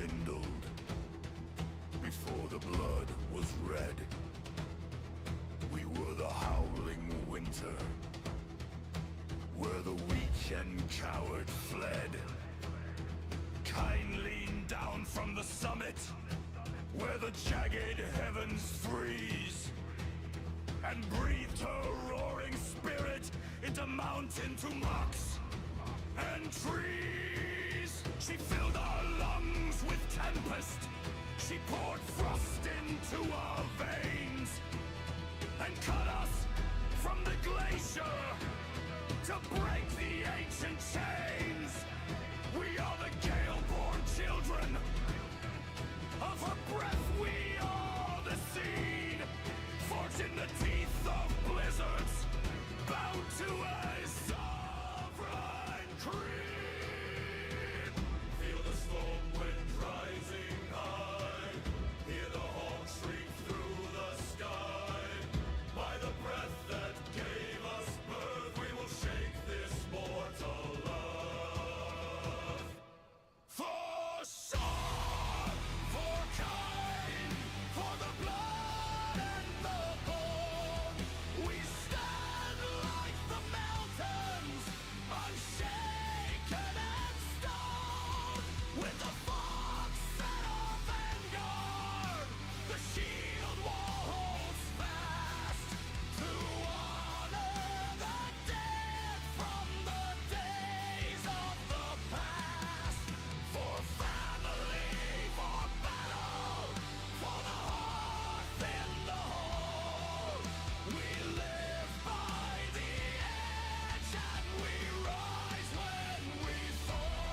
kindled before the blood was red. We were the howling winter, where the weak and coward fled. Kine leaned down from the summit, where the jagged heavens freeze, and breathed her roaring spirit into mountain tumaks and trees. She filled our lungs with tempest. She poured frost into our veins and cut us from the glacier to break the ancient chains. We are the gale-born children. Of her breath we are the seed, forged in the teeth of blizzards, bound to a sovereign creed. Feel the storm wind rising high, hear the hawk shriek through the sky. By the breath that gave us birth, we will shake this mortal love. For song, for kind, for the blood and the bone, we stand like the mountains, unshaken and stone. With the fox set our vanguard, the shield wall holds fast to honor the dead from the days of the past. For family, for battle, for the hearth in the hole. We live by the edge and we rise when we fall.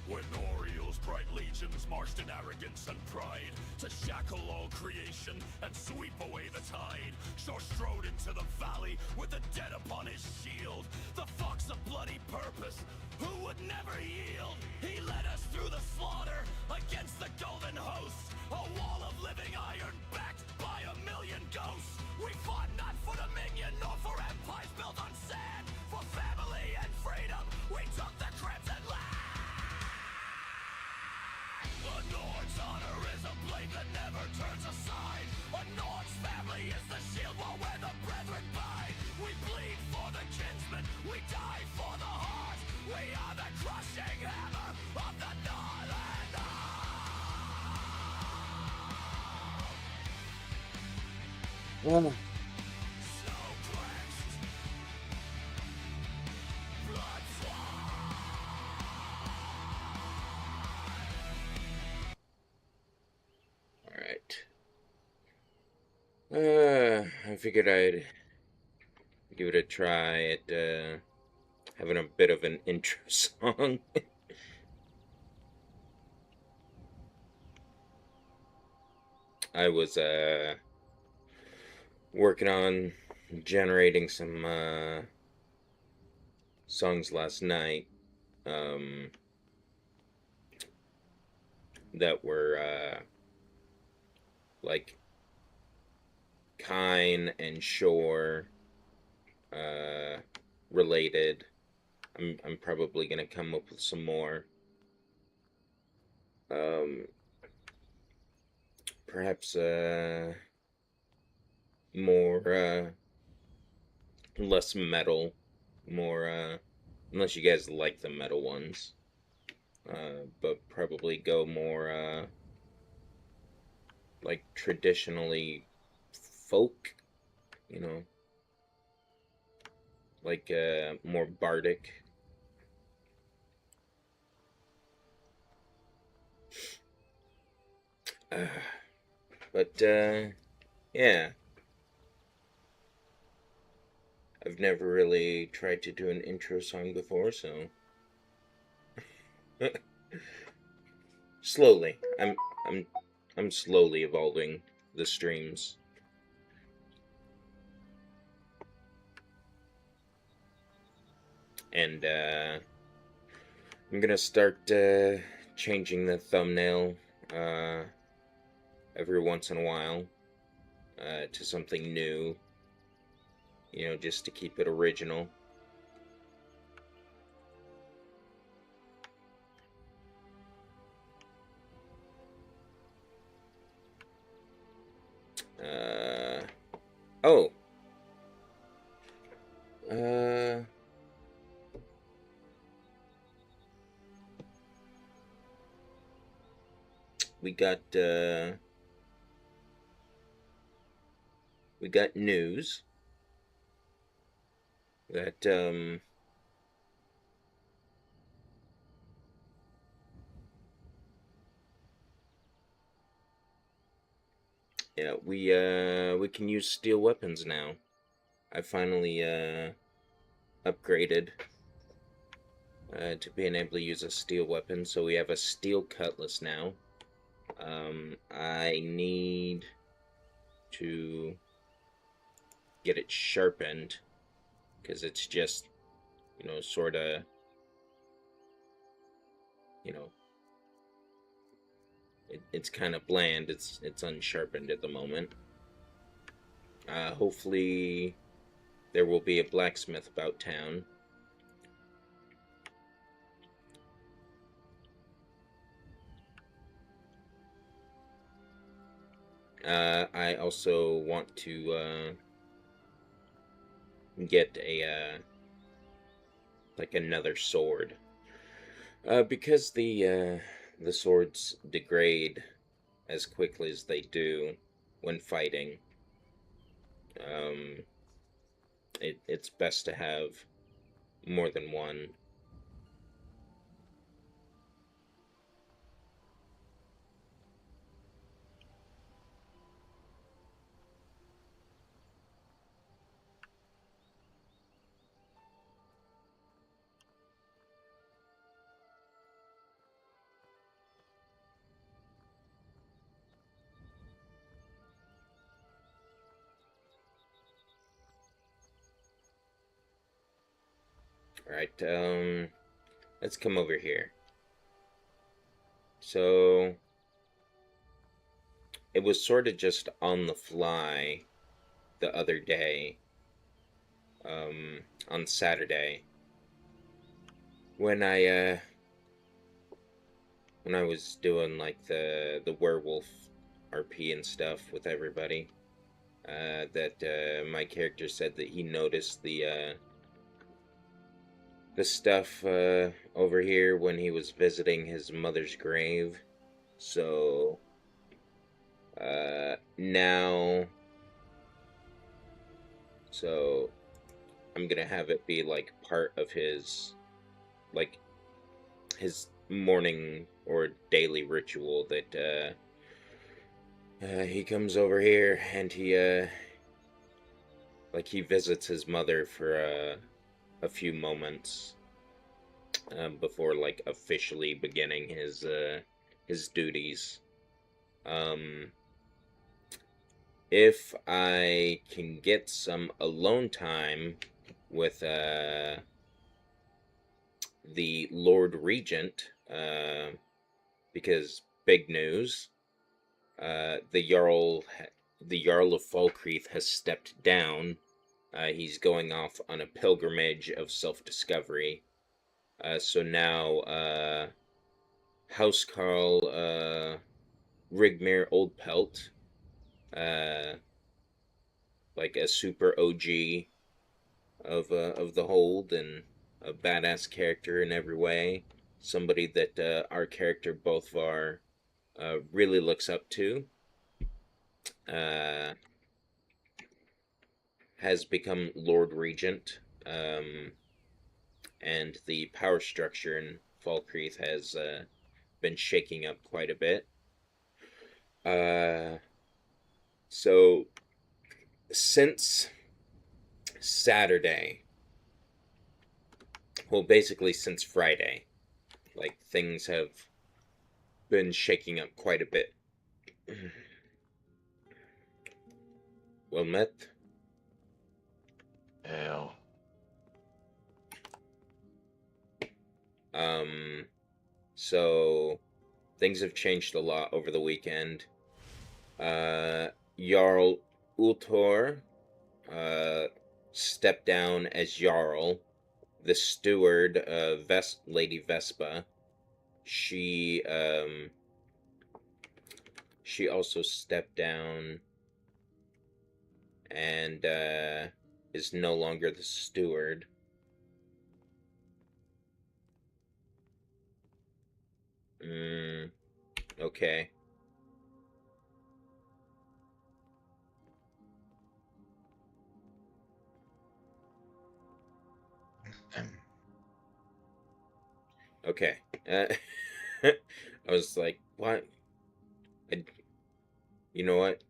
When Oriel's bright legions marched in arrogance and pride to shackle all creation and sweep away the tide, Shore strode into the valley with the dead upon his shield, the fox of bloody purpose who would never yield. He led us through the slaughter against the golden host, a wall of living iron backed by a million ghosts. We fought not for dominion nor for empires built on sand, for family and freedom we took the crimson land. The Nord's honor is a blade that never turns aside. A Nord's family is the shield wall where the brethren bide. We bleed for the kinsmen, we die for the heart. We are the crushing hammer of the Northern Arm. Snow-clenched, blood Alright. I figured I'd give it a try at having a bit of an intro song. I was working on generating some songs last night that were like Kine and Shore related. I'm probably gonna come up with some more. Perhaps more less metal, more unless you guys like the metal ones, but probably go more like traditionally folk, you know, like more bardic. But yeah, I've never really tried to do an intro song before, so slowly, I'm slowly evolving the streams. And I'm gonna start changing the thumbnail every once in a while to something new, you know, just to keep it original. Oh. Uh... We got news that, yeah, we can use steel weapons now. I finally, upgraded, to being able to use a steel weapon, so we have a steel cutlass now. I need to get it sharpened, because it's just, sort of, it's kind of bland. It's unsharpened at the moment. Hopefully there will be a blacksmith about town. I also want to get a like another sword, because the swords degrade as quickly as they do when fighting. It's best to have more than one. Alright, let's come over here. So, it was sort of just on the fly the other day, on Saturday, when I was doing like the werewolf RP and stuff with everybody, that my character said that he noticed the stuff over here when he was visiting his mother's grave. So now, so I'm gonna have it be like part of his, like, his morning or daily ritual that he comes over here and he like he visits his mother for a few moments before like officially beginning his duties. If I can get some alone time with the Lord Regent, because big news, the Jarl of Falkreath has stepped down. He's going off on a pilgrimage of self-discovery. So now, Housecarl Rigmir Oldpelt, like a super OG of the hold and a badass character in every way. Somebody that our character Bodvarr really looks up to. Has become Lord Regent, and the power structure in Falkreath has been shaking up quite a bit. So since Saturday, well, basically since Friday, like, things have been shaking up quite a bit. Well met. Hell. So things have changed a lot over the weekend. Jarl Ultor stepped down as Jarl. The steward, Lady Vespa, she also stepped down and is no longer the steward. Okay. Okay. I was like, what? You know what?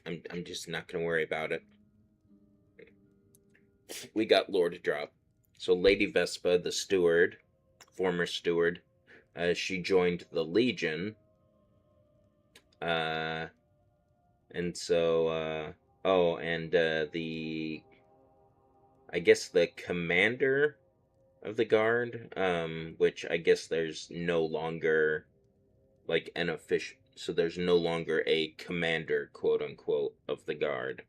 I'm just not gonna worry about it. We got lore to drop. So Lady Vespa, the steward, former steward, she joined the Legion. And so, oh, and the, I guess the commander of the guard, which I guess there's no longer like an official, so there's no longer a commander, quote unquote, of the guard.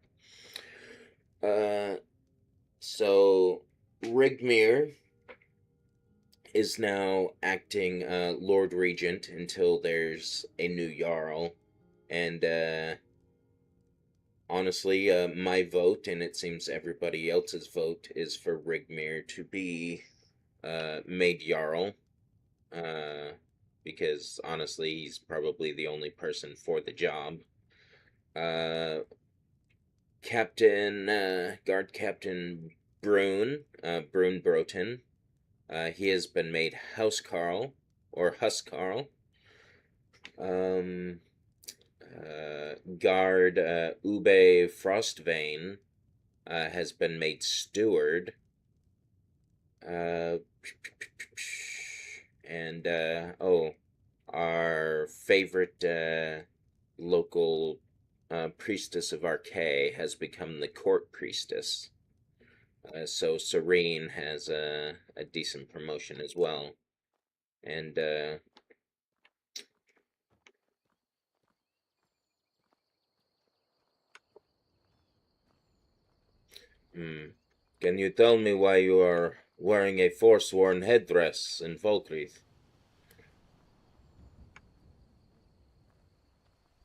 So Rigmir is now acting Lord Regent until there's a new Jarl, and honestly, my vote, and it seems everybody else's vote, is for Rigmir to be made Jarl. Because honestly, he's probably the only person for the job. Guard Captain Brune, Brune Broten, he has been made Housecarl, or Huscarl. Guard Ube Frostvane has been made Steward. And oh, our favorite local priestess of Archay has become the court priestess. So Serene has a decent promotion as well. And can you tell me why you are wearing a forsworn headdress in Volkrith?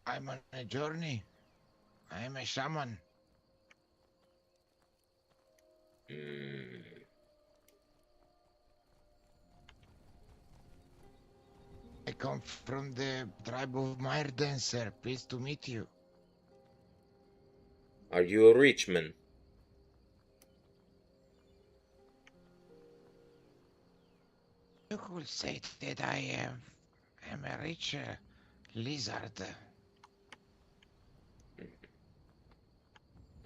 I'm on a journey. I am a shaman. I come from the tribe of Myre Dancer. Pleased to meet you. Are you a rich man? You could say that I am a rich lizard.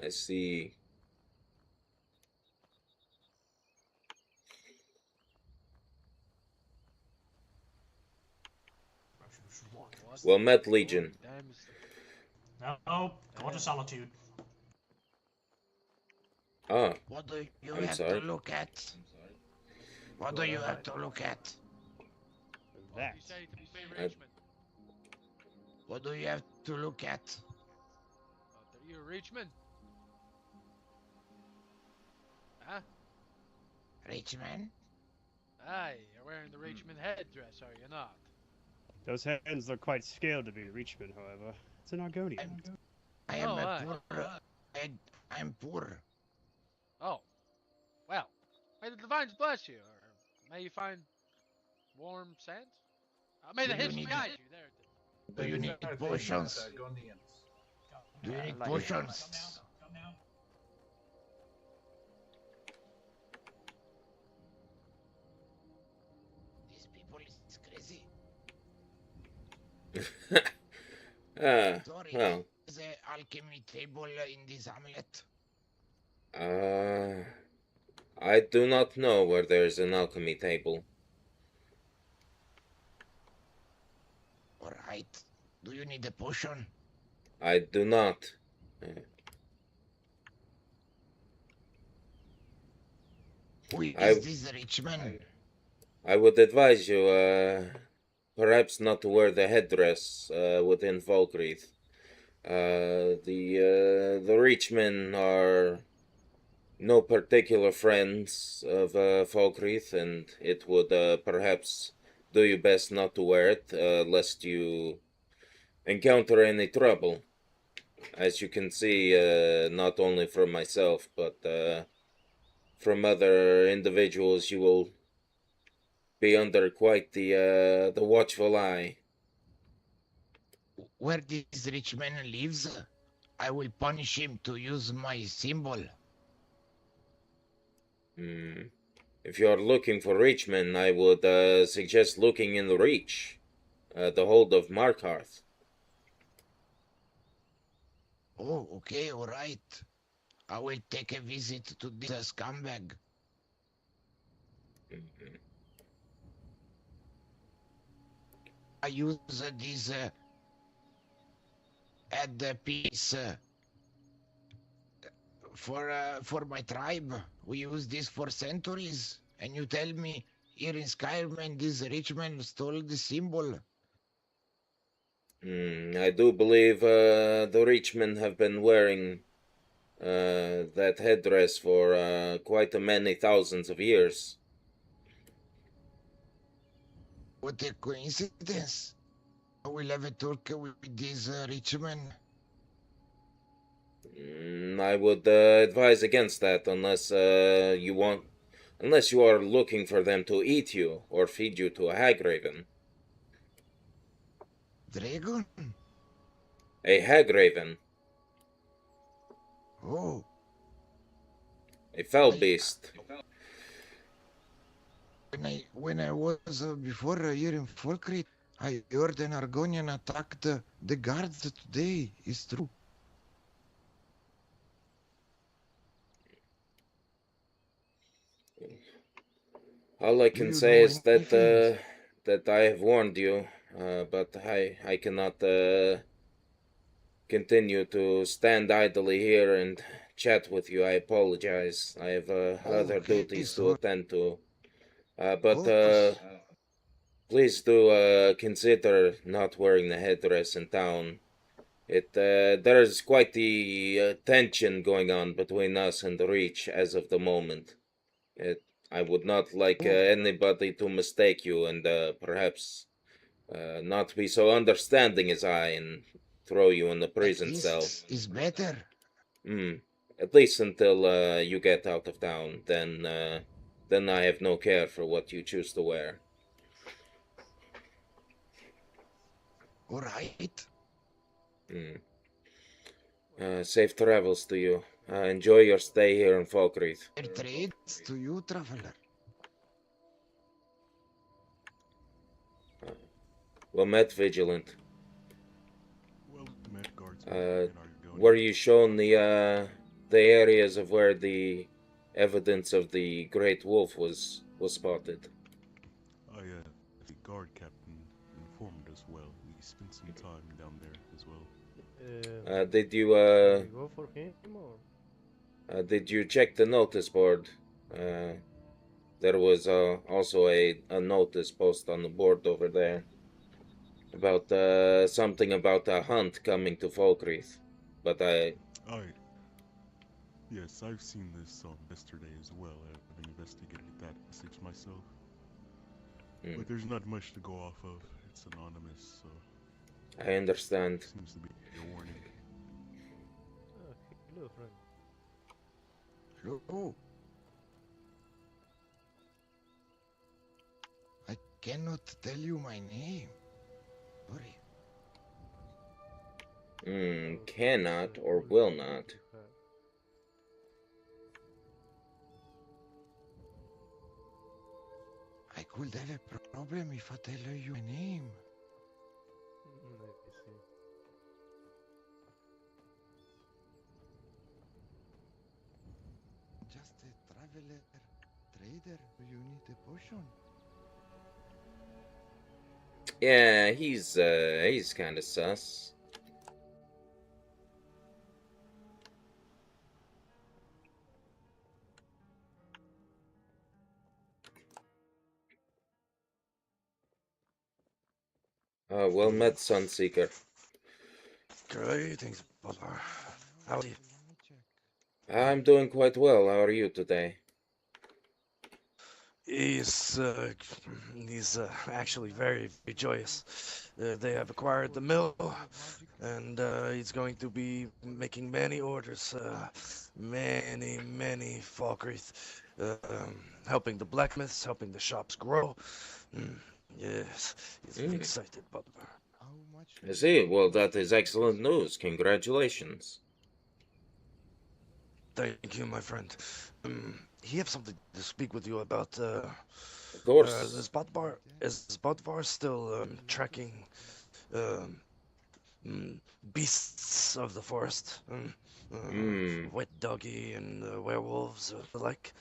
I see. Well met, Legion. No, go to Solitude. Ah, What do you I'm have sorry. to look at? What do you have to look at? That. What do you have to look at? Are you a Richmond? Huh? Rich man? Aye, you're wearing the Richmond headdress, are you not? Those hands look quite scaled to be Reachman, however. It's an Argonian. I am aye. I'm poor. Oh. Well, may the divines bless you, or may you find warm sands? May the Do you hips need- guide you, there it is. Do you need potions? Do you need potions? Come now. These people is crazy. Sorry, well, is an alchemy table in this hamlet? I do not know where there's an alchemy table. Alright. Do you need a potion? I do not. Who is I- this rich man? I would advise you, perhaps not to wear the headdress, within Volkrith. The Reachmen are no particular friends of Volkrith, and it would perhaps do you best not to wear it, lest you encounter any trouble. As you can see, not only from myself, but from other individuals, you will be under quite the watchful eye. Where this rich man lives, I will punish him to use my symbol. Hmm. If you are looking for Richmond, I would suggest looking in the Reach, the hold of Markarth. Oh, okay, all right. I will take a visit to this scumbag. Mhm. I use this at the piece for my tribe. We use this for centuries, and you tell me here in Skyrim this rich man stole the symbol. I do believe the Reachmen have been wearing that headdress for quite a many thousands of years. What a coincidence! I will have a talk with this rich man. I would advise against that unless unless you are looking for them to eat you or feed you to a hagraven. Dragon? A hagraven, Oh, a foul I- beast. when I was before here in Falkreath, I heard an Argonian attacked the guards today. It's true. All I Do can you say know is that anything? that I have warned you, but I cannot continue to stand idly here and chat with you. I apologize. I have other Okay, duties to so attend to. of But course. please do consider not wearing the headdress in town. There is quite the tension going on between us and the Reach as of the moment. I would not like Oh, anybody to mistake you and perhaps not be so understanding as I and throw you in the like prison cell. this is better. At least until you get out of town. Then I have no care for what you choose to wear. All right. Safe travels to you. Enjoy your stay here in Falkreath. Fair trades to you, traveler. Well met, Vigilant. Well met, guardsmen. Uh, And are you going? Were you shown the areas of where the evidence of the Great Wolf was spotted? The guard captain informed us well. We spent some time down there as well. Did you Shall we go for him or? did you check the notice board? There was also a notice post on the board over there about something about a hunt coming to Falkreath, but Yes, I've seen this yesterday as well. I've investigated that message myself. But there's not much to go off of. It's anonymous, so I understand. seems to be a warning. Hello, friend. Hello. I cannot tell you my name. Sorry. Cannot or will not. I could have a problem if I tell you my name. I see. Just a traveler, trader. Do you need a potion? Yeah, he's kind of sus. Well met, Sunseeker. Greetings, Bodvarr. How are you? Let me check. I'm doing quite well. How are you today? He's actually very, very joyous. They have acquired the mill, and he's going to be making many orders, many Falkreath, helping the blacksmiths, helping the shops grow. Mm, yes, he's very excited, Bodvarr. I see. Well, that is excellent news. Congratulations. Thank you, my friend. He have something to speak with you about. Of course. Is Bodvarr still tracking beasts of the forest? Wet doggy and werewolves the like?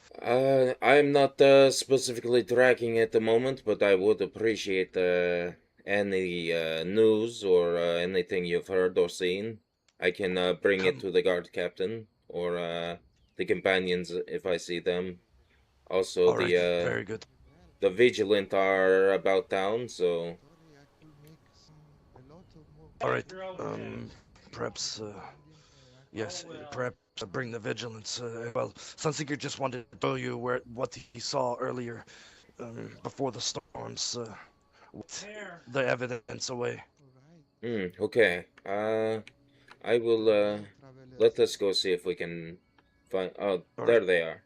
I'm not specifically tracking at the moment, but I would appreciate any news or anything you've heard or seen. I can bring it to the guard captain or the companions if I see them. Also, All right, very good. the vigilant are about town, so. All right. Perhaps. Yes. Perhaps bring the vigilance. Well, Sunseeker just wanted to tell you what he saw earlier, before the storms. The evidence away. Okay. I will let us go see if we can find. Oh, there they are.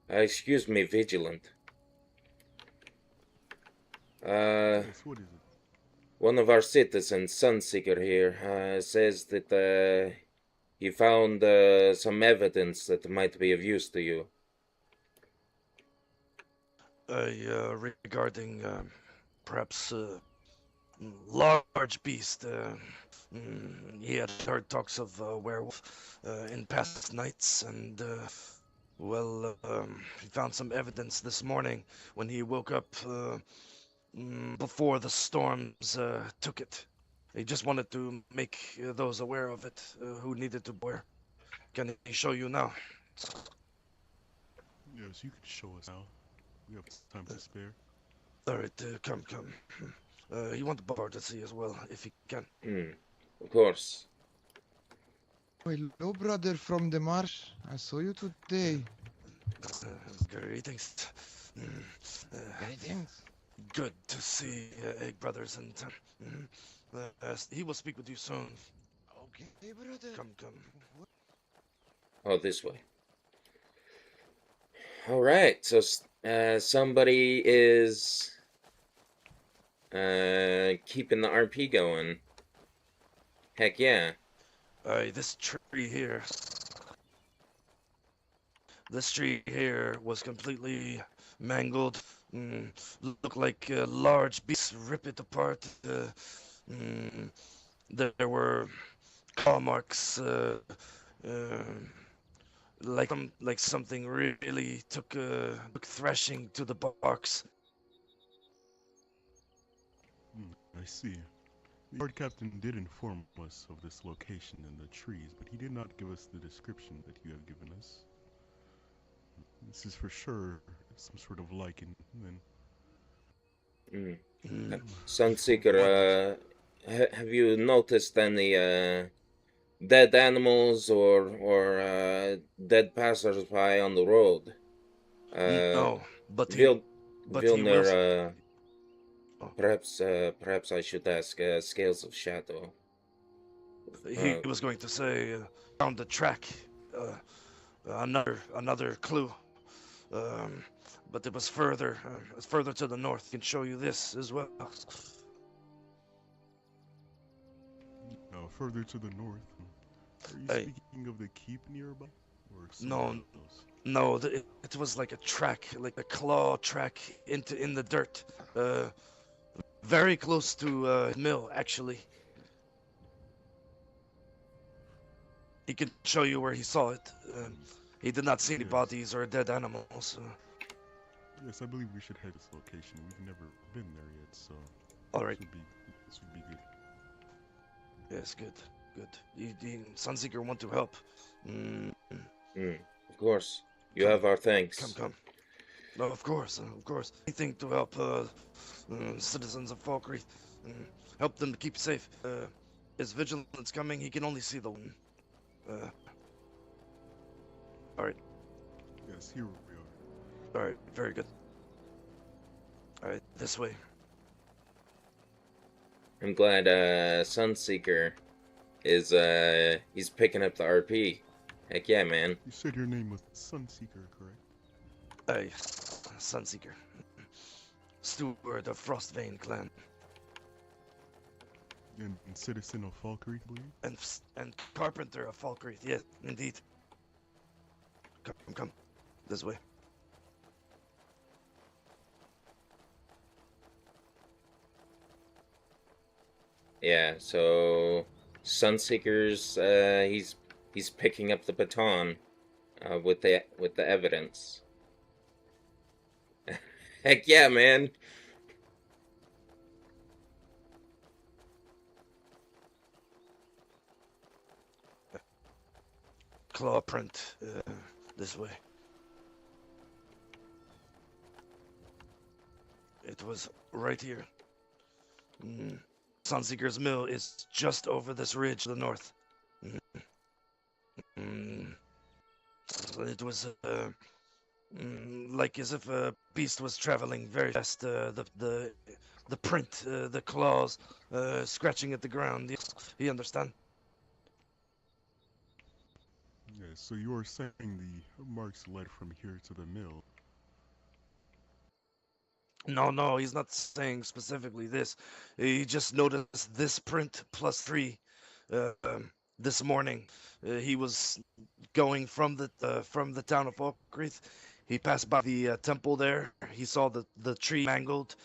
Excuse me, vigilant. Yes, what is it? One of our citizens, Sunseeker here, says that he found some evidence that might be of use to you. Regarding perhaps large beast. He had heard talks of werewolf in past nights, and he found some evidence this morning when he woke up before the storms took it. He just wanted to make those aware of it who needed to beware. Can he show you now? Yes, you could show us now. We have time to spare. All right, come. You want the Bodvarr to see as well, if he can. Of course. Hello, brother from the marsh. I saw you today. Greetings. Greetings. Good to see Egg Brothers, and he will speak with you soon. Okay, brother. Come. Oh, this way. All right. So somebody is keeping the RP going. Heck yeah. This tree here. This tree here was completely mangled. Looked like large beasts rip it apart. There were claw marks, like something really took thrashing to the barks. I see. The guard captain did inform us of this location in the trees, but he did not give us the description that you have given us. This is for sure some sort of lichen, then. Sunseeker, have you noticed any dead animals or dead passersby on the road? No, but Vilner, perhaps I should ask Scales of Shadow. He was going to say found the track, another clue, but it was further to the north. I can show you this as well. Further to the north. Are you speaking of the keep nearby, or No. It was like a track, like a claw track in the dirt, very close to mill actually. He could show you where he saw it. He did not see any bodies or dead animals. Yes, I believe we should head to this location. We've never been there yet, so. All right. This would be good. Yes, good. Sunseeker want to help. Of course. You have our thanks. Come. No, of course. Anything to help citizens of Falkreath. Help them to keep safe. His vigilance coming, he can only see the one. All right. Yes, here we are. All right, very good. All right, this way. I'm glad Sunseeker is he's picking up the RP. Heck yeah, man. You said your name was Sunseeker, correct? Aye, Sunseeker. Steward of Frostvein clan. And citizen of Falkreath, believe? And carpenter of Falkreath, yes, indeed. Come. This way. Yeah, so Sunseeker's he's picking up the baton with the evidence. Heck yeah, man. Claw print, this way. It was right here. Sunseeker's mill is just over this ridge to the north. It was like as if a beast was traveling very fast. The print, the claws, scratching at the ground. You understand? Yeah, so you are saying the marks led from here to the mill? No, he's not saying specifically this. He just noticed this print +3 this morning. He was going from the town of Falkreath. He passed by the temple there. He saw the tree mangled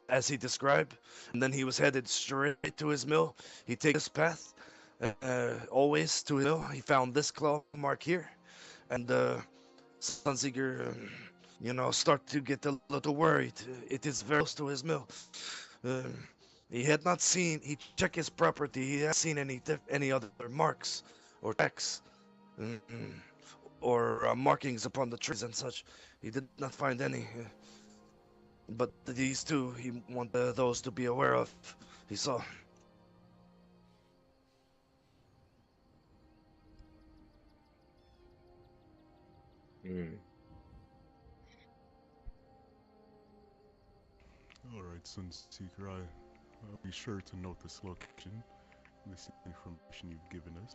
as he described, and then he was headed straight to his mill. He takes this path always to his mill. He found this claw mark here, and Sunseeker start to get a little worried. It is very close to his mill. He checked his property. He hadn't seen any other marks or tracks or markings upon the trees and such. He did not find any. But these two, he wanted those to be aware of. He saw. Alright, Sunseeker, I'll be sure to note this location, this information you've given us.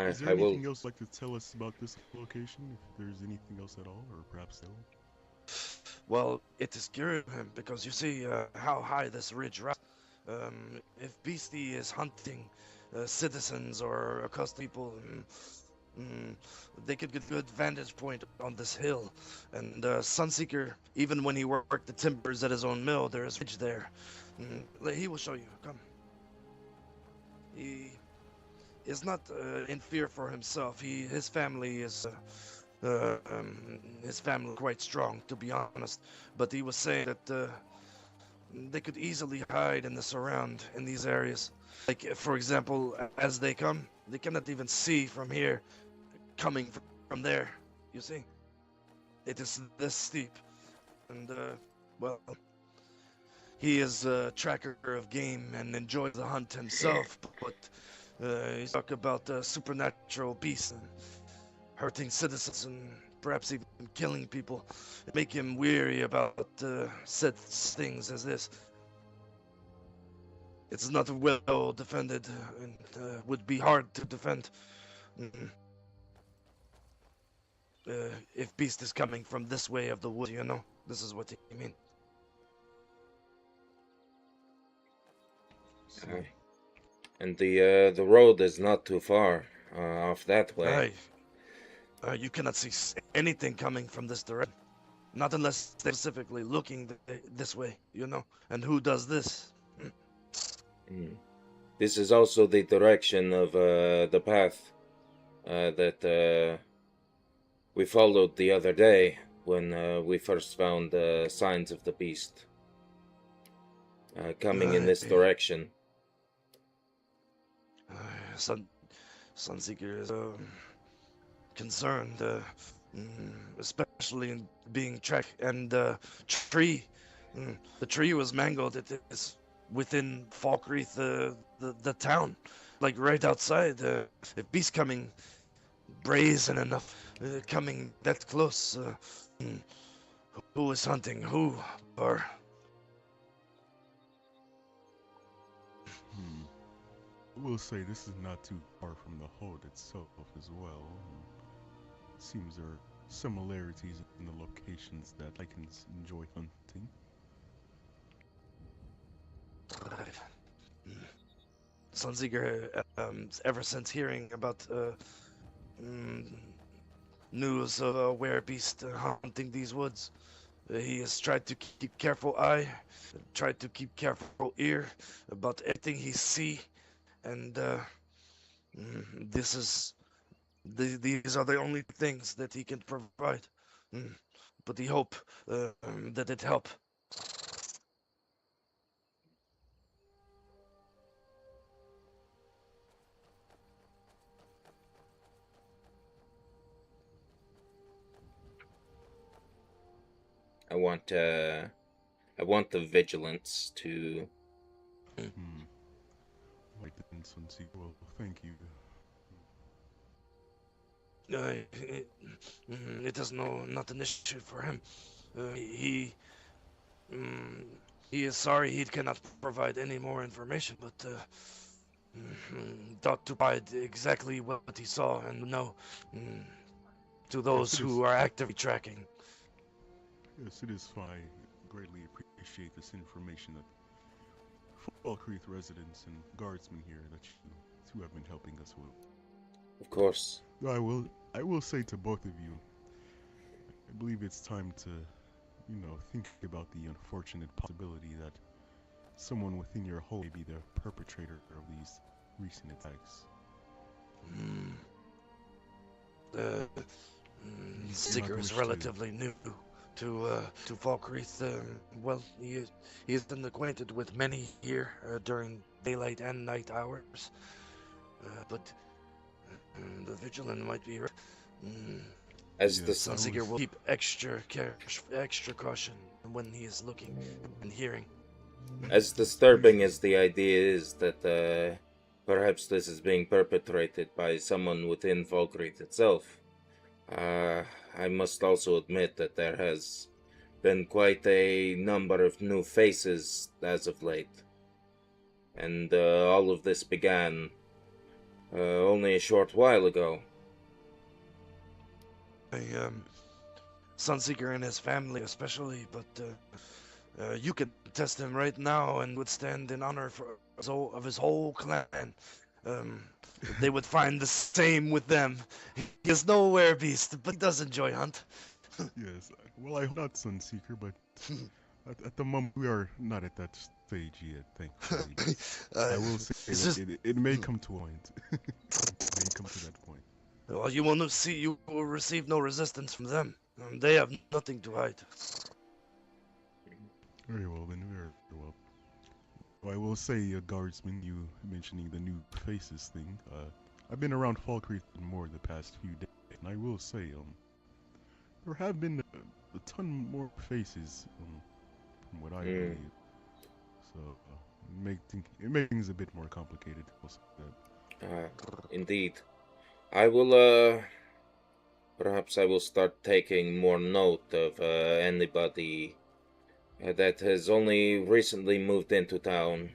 Is there anything else you'd like to tell us about this location, if there's anything else at all, or perhaps no? Well, it is curious, because you see how high this ridge rises. If Beastie is hunting citizens or accustomed people, they could get a good vantage point on this hill. And Sunseeker, even when he worked the timbers at his own mill, there is a ridge there. He will show you. Come. He is not in fear for himself. His family is quite strong, to be honest. But he was saying that they could easily hide in these areas. Like, for example, as they come, they cannot even see from here, coming from there. You see, it is this steep, and well, he is a tracker of game and enjoys the hunt himself. But he talk about supernatural beasts and hurting citizens and perhaps even killing people. It make him weary about such things as this. It's not well defended and would be hard to defend. If beast is coming from this way of the wood, this is what you mean. And the road is not too far off that way. You cannot see anything coming from this direction. Not unless they're specifically looking this way, And who does this? This is also the direction of the path that we followed the other day when we first found the signs of the beast coming in this direction. Sunseeker is concerned, especially in being tracked. And the tree was mangled. It is within Falkreath, the town, like right outside. If beast coming brazen enough, coming that close. Who is hunting who? Or I will say this is not too far from the hold itself as well. It seems there are similarities in the locations that I can enjoy hunting. Sunseeker, ever since hearing about news of a werebeast haunting these woods, he has tried to keep careful eye, tried to keep careful ear about everything he see, and these are the only things that he can provide. But he hope that it help. I want the vigilance to. Right then, Sunseeker. Well, thank you. It is not an issue for him. He is sorry he cannot provide any more information, but thought to provide exactly what he saw and know to those who are actively tracking. Yes, it is fine. I greatly appreciate this information that Falkreath residents and guardsmen here that you two have been helping us with. Of course. I will say to both of you, I believe it's time to, think about the unfortunate possibility that someone within your hold may be the perpetrator of these recent attacks. Seeker is relatively new to Falkreath. Well, he has been acquainted with many here during daylight and night hours, but the vigilant might be. As the Sunseeker will keep extra caution when he is looking and hearing. As disturbing as the idea is that perhaps this is being perpetrated by someone within Falkreath itself, I must also admit that there has been quite a number of new faces as of late. And all of this began only a short while ago. Sunseeker and his family especially, but you could test him right now and would stand in honor of his whole clan. They would find the same with them. He is no werebeast, but he does enjoy hunt. Yes, well, I hope not, Sunseeker, but at the moment we are not at that stage yet, thankfully. I will say that it may come to a point. It may come to that point. Well, you will receive no resistance from them. They have nothing to hide. Very well, then, very well. I will say, guardsman, you mentioning the new faces thing. I've been around Falkreath more the past few days, and I will say, there have been a ton more faces from what I believe. So, it makes things a bit more complicated. Indeed. I will, perhaps I will start taking more note of anybody that has only recently moved into town.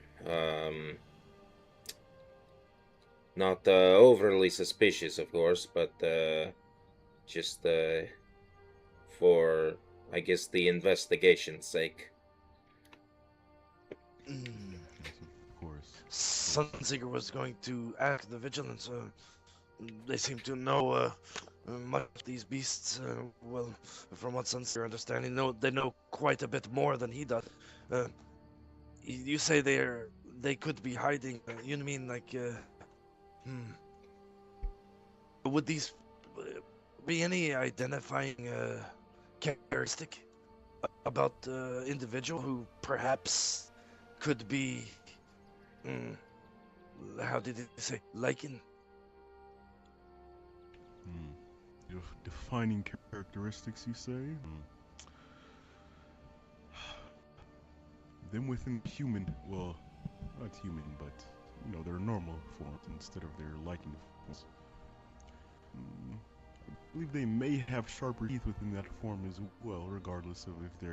Not overly suspicious, of course, but just for, I guess, the investigation's sake. Of course. Sunseeker was going to ask the vigilance. They seem to know much of these beasts. Well, from what Sunseeker understanding, they know quite a bit more than he does. You say they could be hiding. You mean like? Would these be any identifying characteristic about the individual who perhaps could be? How did it say? Lichen? Defining characteristics, you say? Them within human, well, not human, but, their normal forms instead of their lichen forms. I believe they may have sharper teeth within that form as well, regardless of if they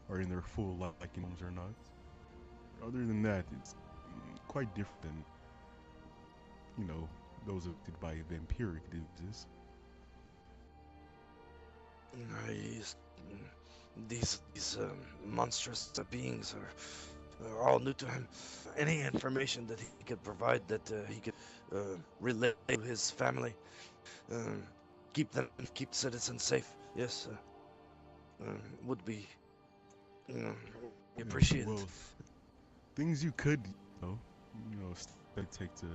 are in their full lichens or not. Other than that, it's quite different than, those affected by vampiric diseases. These monstrous beings are all new to him. Any information that he could provide that he could relay to his family, keep citizens safe. Yes, would be appreciated. Well, things you could, take to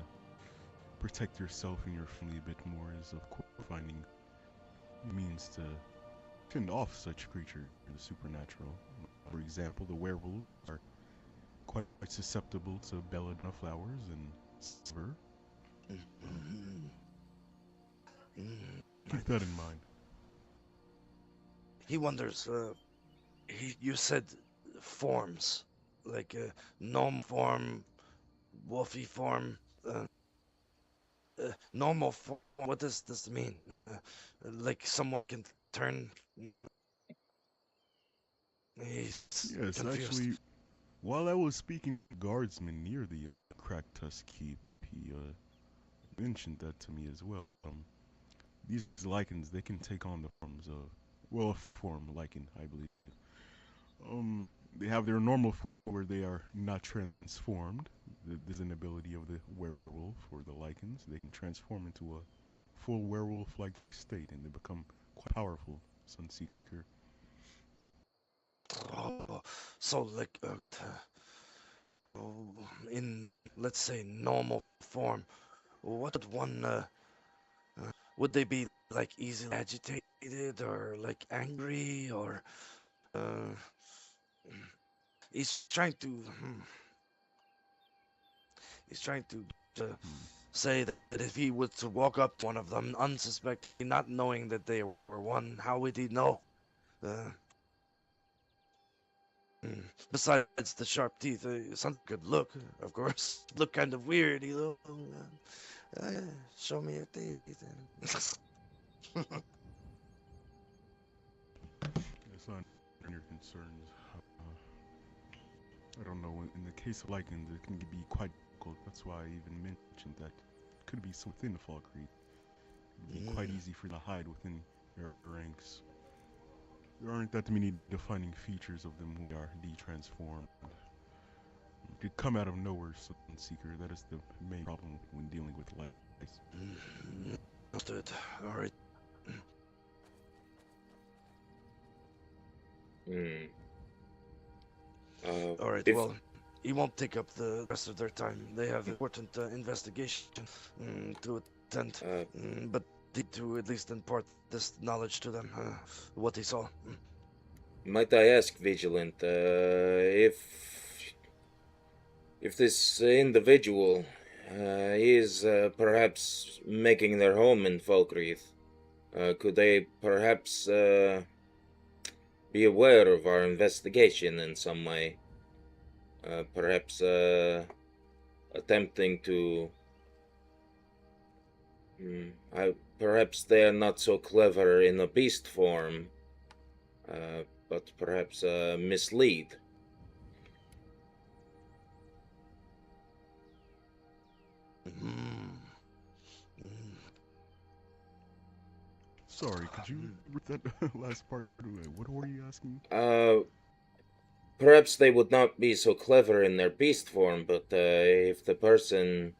protect yourself and your family a bit more is, of course, finding means to fend off such creatures in the supernatural. For example, the werewolves are quite susceptible to belladonna flowers and silver. Keep that in mind. He wonders, you said forms, like gnome form, wolfy form, normal form. What does this mean? Like someone can turn. He's Yes, confused. actually, while I was speaking to the guardsman near the Cracktusk Keep, he mentioned that to me as well. These lichens, they can take on the forms of, well, a form lichen, I believe. They have their normal form where they are not transformed. There's an ability of the werewolf or the lichens. They can transform into a full werewolf-like state, and they become quite powerful, Sunseeker. Oh, so like in, let's say, normal form, what would one would they be like easily agitated or like angry or uh, he's trying to say that if he was to walk up to one of them unsuspecting, not knowing that they were one, how would he know? Besides the sharp teeth, something could look, of course, look kind of weird. Show me your teeth. Yes, I understand your concerns. I don't know, in the case of lichens, it can be quite difficult. That's why I even mentioned that it could be within the Falkreath. It would be quite easy for you to hide within your ranks. There aren't that many defining features of them who are de-transformed. You could come out of nowhere, Sunseeker. That is the main problem when dealing with lichens. Understood. All right. All right. Well, he won't take up the rest of their time. They have important investigation to attend, but to at least impart this knowledge to them, what he saw. Might I ask, Vigilant, if this individual is perhaps making their home in Falkreath, could they perhaps be aware of our investigation in some way? Perhaps attempting to... perhaps they are not so clever in a beast form, but perhaps mislead. Sorry, could you repeat that last part? What were you asking? Perhaps they would not be so clever in their beast form, but if the person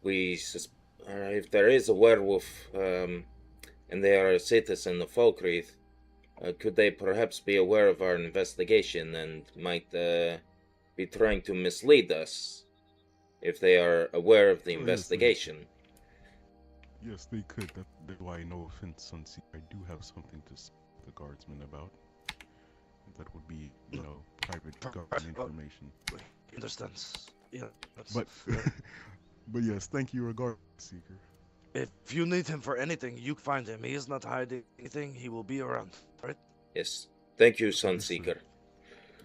if there is a werewolf and they are a citizen of Falkreath, could they perhaps be aware of our investigation and might be trying to mislead us if they are aware of the investigation? Yes, they could. That's why, no offense, Sunseeker, I do have something to speak to the guardsmen about. That would be, private government information. He understands. Yeah. But, but yes, thank you, regard, Seeker. If you need him for anything, you find him. He is not hiding anything. He will be around, right? Yes. Thank you, Sunseeker.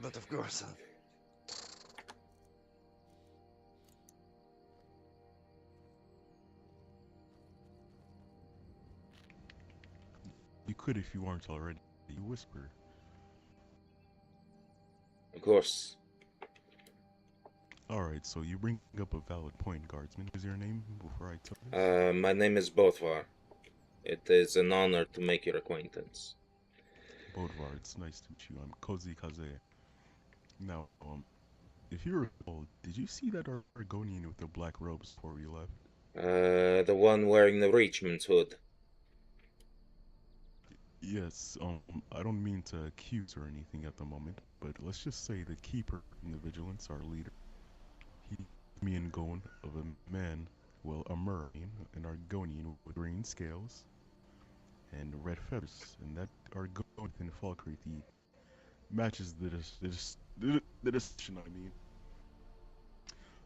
But of course. You could if you aren't already. You whisper. Of course. Alright, so you bring up a valid point, guardsman. What is your name before I tell this? My name is Bodvarr. It is an honor to make your acquaintance. Bodvarr, it's nice to meet you. I'm Kozi Kaze. Now, if you recall, did you see that Argonian with the black robes before we left? The one wearing the Reachman's hood. Yes, I don't mean to accuse or anything at the moment, but let's just say the keeper in the vigilance, our leader, he gave me and Gon of a man, well, a Mereen, an Argonian with green scales and red feathers, and that Argonian in Falkreath, he matches the description, I mean.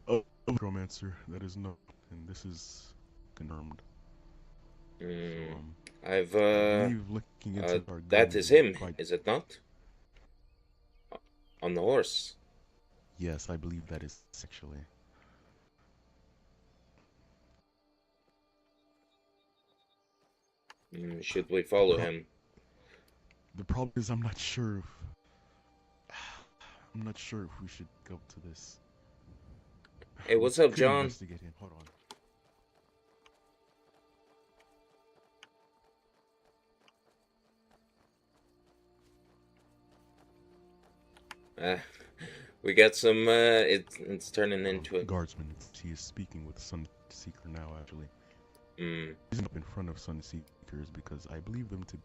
A necromancer, that is no, and this is confirmed. So, I believe looking into that is him, is it not? On the horse. Yes, I believe that is actually. Should we follow him? The problem is I'm not sure if we should go to this. Hey, what's up, John? Investigate him. Hold on. We got some, it's turning into a... Guardsman, he is speaking with Sunseeker now, actually. He's up in front of Sunseekers because I believe them to be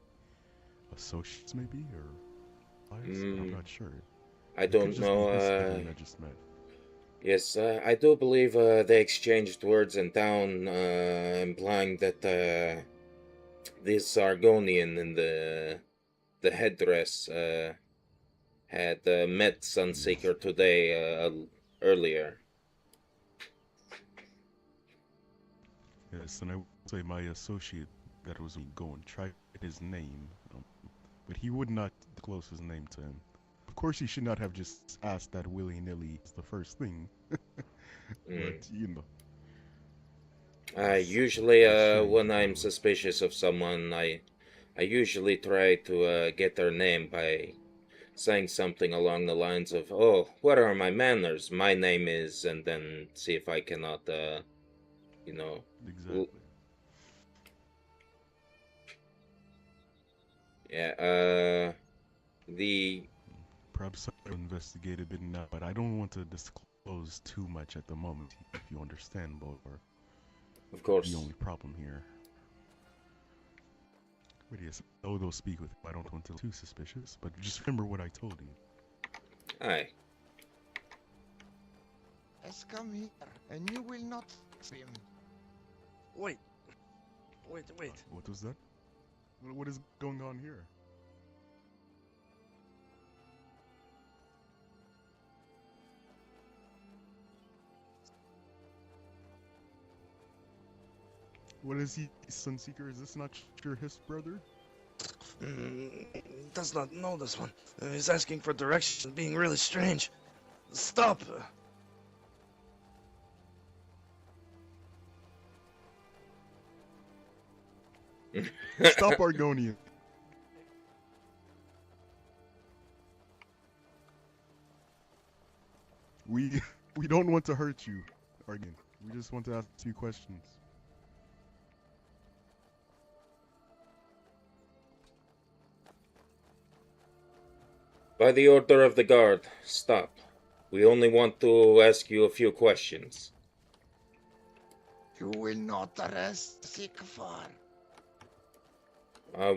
associates, maybe, or allies? I'm not sure. I don't know, I just met. Yes, I do believe they exchanged words in town, implying that this Argonian in the headdress had met Sunseeker today earlier. Yes, and I would say my associate that was going tried his name, but he would not disclose his name to him. Of course, he should not have just asked that willy-nilly. It's the first thing. But, you know. Usually, when I'm suspicious of someone, I usually try to get their name by saying something along the lines of, "Oh, what are my manners? My name is," and then see if I cannot, you know. Exactly. Yeah, Perhaps I'll investigate a bit now, but I don't want to disclose too much at the moment, if you understand, Bodvarr. Of course. The only problem here. But yes, they'll speak with him. I don't want to be too suspicious, but just remember what I told you. Aye. Let's come here, and you will not swim. Wait. What was that? What is going on here? What is he, Sunseeker? Is this not sure his brother? Does not know this one. He's asking for directions, being really strange. Stop! Stop, Argonian! We don't want to hurt you, Argonian. We just want to ask you questions. By the order of the guard, stop. We only want to ask you a few questions. You will not arrest Sikfar.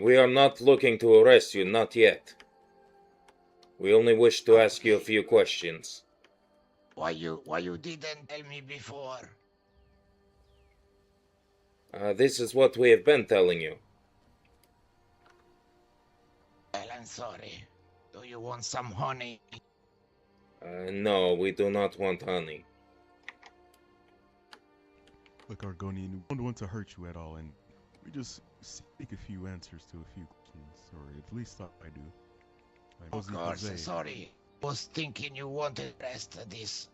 We are not looking to arrest you, not yet. We only wish to ask you a few questions. Why you didn't tell me before? This is what we have been telling you. Well, I'm sorry. Do you want some honey? No, we do not want honey. Look, Argonian, we don't want to hurt you at all, and we just seek a few answers to a few questions, or at least I do. Of course, sorry. Was thinking you wanted to arrest this.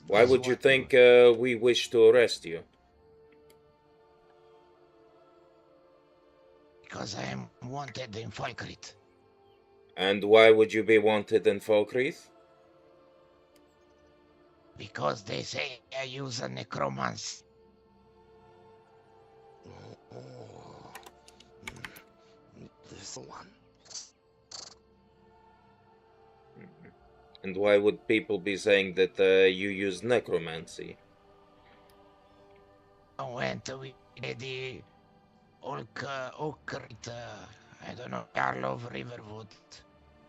Why would you think we wish to arrest you? Because I am wanted in Falkrit. And why would you be wanted in Falkreath? Because they say I use a necromancy. This one. And why would people be saying that you use necromancy? I went with the Oakrit, I don't know, Jarl of Riverwood.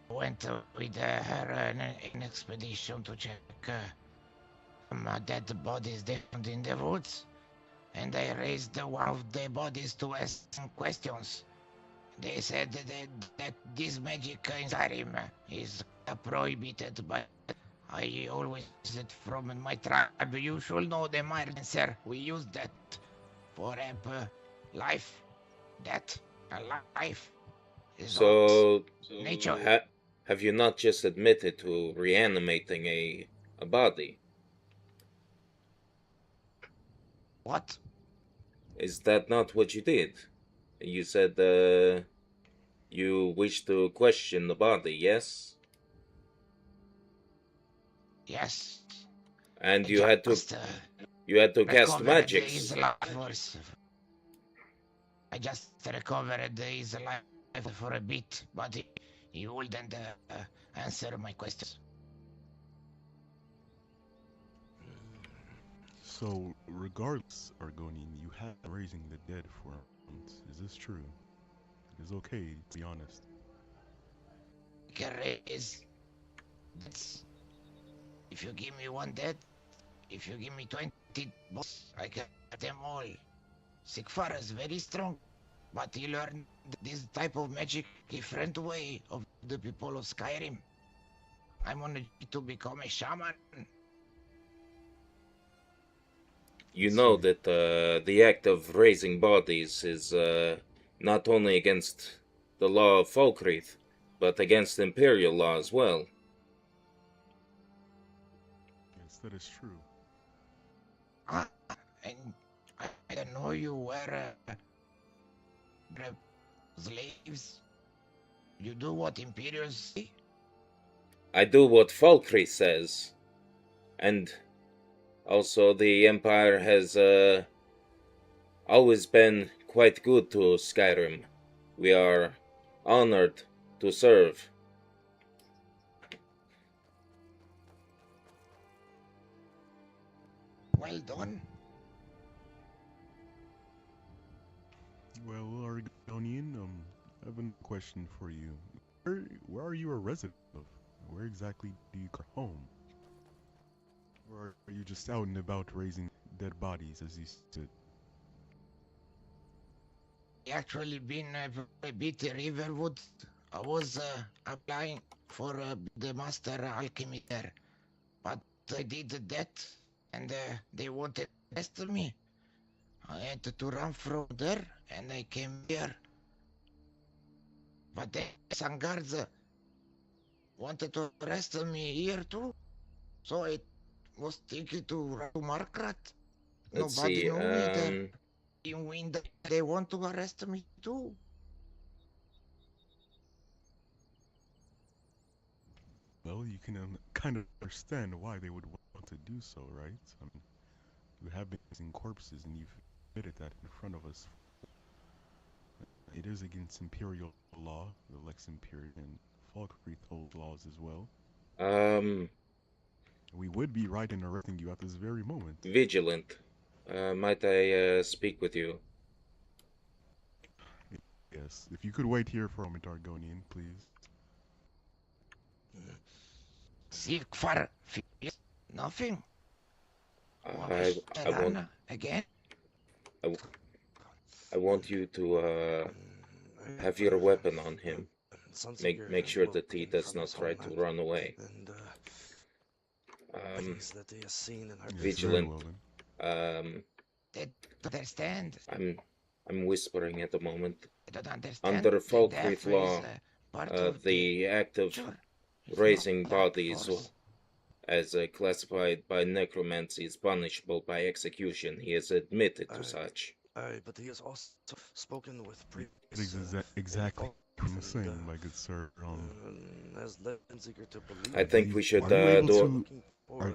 Went with her on an expedition to check some dead bodies they found in the woods. And I raised one of the bodies to ask some questions. They said that this magic in Skyrim is prohibited, but I always use it from my tribe. You should know the answer. We use that for life, death, and life. Is So, nature. have you not just admitted to reanimating a body? What? Is that not what you did? You said you wish to question the body, yes? Yes. And you had to cast magics. I just recovered his life for a bit, but he wouldn't answer my questions. So, regardless, Argonian, you have raising the dead for months. Is this true? It is okay, to be honest. I can raise. If you give me one dead, if you give me 20 boss, I can get them all. Sigfar is very strong, but he learned this type of magic different way of the people of Skyrim. I'm on to become a shaman. You know that the act of raising bodies is not only against the law of Falkreath, but against imperial law as well. Yes, that is true. And I don't know you were slaves. You do what Imperials say? I do what Falkreath says. And also the Empire has always been quite good to Skyrim. We are honored to serve. Well done. Well, Argonian, I have a question for you. Where are you a resident of? Where exactly do you call home? Or are you just out and about raising dead bodies, as you said? Actually been a bit Riverwood. I was applying for the master alchemy there, but I did that, and they wanted to arrest me. I had to run from there, and I came here. But some guards wanted to arrest me here too, so I was thinking to run to Markrat. Let's Nobody see, knew me there. In wind, they want to arrest me too. Well, you can kind of understand why they would want to do so, right? I mean, you have been raising corpses and you've admitted that in front of us. It is against Imperial law, the Lex Imperial, and Falkreath hold laws as well. We would be right in arresting you at this very moment. Vigilant. Might I speak with you? Yes, if you could wait here for a moment, Argonian, please. Sigfar, nothing. I want again. I want you to have your weapon on him. Make sure that he does not try to run away. Vigilant. They don't understand. I'm whispering at the moment. I don't understand. Under Falkreath law, the act of raising bodies as classified by necromancy is punishable by execution. He has admitted to such. But he has also spoken with exactly what I'm saying, my good sir. Has led Seeker to believe I think we should Are you able do. to? Are, Are,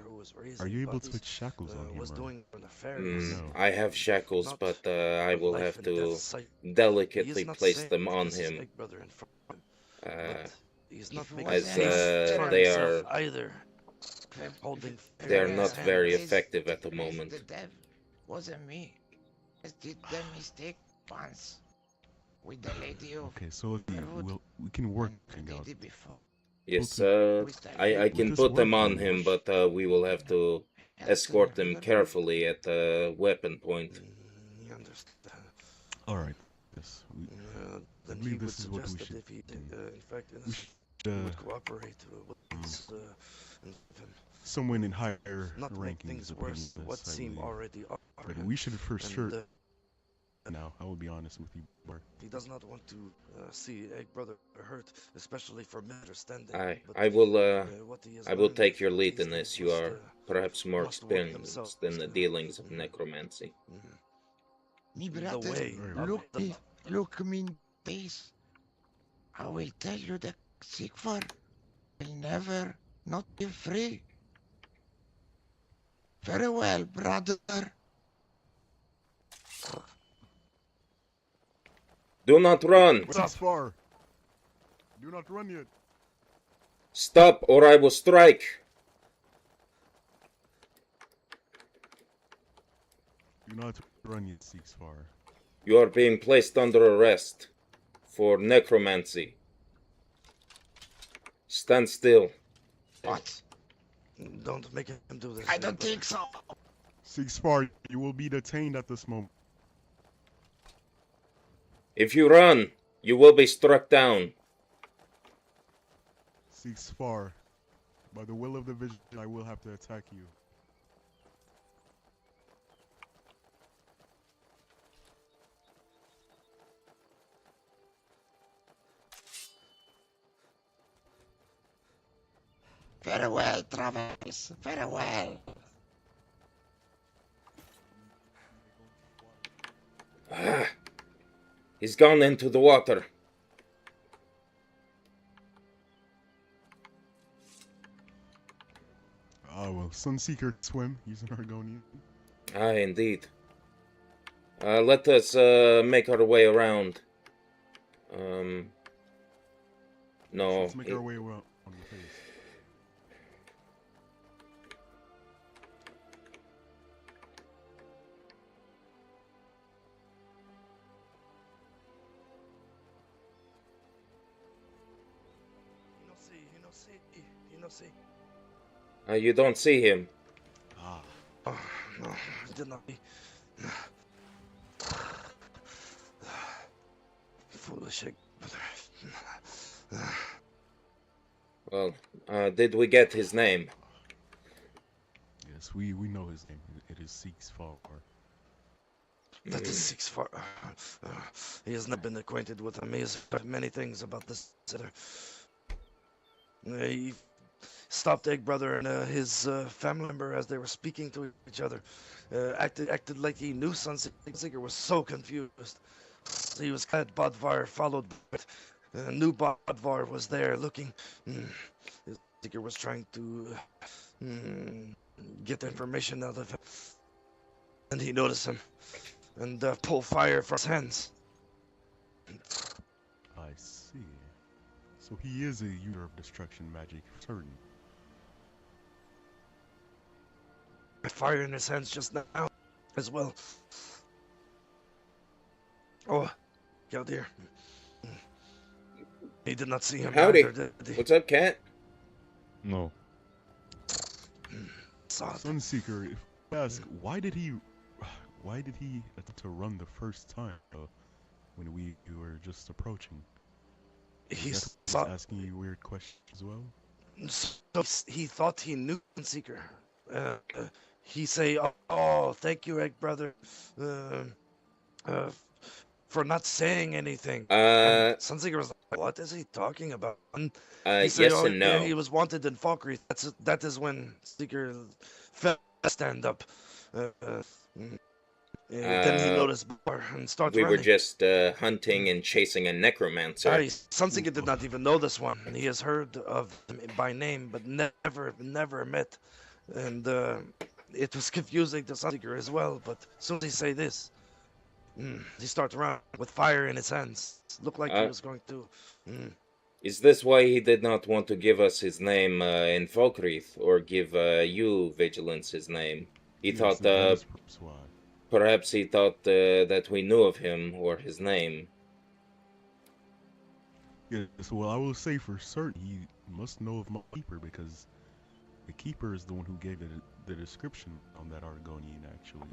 are you able to put shackles on him? was Or doing nefarious. no? I have shackles, Not but I will life have and to death sight. He is delicately not place saying them on this is him, Egg Brother in front of him, but he's If not it making as wasn't face for they himself are either. If Holding they are fire in his not very hands. effective at the The moment. dev wasn't me. I did the mistake once with the lady of Okay, so Riverwood we can work and the things out. lady before. Yes, We started I can this put them work, on then? him, but we will have to escort them carefully at the weapon point. You understand? All right. Yes. Then believe he would this is what we suggest that should if he, do. in fact, We innocent, should, he would cooperate with us, and someone in higher not make rankings things opinion worse this, what I seem believe. already are. But we should for sure. And, Now, I will be honest with you, Bart. he does not want to see Egg Brother hurt, especially for misunderstanding. I will what he has I will learned take your of lead these in this. things You must, are perhaps more must work experienced themselves, than the dealings of necromancy. Me The brother, way look me in the face. I will tell you that Sigvar will never not be free. Very well, brother. Do not run! What's far? Do not run yet. Stop, or I will strike! Do not run yet, Seeks far. You are being placed under arrest for necromancy. Stand still. What? Don't make him do this. I don't think so. Seeks far, you will be detained at this moment. If you run, you will be struck down. Seeks far. By the will of the vision, I will have to attack you. Very well, Travis. Very well. Ah, he's gone into the water. Ah, well, Sunseeker swim. He's an Argonian. Ah, indeed. Let us make our way around. No. Let's make our way around on the face. You don't see him. Ah. Oh, no, I did not. Foolish Egg Brother. Well, did we get his name? Yes, we know his name. It is Seeks Far. That is Seeks Far. He has not been acquainted with him. He has heard many things about this sitter. He stopped Egg Brother and his family member as they were speaking to each other. Acted like he knew Sunseeker was so confused. He was glad Bodvarr followed, but knew Bodvarr was there looking. Seeker was trying to get information out of him, and he noticed him and pull fire from his hands. I see. So he is a user of destruction magic, certain. Fire in his hands just now, as well. Oh, out there. He did not see him. Howdy. Either, did he? What's up, cat? No. Saw it. Sunseeker, if I ask, why did he attempt to run the first time when we were just approaching? He's asking you weird questions as well. So he thought he knew Sunseeker. He say, "Oh, thank you, Egg Brother, for not saying anything." Sunseeker was like, "What is he talking about?" And he say, yes and no. Yeah, he was wanted in Falkreath. That is when Seeker fell stand up. Then he noticed Bodvarr and starts We were running. just hunting and chasing a necromancer. Sunseeker did not even know this one. He has heard of him by name, but never met. And it was confusing to Sunseeker as well. But as soon as he say this, he starts running with fire in his hands. Looked like he was going to. Is this why he did not want to give us his name in Falkreath, or give you, Vigilance, his name? He thought, perhaps he thought that we knew of him, or his name. Yes, well, I will say for certain he must know of my keeper, because the keeper is the one who gave the description on that Argonian, actually.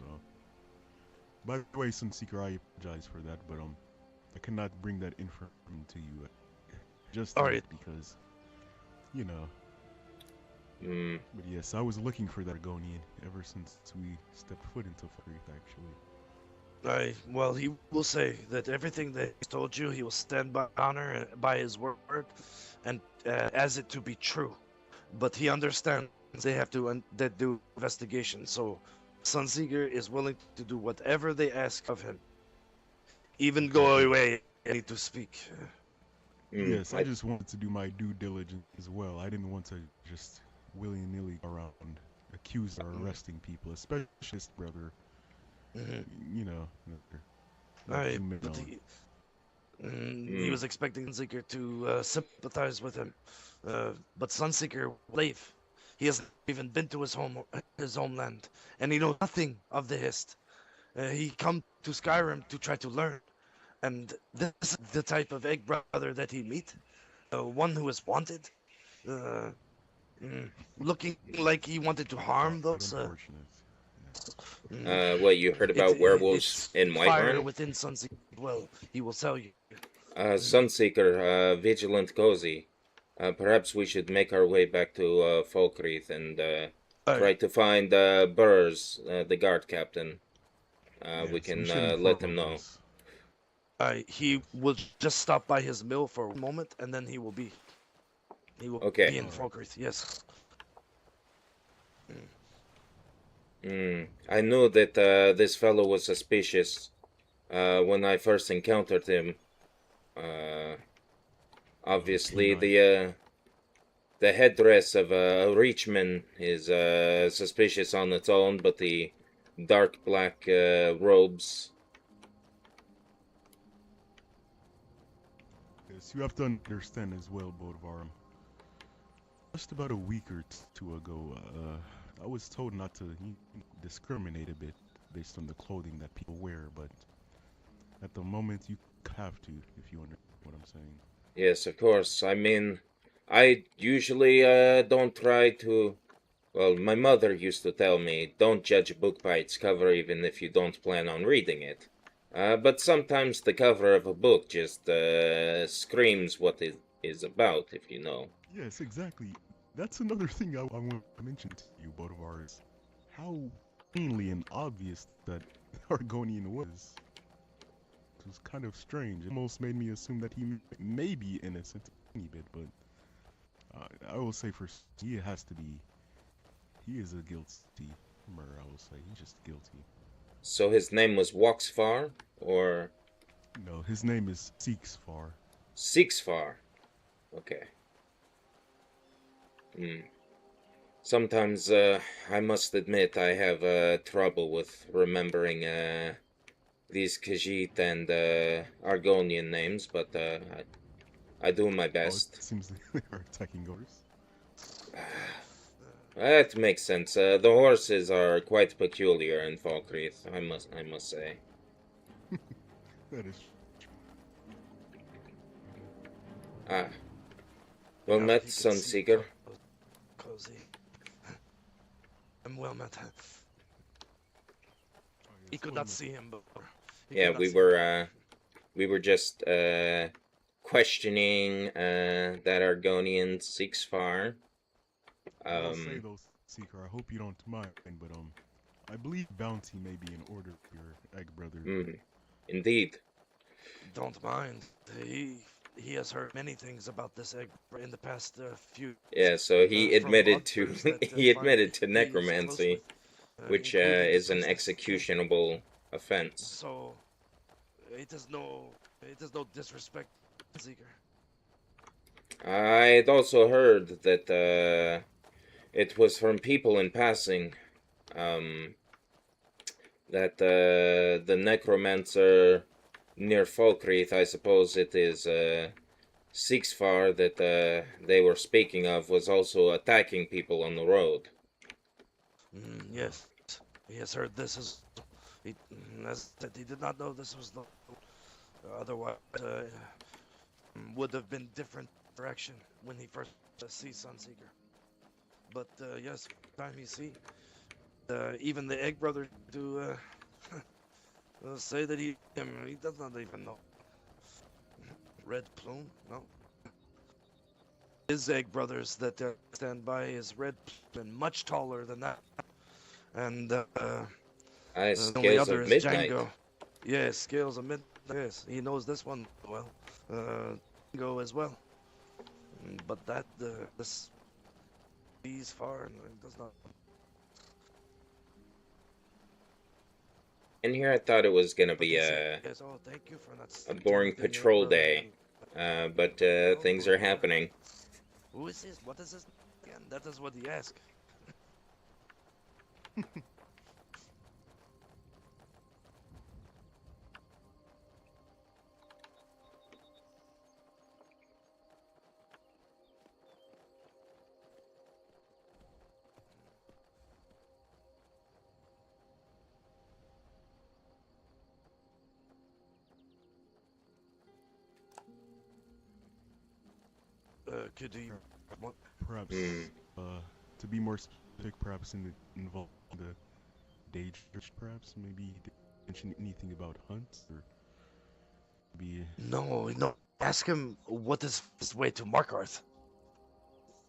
By the way, Sunseeker, I apologize for that, but I cannot bring that information to you just yet because, you know. But yes, I was looking for that Argonian ever since we stepped foot into Falkreath, actually. Well, he will say that everything that he told you, he will stand by honor and by his word, and as it to be true. But he understands they have to do investigation, so Sunseeker is willing to do whatever they ask of him, even go away and need to speak. Yes, I just wanted to do my due diligence as well. I didn't want to just willy-nilly go around accusing or arresting people, especially his brother. You know. He was expecting Sunseeker to sympathize with him, but Sunseeker will leave. He hasn't even been to his homeland, and he knows nothing of the Hist. He come to Skyrim to try to learn, and this is the type of egg brother that he meet, one who is wanted, looking like he wanted to harm those. What, you heard about werewolves in Whiterun? Fire within Sunseeker. Well, he will tell you. Sunseeker, Vigilant Cozy. Perhaps we should make our way back to Falkreath and try to find Burrs, the guard captain. We can let him know. He will just stop by his mill for a moment, and then he will be be in Falkreath. Yes. I knew that this fellow was suspicious when I first encountered him. Obviously, the headdress of a Reachman is suspicious on its own, but the dark black robes. Yes, you have to understand as well, Bodvarr. Just about a week or two ago, I was told not to discriminate a bit based on the clothing that people wear, but at the moment you have to, if you understand what I'm saying. Yes, of course. I mean, I usually don't try to... Well, my mother used to tell me, don't judge a book by its cover even if you don't plan on reading it. But sometimes the cover of a book just screams what it is about, if you know. Yes, exactly. That's another thing I want to mention to you, Bodvarr, is how plainly and obvious that Argonian was. It was kind of strange. It almost made me assume that he may be innocent a tiny bit, but I will say he has to be. He is a guilty murderer, I will say. He's just guilty. So his name was Woxfar, or? No, his name is Seeksfar. Seeksfar. Okay. Sometimes, I must admit, I have trouble with remembering these Khajiit and Argonian names, but I do my best. It seems they are attacking yours. That makes sense. The horses are quite peculiar in Falkreath, I must say. That is true. Well met, Sunseeker. Cozy. I'm well met. He could not see him, but yeah, we were just questioning that Argonian Seeksfar. I'll say though, Seeker, I hope you don't mind, but I believe bounty may be in order for your egg brother. Indeed. Don't mind. He has heard many things about this egg in the past few. Yeah, so he admitted to necromancy, which is an executionable offense. So, it is no disrespect, Seeker. I'd also heard that it was from people in passing that the necromancer near Falkreath, I suppose it is Sixfar that they were speaking of, was also attacking people on the road. Yes, he has heard this as that he did not know this was the. Otherwise, would have been different direction when he first sees Sunseeker. But yes, time you see, even the Egg Brother do say that he does not even know. Red Plume, no. His Egg Brothers that stand by is Red Plume and much taller than that. And the only Scales other of is Midnight. Django. Yes, Scales of Midnight. Yes, he knows this one well. Django as well. But that this he's far and does not. In here, I thought it was gonna be Yes, oh, thank you for not a boring patrol day, but things are happening. Who is this? What is this again? That is what he asked. Could you what? Perhaps, to be more specific, perhaps involve the day church, perhaps? Maybe mention anything about hunts, or be... No. Ask him what is his way to Markarth.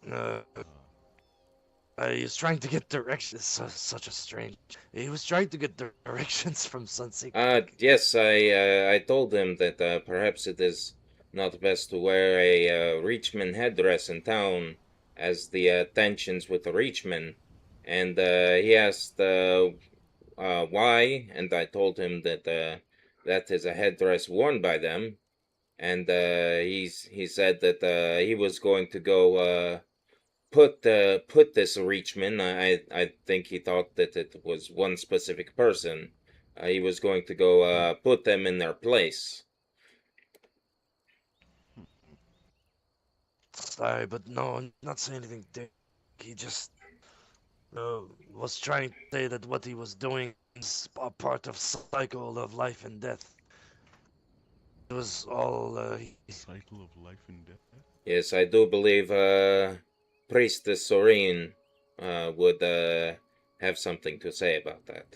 He was trying to get directions. Such a strange. He was trying to get directions from Sunseeker. Yes, I told him that perhaps it is not best to wear a Reachman headdress in town, as the tensions with the Reachmen, and he asked why, and I told him that that is a headdress worn by them, and he said that he was going to go put this Reachman. I think he thought that it was one specific person. He was going to go put them in their place. Sorry, but no, I'm not saying anything. Dick. He just was trying to say that what he was doing is a part of cycle of life and death. It was all cycle of life and death. Yes, I do believe Priestess Soreen would have something to say about that.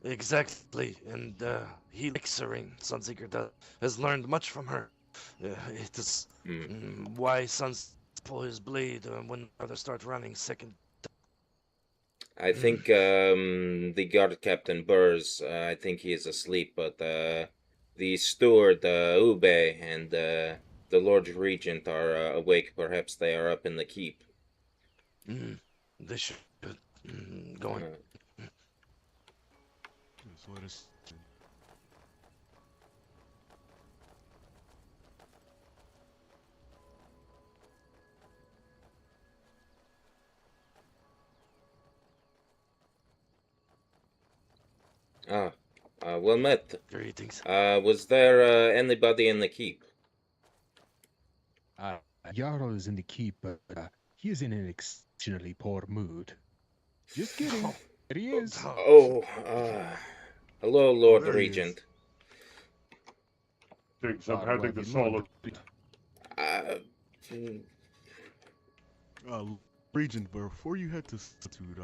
Exactly, and he likes Serene. Sunseeker has learned much from her. It is why Suns pull his blade when others start running second. I think the guard captain Burrs, I think he is asleep, but the steward Ube and the Lord Regent are awake. Perhaps they are up in the keep. They should go on. Just let us... Well met. Greetings. Was there anybody in the keep? Jarl is in the keep, but he is in an exceptionally poor mood. Just kidding. There he is. Oh, hello, Lord Regent. Thanks, I'm handing the solid. Regent, before you head to Solitude,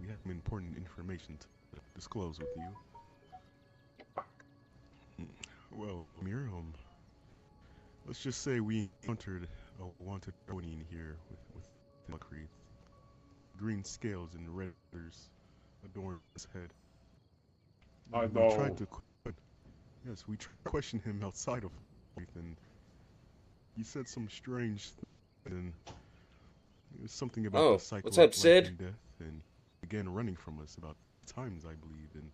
we have some important information to disclose with you. Well, Mir, let's just say we encountered a wanted Ronin here with Falkreath. Green scales and red feathers adorn his head. I We know. tried to we tried to question him outside of Falkreath, and he said some strange and it was something about the cycle what's up, of life Sid? and death, and began running from us about times, I believe, and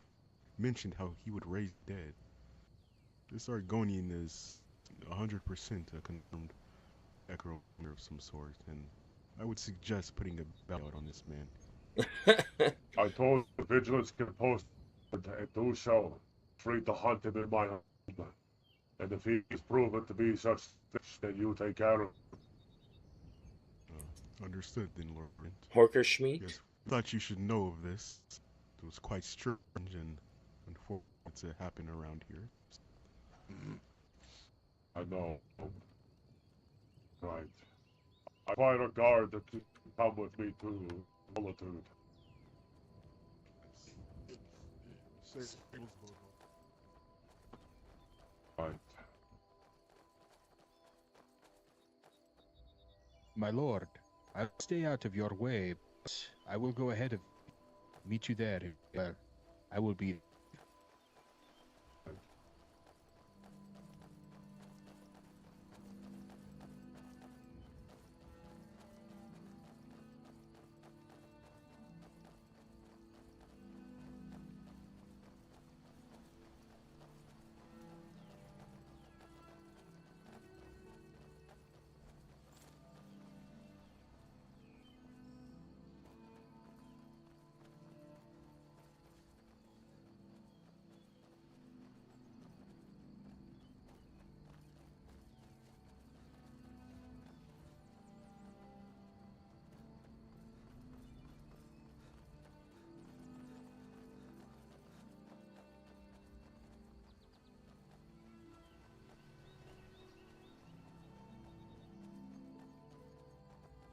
mentioned how he would raise the dead. This Argonian is 100% a confirmed necromancer of some sort, and I would suggest putting a bell out on this man. I told the vigilance post and do so. Free to hunt him in my home. And if he is proven to be such fish, then you take care of him. Understood then, Lord Brent. Horkerschmied? Yes, thought you should know of this. It was quite strange and unfortunate to happen around here. I know. Right. I find a guard that can come with me to Solitude. Right. My lord, I'll stay out of your way, but I will go ahead of meet you there. I will be.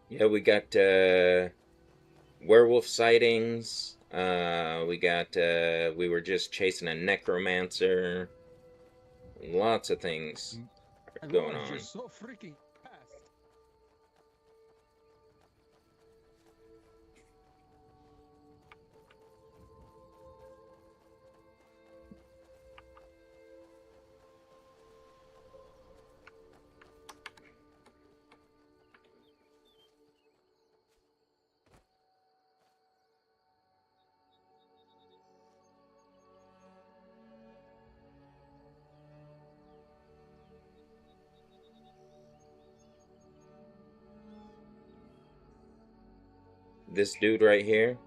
Yeah, we got werewolf sightings. We were just chasing a necromancer. Lots of things going on. You're so freaking fast. This dude right here,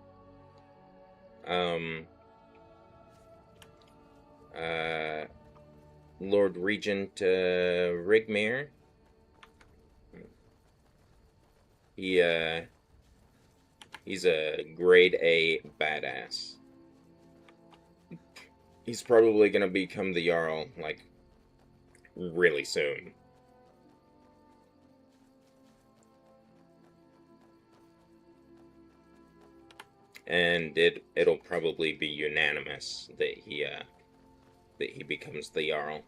Lord Regent Rigmere. He's a grade A badass. He's probably gonna become the Jarl, like, really soon. And it'll probably be unanimous that he becomes the Jarl.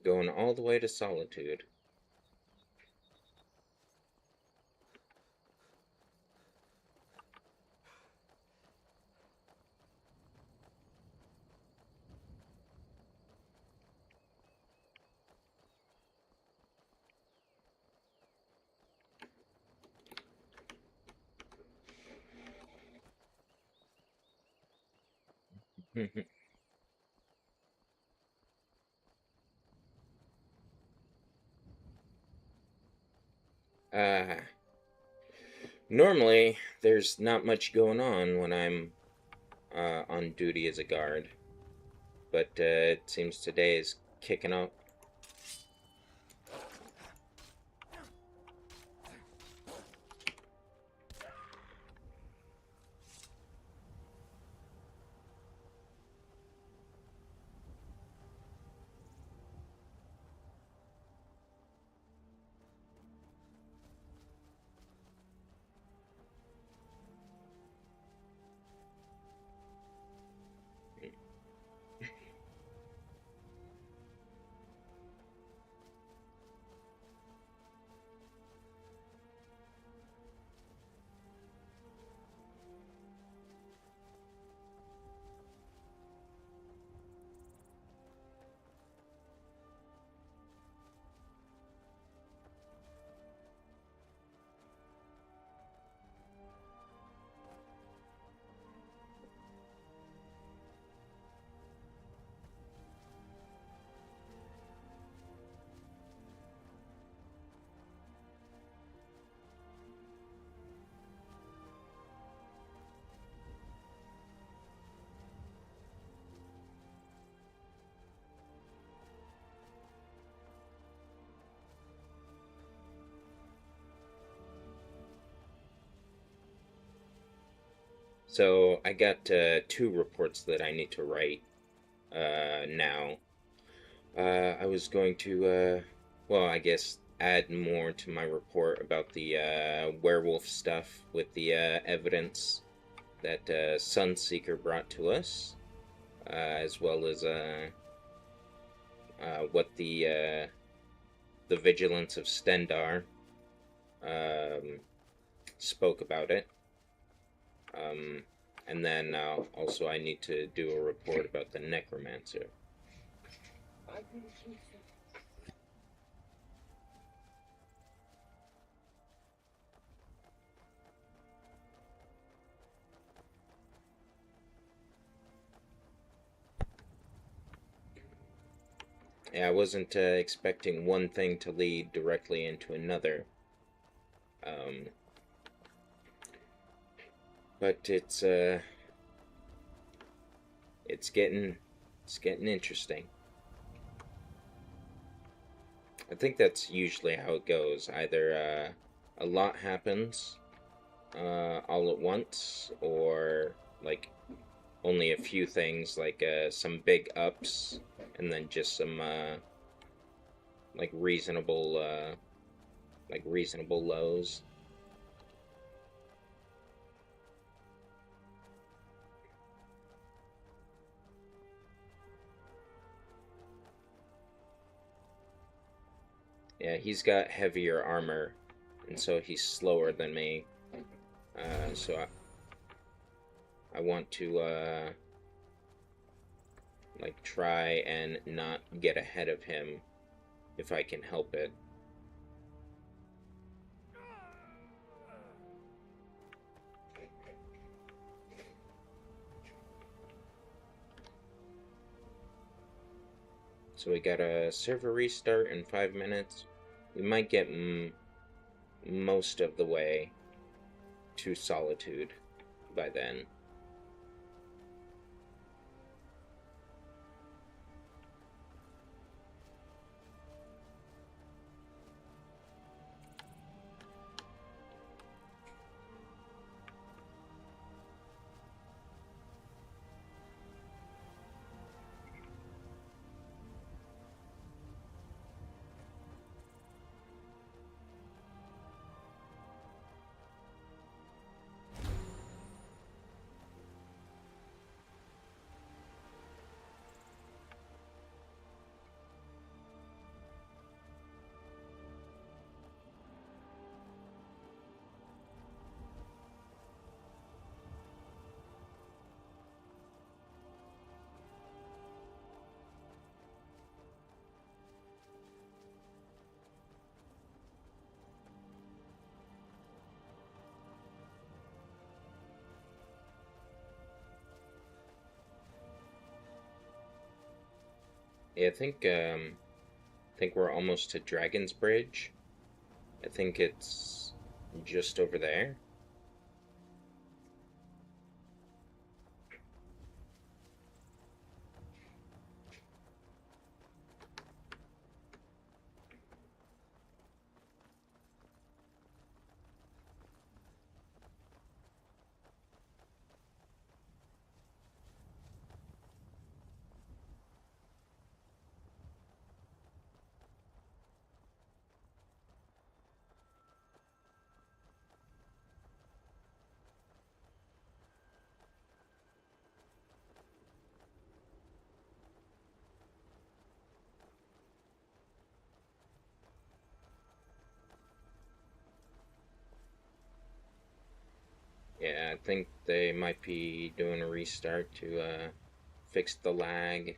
Going all the way to Solitude. Normally, there's not much going on when I'm on duty as a guard. But it seems today is kicking up. So I got 2 reports that I need to write now. I was going to, well, I guess add more to my report about the werewolf stuff with the evidence that Sunseeker brought to us, as well as what the Vigilance of Stendar spoke about it. And then also I need to do a report about the Necromancer. Yeah, I wasn't expecting one thing to lead directly into another. But it's getting interesting. I think that's usually how it goes. Either a lot happens all at once, or like only a few things, like some big ups, and then just some like reasonable lows. Yeah, he's got heavier armor, and so he's slower than me. So I want to like try and not get ahead of him if I can help it. So we got a server restart in 5 minutes. We might get most of the way to Solitude by then. Yeah, I think we're almost to Dragon's Bridge. I think it's just over there. Yeah, I think they might be doing a restart to fix the lag.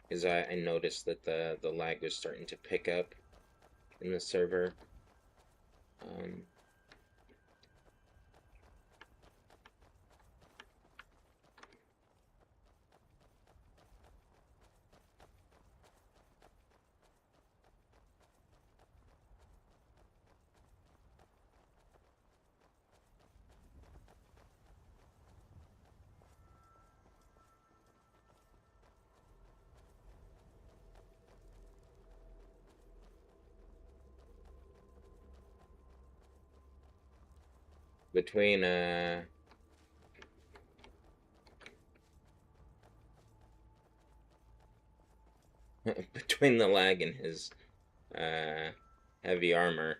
Because I noticed that the lag was starting to pick up in the server. between between the lag and his heavy armor.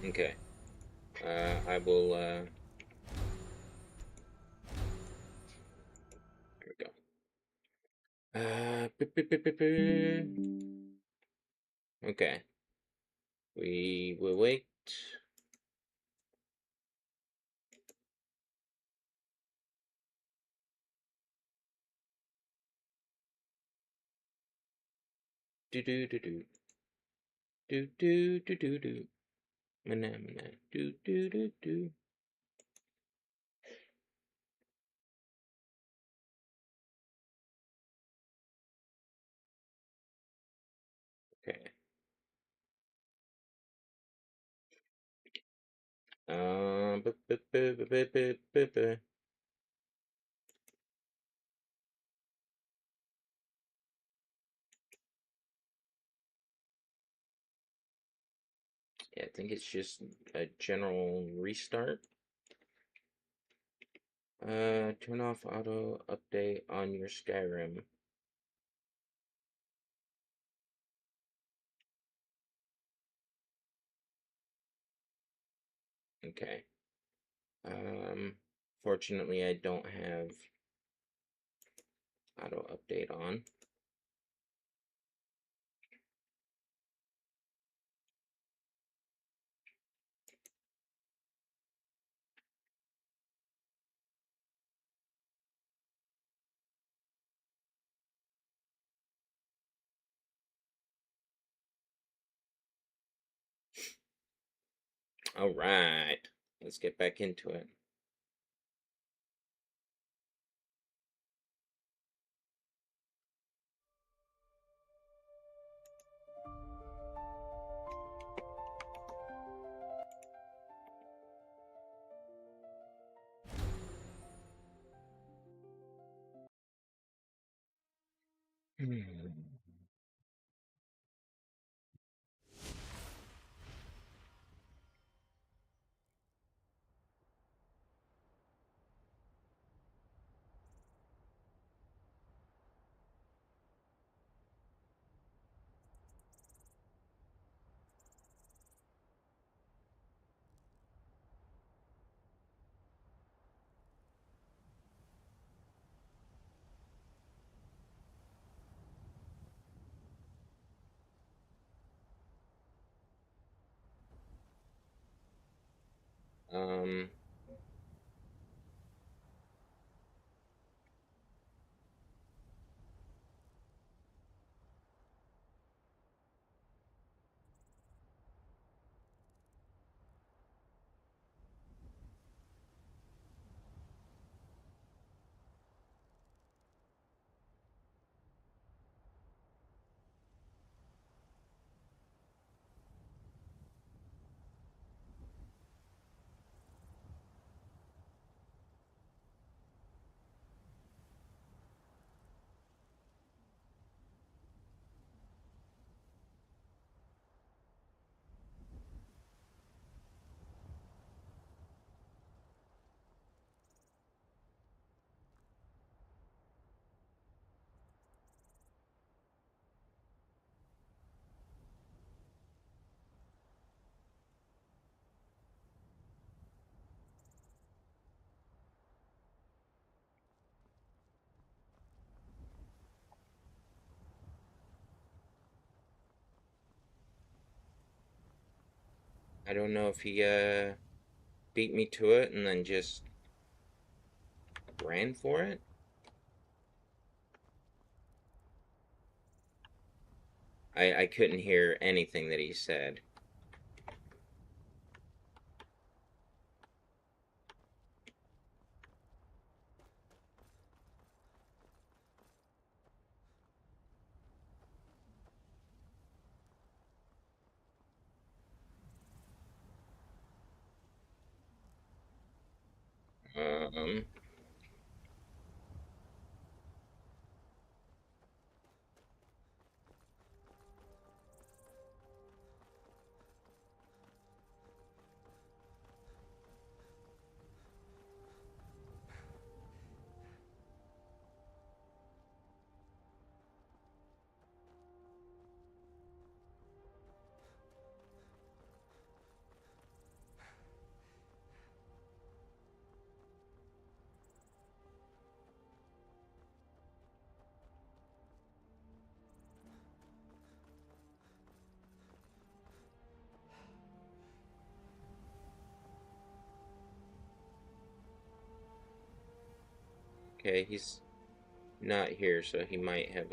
Okay. I will, there we go. Okay. We will wait. Do do do do. Do do do do do. Mana mana. Do do do do. Okay. Yeah, I think it's just a general restart. Turn off auto update on your Skyrim. Okay. Fortunately, I don't have auto update on. All right, let's get back into it. Um, I don't know if he beat me to it and then just ran for it. I couldn't hear anything that he said. Um, okay, he's not here, so he might have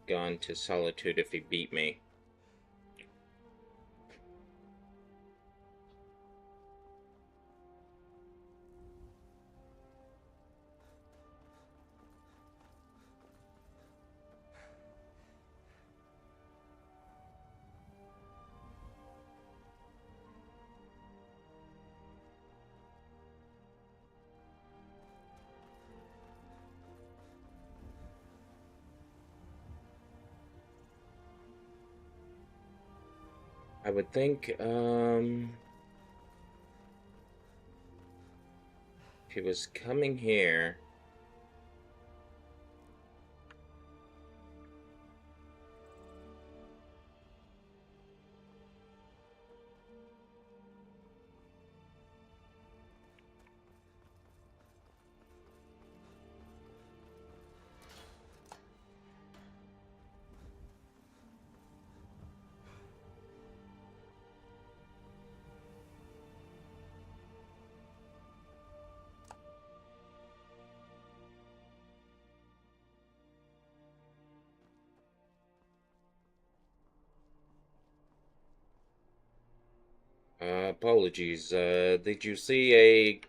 gone to Solitude if he beat me. I would think, if he was coming here... apologies. Did you see a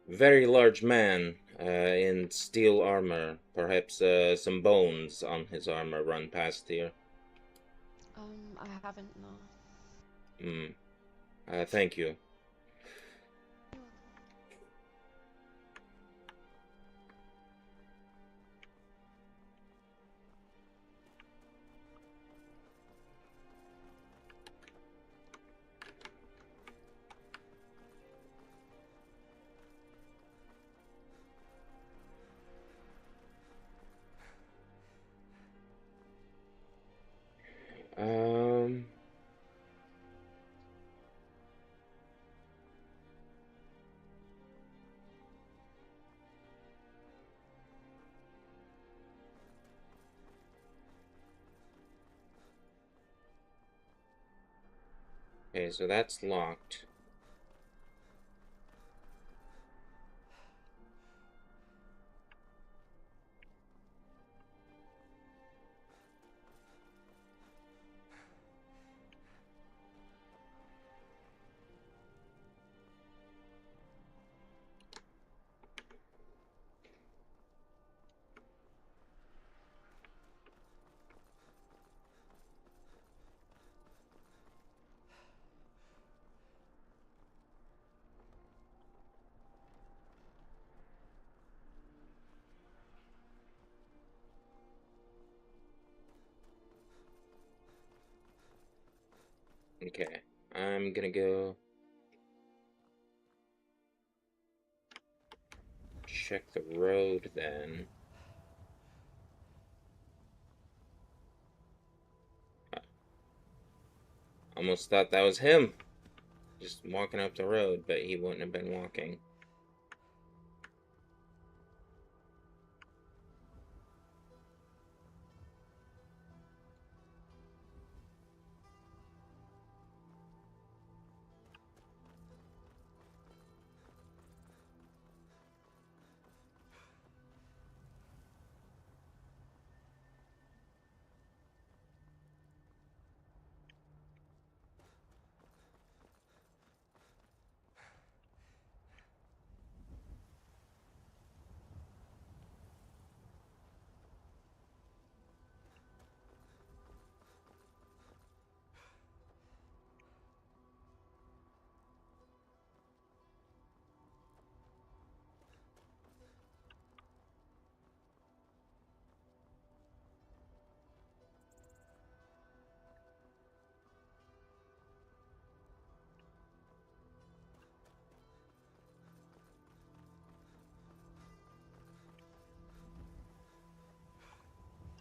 very large man in steel armor? Perhaps some bones on his armor run past here? I haven't, no. Thank you. Okay, so that's locked. Okay, I'm gonna go check the road then. Almost thought that was him. Just walking up the road, but he wouldn't have been walking.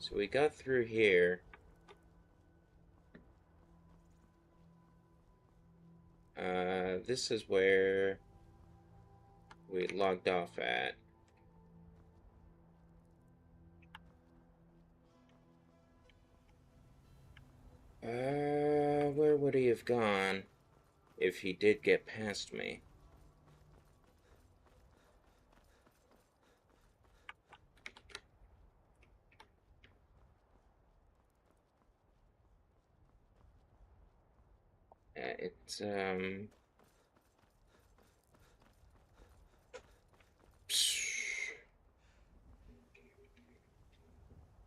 So we got through here. This is where we logged off at. Where would he have gone if he did get past me? It's,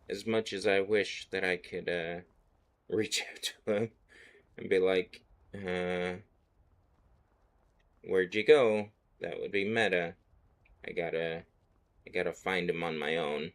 as much as I wish that I could, reach out to him and be like, where'd you go? That would be meta. I gotta find him on my own.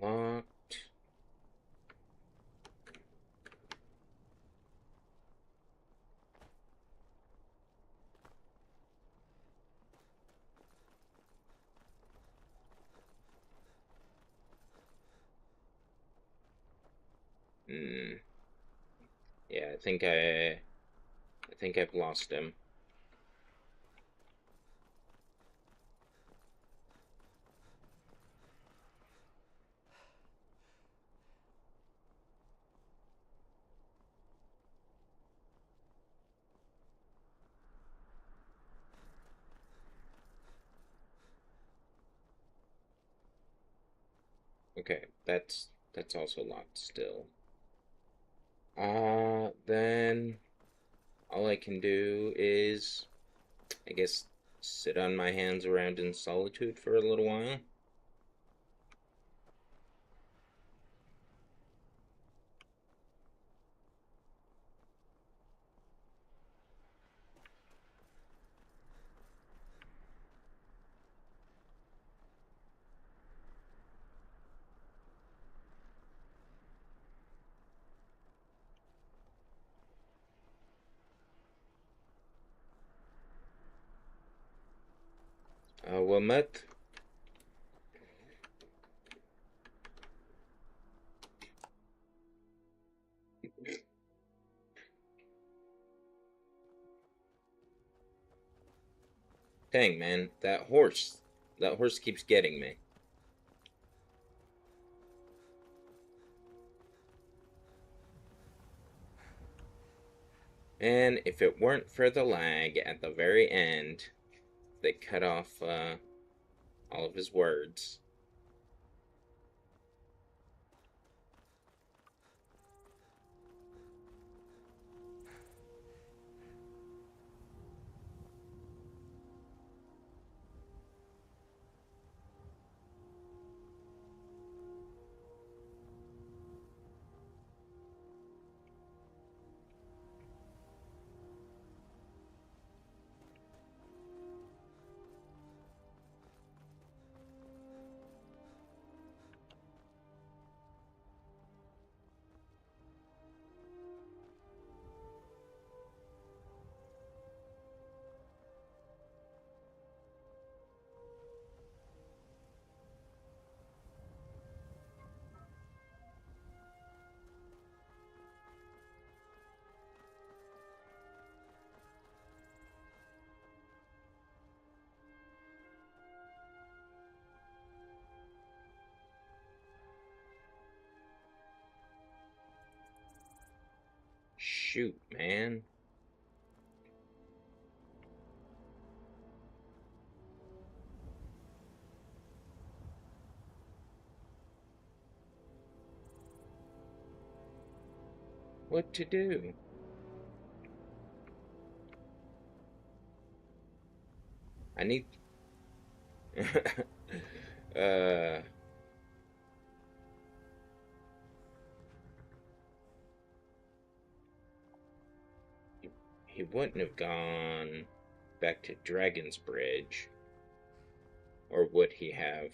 Locked. Yeah, I think I've lost him. Okay, that's also locked still. Then all I can do is, I guess, sit on my hands around in solitude for a little while. Well met. Dang, man, that horse keeps getting me. And if it weren't for the lag at the very end that cut off all of his words. shoot, man. What to do? I need... He wouldn't have gone back to Dragon's Bridge. Or would he have?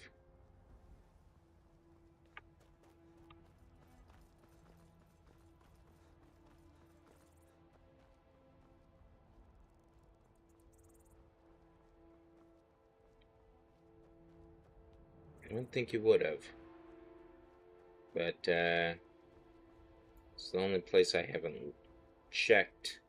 I don't think he would have. But, it's the only place I haven't checked.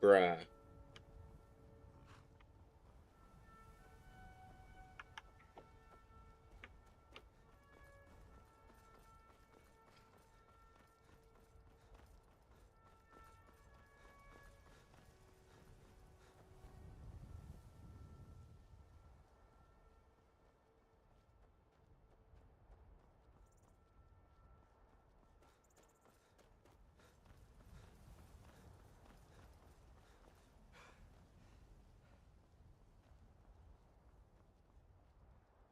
Bruh.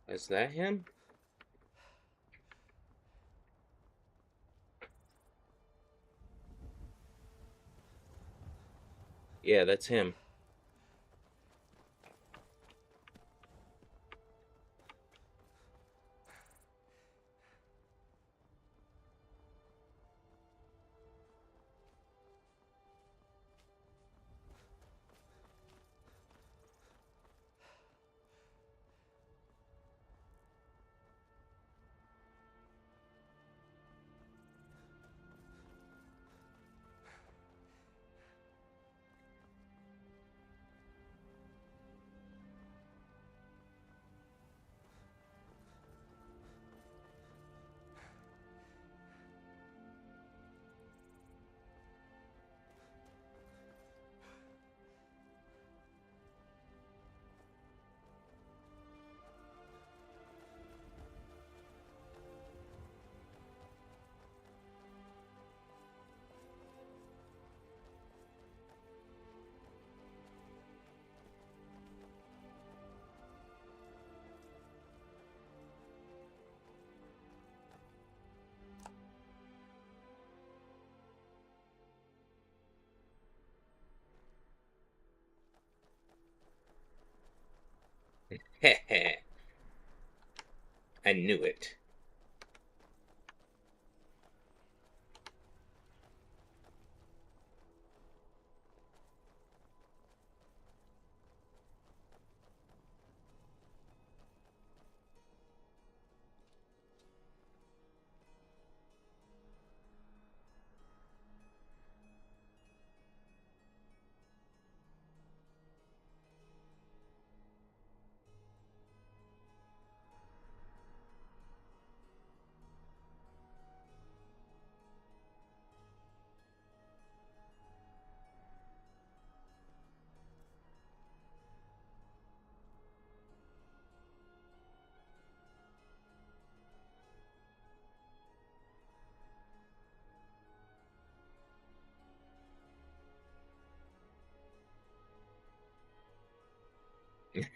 Is that him? Yeah, that's him. Heh. I knew it.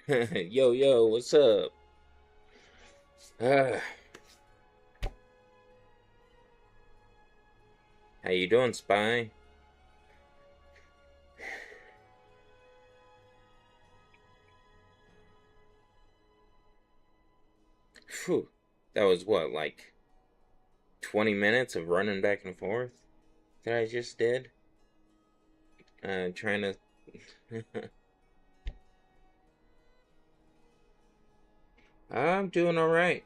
Yo, what's up? How you doing, Spy? Phew. That was what, like 20 minutes of running back and forth that I just did? Trying to... I'm doing alright.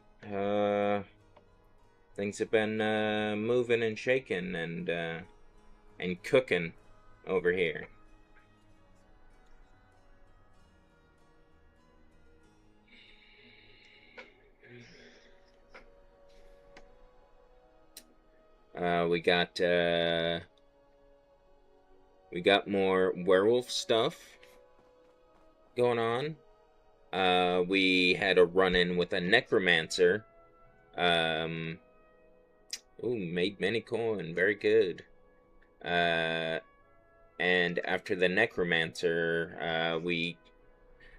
things have been moving and shaking and cooking over here. We got more werewolf stuff going on. We had a run-in with a necromancer. Made many coin, very good. And after the necromancer,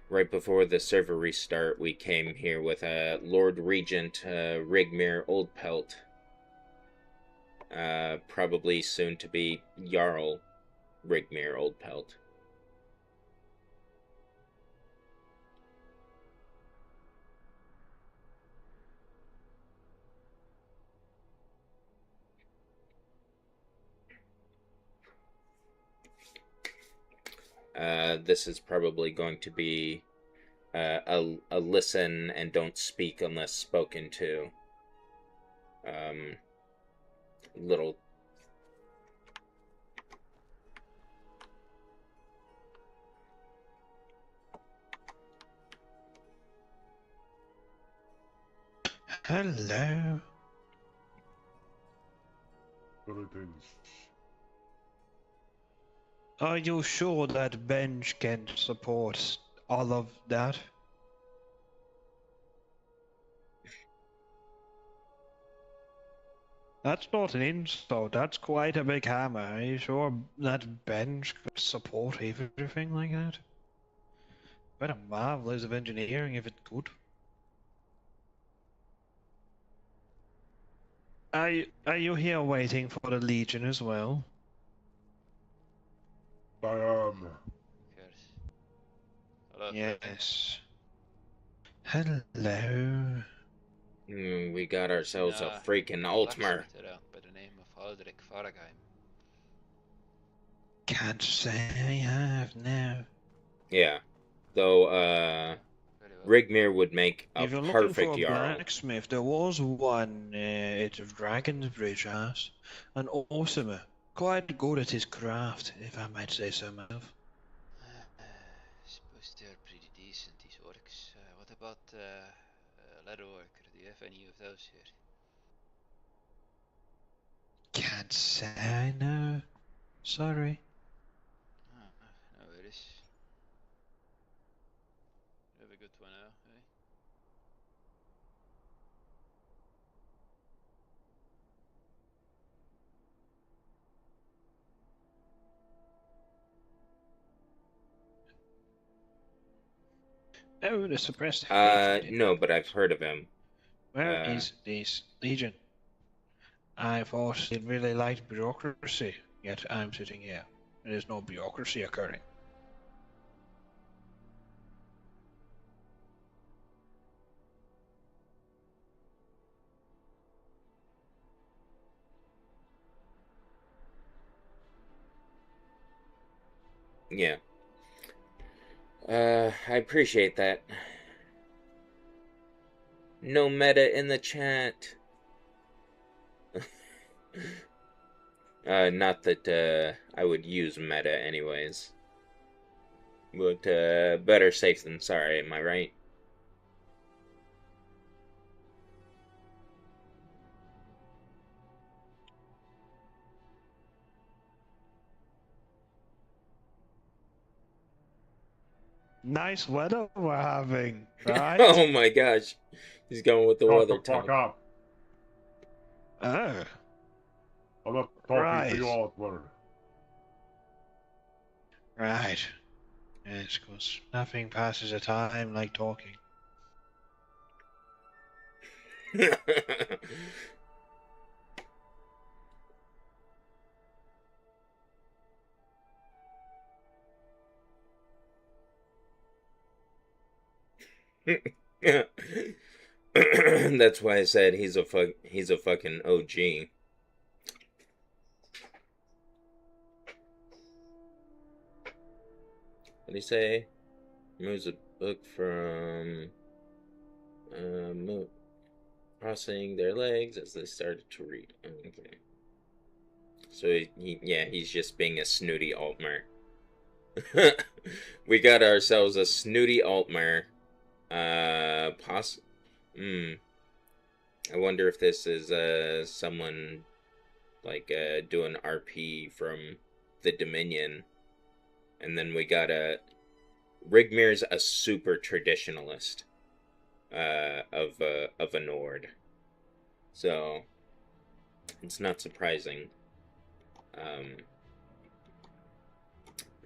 right before the server restart, we came here with Lord Regent Rigmir Oldpelt. Probably soon to be Jarl Rigmir Oldpelt. This is probably going to be a listen and don't speak unless spoken to. Little. Hello. Greetings. Are you sure that bench can support all of that? That's not an insult, that's quite a big hammer. Are you sure that bench could support everything like that? What a marvelous of engineering if it could. Are you here waiting for the Legion as well? I am. Yes. Hello. We got ourselves a freaking Altmer. By the name of Aldrich Faragheim. Can't say I have, no. Yeah. Though, Rigmir would make a If you're looking perfect for a Jarl. blacksmith, there was one at Dragon's Bridge House. An awesomer. Quite good at his craft, if I might say so myself. Suppose they're pretty decent, these orcs. What about leather worker? Do you have any of those here? Can't say no. Sorry. No worries. You have a good one now, eh? Oh, the suppressed. No, but I've heard of him. Where is this Legion? I thought they really liked bureaucracy, yet I'm sitting here. There is no bureaucracy occurring. Yeah. I appreciate that. No meta in the chat. Not that I would use meta anyways. But better safe than sorry, am I right? Nice weather we're having, right? Oh my gosh. He's going with the weather Fuck talk. up. Oh. I'm not talking to you, Altmer. Right. Yes, because nothing passes a time like talking. That's why I said he's a fucking OG. What did he say? Moves a book from crossing their legs as they started to read. Okay. So, he's just being a snooty Altmer. We got ourselves a snooty Altmer. I wonder if this is, someone, like, doing RP from the Dominion. And then we got Rigmir's a super traditionalist, of a Nord. So, it's not surprising,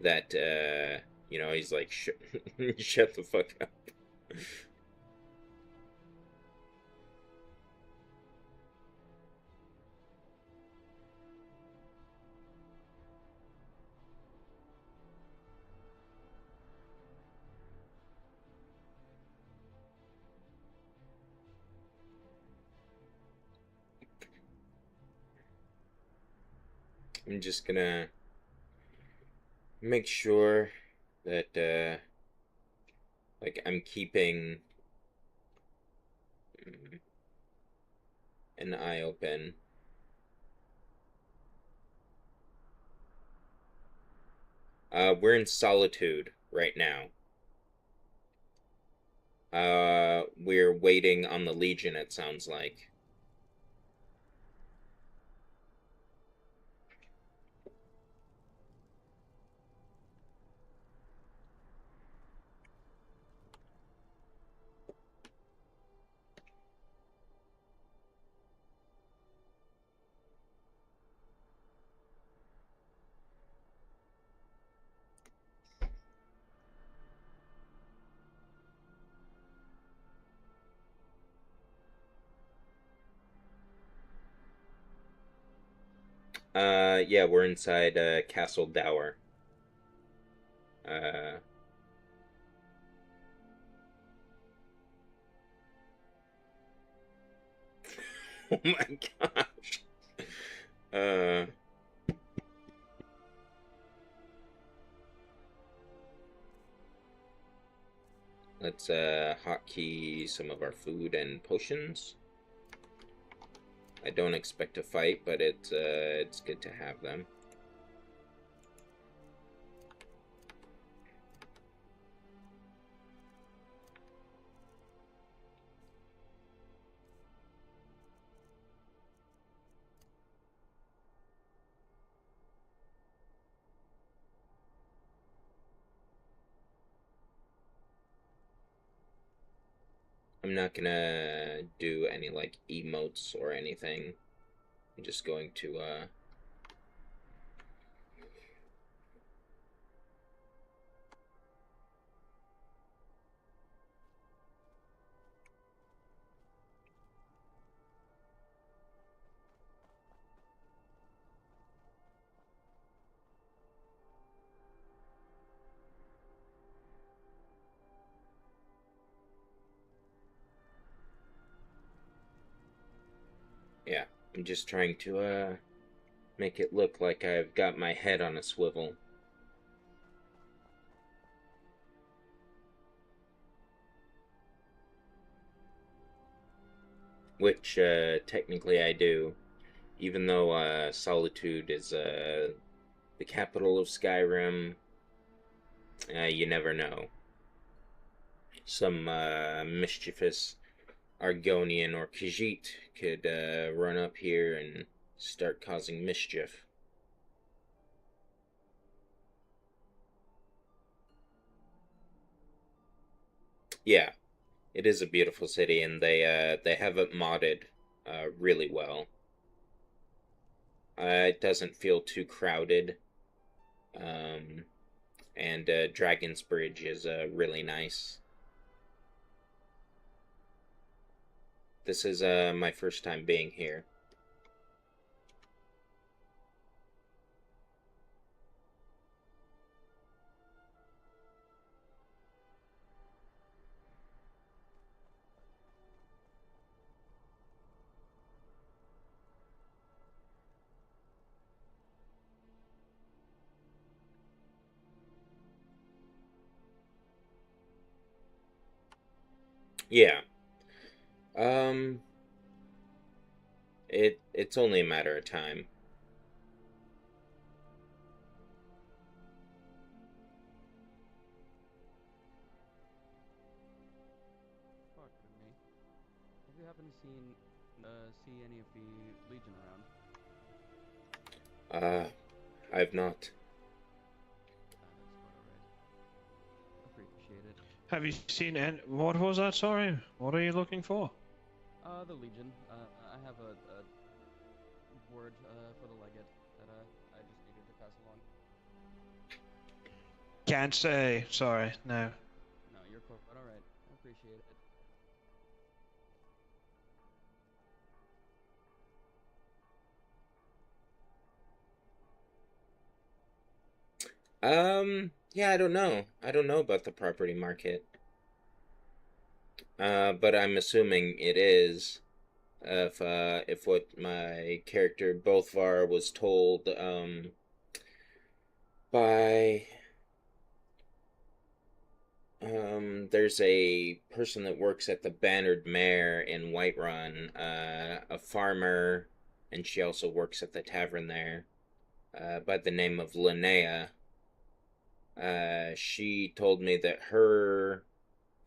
that, you know, he's like, shut the fuck up. I'm just gonna make sure that, like, I'm keeping an eye open. We're in Solitude right now. We're waiting on the Legion, it sounds like. Yeah, we're inside, Castle Dower. Oh my gosh. Let's, hotkey some of our food and potions. I don't expect a fight, but it's good to have them. I'm not gonna do any, like, emotes or anything. I'm just going to, yeah, I'm just trying to, make it look like I've got my head on a swivel. Which, technically I do. Even though, Solitude is, the capital of Skyrim, you never know. Some, mischievous Argonian or Khajiit could, run up here and start causing mischief. Yeah, it is a beautiful city, and they have it modded, really well. It doesn't feel too crowded. And Dragon's Bridge is, really nice. This is, my first time being here. Yeah. It's only a matter of time. Pardon me. Have you happened to see any of the Legion around? I've not. That's quite alright. Appreciate it. Have you seen any? What was that? Sorry. What are you looking for? The Legion. I have a word for the legate that I just needed to pass along. Can't say. Sorry. No. No, you're quite alright. I appreciate it. Yeah, I don't know. I don't know about the property market. But I'm assuming it is. If what my character Bodvarr was told, by, there's a person that works at the Bannered Mare in Whiterun, a farmer, and she also works at the tavern there, by the name of Linnea. She told me that her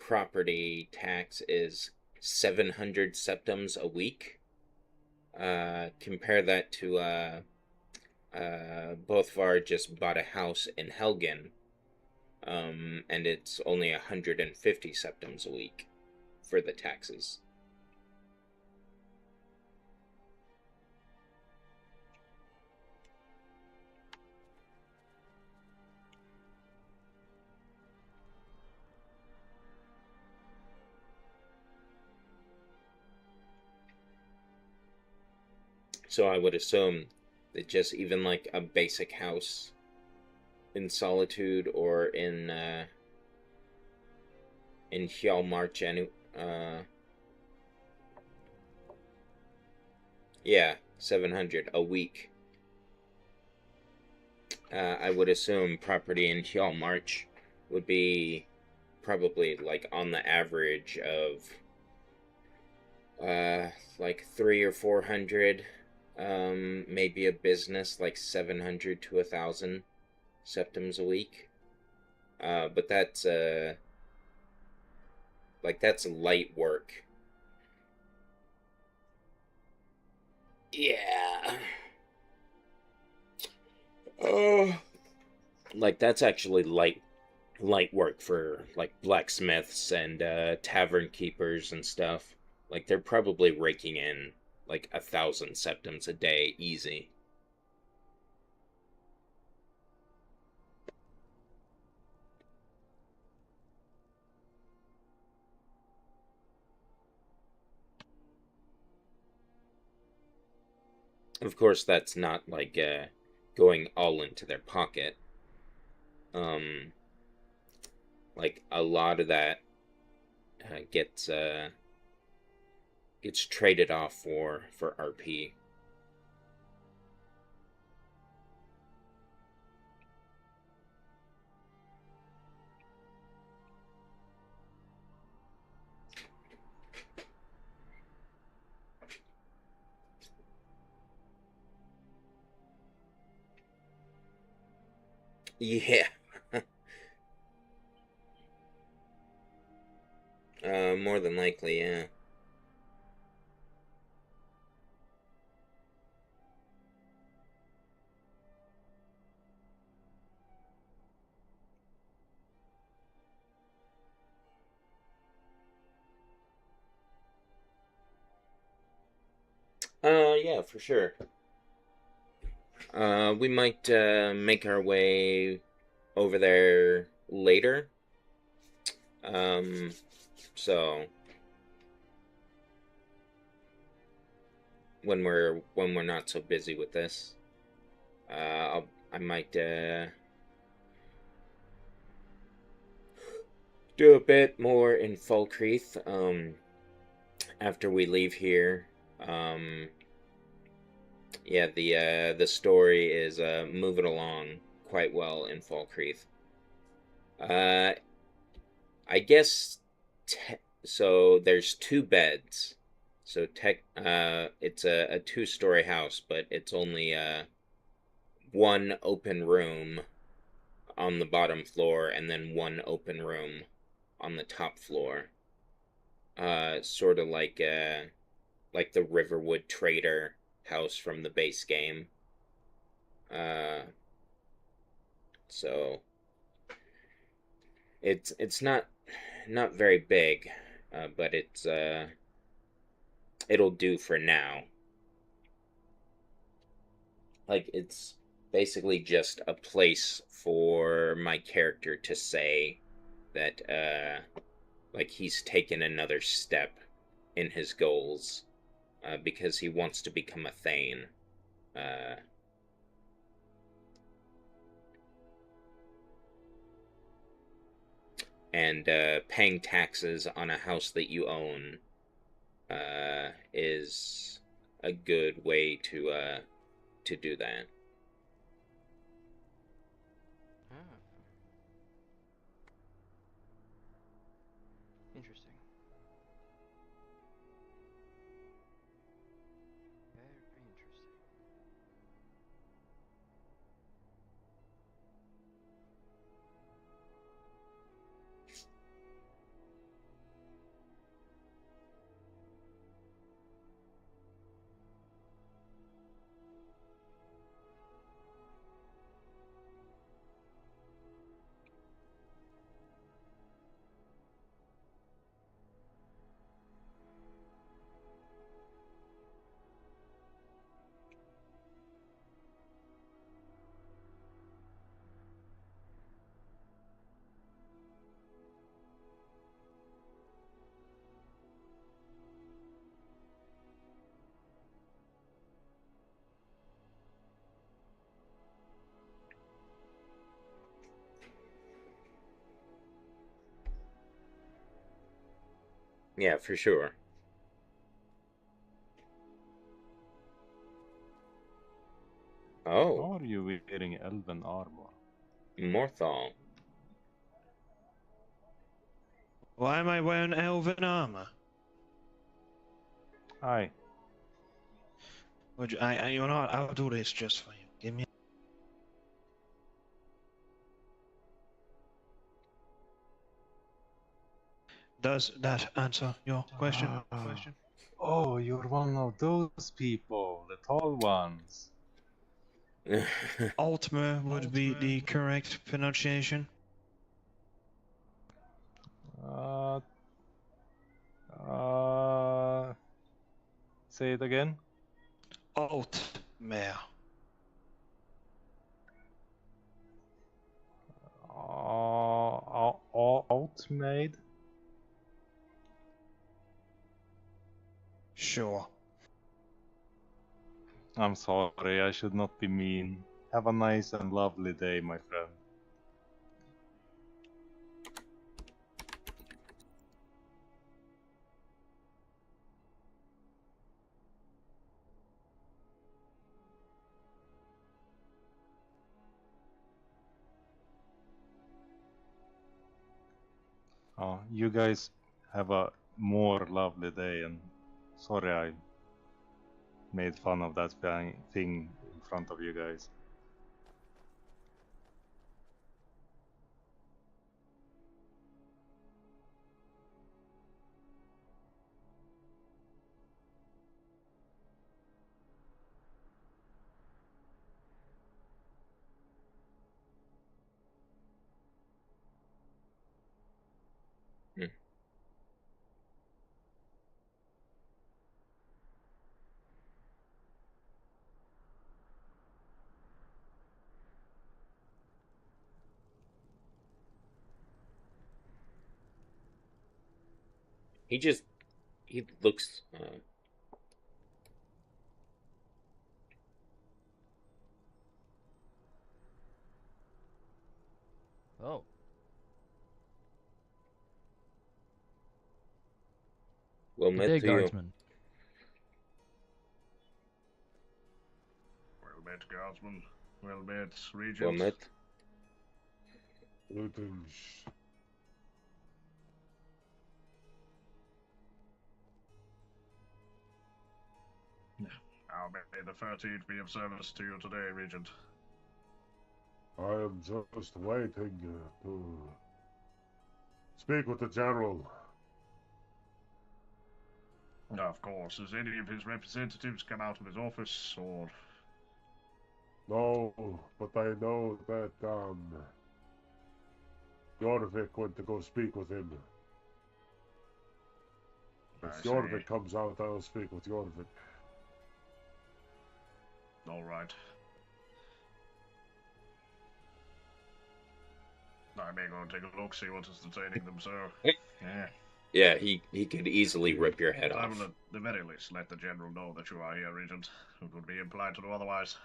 property tax is 700 septums a week. Compare that to, Bodvarr just bought a house in Helgen, and it's only 150 septums a week for the taxes. So I would assume that just even like a basic house in Solitude or in Hjalmarch, yeah, 700 a week. I would assume property in Hjalmarch would be probably like on the average of like 300 or 400. Maybe a business like 700 to 1,000 septums a week. But that's like that's light work. Yeah. Oh, like that's actually light work for like blacksmiths and tavern keepers and stuff. Like they're probably raking in like 1,000 septums a day, easy. Of course, that's not like going all into their pocket. Like a lot of that gets traded off for RP. Yeah. More than likely, yeah. Yeah, for sure. We might make our way over there later. So when we're not so busy with this, I might do a bit more in Falkreath after we leave here. Yeah, the story is moving along quite well in Falkreath. I guess so. There's 2 beds. So it's a two-story house, but it's only one open room on the bottom floor and then one open room on the top floor. Sort of like the Riverwood Trader house from the base game. So it's not very big, but it'll do for now. Like, it's basically just a place for my character to say that like he's taken another step in his goals, because he wants to become a Thane. And paying taxes on a house that you own is a good way to do that. Interesting. Very interesting. Yeah, for sure. Oh. How are you wearing elven armor? Morthal. Why am I wearing elven armor? Aye. Would you, you know what? I'll do this just for you. Give me. Does that answer your question? Oh, you're one of those people, the tall ones. Altmer would be the correct pronunciation. Say it again. Altmer. Outmade? Sure. I'm sorry, I should not be mean. Have a nice and lovely day, my friend. You guys have a more lovely day, and sorry I made fun of that thing in front of you guys. He looks Oh. well Good met day, to you. guardsman. Well met, guardsman. Well met, regent. Well met. Greetings. How may the 13th be of service to you today, Regent? I am just waiting to speak with the General. Of course. Has any of his representatives come out of his office, or... No, but I know that, Jorvik went to go speak with him. If Jorvik comes out, I'll speak with Jorvik. Alright. I may go and take a look, see what is detaining them, sir. Yeah. Yeah, he could easily rip your head I off. will at the very least let the General know that you are here, Regent. It would be implied to do otherwise.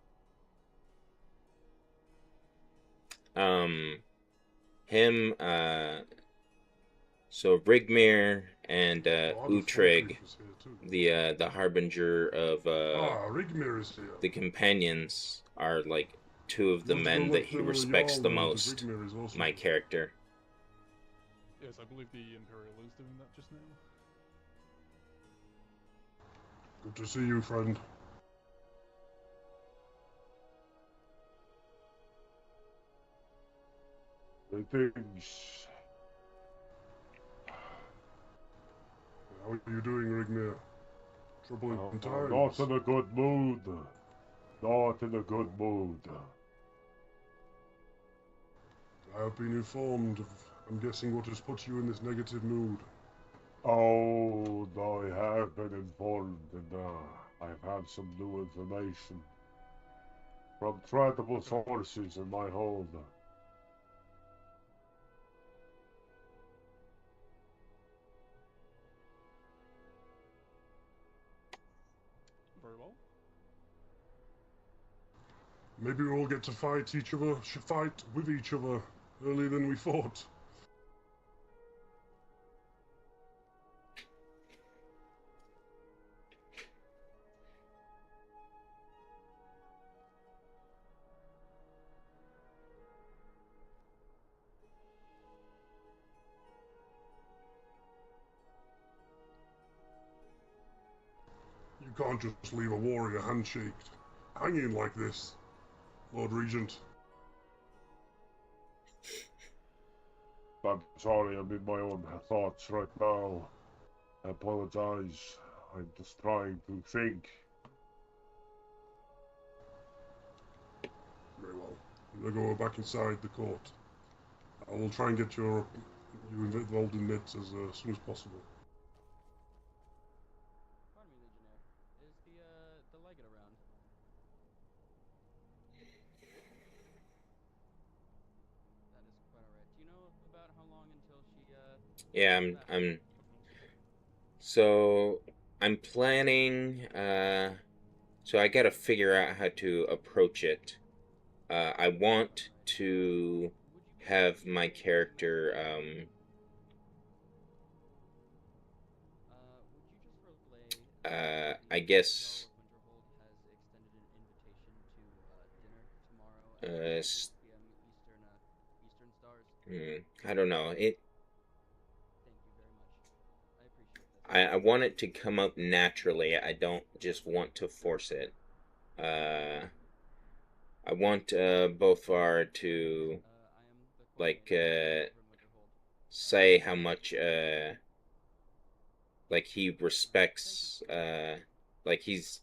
Him, so Rigmir and Utrig, the harbinger of Rigmir is here. the companions, are like two of the men that he respects the most. My character. Yes, I believe the Imperial is doing that just now. Good to see you, friend. Greetings. How are you doing, Rigmir? Troubling times? Not in a good mood. Not in a good mood. I have been informed of, I'm guessing, what has put you in this negative mood. Oh, I have been informed, and I've had some new information from credible sources in my hold. Very well. Maybe we'll get to fight with each other earlier than we thought. You can't just leave a warrior handshaked, hanging like this, Lord Regent. I'm sorry, I'm in my own thoughts right now. I apologize. I'm just trying to think. Very well. I'm gonna go back inside the court. I will try and get you involved in it as soon as possible. Pardon me, Legionnaire. Is the legate around? That is quite alright. Do you know about how long until she, Yeah, so I'm planning, so I gotta figure out how to approach it. I want to have my character, I guess, I don't know, I want it to come up naturally. I don't just want to force it. I want Bodvarr to like say how much like he respects like he's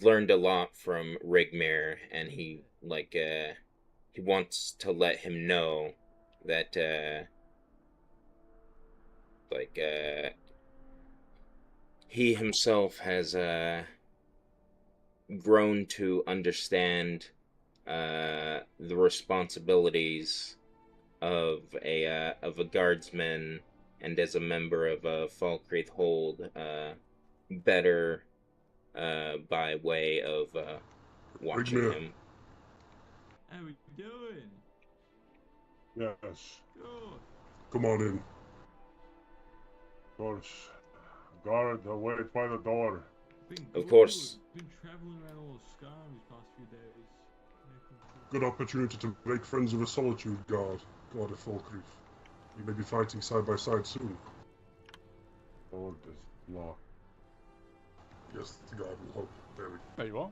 learned a lot from Rigmir, and he like he wants to let him know that like he himself has grown to understand the responsibilities of a guardsman, and as a member of a Falkreath hold better by way of watching Rigmir. him. How we doing? Yes. Good. Come on in. Of course. Guard, wait by the door. Of course. Been traveling around all of Skyrim these past few days. Good opportunity to make friends of a solitude guard of Falkreath. You may be fighting side by side soon. Lord, this law. Yes, the Garden Hub. There we go. There you are.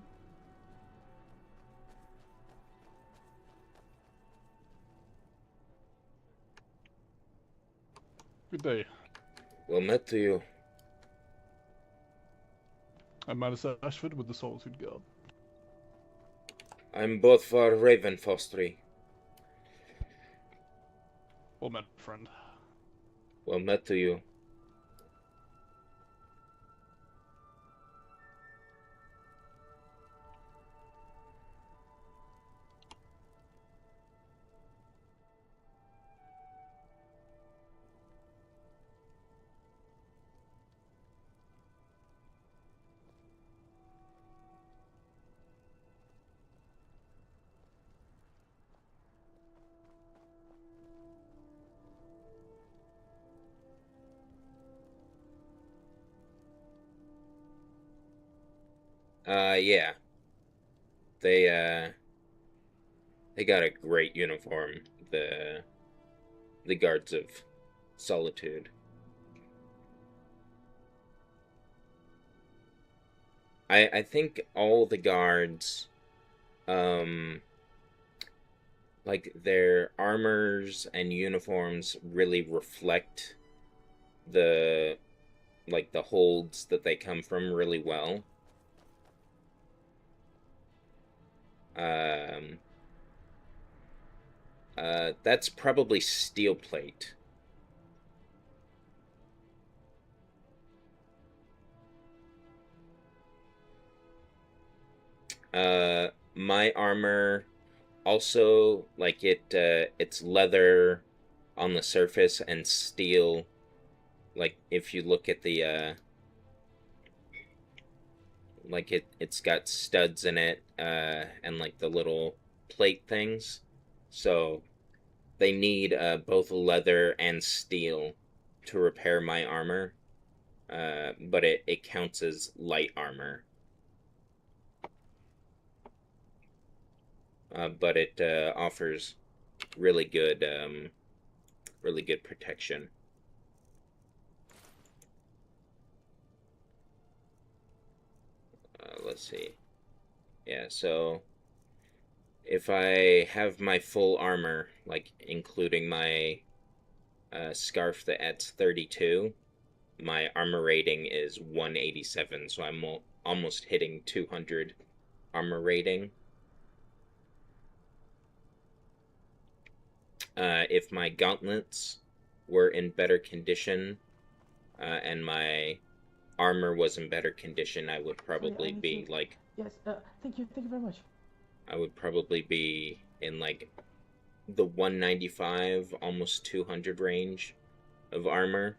Good day. Well met to you. I'm Manus Ashford with the Solitude Guard. I'm Bodvarr Hrafnfostri. Well met, friend. Well met to you. Yeah. They got a great uniform, the Guards of Solitude. I think all the guards, like their armors and uniforms really reflect the holds that they come from really well. That's probably steel plate. My armor also, like it's leather on the surface and steel. Like if you look at the like it's got studs in it, and like the little plate things. So they need both leather and steel to repair my armor. But it counts as light armor. But it offers really good protection. Let's see. Yeah, so if I have my full armor, like including my scarf that adds 32, my armor rating is 187, so I'm almost hitting 200 armor rating. If my gauntlets were in better condition, and my armor was in better condition, I would probably be like... Yes, thank you very much. I would probably be in like the 195, almost 200 range of armor.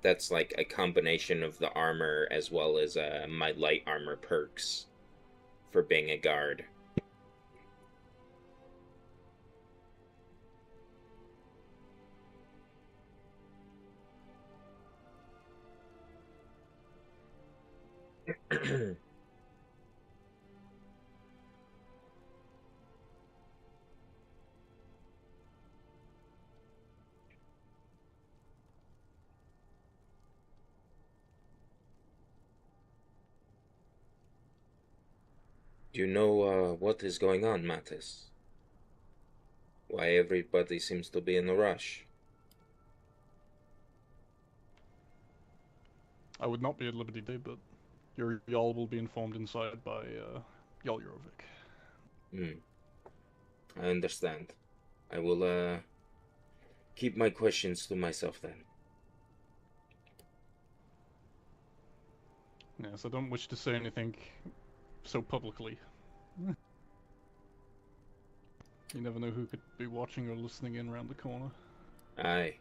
That's like a combination of the armor as well as my light armor perks for being a guard. Do you know what is going on, Mattis? Why everybody seems to be in a rush? I would not be at liberty to, but your Jarl will be informed inside by Jarl Yorovic. I understand. I will keep my questions to myself then. Yes, I don't wish to say anything so publicly. You never know who could be watching or listening in around the corner. Aye.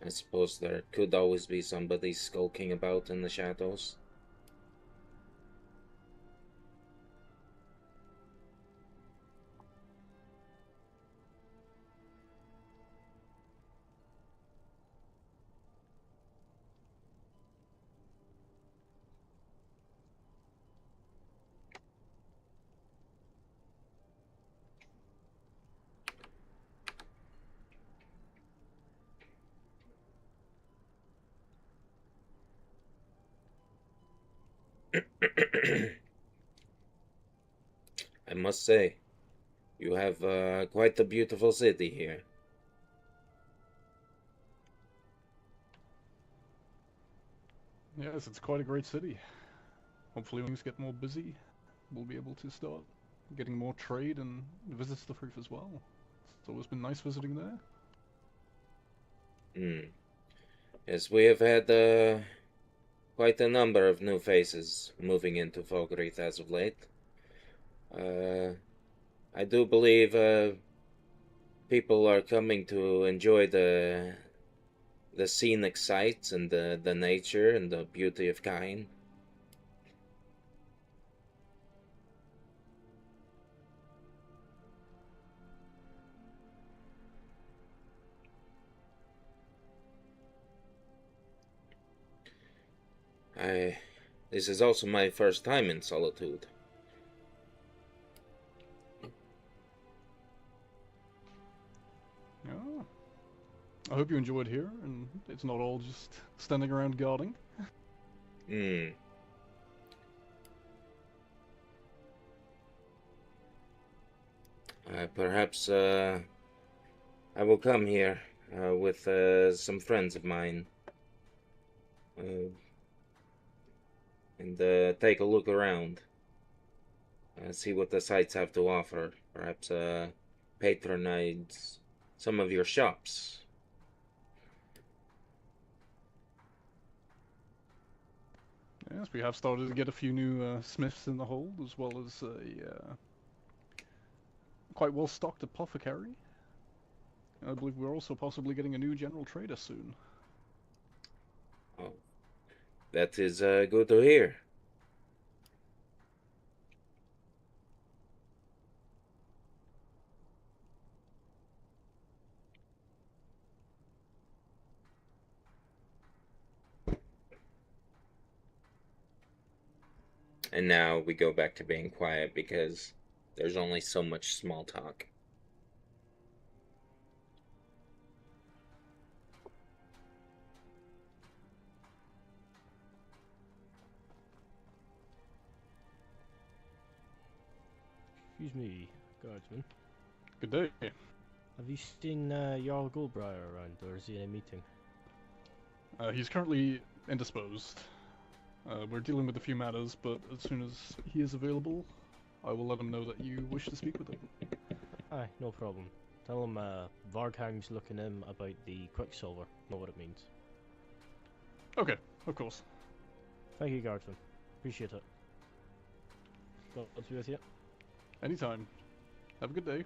I suppose there could always be somebody skulking about in the shadows. I must say, you have quite a beautiful city here. Yes, it's quite a great city. Hopefully when things get more busy, we'll be able to start getting more trade and visits to the Reef as well. It's always been nice visiting there. Yes, we have had quite a number of new faces moving into Falkreath as of late. I do believe people are coming to enjoy the scenic sights and the nature and the beauty of Cain. This is also my first time in Solitude. Yeah. I hope you enjoyed here, and it's not all just standing around guarding. Perhaps I will come here with some friends of mine and take a look around, see what the sites have to offer. Perhaps patronize some of your shops. Yes, we have started to get a few new smiths in the hold, as well as a quite well-stocked apothecary. I believe we're also possibly getting a new general trader soon. Oh, that is good to hear. And now we go back to being quiet because there's only so much small talk. Excuse me, guardsman. Good day. Have you seen Jarl Goldbriar around, or is he in a meeting? He's currently indisposed. We're dealing with a few matters, but as soon as he is available, I will let him know that you wish to speak with him. Aye, no problem. Tell him Varghang's looking in about the Quicksilver. Know what it means. Okay, of course. Thank you, guardsman. Appreciate it. Well, I'll be with you. Anytime. Have a good day.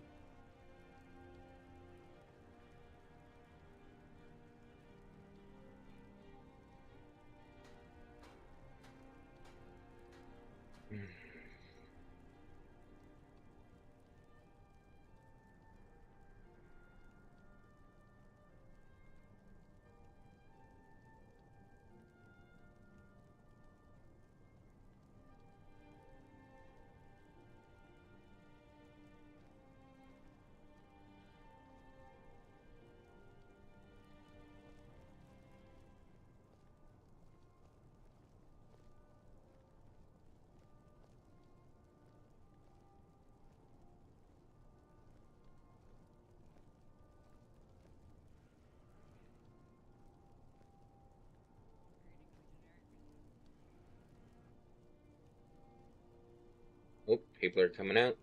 Oh, people are coming out.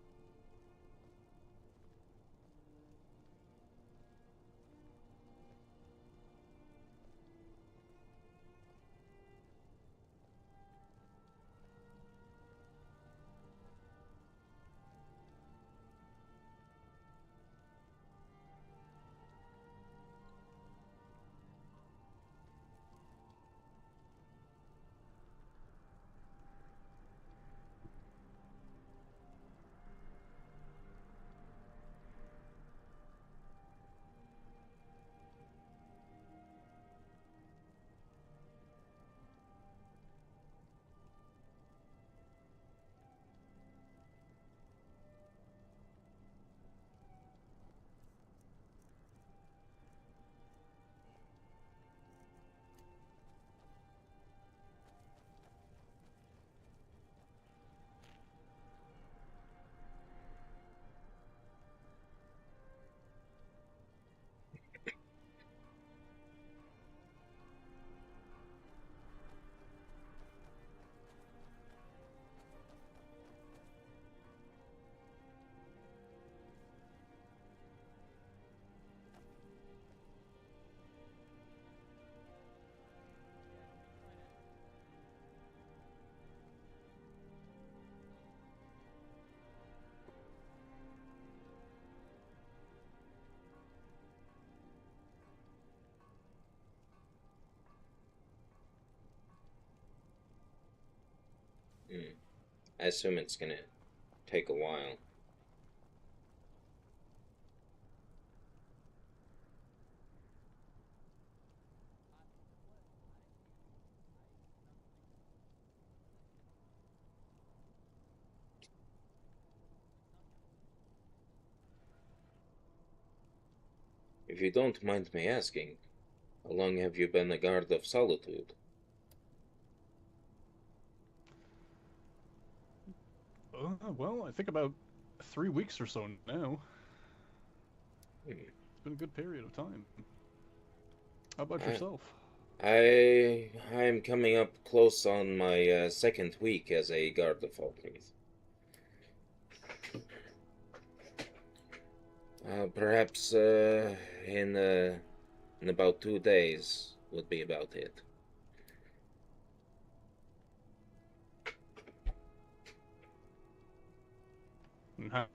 I assume it's gonna take a while. If you don't mind me asking, how long have you been a guard of solitude? Well, I think about 3 weeks or so now. It's been a good period of time. How about yourself? I'm coming up close on my second week as a guard of Falkneath. Perhaps in about 2 days would be about it. And how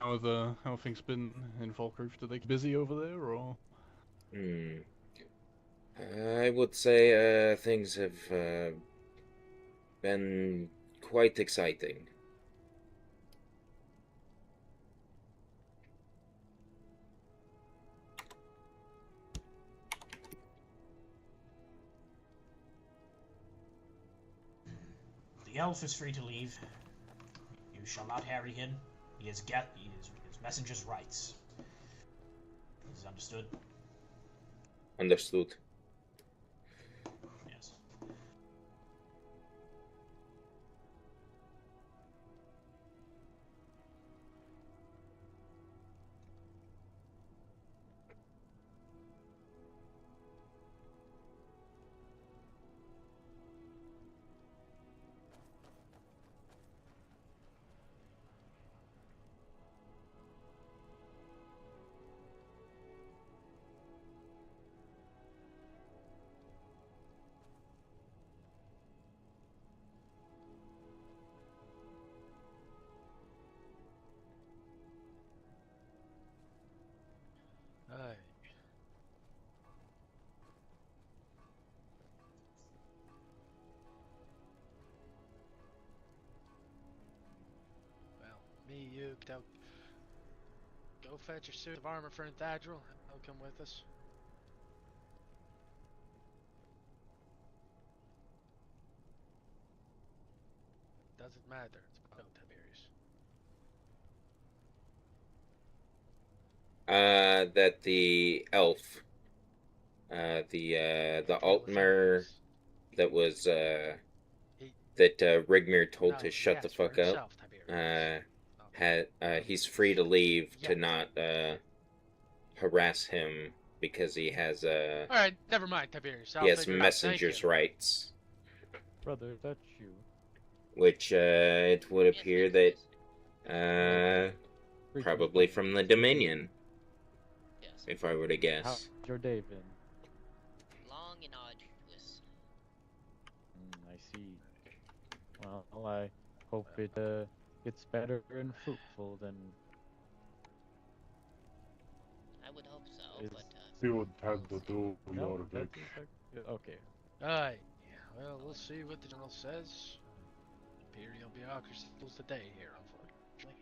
have things been in Falkreath? Are they busy over there, or? I would say things have been quite exciting. The elf is free to leave. You shall not harry him. He has his messenger's rights. This is understood? Understood. Yes. Aye. Well, me, you, go fetch your suit of armor for Enthadril. He'll come with us. Doesn't matter. It's about Tiberius. That the elf, the Altmer that was that Rigmir told to shut the fuck up. He's free to leave to not harass him because he has All right, never mind, Tiberius. he has messenger's rights. Brother, that's you. Which it would appear that probably from the Dominion. If I were to guess. How's your day been? Long and arduous. I see. Well, I hope it gets better and fruitful than. I would hope so, but You intend to do your that's bit. okay. Aye. Well, we'll see what the general says. Imperial bureaucracy rules the day here, unfortunately.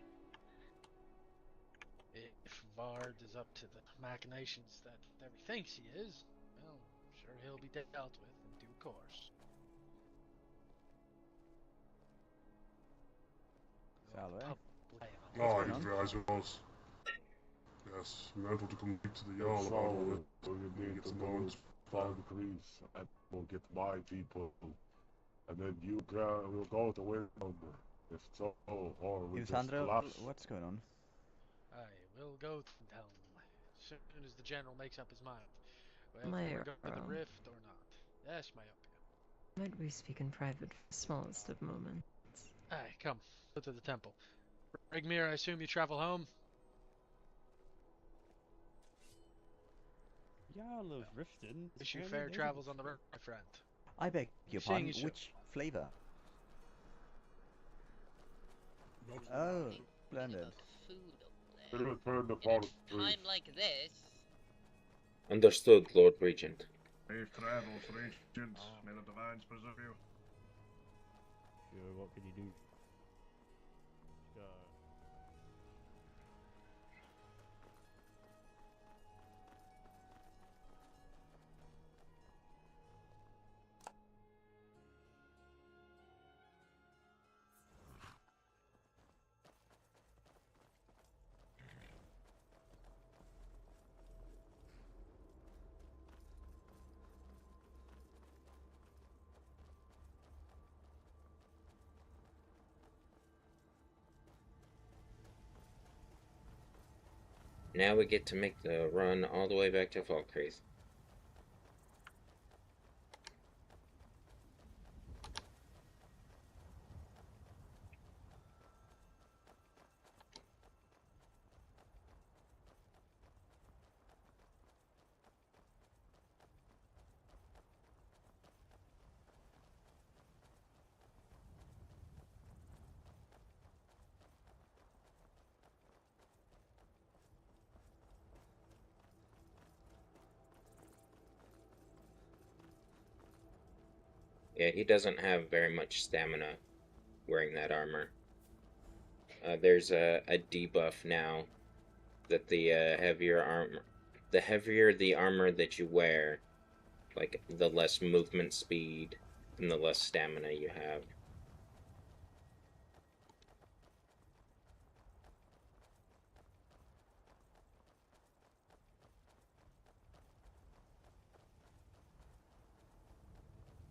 If Vard is up to the machinations that he thinks he is, well, I'm sure he'll be dealt with in due course. Oh, I suppose. Yes, we're able to come to the Jarl about all it, so you need to know it's 5 degrees, and we'll get my people. And then you will go to win them, if so, or we just collapse. What's going on? Aye, we'll go tell him as soon as the general makes up his mind. Well, My if we're going to Earl. the rift or not. Yes, my opinion. Might we speak in private for the smallest of moments? Aye, come. Go to the temple. Rigmir, I assume you travel home? Jarl of Riften. Wish you fair travels on the road, my friend. I beg your Seeing pardon, as you- which flavour? Oh, splendid. food over Return the there. In forest a time like this, Understood, Lord Regent. Safe travels, Regent. May the divines preserve you. Sure, what can you do? Now we get to make the run all the way back to Falkreath. Yeah, he doesn't have very much stamina wearing that armor. There's a debuff now that the heavier the armor that you wear, like the less movement speed and the less stamina you have.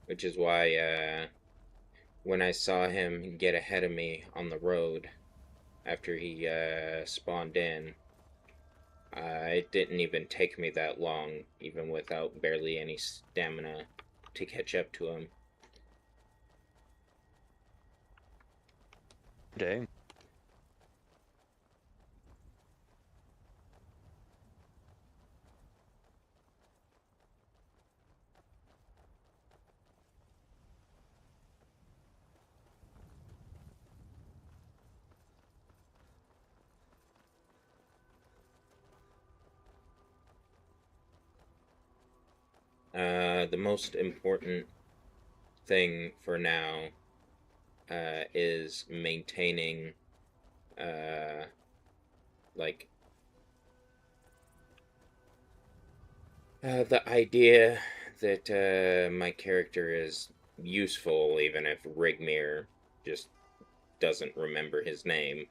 Which is why, when I saw him get ahead of me on the road after he spawned in, it didn't even take me that long, even without barely any stamina, to catch up to him. Dang. The most important thing for now is maintaining like the idea that my character is useful, even if Rigmir just doesn't remember his name.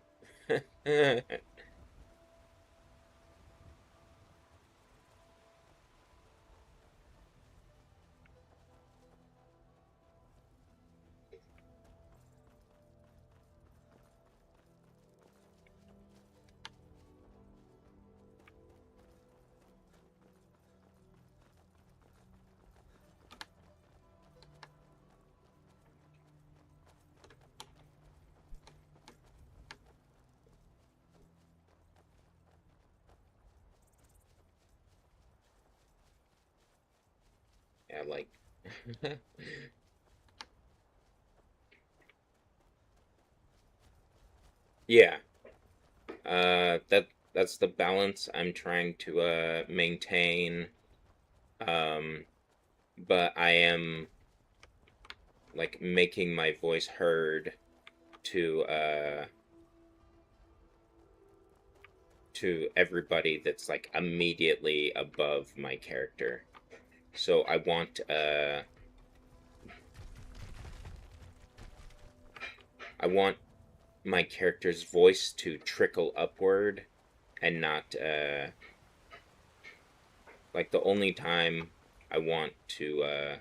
Yeah, like yeah. That's the balance I'm trying to maintain. But I am like making my voice heard to everybody that's like immediately above my character. So I want my character's voice to trickle upward and not like the only time I want to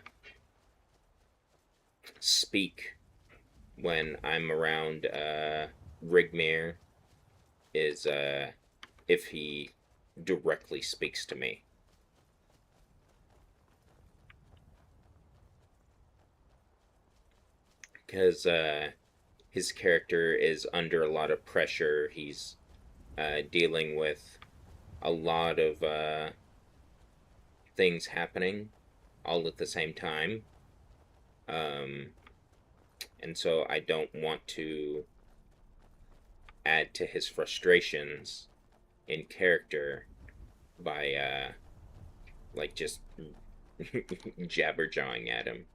speak when I'm around Rigmir is if he directly speaks to me. Because his character is under a lot of pressure. He's dealing with a lot of things happening all at the same time. And so I don't want to add to his frustrations in character by like just jabberjawing at him.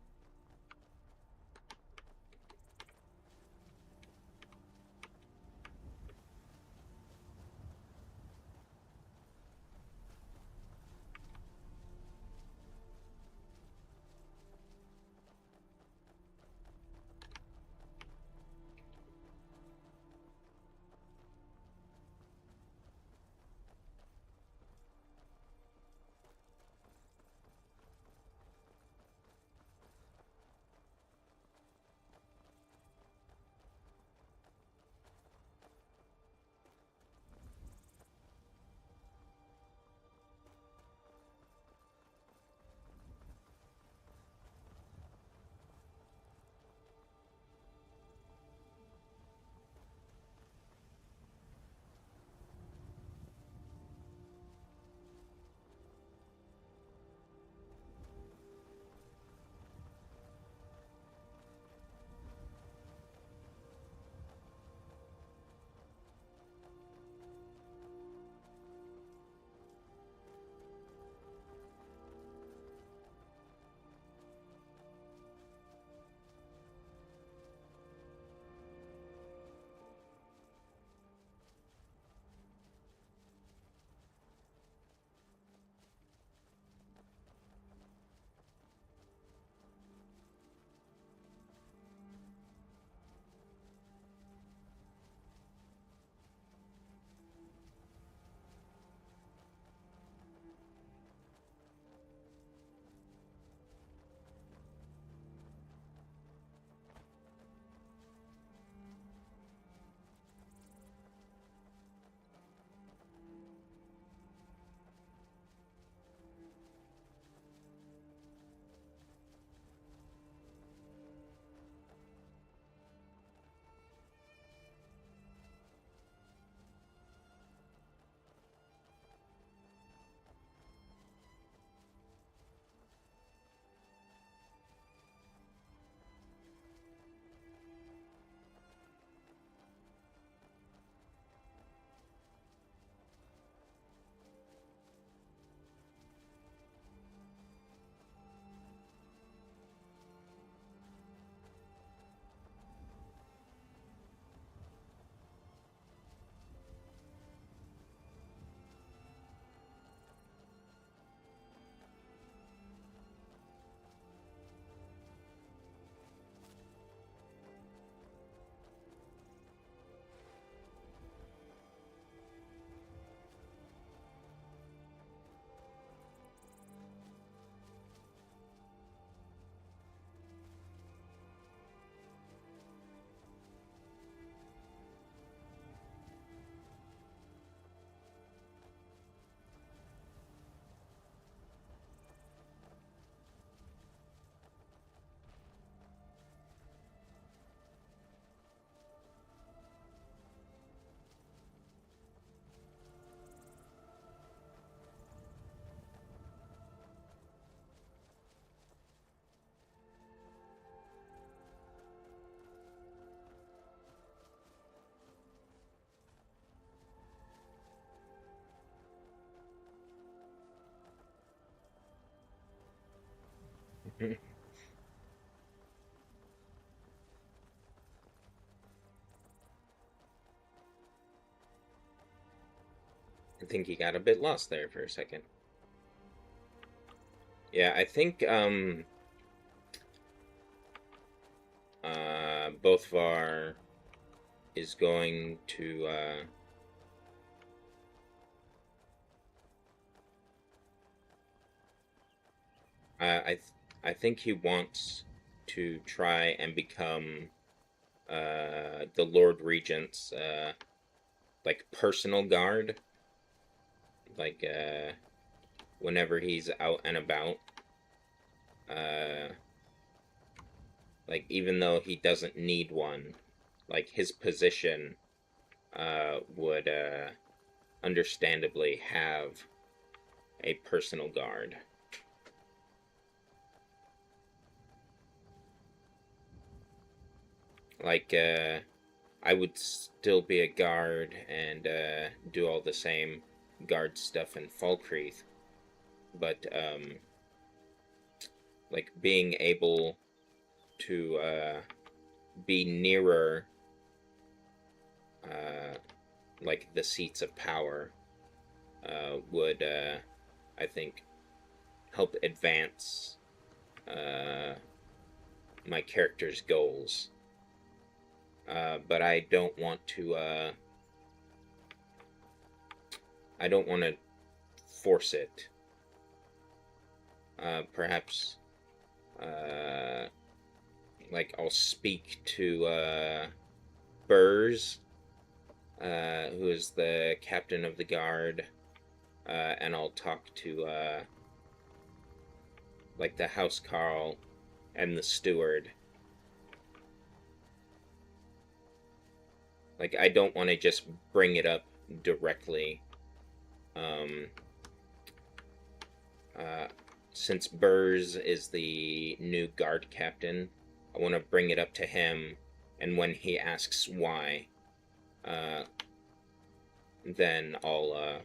I think he got a bit lost there for a second. Yeah, I think Bodvarr is going to I think he wants to try and become the Lord Regent's like personal guard, like whenever he's out and about, like even though he doesn't need one, like his position would understandably have a personal guard. Like, I would still be a guard and do all the same guard stuff in Falkreath, but like being able to be nearer like the seats of power would I think help advance my character's goals. But I don't want to force it. Perhaps like I'll speak to Burrs, who is the captain of the guard, and I'll talk to like the housecarl and the steward. Like, I don't want to just bring it up directly. Since Burrs is the new guard captain, I want to bring it up to him, and when he asks why, then I'll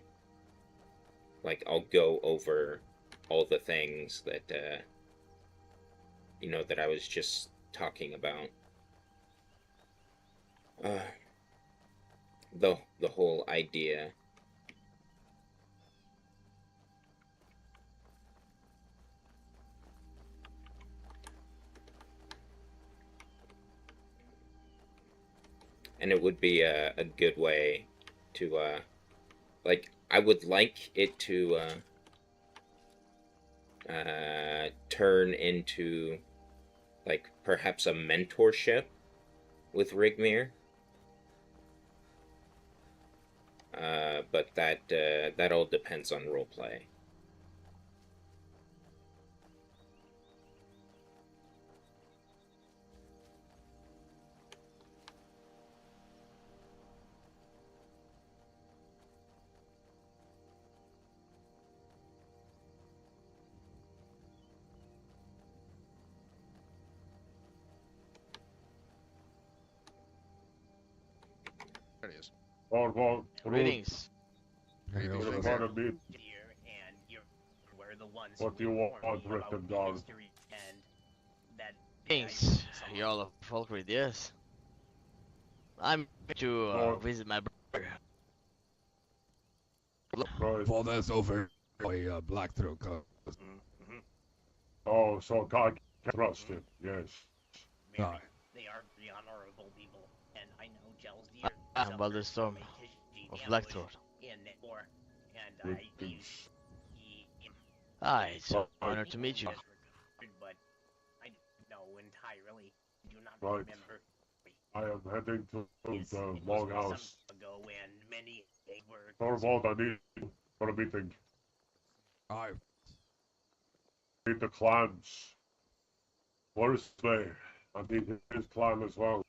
go over all the things that, that I was just talking about. The whole idea. And it would be a good way to, like, I would like it to turn into, like, perhaps a mentorship with Rigmir. But that all depends on roleplay. There it is. Well, Greetings. You're Greetings. part of me. We're the ones What do you want, Written Guard? Thanks, Jarl of Falkreath, yes. I'm to visit my brother. Well, that's over by Blackthroat. Oh, so God can trust him, yes. Aye. They are the honorable people, and I know Gel's dear. I'm about the storm of Blackthroat. Hi, it's an honor to meet you. But I don't know entirely. Do not Right. remember. I am heading to the longhouse. Ago and many were Thorvald, I need you for a meeting. Aye. Meet the clans. Where's Slay? I need his clan as well.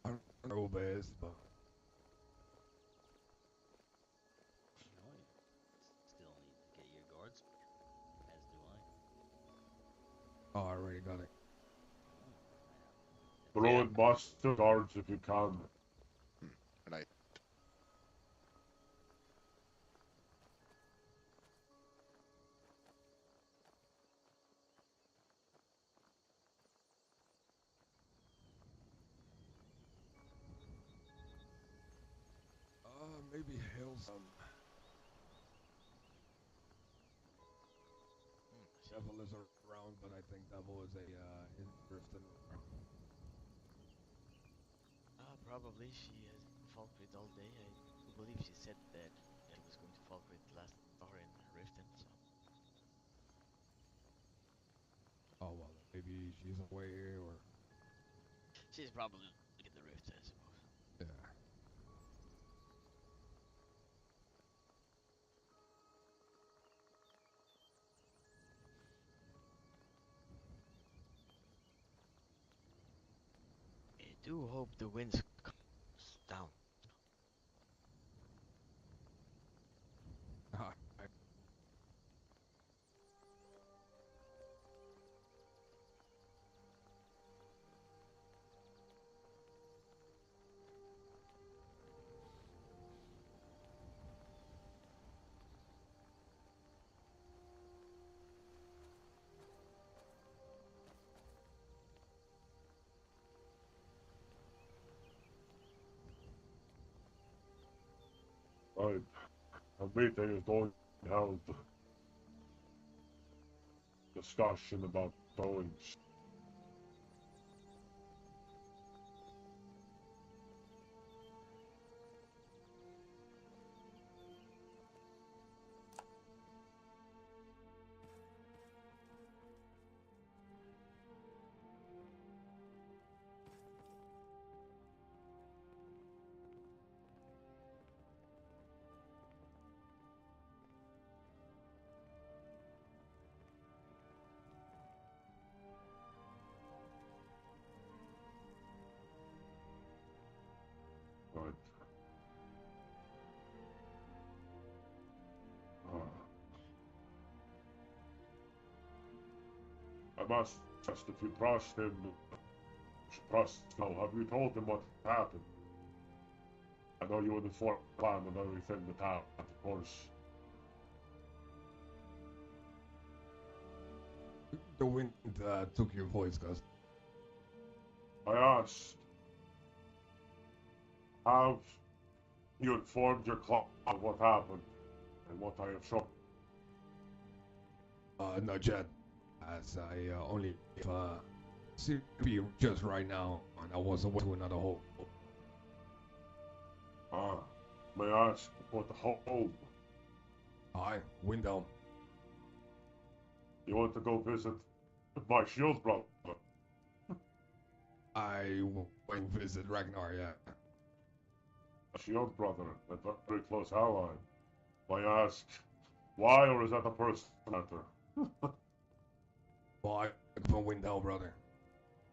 I don't know best, but Still need to get your guards, as do I. oh, I already got it. Throw in master guards if you can. And I maybe Hillsong. Devil is around, but I think Devil is in Riften. Probably she has Falkrit all day. I believe she said that she was going to Falkrit last hour in Riften, so. Oh well, maybe she's away or. She's probably in the Rift, I suppose. Yeah. I do hope the winds comes down. Right. A meeting is going to be held. Discussion about goings. Right. I must ask if you trust him. Have you told him what happened? I know you were the plan and everything that happened, of course. The wind took your voice, Gus. I asked, have you informed your club of what happened and what I have shown? Not yet. As I only CPU just right now, and I was away to another hole. May I ask what the hole? Hi, window. You want to go visit my shield brother? I went visit Ragnar, yeah. Shield brother, a very close ally. May I ask why, or is that a personal matter? Well, I from window, brother.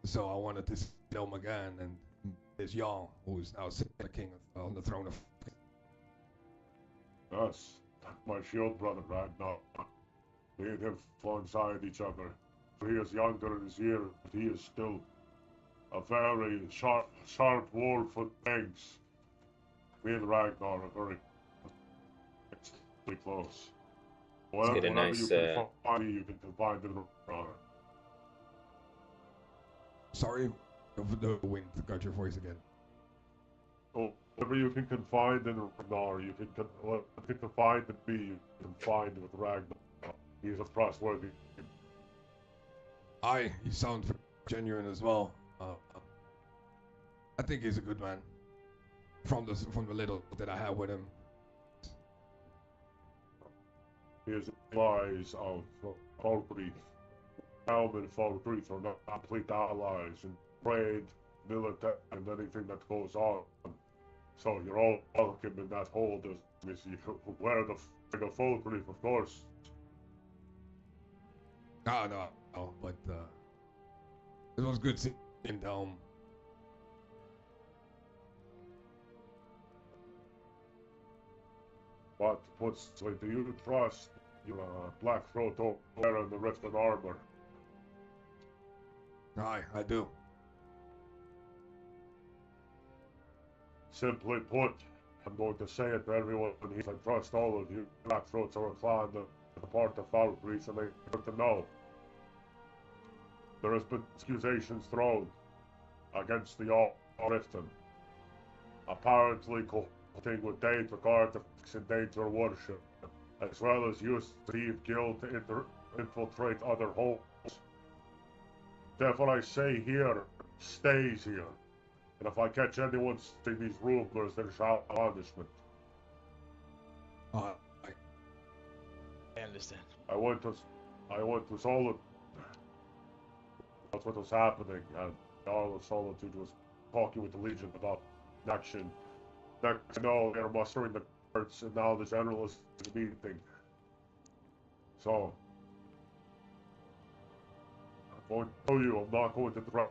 So I wanted to see him again, and this Jarl, who's now sitting the king on the throne of. Yes, my shield brother Ragnar. Me and him alongside each other. He is younger in his years, but he is still a very sharp wolf with things. Me and Ragnar are very close. Let's get a Whatever nice, you can find, you can find in Ragnar. Sorry, the wind got your voice again. Oh, whatever you can confide in Ragnar, you can confide in me, you can find with Ragnar. He's a trustworthy. Aye, he sounds genuine as well. I think he's a good man. From the little that I had with him. He is allies of Falkreath. Helm and Falkreath are not complete allies in trade, military, and anything that goes on. So you're all welcome in that hold as you wear the flag of Falkreath, of course. No, but it was good seeing him down. But do you trust your black throat over in the Riften armor? Aye, I do. Simply put, I'm going to say it to everyone here. I trust all of you. Blackthroats are a clan that are part of Falkreath, and they need to know. There has been accusations thrown against the Riften. Apparently thing with Daedric artifacts and Daedric worship, as well as use Steve Guild to infiltrate other homes. Therefore I say here, stays here. And if I catch anyone saying these rumors, there shall be punishment. I understand. I went to Solitude. That's what was happening, and all of Solitude was talking with the Legion about action. Next to know, they're mustering the guards, and now the general is meeting. So, I'm going to tell you, I'm not going to drag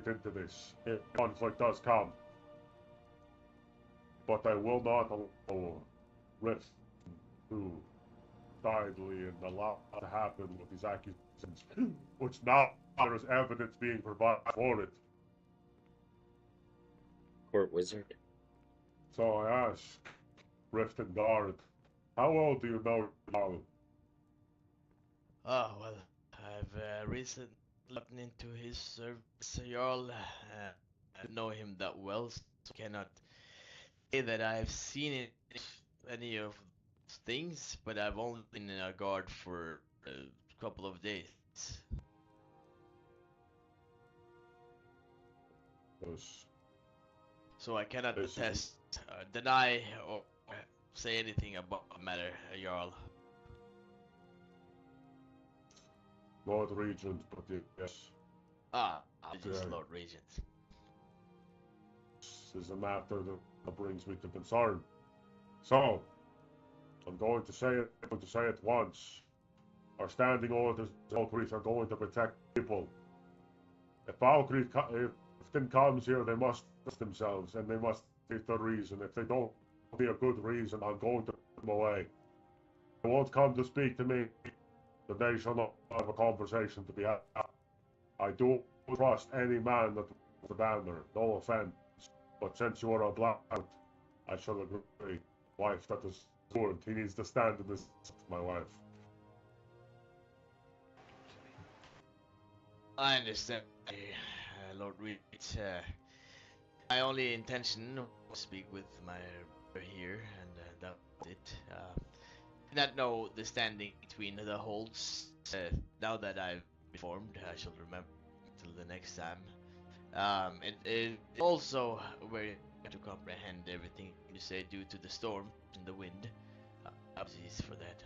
into this if conflict does come. But I will not allow Rift to idly and allow to happen with these accusations, which now there is evidence being provided for it. Court wizard. So I ask Rift and Guard, how well do you know Jarl? Oh, well, I've recently looked into his service, Jarl. I know him that well, so I cannot say that I've seen any of those things, but I've only been in a guard for a couple of days. Yes. So I cannot attest, deny, or say anything about the matter, Jarl. Lord Regent, but yes. Just Lord Regent. This is a matter that brings me to concern. So, I'm going to say it once. Our standing orders, Valkyries are going to protect people. If Valkyrie comes here, they must trust themselves, and they must state their reason. If they don't be a good reason, I'm going to put them away. They won't come to speak to me, then they shall not have a conversation to be had. I don't trust any man that wears the banner, no offense. But since you are a black, I shall agree. Wife, that is good. He needs to stand in this, my wife. I understand, Lord Regent. My only intention was to speak with my brother here, and that was it. Did not know the standing between the holds. Now that I've informed, I shall remember till the next time. It also very hard to comprehend everything you say due to the storm and the wind. Apologies for that.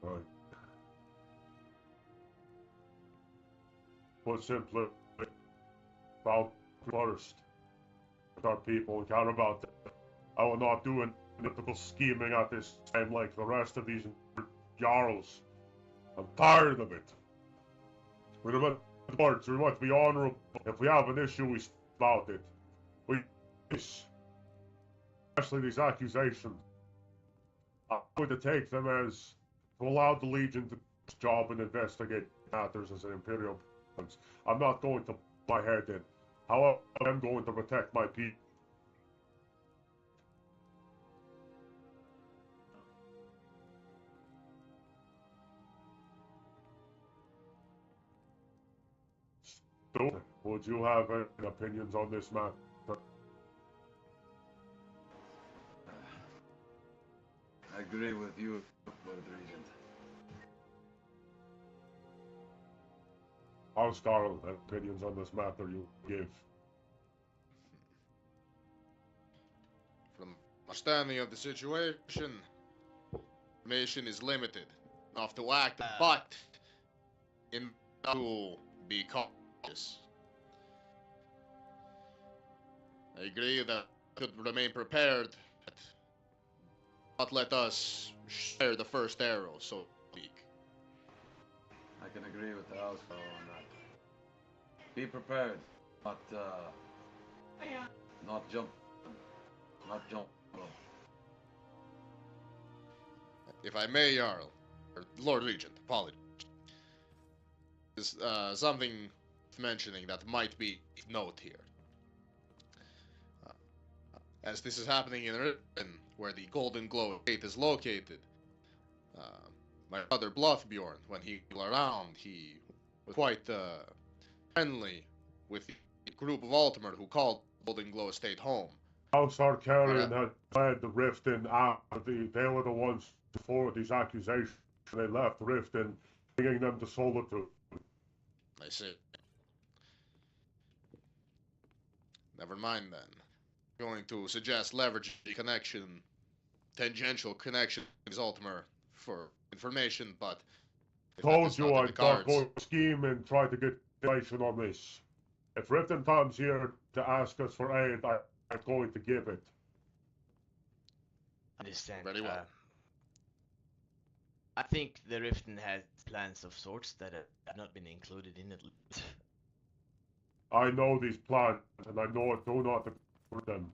Right. Put simply, about first. With our people and care about that. I will not do any political scheming at this time like the rest of these jarls. I'm tired of it. We must be honorable. If we have an issue, we speak about it. Especially these accusations. I'm going to take them as to allow the Legion to do its job and investigate matters as an Imperial Prince. I'm not going to put my head in. However, I'm going to protect my people. So, would you have any opinions on this matter? I agree with you, Lord Regent. House Carl, opinions on this matter you give? From understanding of the situation, information is limited enough to act, but in to be cautious. I agree that could remain prepared, but not let us share the first arrow, so to speak. I can agree with the house fellow on that. Be prepared, not jump. If I may, Jarl, or Lord Regent, apologies. Is something worth mentioning that might be of note here. as this is happening in Riften, where the Golden Glow Estate is located. My brother Bluffbjorn, when he was around, he was quite friendly with the group of Altimer who called Golden Glow Estate home. House Arcarian had fled the Riften after they were the ones before these accusations. They left Riften, bringing them to Solitude. I see. Never mind then. I'm going to suggest leverage the connection, tangential connection with Altimer for information, but if that Told is you not in the I'd not cards, go scheme and try to get information on this. If Riften comes here to ask us for aid, I'm going to give it. Understand. Very well. I think the Riften has plans of sorts that have not been included in it. I know these plans, and I know I do not agree with them.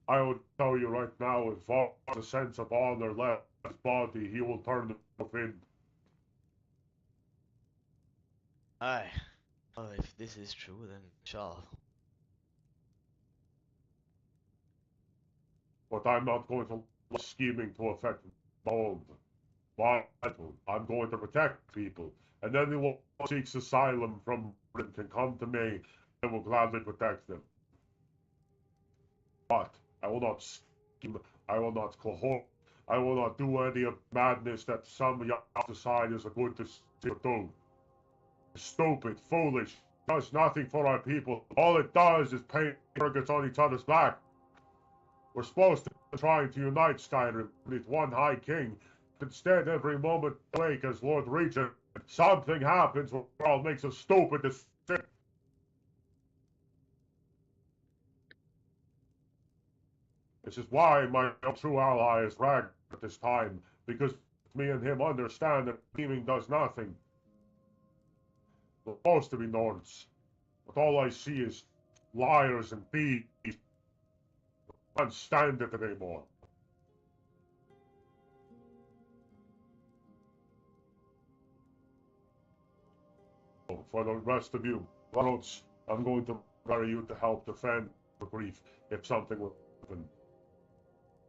I will tell you right now, if Var has a sense of honor left in his body, he will turn himself in. Aye. Well, if this is true, then shall. But I'm not going to allow scheming to affect Bold. I'm going to protect people, and anyone who seeks asylum from Britain can come to me. I will gladly protect them. But I will not scheme, I will not cohort, I will not do any of madness that some young societies are going to do. Stupid, foolish, does nothing for our people. All it does is paint targets on each other's back. We're supposed to be trying to unite Skyrim beneath one High King. Instead, every moment awake as Lord Regent, something happens where all makes a stupid decision. This is why my true ally is Ragnar at this time, because me and him understand that scheming does nothing. We're supposed to be Nords, but all I see is liars and thieves. I can't stand it anymore. For the rest of you, Lords, I'm going to require you to help defend the grief if something will happen.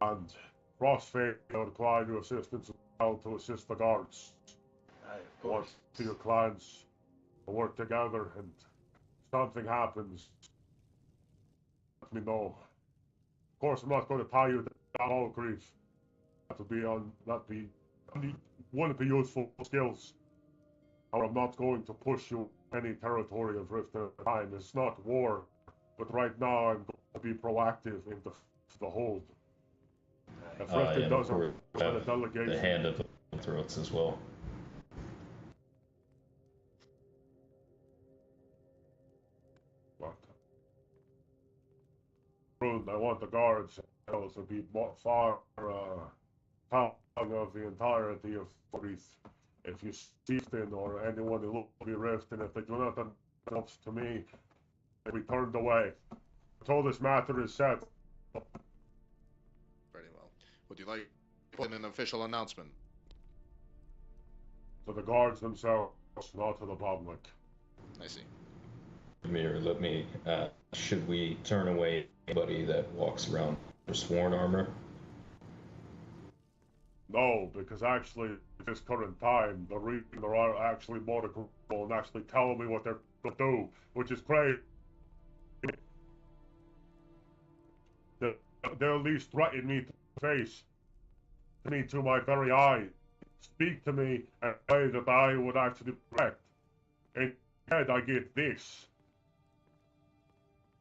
And Frostfade, I would require your assistance as well to assist the guards. I want to your clans to work together, and if something happens, let me know. Of course, I'm not going to tie you down all grief. Wouldn't be useful skills. Or I'm not going to push you any territory of Rift at a time. It's not war, but right now I'm going to be proactive into the hold. If Riften doesn't have a delegation, the hand of the throats as well. But I want the guards to be far out of the entirety of Wreath. If you see Riften or anyone who will be Riften, if they do not announce to me, they be turned away. Until this matter is set. Very well. Would you like to put in an official announcement? To the guards themselves, not to the public. I see. Mir, let me. Should we turn away anybody that walks around with sworn armor? No, because actually, at this current time, the reason there are actually more to go and actually tell me what they're going to do, which is crazy. They'll at least threaten me to face, me to my very eye, speak to me in a way that I would actually respect. Instead, I get this.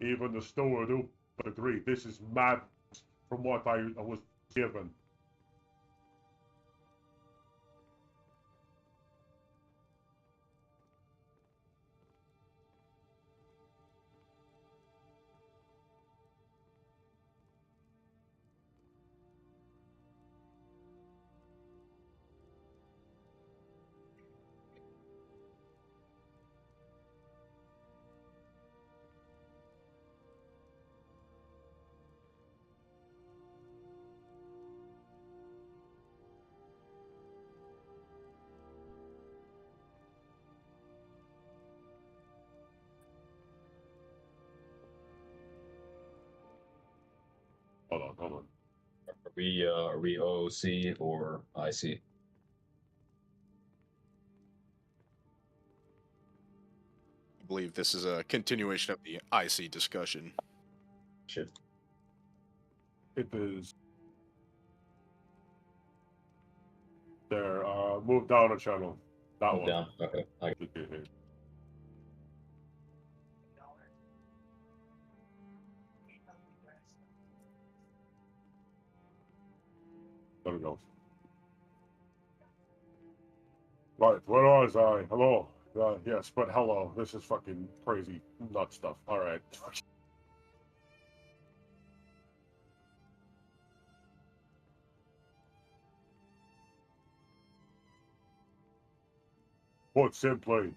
Even the steward who would agree, this is madness from what I was given. hold on. Are we OOC or IC? I believe this is a continuation of the IC discussion. Shit. It is. There, move down a channel. That Move one. down. Okay. There we go. Right, where was I? Hello. Yes, but hello. This is fucking crazy nut stuff. Alright. Put simply,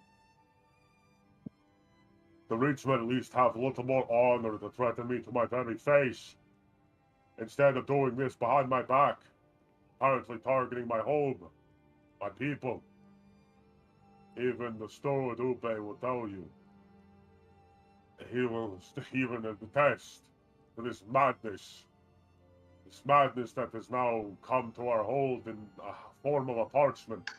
the Reachmen at least have a little more honor to threaten me to my very face, instead of doing this behind my back, apparently targeting my home, my people. Even the steward Upe will tell you. He will even attest to this madness that has now come to our hold in a form of a parchment.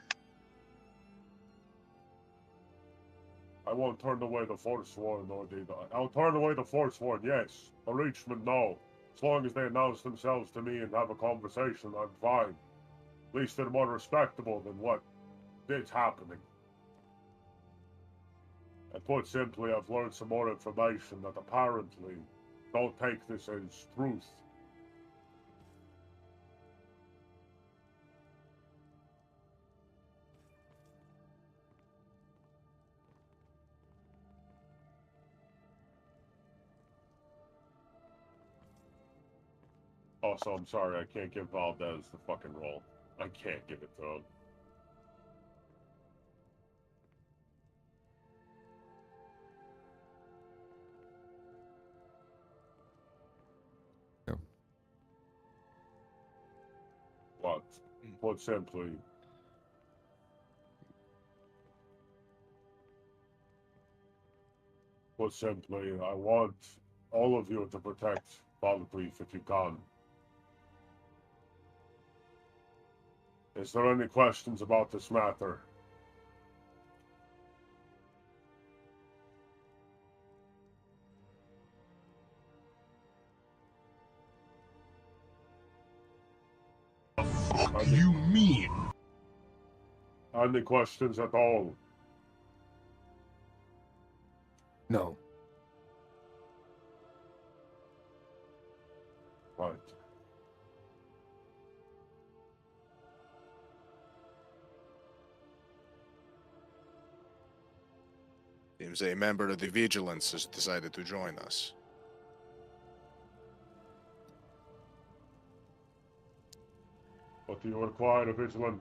I won't turn away the Forsworn, nor did I. I'll turn away the Forsworn, yes. The Reachmen, no. As long as they announce themselves to me and have a conversation, I'm fine. At least they're more respectable than what is happening. And put simply, I've learned some more information that apparently don't take this as truth. Also, I'm sorry, I can't give Valdez the fucking role. I can't give it to him. Yeah. But, put simply, I want all of you to protect Bodvarr if you can. Is there any questions about this matter? What do you mean? Any questions at all? No. Right. Seems a member of the Vigilance has decided to join us. What do you require, Vigilant?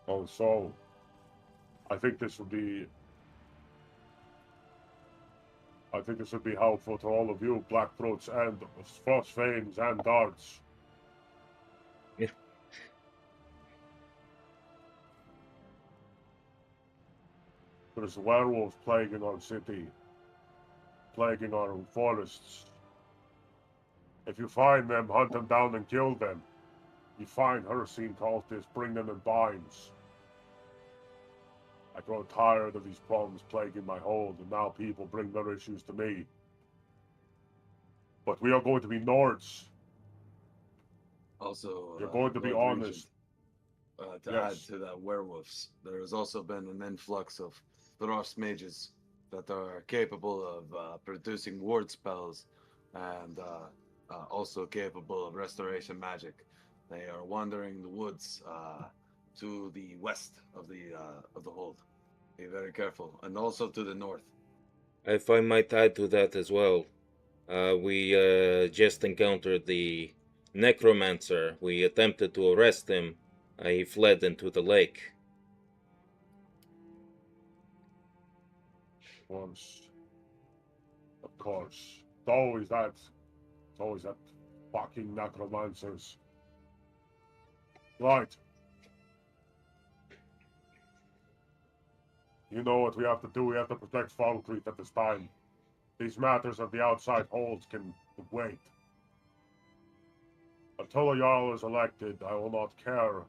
Oh, so I think this would be helpful to all of you, Blackthroats and Frostveins and Guards. Yeah. There's werewolves plaguing our city, plaguing our forests. If you find them, hunt them down and kill them. You find Hircine cultists, bring them in binds. I grow tired of these problems plaguing my hold, and now people bring their issues to me. But we are going to be Nords. Also, You're going to be Lord honest. Regent, to Yes. add to that werewolves, there has also been an influx of frost mages that are capable of producing ward spells and also capable of restoration magic. They are wandering the woods to the west of the hold. Be very careful, and also to the north. If I might add to that as well, we just encountered the necromancer. We attempted to arrest him. He fled into the lake. Once. Of course. It's always that fucking necromancers. Right. You know what we have to do. We have to protect Falkreath at this time. These matters of the outside holds can wait. Until a Jarl is elected, I will not care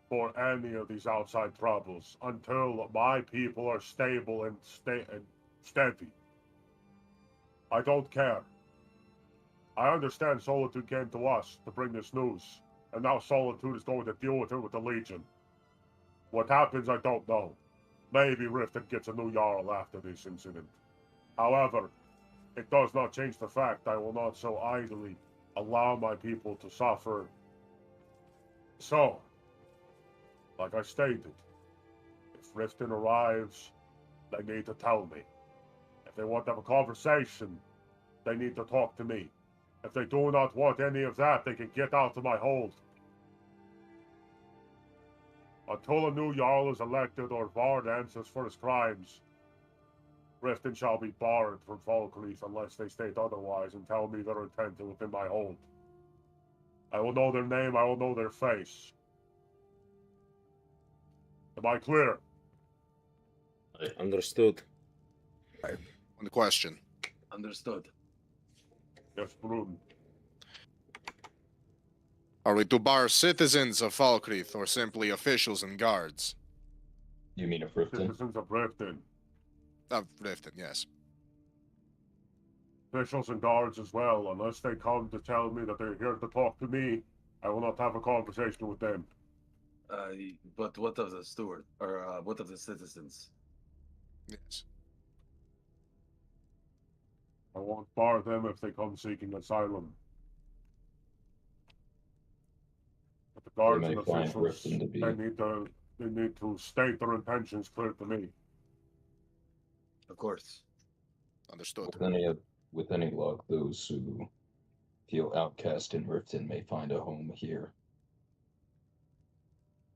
for any of these outside troubles until my people are stable and steady. I don't care. I understand Solitude came to us to bring this news, and now Solitude is going to deal with it with the Legion. What happens, I don't know. Maybe Riften gets a new Jarl after this incident. However, it does not change the fact I will not so idly allow my people to suffer. So, like I stated, if Riften arrives, they need to tell me. If they want to have a conversation, they need to talk to me. If they do not want any of that, they can get out of my hold. Until a new Jarl is elected or Vard answers for his crimes, Riften shall be barred from Falkreath unless they state otherwise and tell me their intent within my hold. I will know their name, I will know their face. Am I clear? Understood. On the question. Understood. Yes, Bruden. Are we to bar citizens of Falkreath or simply officials and guards? You mean of Riften? Citizens of Riften. Of Riften, yes. Officials and guards as well. Unless they come to tell me that they're here to talk to me, I will not have a conversation with them. But what of the steward? Or what of the citizens? Yes. I won't bar them if they come seeking asylum. But the guards and officials, they need to state their intentions clear to me. Of course. Understood. With any luck, those who feel outcast in Riften may find a home here.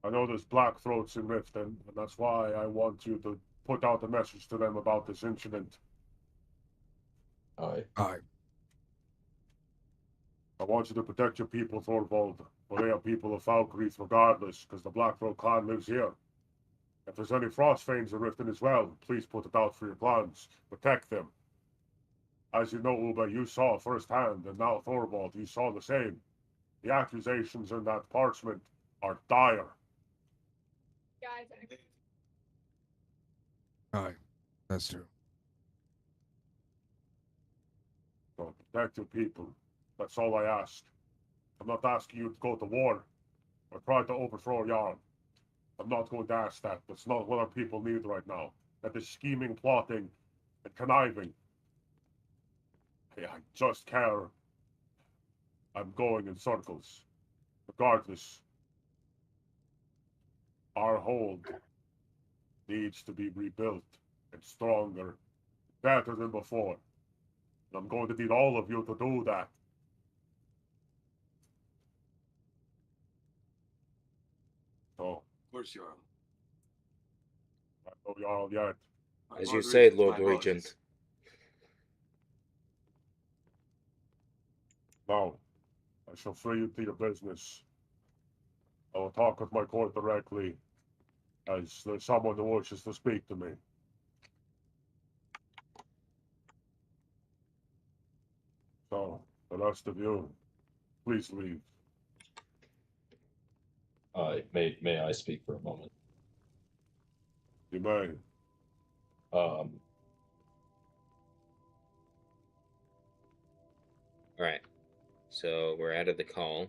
I know there's blackthroats in Riften, and that's why I want you to put out a message to them about this incident. Aye. I want you to protect your people, Thorvald, for they are people of Falkreath regardless, because the Blackthroat clan lives here. If there's any Frostfanes in Riften as well, please put it out for your clans. Protect them. As you know, Uba, you saw firsthand, and now Thorvald, you saw the same. The accusations in that parchment are dire. Aye, that's true. So protect your people. That's all I ask. I'm not asking you to go to war or try to overthrow Jarl. I'm not going to ask that. That's not what our people need right now. That is scheming, plotting, and conniving. Hey, I just care. I'm going in circles. Regardless, our hold needs to be rebuilt and stronger, better than before. And I'm going to need all of you to do that. So, of course, Jarl. I know Jarl yet. As you say, Lord My Regent. Now, I shall free you to your business. I will talk with my court directly, as there's someone who wishes to speak to me. So, the rest of you, please leave. May I speak for a moment? You may. Alright. So we're out of the call.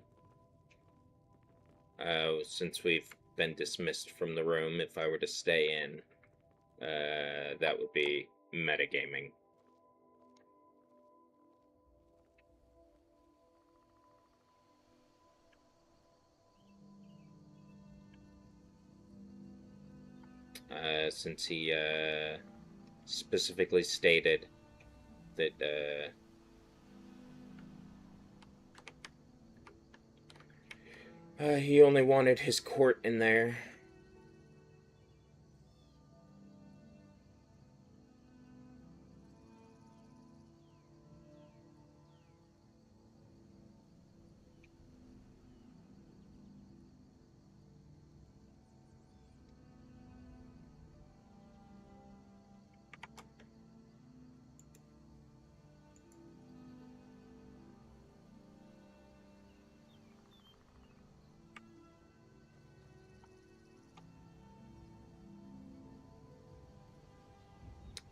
Since we've been dismissed from the room, if I were to stay in, that would be metagaming. Since he specifically stated that he only wanted his court in there.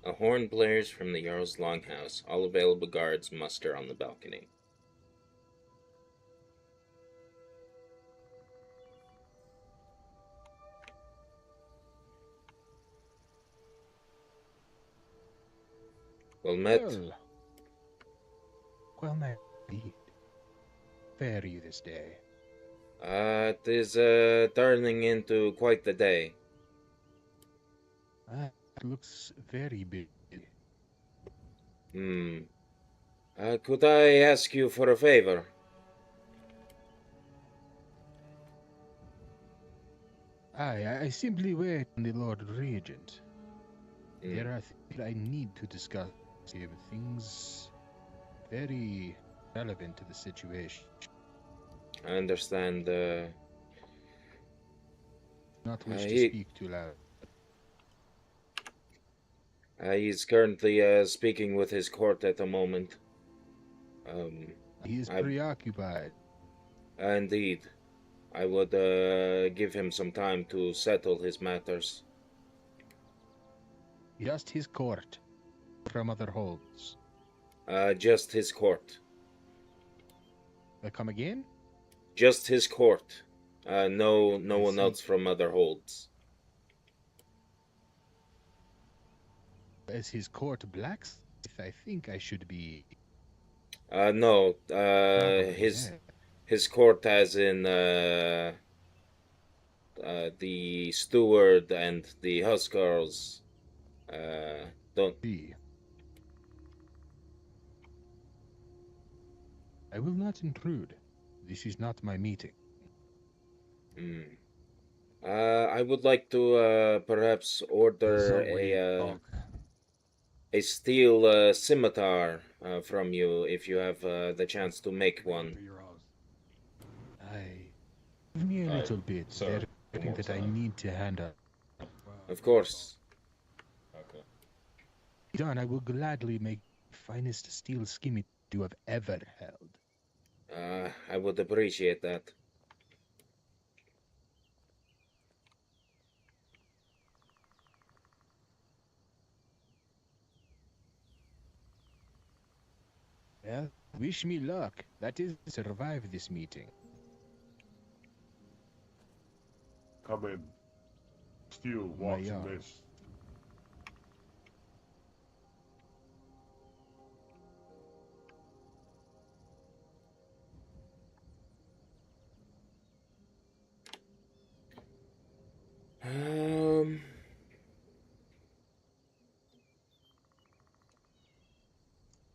A horn blares from the Jarl's longhouse. All available guards muster on the balcony. Well met. Well met indeed. Fare you this day? It is turning into quite the day. It looks very busy. Could I ask you for a favor? I simply wait on the Lord Regent. There are things I need to discuss here, things very relevant to the situation. I understand. Not wish to speak too loud. He's currently speaking with his court at the moment. He is preoccupied. Indeed. I would give him some time to settle his matters. Just his court. From other holds. Just his court. Come again? Just his court. No one else from other holds. As his court blacksmith, I think I should be. No. His court, as in the steward and the huskarls. Don't. I will not intrude. This is not my meeting. I would like to perhaps order a steel scimitar from you if you have the chance to make one. Give me a little bit. There's something that I need to handle. Of course. Okay. Done. I will gladly make the finest steel scimitar you have ever held. I would appreciate that. Well, wish me luck. That is, survive this meeting. Come in. Steele, watching this.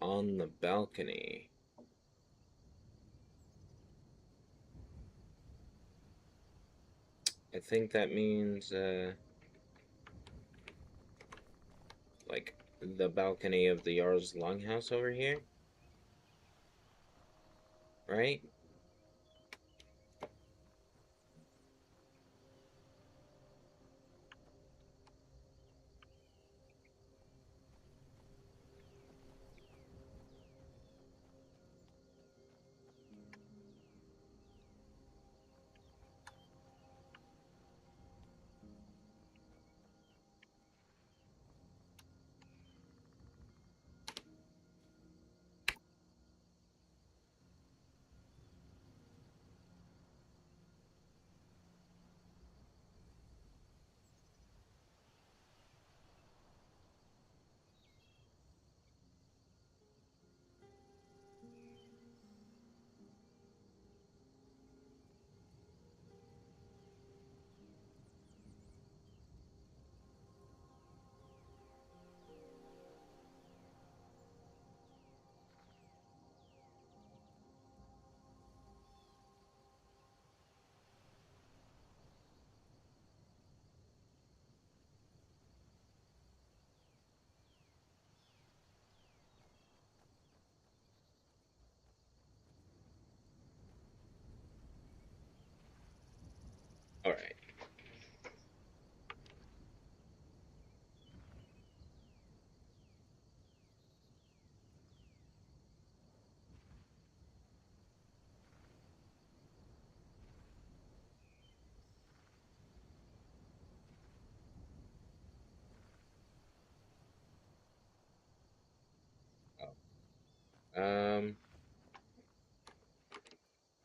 On the balcony. I think that means, like, the balcony of the Jarl's Longhouse over here? Right? Yeah.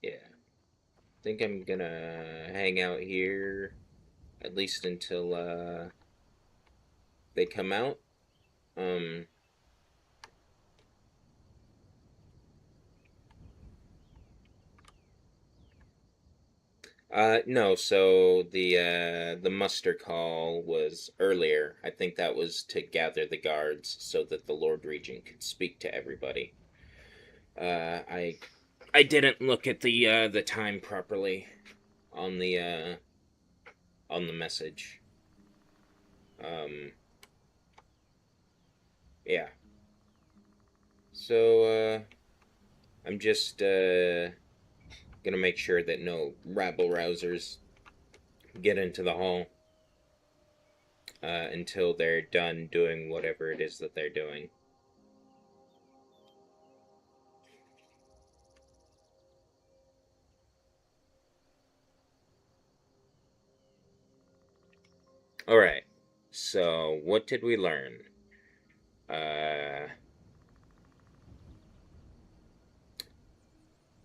I think I'm gonna hang out here at least until they come out. No, so the muster call was earlier. I think that was to gather the guards so that the Lord Regent could speak to everybody. I didn't look at the time properly on the message. Yeah. So I'm just gonna make sure that no rabble rousers get into the hall until they're done doing whatever it is that they're doing. Alright, so what did we learn?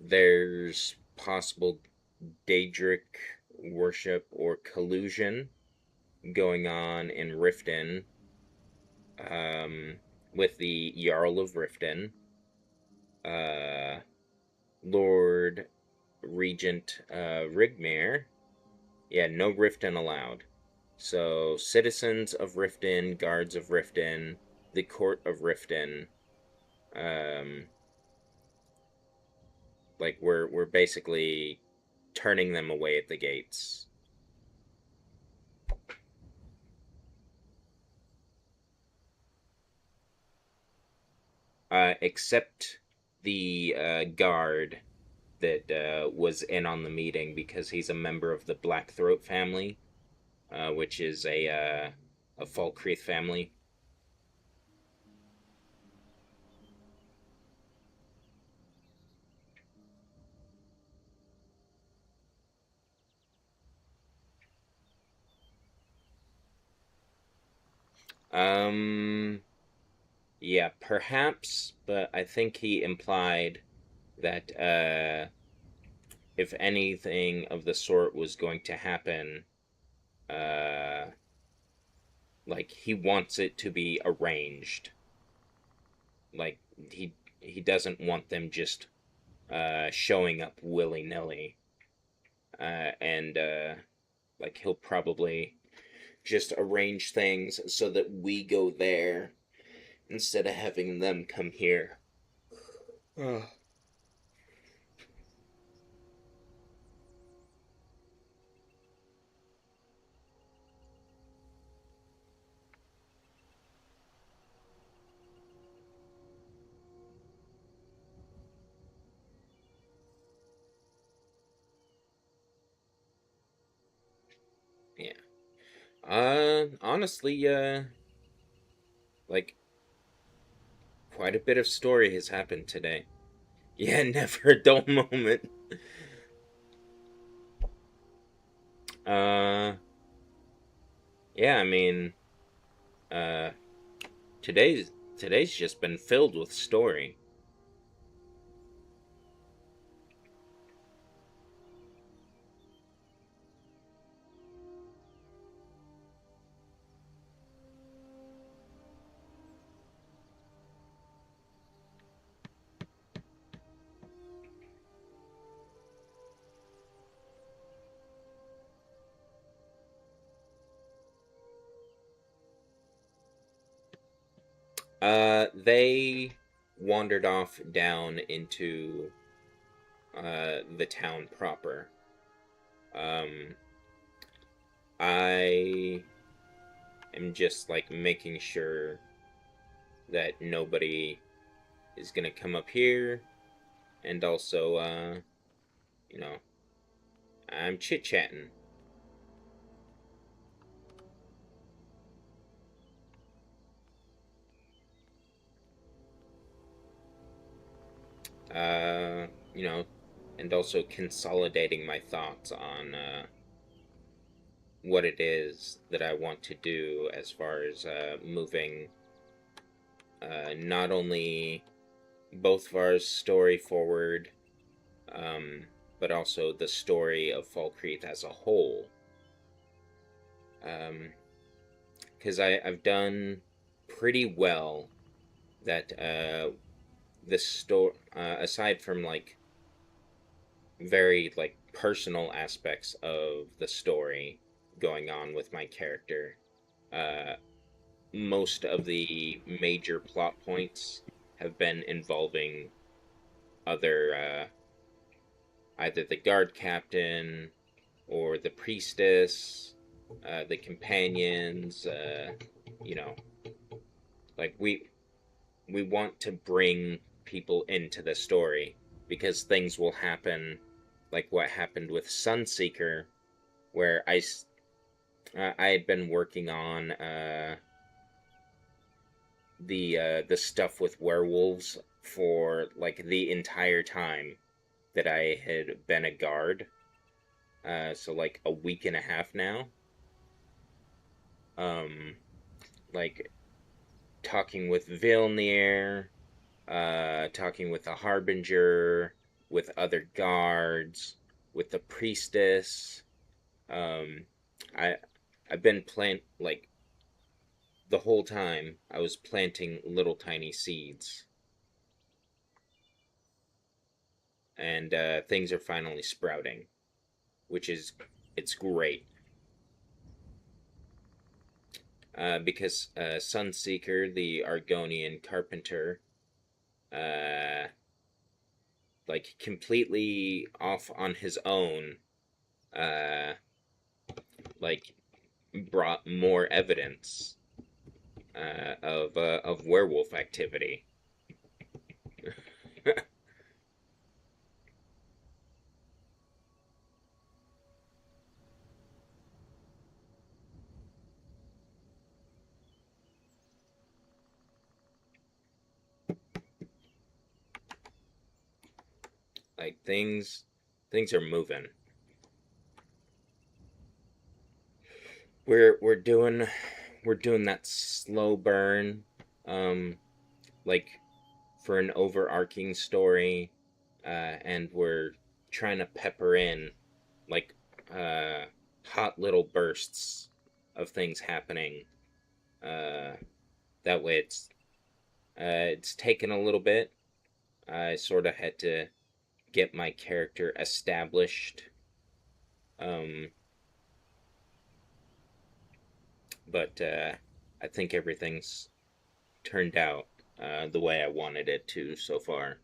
There's possible Daedric worship or collusion going on in Riften with the Jarl of Riften, Lord Regent Rigmere. Yeah, no Riften allowed. So, citizens of Riften, guards of Riften, the court of Riften, like we're basically turning them away at the gates. Except the guard that was in on the meeting because he's a member of the Blackthroat family, which is a Falkreath family. Yeah, perhaps, but I think he implied that if anything of the sort was going to happen, like he wants it to be arranged. Like he doesn't want them just showing up willy-nilly. And like he'll probably just arrange things so that we go there instead of having them come here. Yeah. Honestly, like, quite a bit of story has happened today. Yeah, never a dull moment. Yeah, I mean, today's just been filled with story. They wandered off down into the town proper. I am just like making sure that nobody is gonna come up here, and also, you know, I'm chit-chatting. You know, and also consolidating my thoughts on what it is that I want to do as far as moving not only Bodvarr's story forward, but also the story of Falkreath as a whole. Because I've done pretty well that this story, aside from like very like personal aspects of the story going on with my character, most of the major plot points have been involving other either the guard captain or the priestess, the companions, you know, like we want to bring people into the story because things will happen like what happened with Sunseeker, where I had been working on the stuff with werewolves for like the entire time that I had been a guard. So like a week and a half now. Like talking with Vilnir, talking with the Harbinger, with other guards, with the priestess. I've been like the whole time I was planting little tiny seeds. And things are finally sprouting, which is, it's great. Because Sunseeker, the Argonian carpenter, like completely off on his own, like brought more evidence of werewolf activity. Like things are moving. We're doing that slow burn, like for an overarching story, and we're trying to pepper in like hot little bursts of things happening. That way it's taken a little bit. I sort of had to get my character established. But I think everything's turned out the way I wanted it to so far.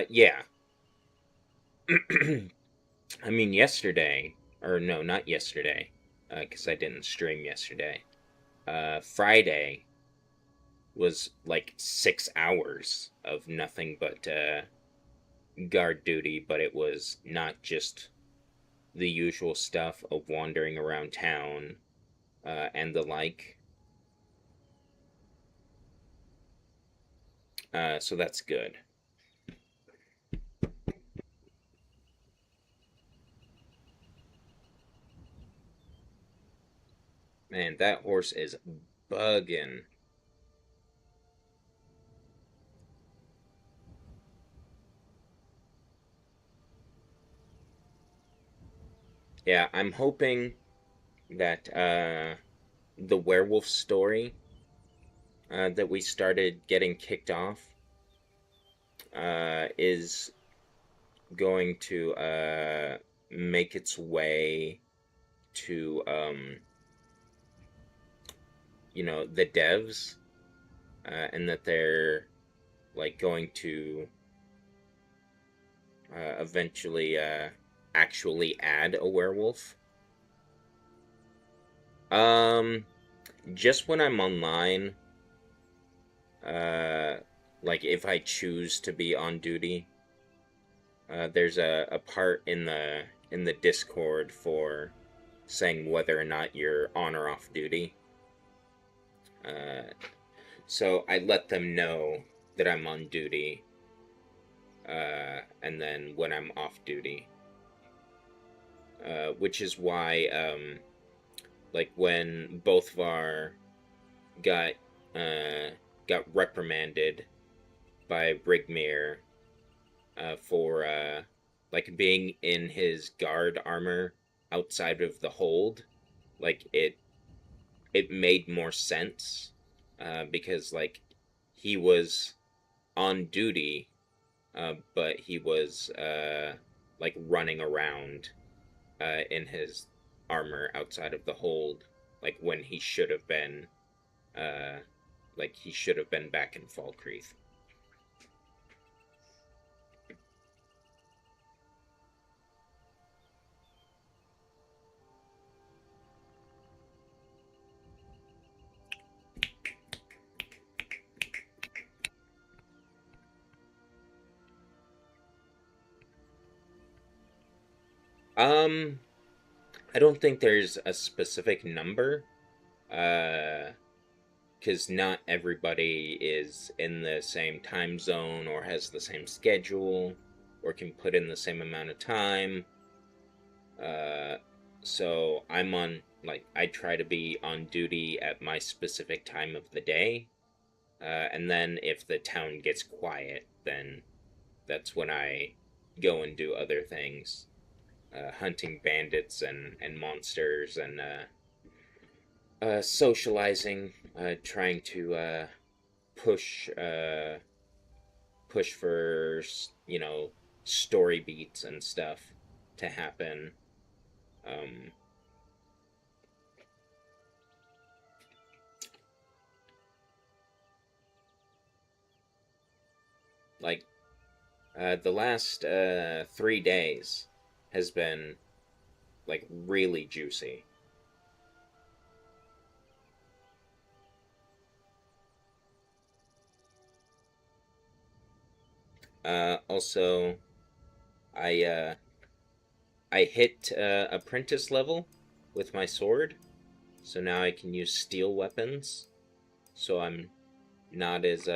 Yeah. I mean, yesterday, or no, not yesterday, because I didn't stream yesterday. Friday was like 6 hours of nothing but guard duty, but it was not just the usual stuff of wandering around town and the like. So that's good. Man, that horse is bugging. Yeah, I'm hoping that the werewolf story that we started getting kicked off is going to make its way to you know, the devs, and that they're like going to eventually actually add a werewolf. Just when I'm online, like if I choose to be on duty, there's a part in the Discord for saying whether or not you're on or off duty. So I let them know that I'm on duty, and then when I'm off duty. Which is why, like, when Bodvarr got reprimanded by Rigmir for like being in his guard armor outside of the hold, like it made more sense because like he was on duty, but he was like running around in his armor outside of the hold, like when he should have been back in Falkreath. I don't think there's a specific number, because not everybody is in the same time zone or has the same schedule or can put in the same amount of time. So I'm on, like, I try to be on duty at my specific time of the day, and then if the town gets quiet, then that's when I go and do other things. Hunting bandits and monsters, and socializing, trying to push for, you know, story beats and stuff to happen. Like, the last 3 days has been, like, really juicy. Also, I hit apprentice level with my sword, so now I can use steel weapons. So I'm not as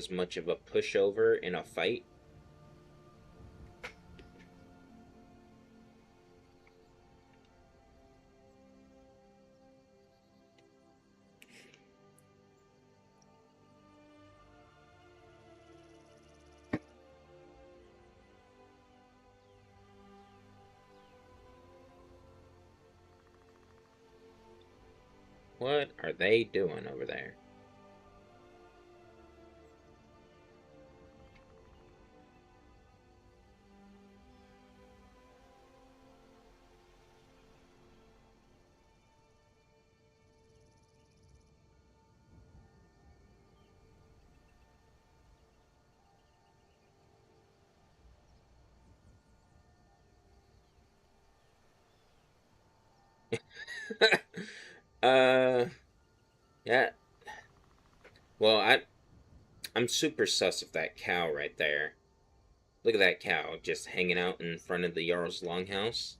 much of a pushover in a fight. What are they doing over there? Yeah. Well, I'm super sus of that cow right there. Look at that cow just hanging out in front of the Jarl's longhouse.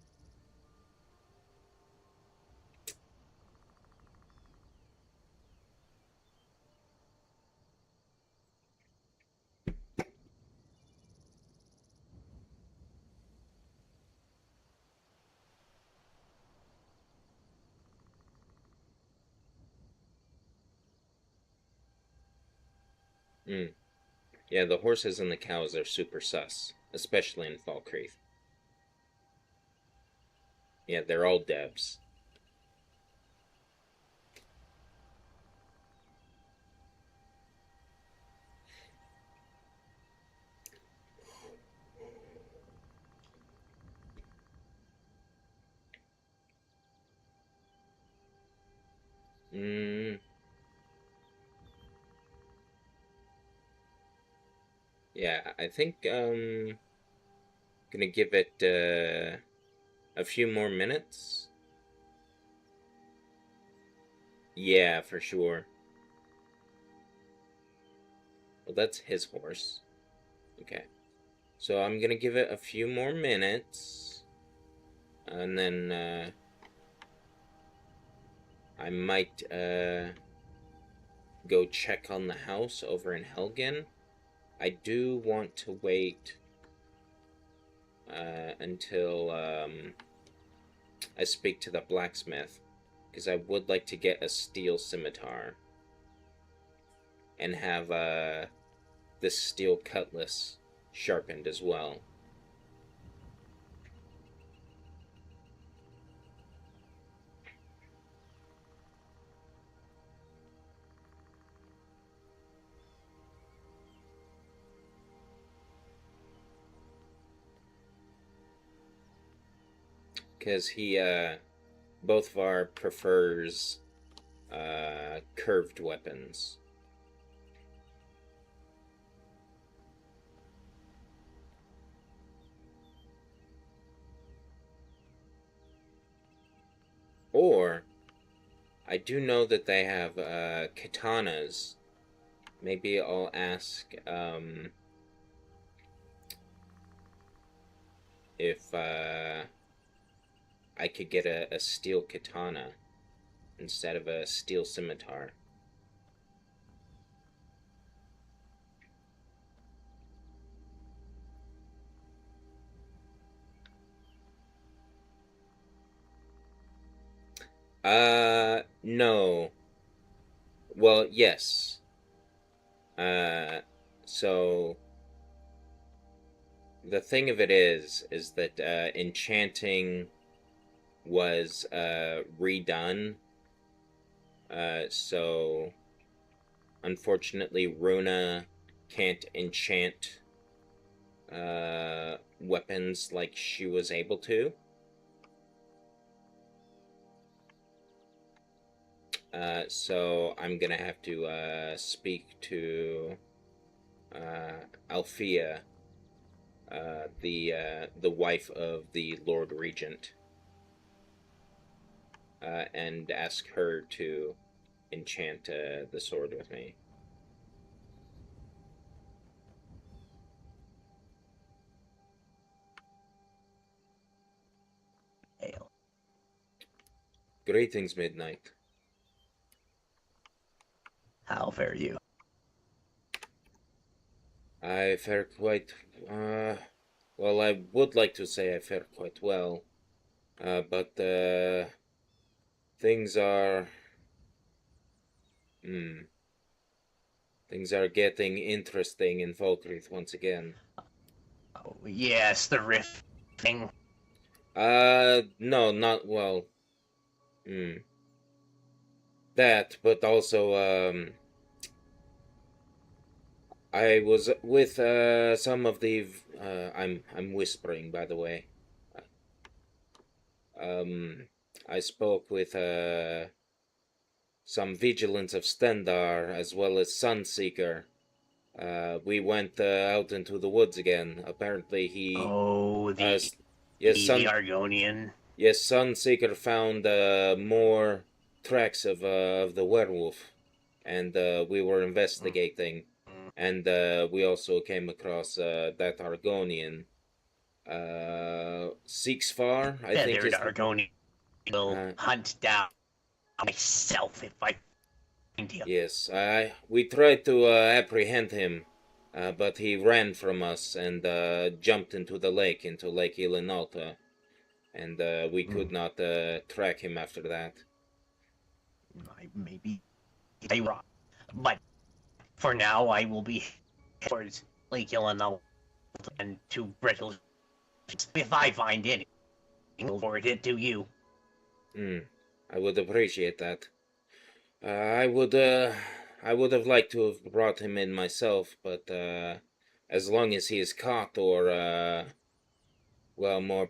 Yeah, the horses and the cows are super sus, especially in Falkreath. Yeah, they're all devs. Yeah, I think gonna give it a few more minutes. Yeah, for sure. Well, that's his horse. Okay. So I'm gonna give it a few more minutes, and then I might go check on the house over in Helgen. I do want to wait until I speak to the blacksmith, because I would like to get a steel scimitar and have this steel cutlass sharpened as well. Because he, Bodvarr prefers curved weapons. Or, I do know that they have katanas. Maybe I'll ask if I could get a steel katana instead of a steel scimitar. No. Well, yes. So the thing of it is that enchanting was redone. So unfortunately Runa can't enchant weapons like she was able to. So I'm gonna have to speak to Althea, the wife of the Lord Regent, and ask her to enchant the sword with me. Greetings, Midnight. How fare you? I fare quite, well, I would like to say I fare quite well, but, things are, things are getting interesting in Falkreath once again. Oh, yes, the rift thing. No, not, well, that, but also, I was with, some of the, I'm whispering, by the way. I spoke with, some vigilants of Stendar, as well as Sunseeker. We went, out into the woods again. Apparently he... Oh, yes, the Argonian. Yes, Sunseeker found, more tracks of the werewolf. And, we were investigating. And, we also came across, that Argonian. Sixfar, I think is... Argonian will hunt down myself if I find him. Yes, we tried to apprehend him, but he ran from us and jumped into the lake, into Lake Ilinalta, and we could not track him after that. Maybe I'm wrong, but for now I will be towards Lake Ilinalta and to Brittle. If I find anything, I'll forward it to you. I would appreciate that. I would have liked to have brought him in myself, but as long as he is caught, or well,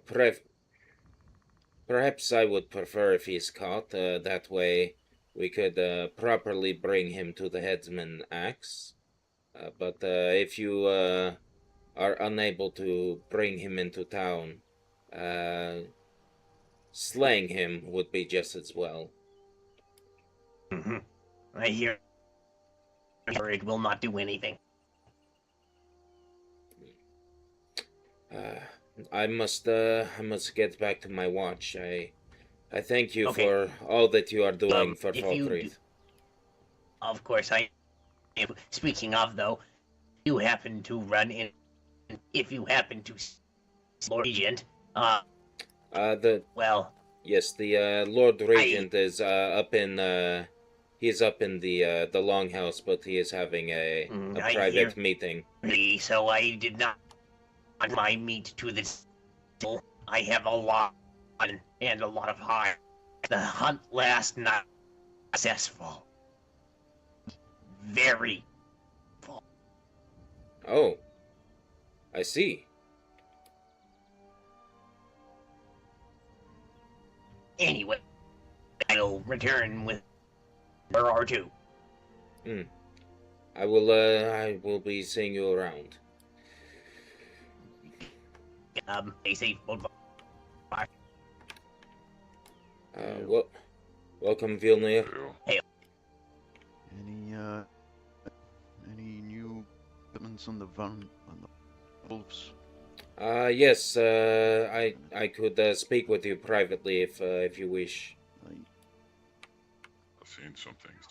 perhaps I would prefer if he is caught. That way, we could properly bring him to the headsman axe. But if you are unable to bring him into town, slaying him would be just as well. I hear it will not do anything. I must get back to my watch. I thank you Okay. for all that you are doing for If you do, Falkreath. of course, speaking of, though, you happen to run in, if you happen to Lord Regent, well, yes, the Lord Regent is up in, he's up in the Longhouse, but he is having a private meeting. So I did not want my meat to this. I have a lot and a lot of high. The hunt last night successful. Very full. Oh, I see. Anyway, I'll return with her or two. I will be seeing you around. Stay safe, Bodvarr. Welcome, Vilnir. Hey. Any new developments on the wolves? Yes, I could speak with you privately if you wish. I've seen some things.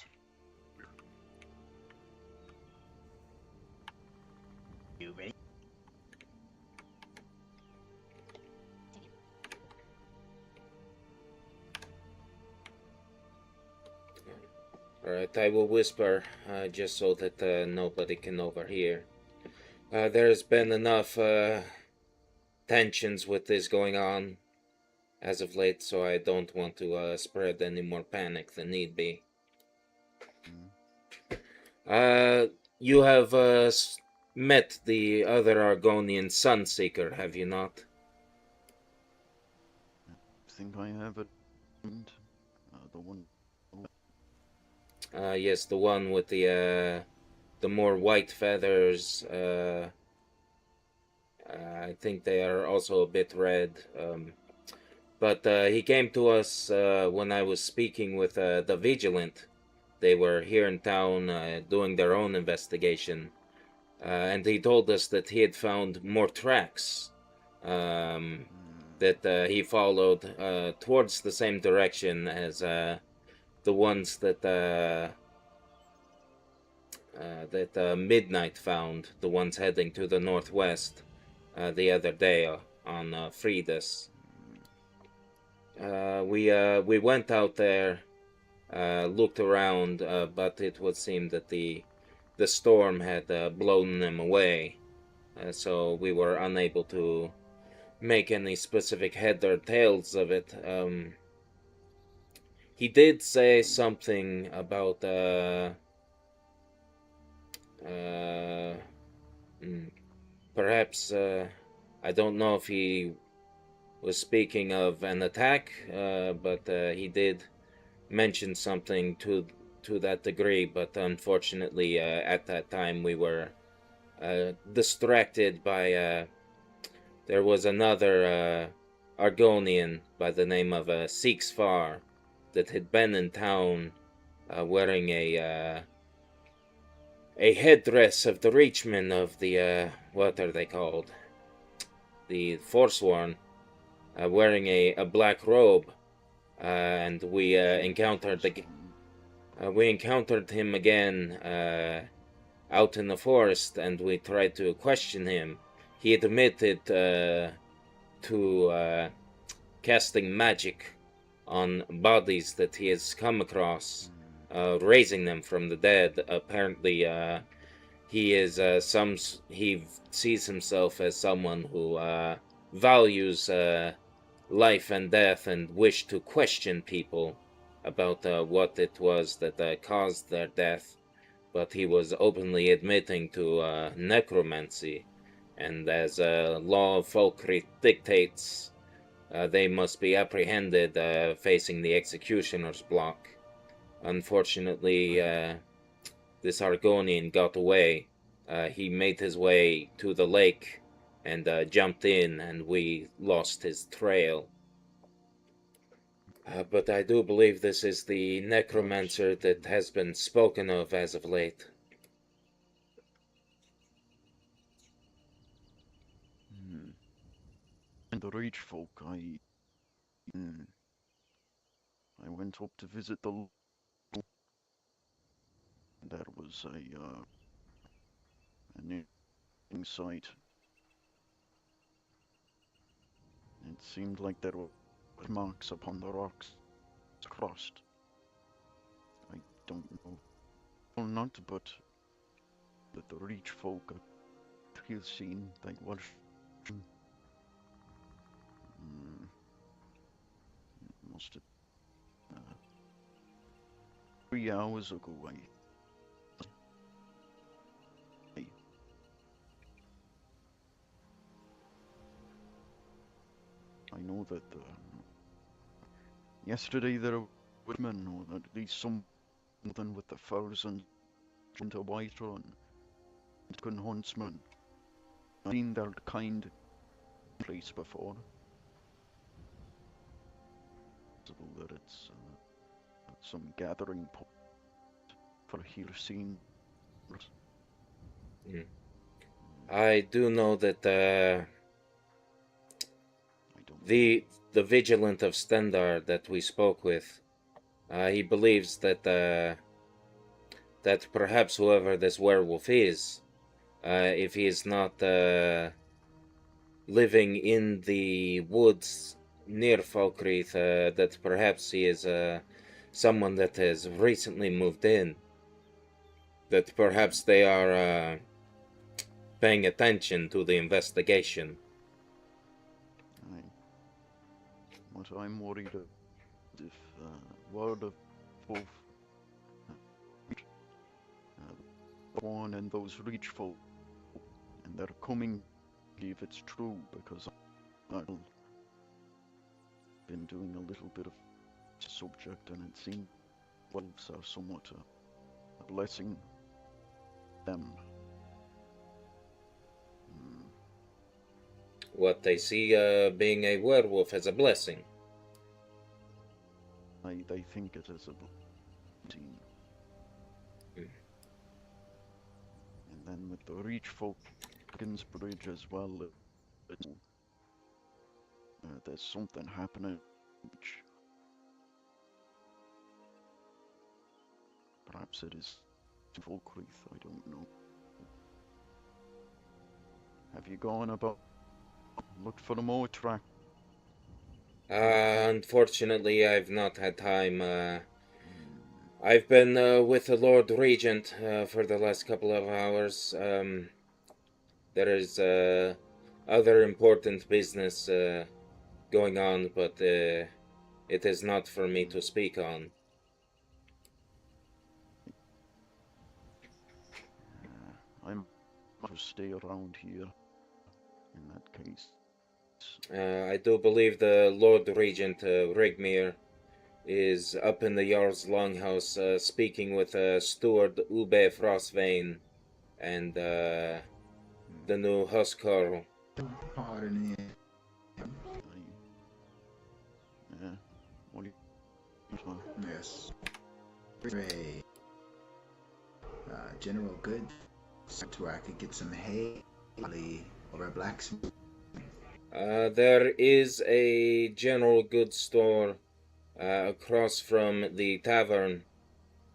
You ready? Alright, I will whisper, just so that nobody can overhear. There's been enough tensions with this going on as of late, so I don't want to spread any more panic than need be. You have met the other Argonian Sunseeker, have you not? I think I have it. The one. Yes, the one with the more white feathers. I think they are also a bit red. But he came to us when I was speaking with the Vigilant. They were here in town doing their own investigation. And he told us that he had found more tracks that he followed towards the same direction as the ones that Midnight found, the ones heading to the northwest the other day on Fridus. We went out there, looked around, but it would seem that the storm had blown them away, so we were unable to make any specific head or tails of it. He did say something about perhaps I don't know if he was speaking of an attack, but he did mention something to that degree, but unfortunately at that time we were distracted by there was another Argonian by the name of Sixfar that had been in town wearing a headdress of the Reachmen of the what are they called? The Forsworn, wearing a black robe, and we encountered him again out in the forest, and we tried to question him. He admitted to casting magic on bodies that he has come across, raising them from the dead. Apparently, he is he sees himself as someone who values life and death and wish to question people about what it was that caused their death. But he was openly admitting to necromancy, and as law of Falkreath dictates, they must be apprehended facing the executioner's block. Unfortunately, this Argonian got away. He made his way to the lake and jumped in, and we lost his trail. But I do believe this is the necromancer that has been spoken of as of late. the Reach folk, I went up to visit the. There was an site. It seemed like there were marks upon the rocks crossed. I don't know. Well, not, but that the Reach folk appear seen they were. Must have 3 hours ago. I know that yesterday there were women, or at least something with the furs and into Whiterun, and huntsmen. I've seen their kind place before. Possible that it's some gathering point for here seen. I do know that the vigilant of Stendar that we spoke with, he believes that that perhaps whoever this werewolf is, if he is not living in the woods near Falkreath, that perhaps he is someone that has recently moved in. That perhaps they are paying attention to the investigation. What I'm worried of, if word of both one and those Reach folk, and they're coming, if it's true, because I've been doing a little bit of subject, and it seems wolves are somewhat a blessing them. What they see being a werewolf as a blessing. They think it is a blessing. And then with the Reach folk, Bridge as well, there's something happening which perhaps it is Falkreath, I don't know. Have you gone about looked for the more track? Unfortunately, I've not had time. I've been with the Lord Regent for the last couple of hours. There is other important business going on, but it is not for me to speak on. I'm to stay around here in that case. I do believe the Lord Regent Rigmir is up in the Jarl's Longhouse speaking with Steward Ube Frostvein and the new Huskarl. Pardon me. Yeah. What do you... Yes. Ray. General Good. So I could get some hay or a blacksmith. There is a general goods store across from the tavern.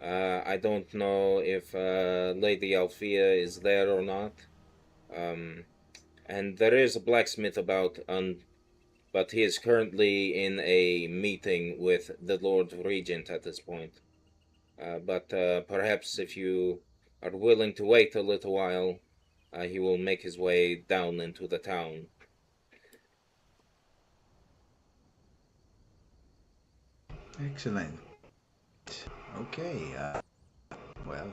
I don't know if Lady Althea is there or not. And there is a blacksmith about, but he is currently in a meeting with the Lord Regent at this point. But perhaps if you are willing to wait a little while, he will make his way down into the town. Excellent. Okay, well,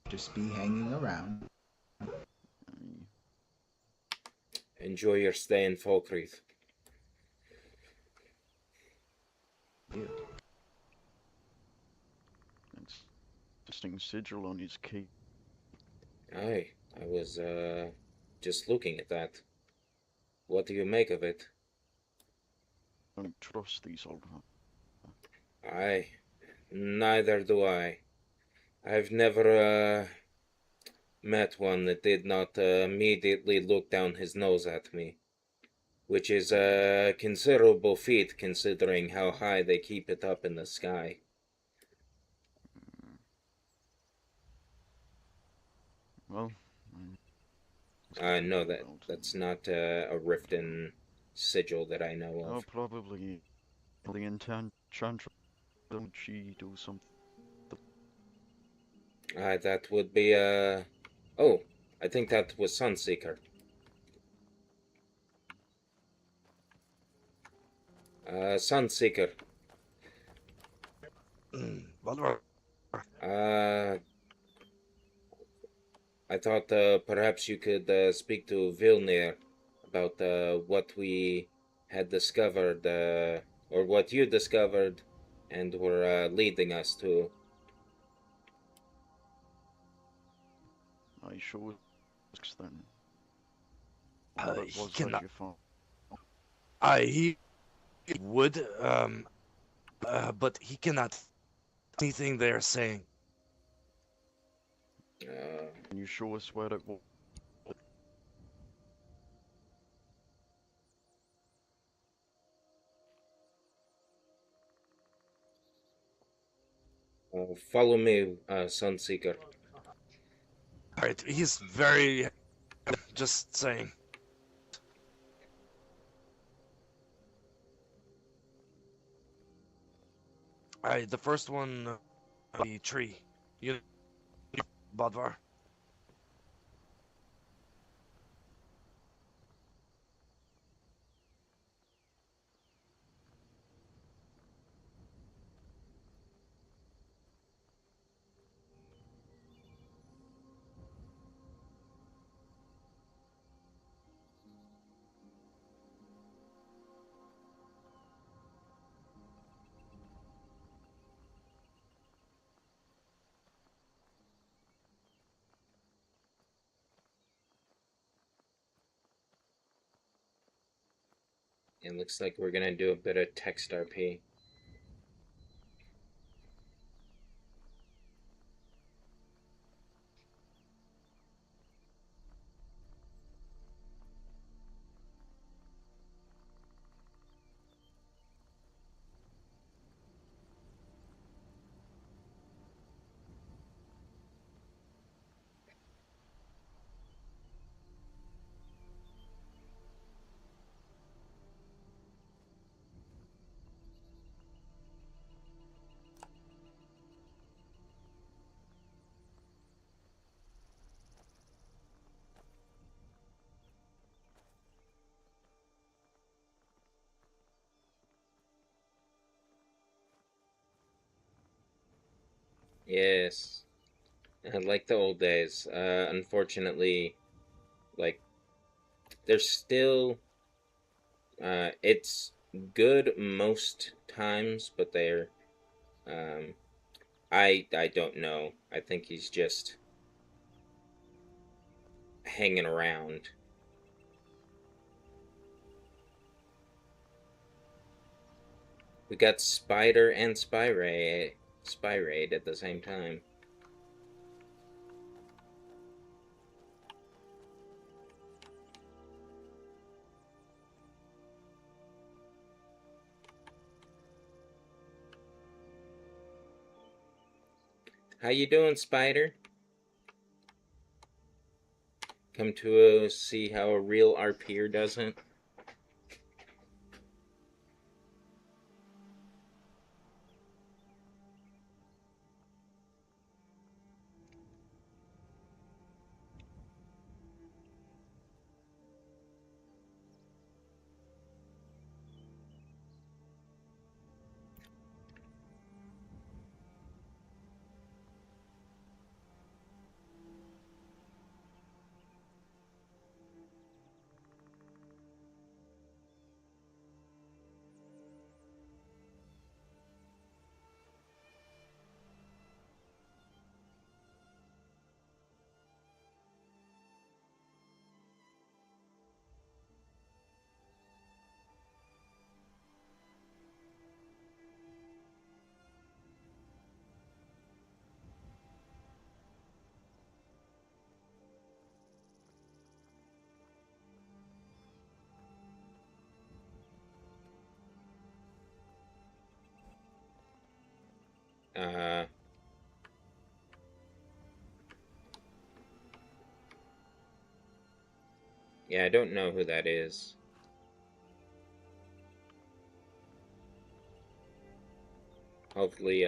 just be hanging around. Enjoy your stay in Falkreath. Yeah. That's interesting sigil on his cape. Aye, I was just looking at that. What do you make of it? I don't trust these old. Aye, neither do I. I've never met one that did not immediately look down his nose at me. which is a considerable feat considering how high they keep it up in the sky. Well, No, that's not a Riften sigil that I know oh, of. probably the enchantress. Don't she do something? That would be oh, I think that was Sunseeker. Sunseeker. Bodvarr. I thought perhaps you could speak to Vilnir about what we had discovered, or what you discovered, and were leading us to. I should then. He What was cannot. that you found? He would, but he cannot. Anything they are saying. Can you show us where it was? Follow me, Sunseeker. Alright, he's very. Just saying. Alright, the first one, the tree. You, Bodvarr. It looks like we're gonna do a bit of text RP. Yes, like the old days. Unfortunately, like, there's still, it's good most times, but they're, I don't know. I think he's just hanging around. We got Spider and Spyraid at the same time. How you doing, Spider? Come to see how a real RPer does it? Uh, yeah, I don't know who that is. Hopefully,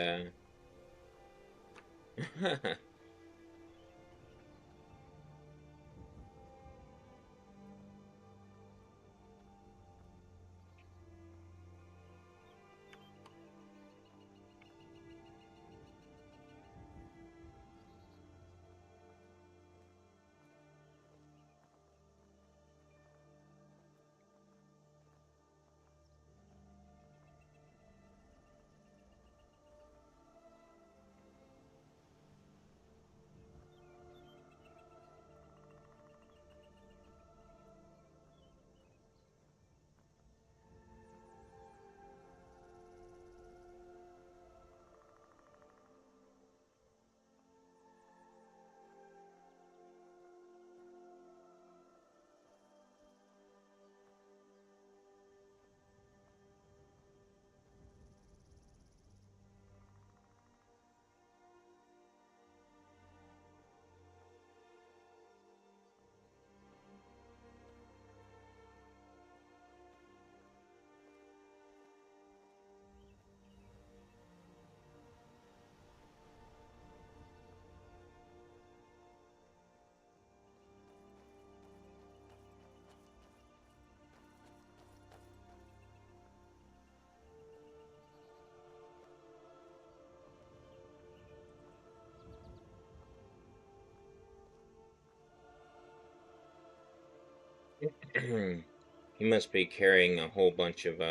he must be carrying a whole bunch of,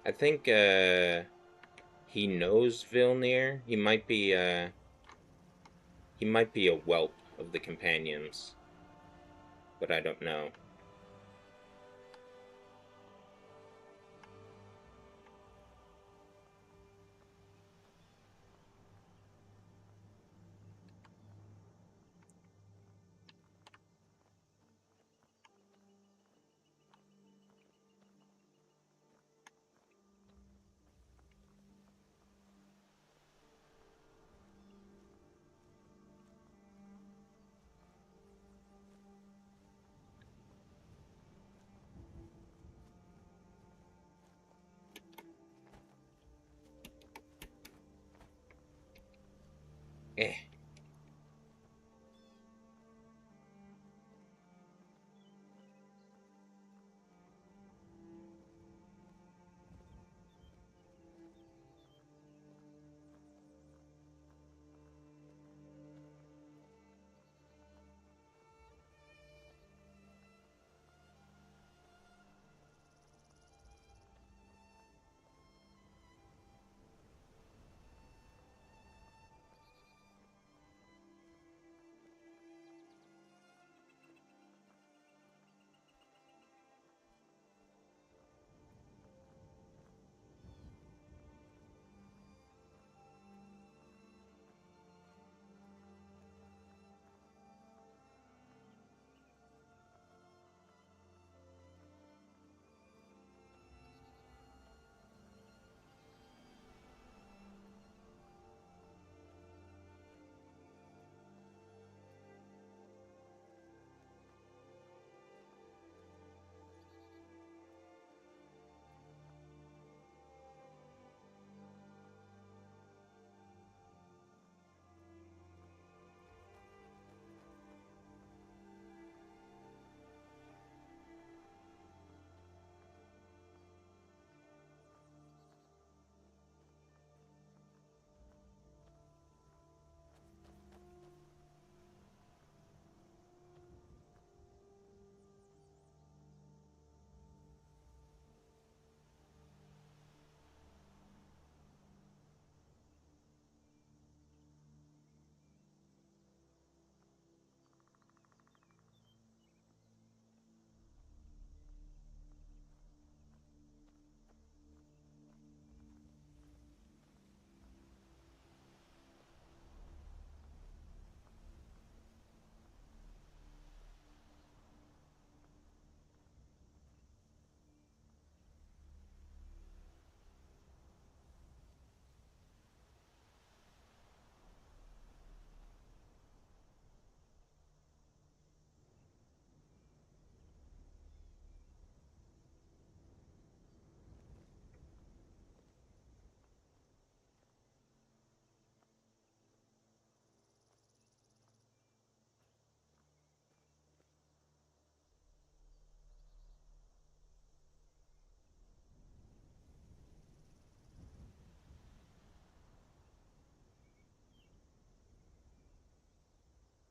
I think, he knows Vilnir. He might be a whelp of the companions, but I don't know.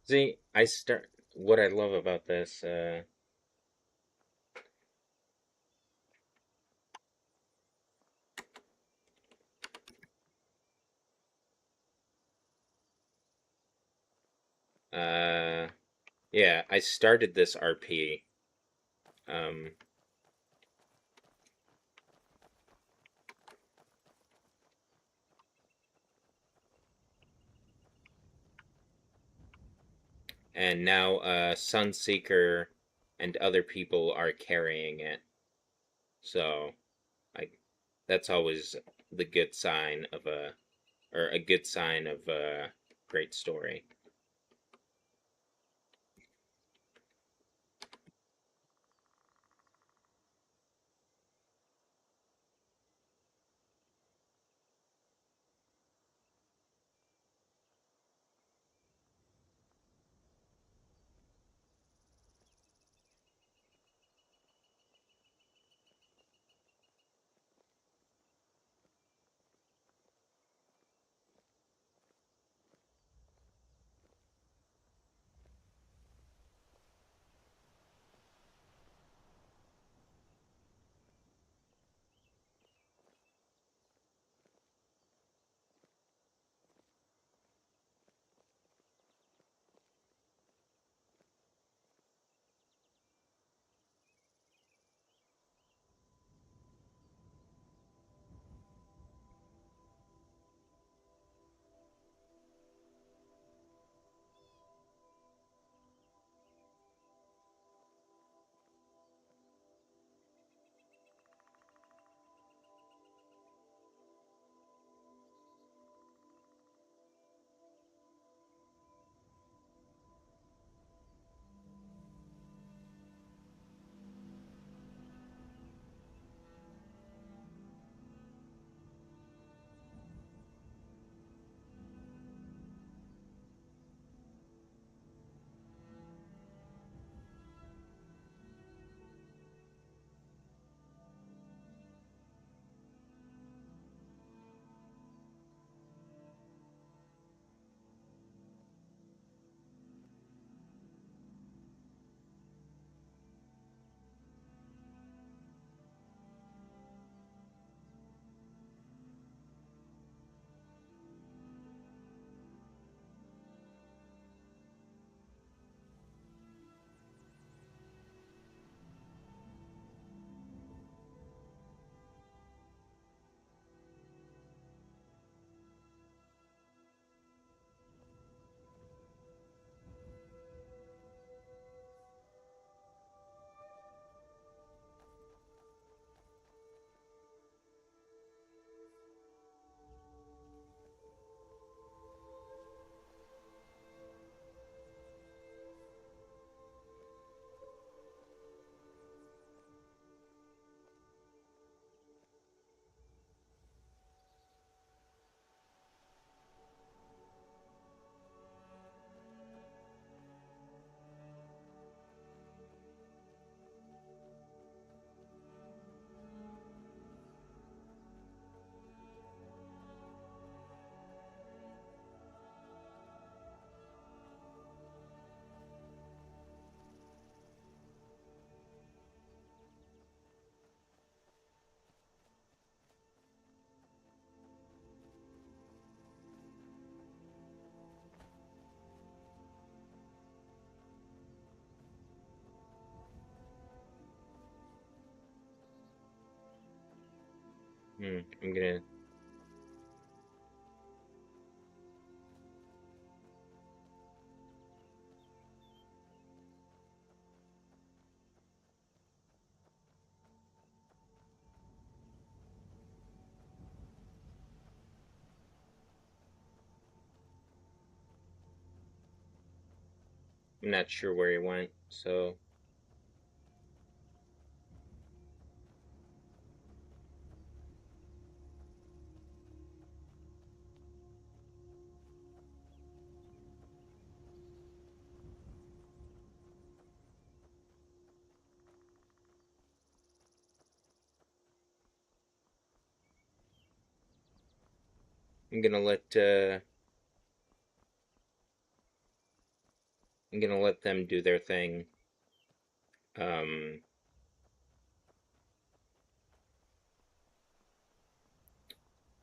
See, what I love about this, yeah, I started this RP, and now, Sunseeker and other people are carrying it. So, that's always the good sign of a good sign of a great story. I'm gonna. I'm not sure where he went, so. I'm gonna let I'm gonna let them do their thing.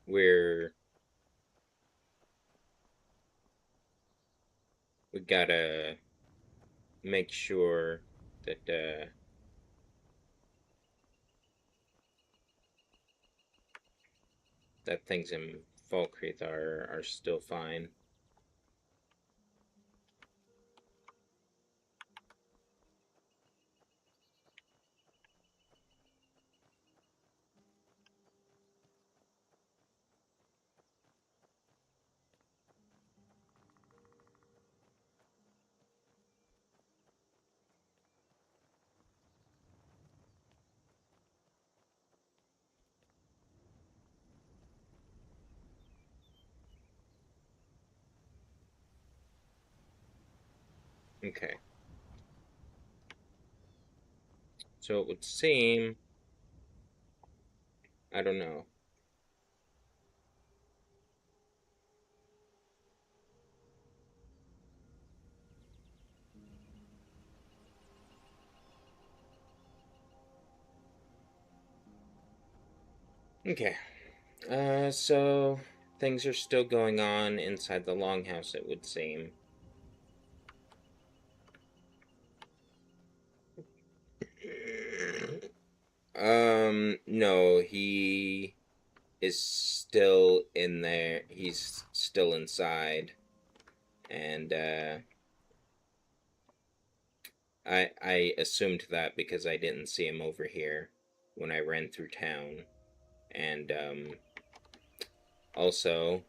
We gotta make sure that that things in Falkreath are still fine. Okay. So it would seem, I don't know. Okay. So things are still going on inside the longhouse, it would seem. No, he is still in there. He's still inside. And, I assumed that because I didn't see him over here when I ran through town. And, also,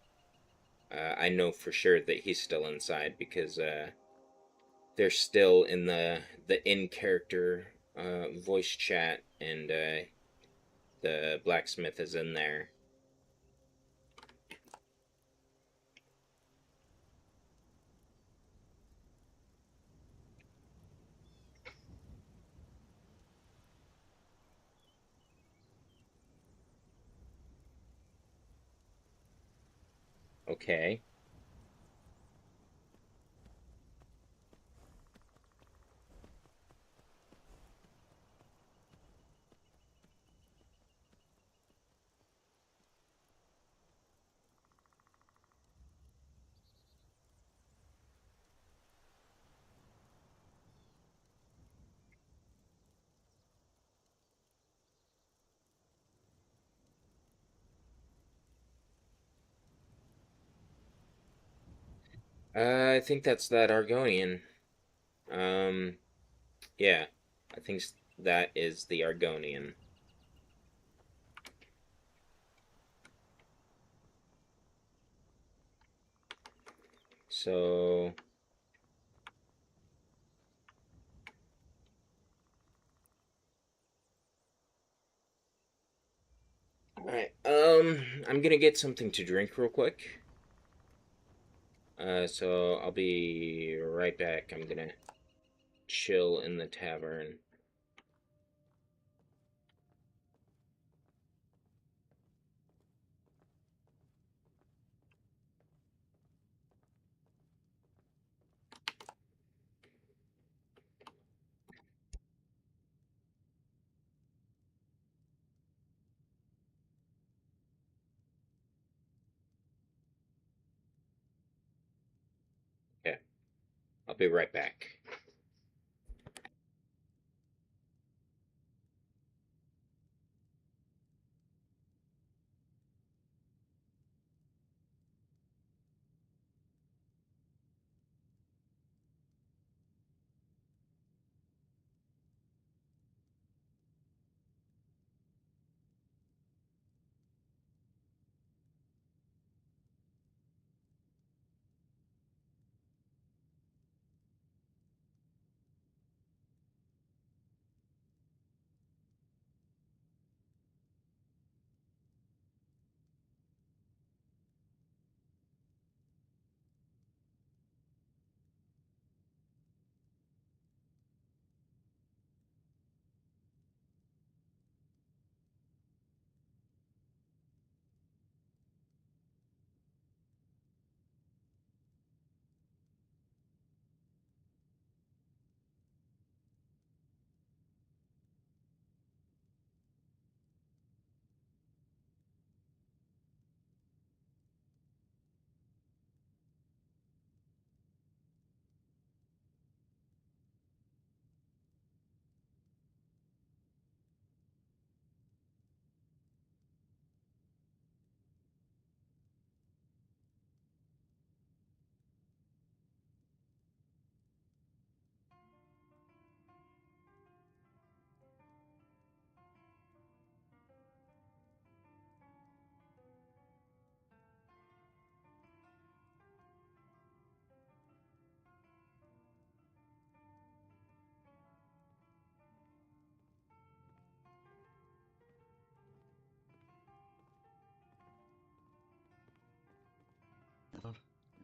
I know for sure that he's still inside because, they're still in the in-character, voice chat, and, the blacksmith is in there. Okay. I think that's that Argonian. Yeah, I think that is the Argonian. So... Alright, I'm gonna get something to drink real quick. So I'll be right back. I'm gonna chill in the tavern. Yeah, I'll be right back.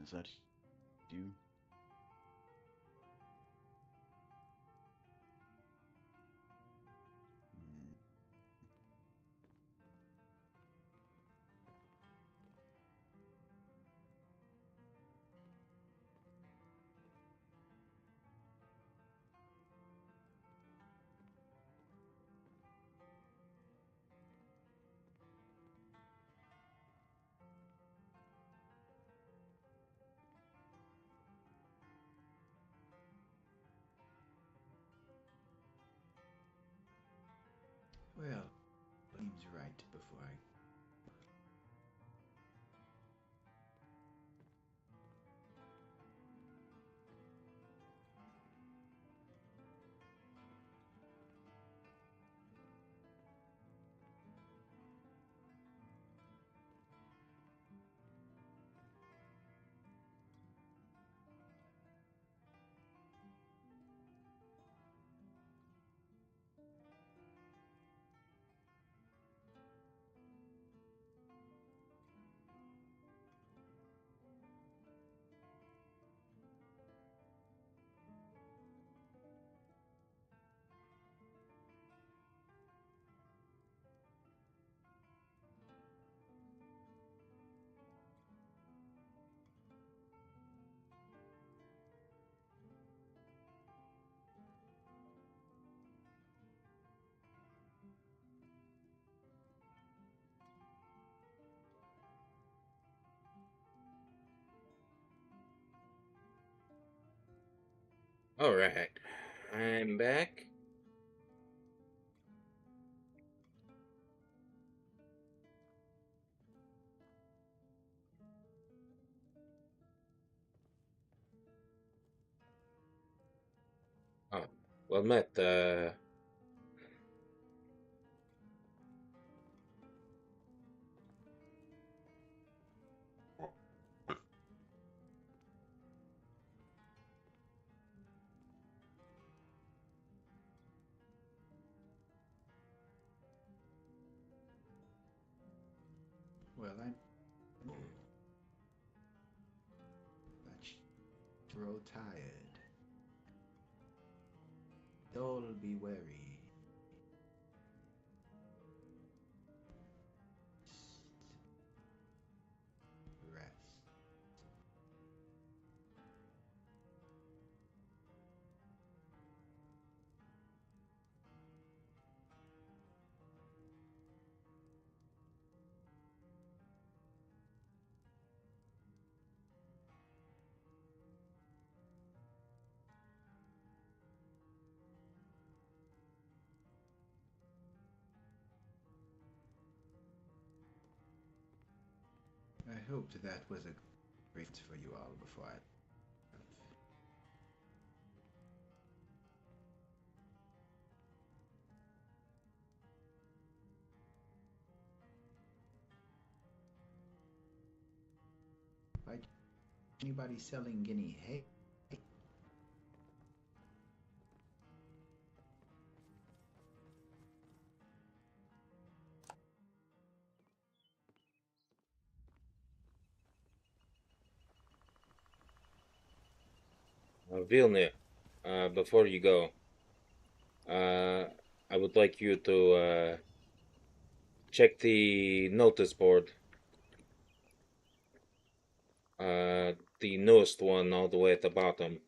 Is that you? Hmm. Well, seems right before I. Alright. I'm back. Oh, well met, Well, I'm. Grow tired. All be wary. Rest. I hoped that was a great for you all before I. Why anybody selling guinea hay? Vilna, before you go, I would like you to check the notice board. The newest one all the way at the bottom.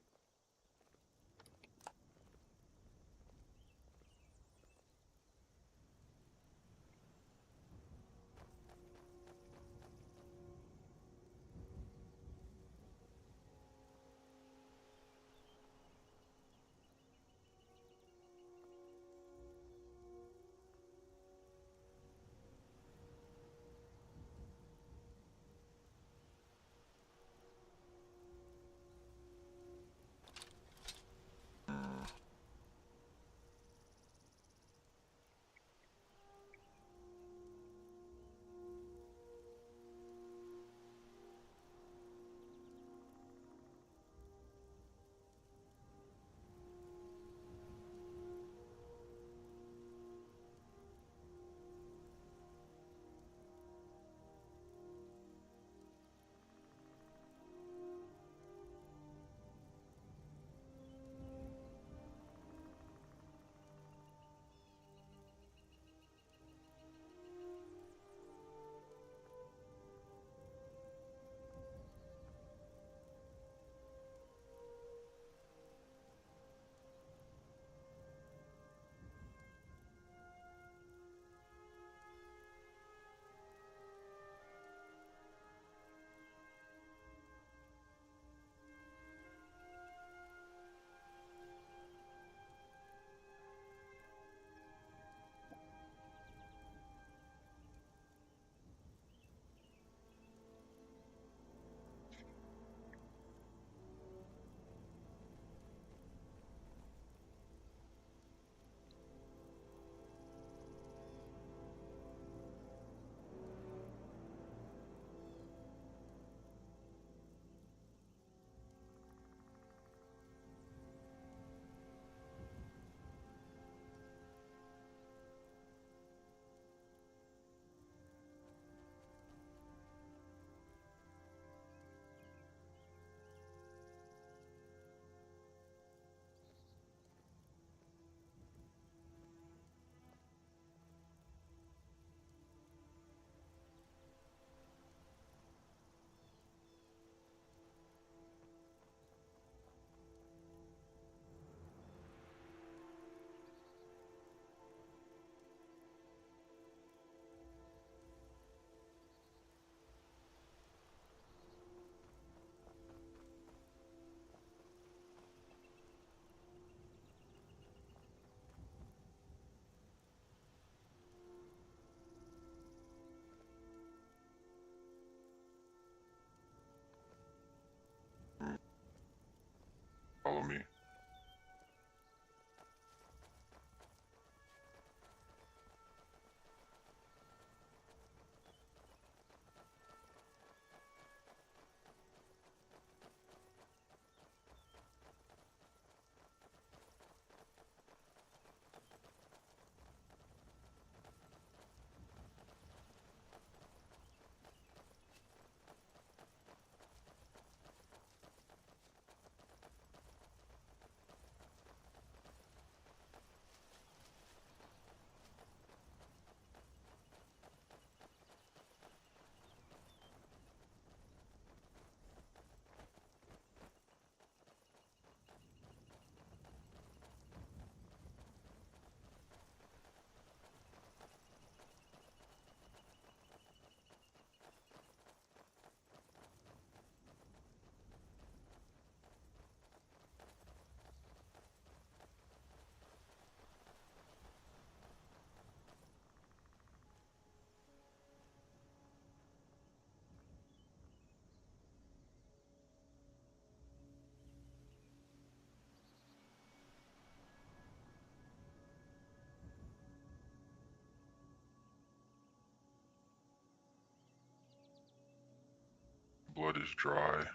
Blood is dry.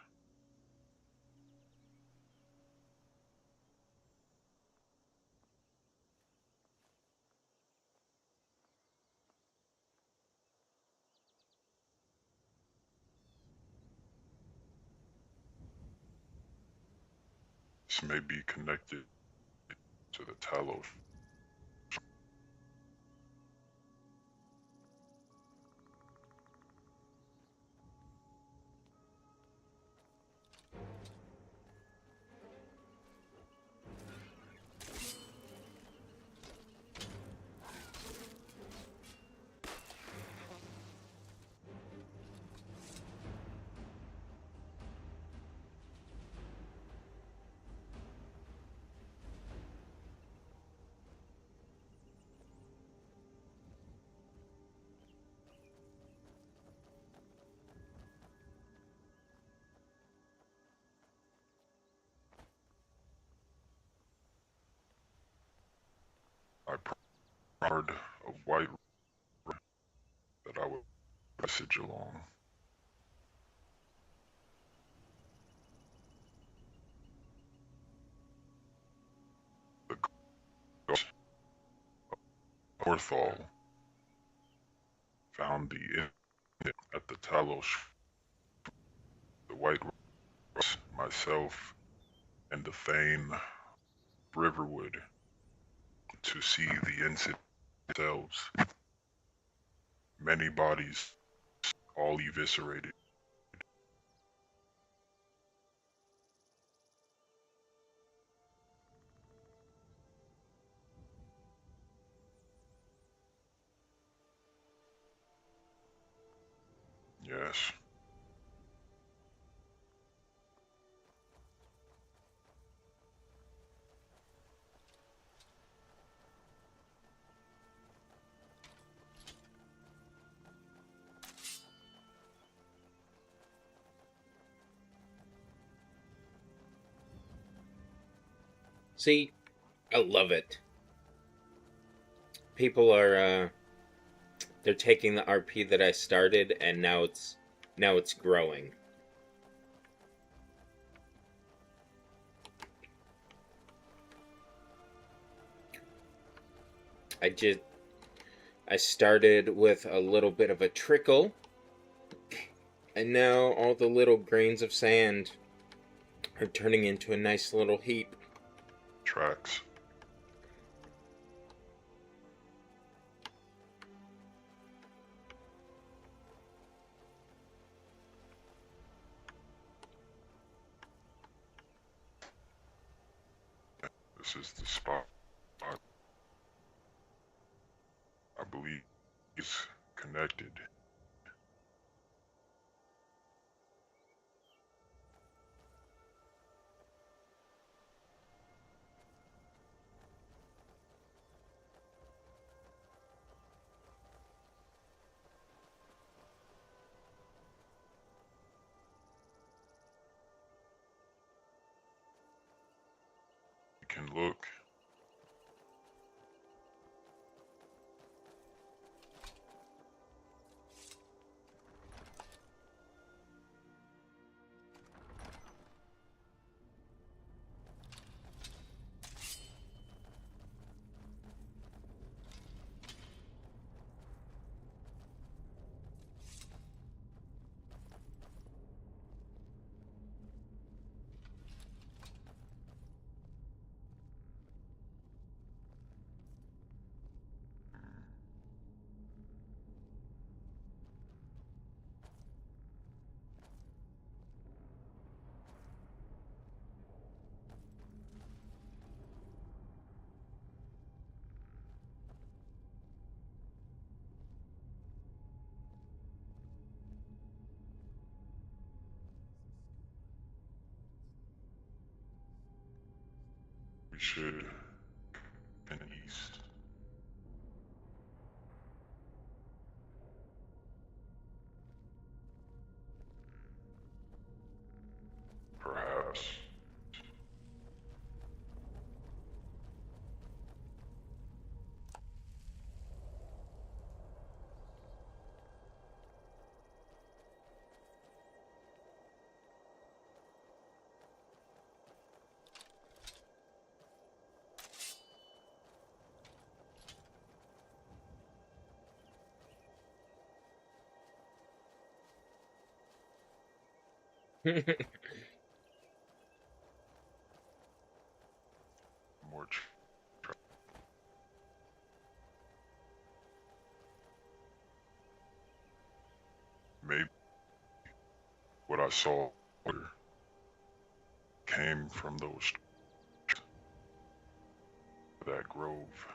This may be connected to the Talos. I poured a white that I would message along. The ghost of Orthal found the inn at the Talos. The White Rose, myself, and the Thane Riverwood to see the incident themselves. Many bodies, all eviscerated. Yes. See, I love it. People are they're taking the RP that I started, and now it's growing. I started with a little bit of a trickle, and now all the little grains of sand are turning into a nice little heap. Tracks. This is the spot. I believe it's connected. You can look. We should head east. Perhaps. More maybe what I saw came from that grove.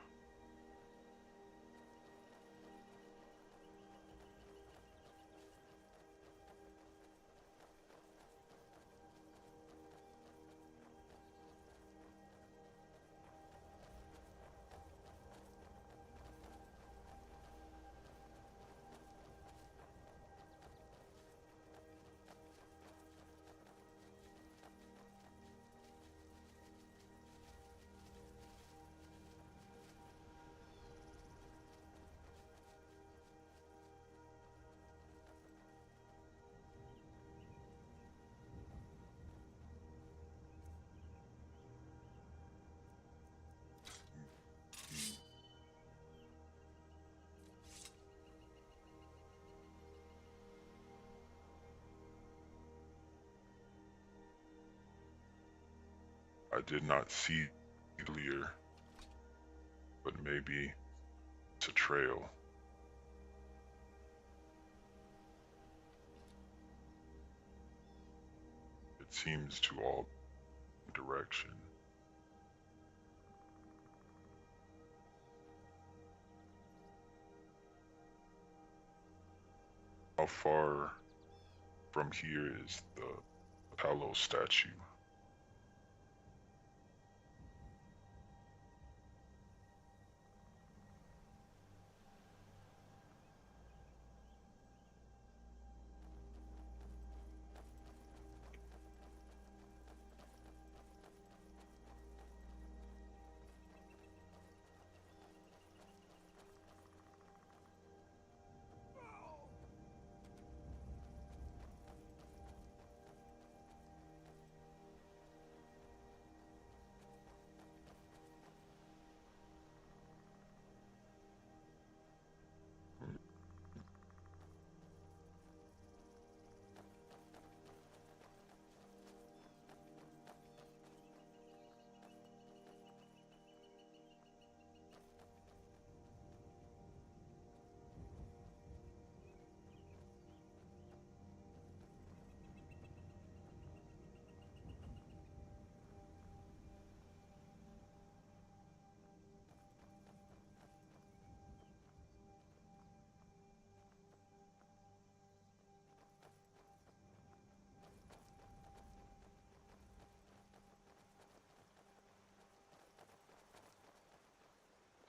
I did not see clear, but maybe it's a trail. It seems to all direction. How far from here is the Talos statue?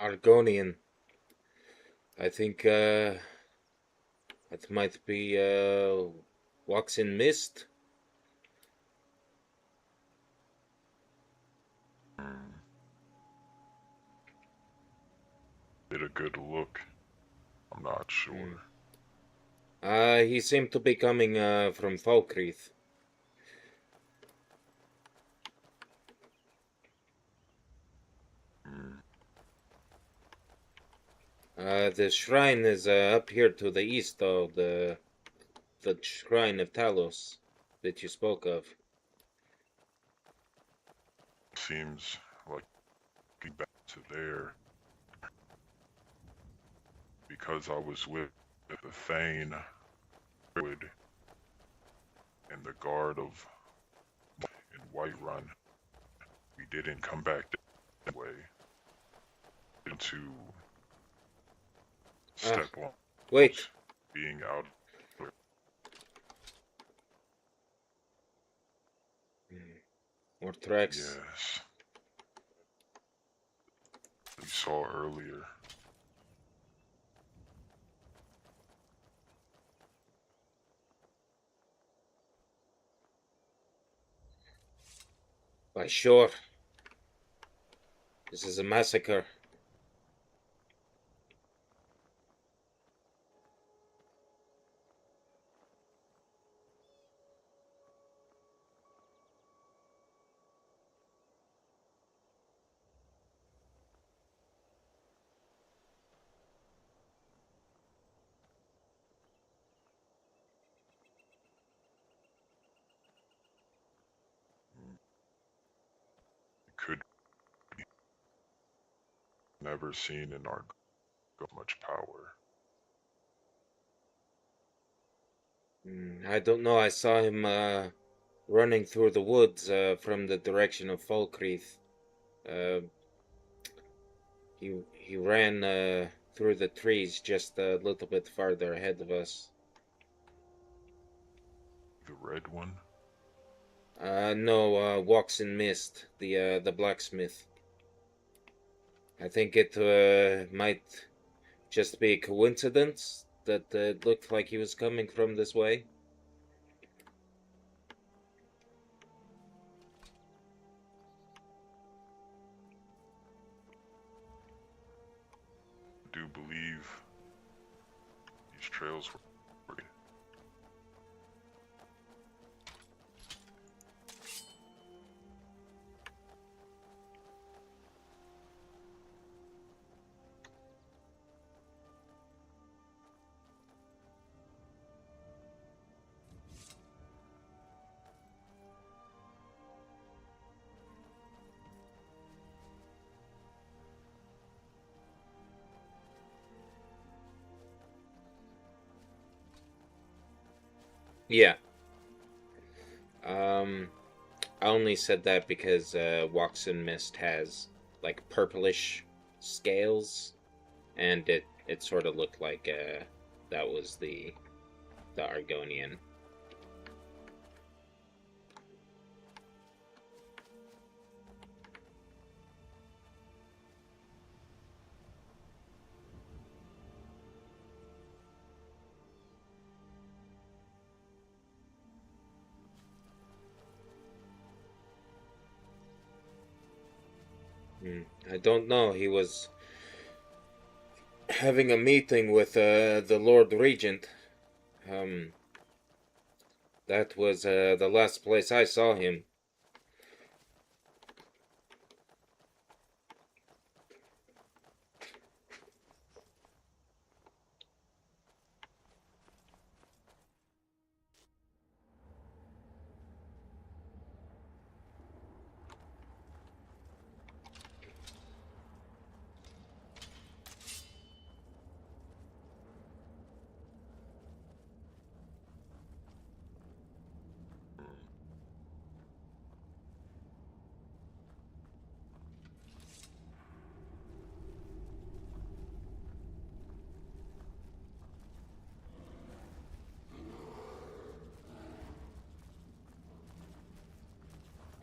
Argonian. I think that might be Wax in Mist. Did a good look. I'm not sure. He seemed to be coming from Falkrith. The shrine is up here to the east, though. The shrine of Talos that you spoke of. Seems like getting back to there because I was with the Thane Wood and the guard of in Whiterun. We didn't come back that way into step one. Wait. Being out. More tracks. Yes. We saw earlier. Why, sure. This is a massacre. never seen an Arg of much power. I don't know. I saw him running through the woods from the direction of Falkreath. He ran through the trees just a little bit farther ahead of us. The red one? No, Walks in Mist, the blacksmith. I think it might just be a coincidence that it looked like he was coming from this way. I do believe these trails were working. Yeah. I only said that because Walks in Mist has like purplish scales, and it sort of looked like that was the Argonian. I don't know. He was having a meeting with the Lord Regent. That was the last place I saw him.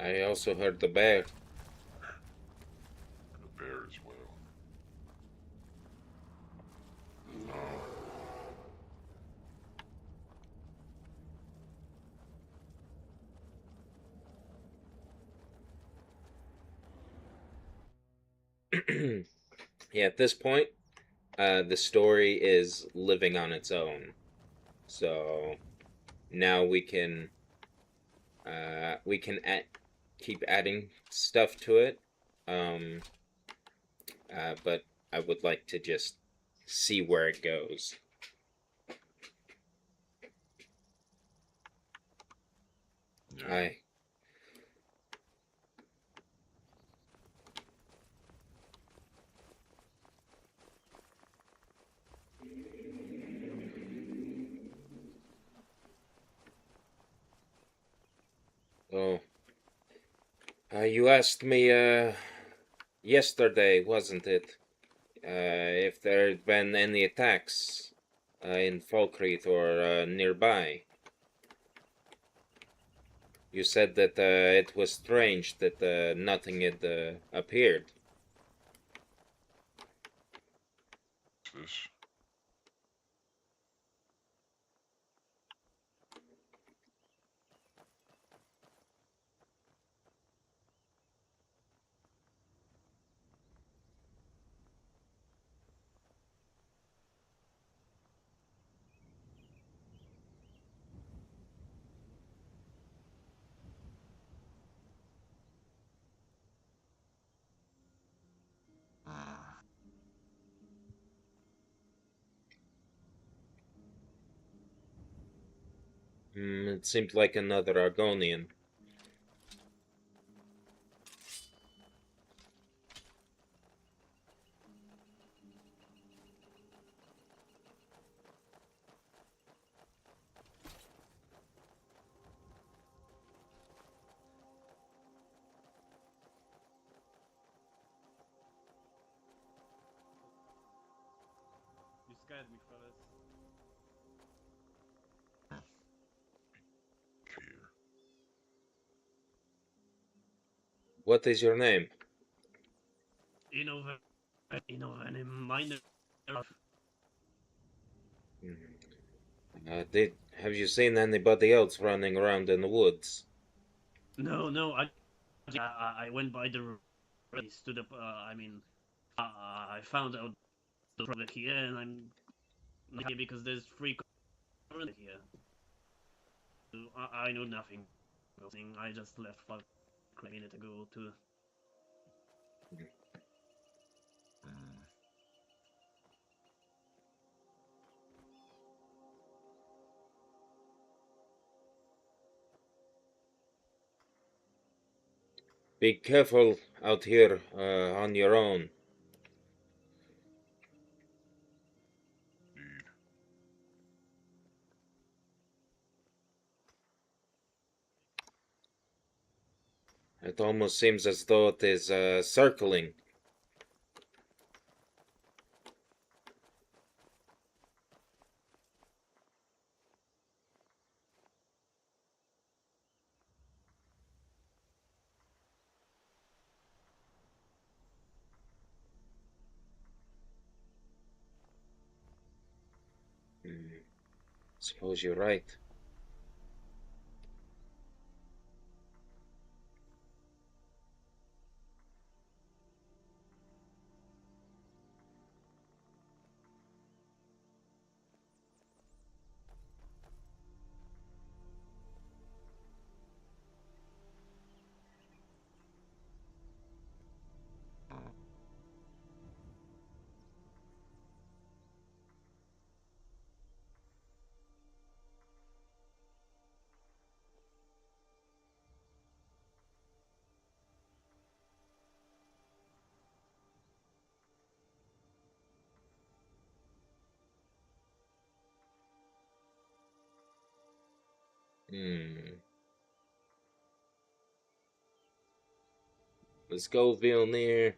I also heard the bear. The bear as well. Yeah, at this point, the story is living on its own. So now we can keep adding stuff to it. But I would like to just see where it goes. Yeah. Oh, you asked me yesterday, wasn't it? If there had been any attacks in Falkreath or nearby. You said that it was strange that nothing had appeared. This. It seemed like another Argonian. scared me, fellas. What is your name? Minor. Have you seen anybody else running around in the woods? No, I went by the stood up. I found out the problem here, and I'm not here because there's free current here. So I know nothing. I just left a minute ago to. Be careful out here on your own. It almost seems as though it is circling. Suppose you're right. Let's go, Vilnir.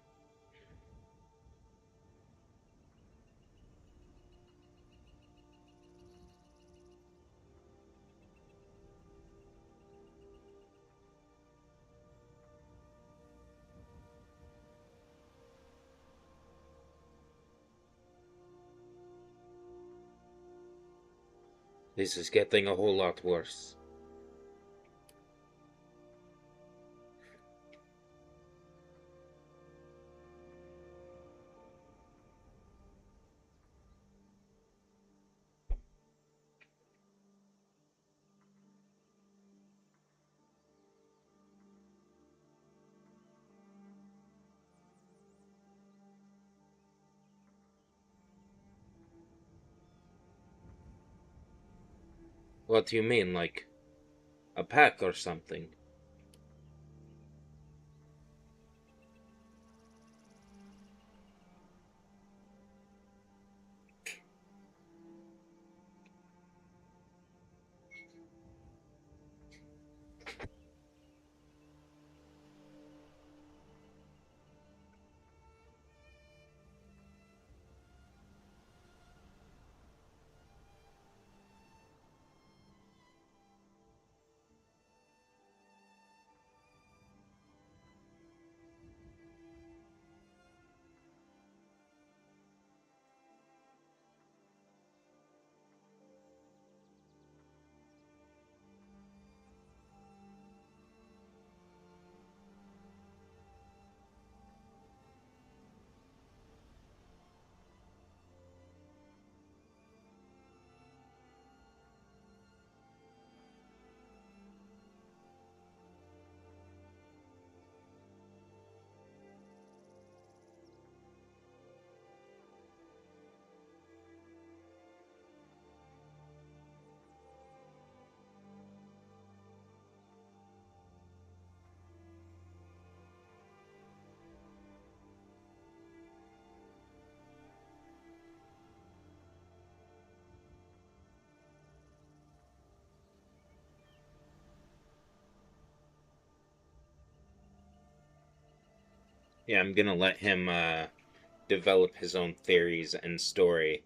This is getting a whole lot worse. What do you mean, like a pack or something? Yeah, I'm gonna let him develop his own theories and story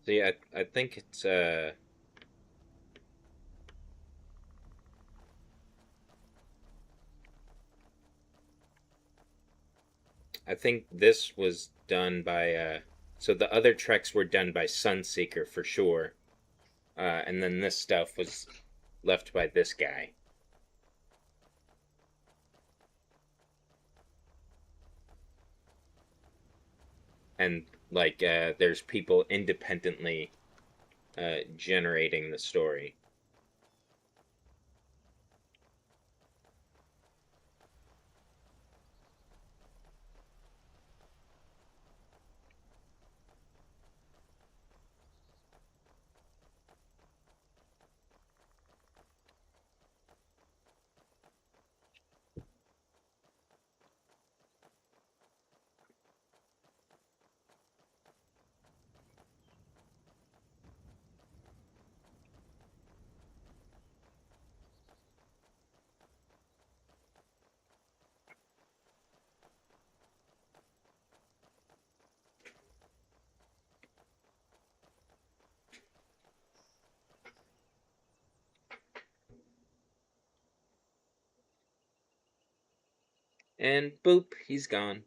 See, I think it's I think this was done by so the other treks were done by Sunseeker for sure. And then this stuff was left by this guy. And like there's people independently generating the story. And boop, he's gone.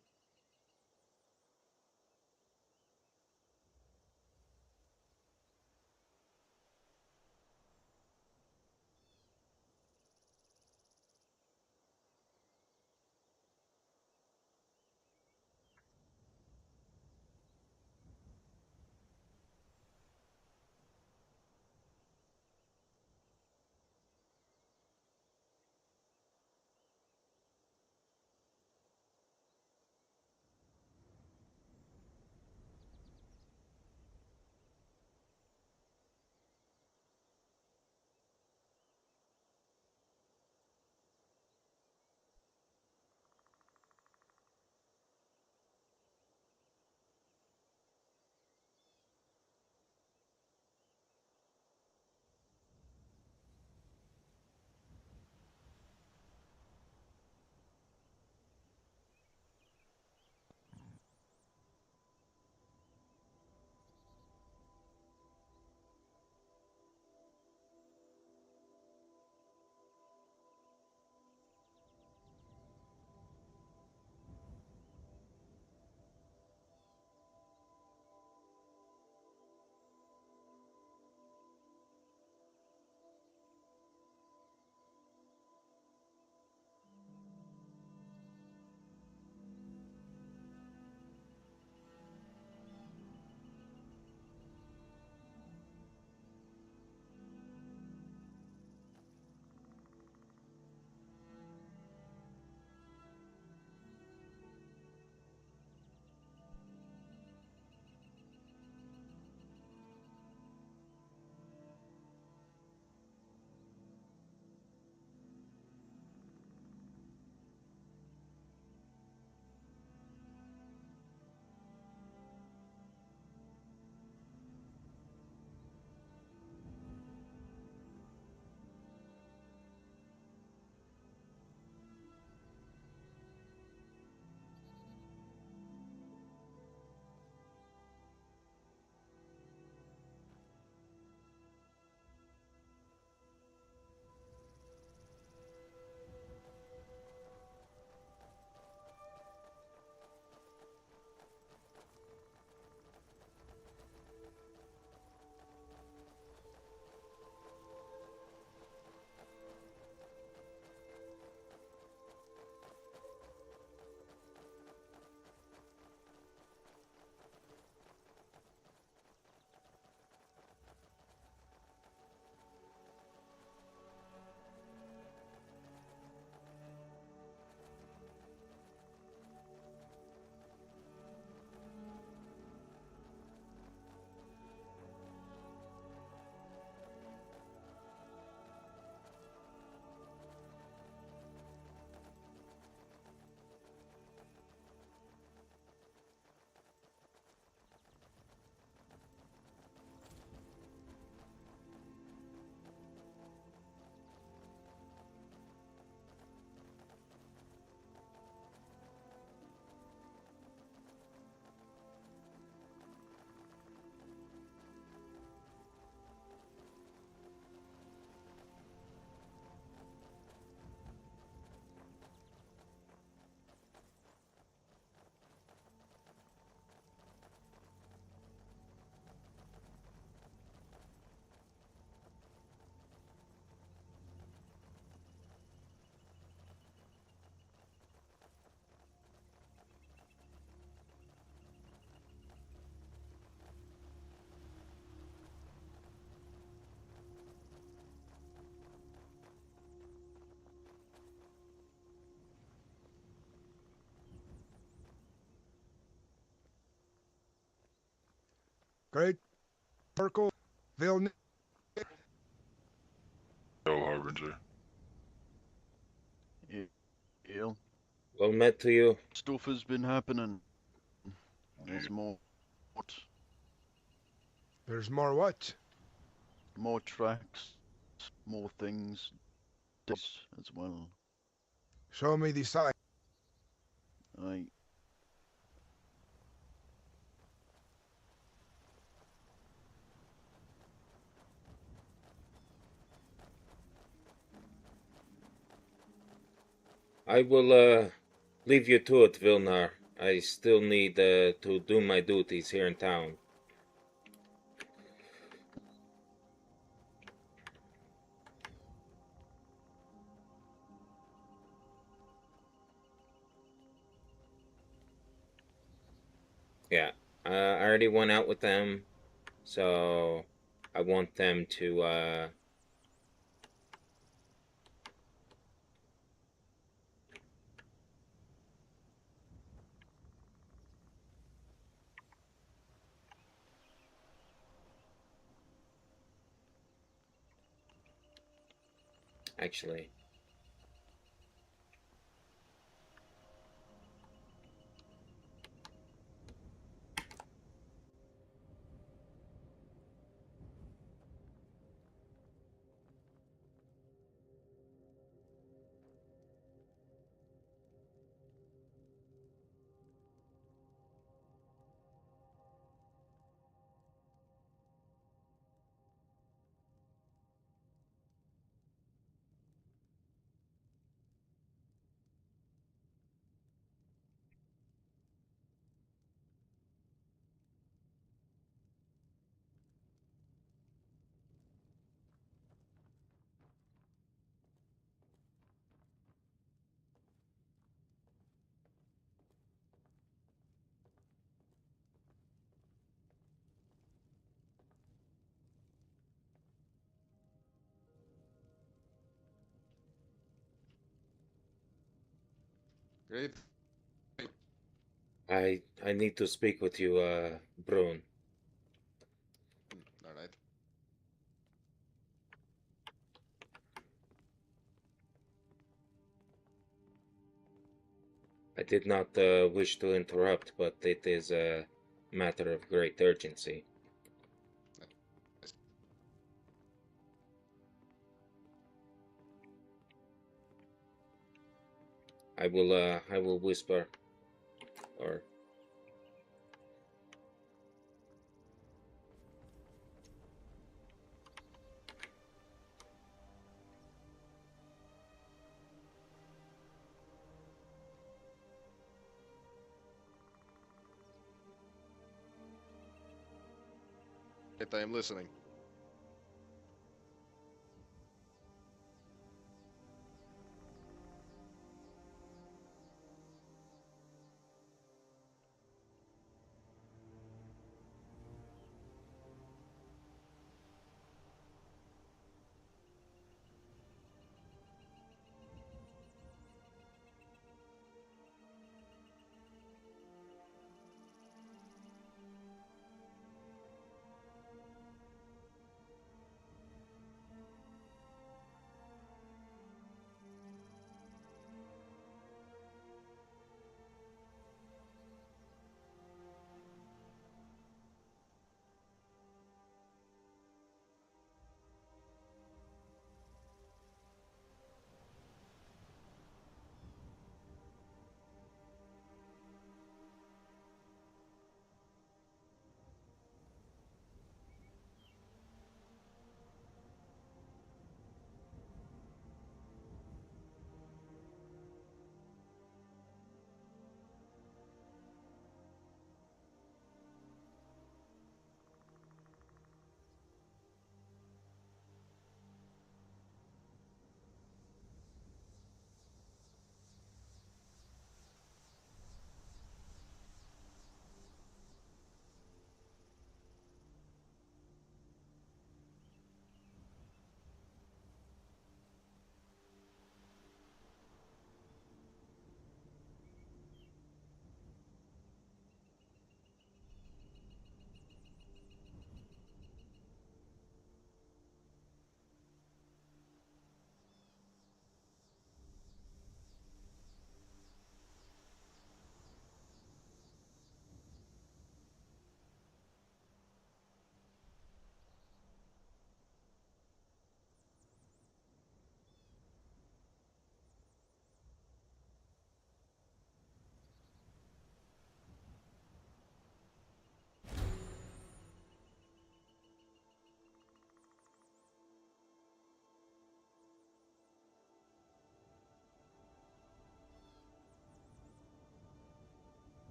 Great Circle, Vilna. Yo, Harbinger. Yeah. Well met to you. Stuff has been happening. There's more. There's more what? More tracks, more things, this as well. Show me the sign. I. I will leave you to it, Vilnar. I still need to do my duties here in town. Yeah, I already went out with them, so I want them to actually. Great. I need to speak with you, Brun. All right. I did not wish to interrupt, but it is a matter of great urgency. I will whisper, or I am listening.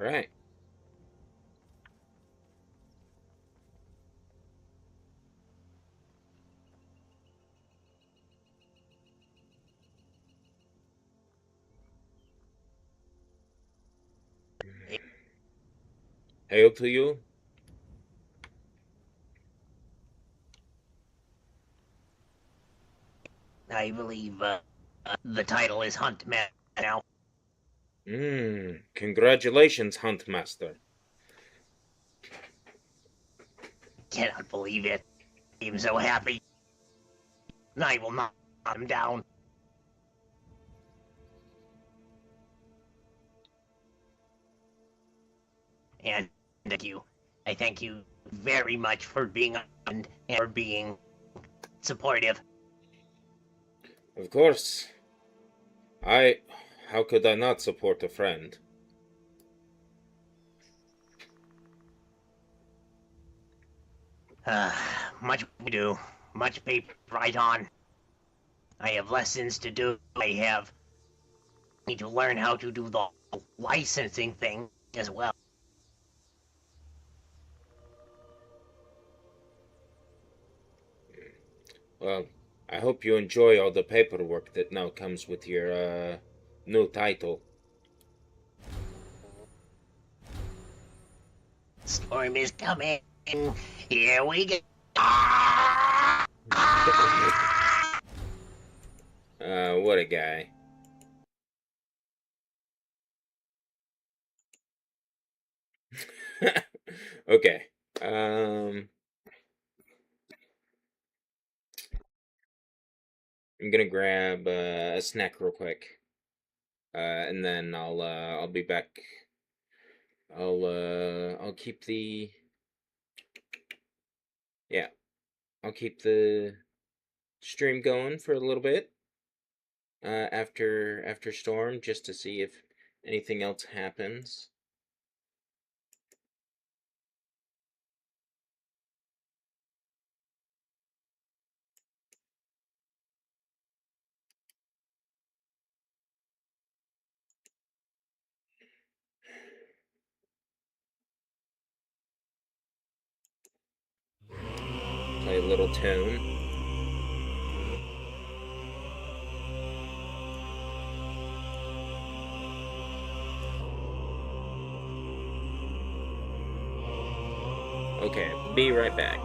right. Hail to you. I believe the title is Huntman now. Congratulations, Huntmaster. Cannot believe it. I'm so happy. I will knock him down. And thank you. I thank you very much for being on and for being supportive. Of course. How could I not support a friend? Much to do. Much paper to write on. I have lessons to do. I need to learn how to do the licensing thing as well. Well, I hope you enjoy all the paperwork that now comes with your new title. Storm is coming. Here we go. What a guy. Okay. I'm gonna grab a snack real quick, and then I'll be back. I'll keep the I'll keep the stream going for a little bit after Storm, just to see if anything else happens. Play a little tune. Okay, be right back.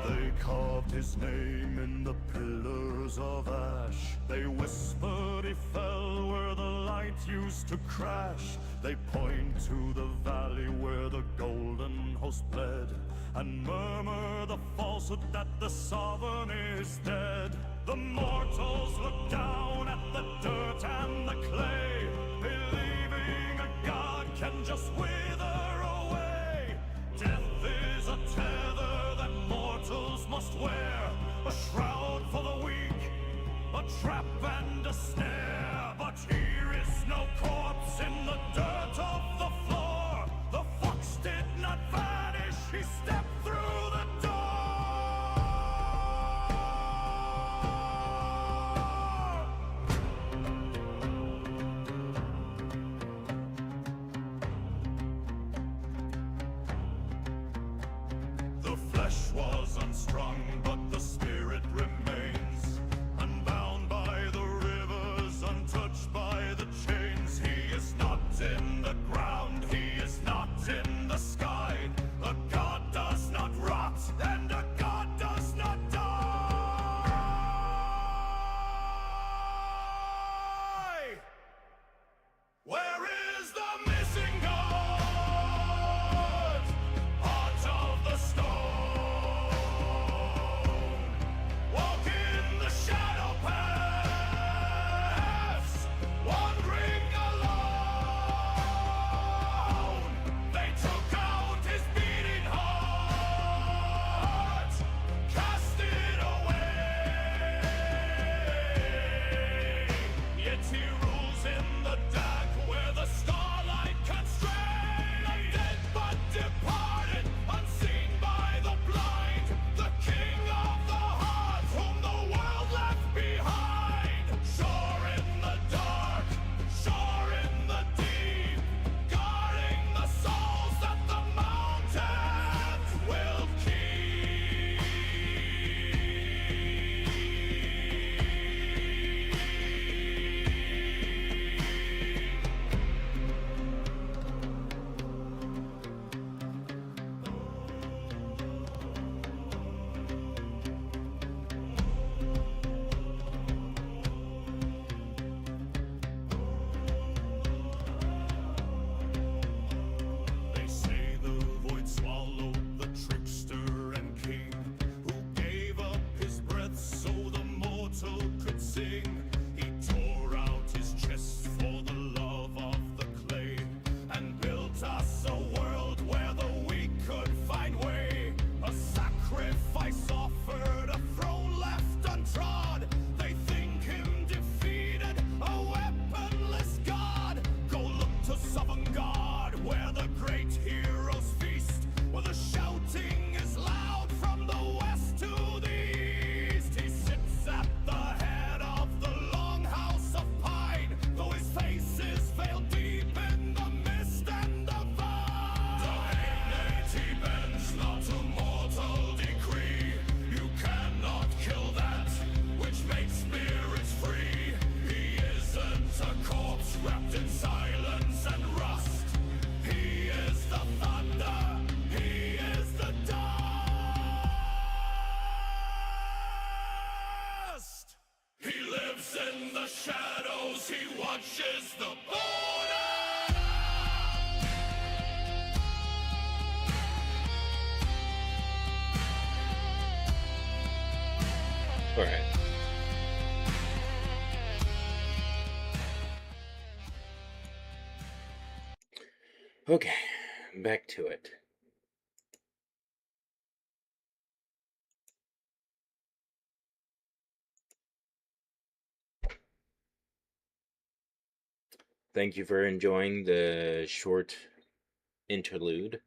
They carved his name in the pillars of ash. They whispered he fell where the light used to crash. They point to the valley where the golden host bled, and murmur the falsehood that the sovereign is dead. The mortals look down at the dirt and the clay, believing a god can just wither away. Death is a tether that mortals must wear, a shroud for the weak, a trap and a snare. But here is no corpse in the dirt of the floor. The fox did not vanish, he stepped through the door. The flesh was unstrung, but the spirit remains, unbound by the rivers, untouched by the chains. He is not in the ground, he is not in the sky. A god does not rot, and a god does not die. Where is the missing god? Heart of the storm. punches the border. All right. Okay, back to it. Thank you for enjoying the short interlude.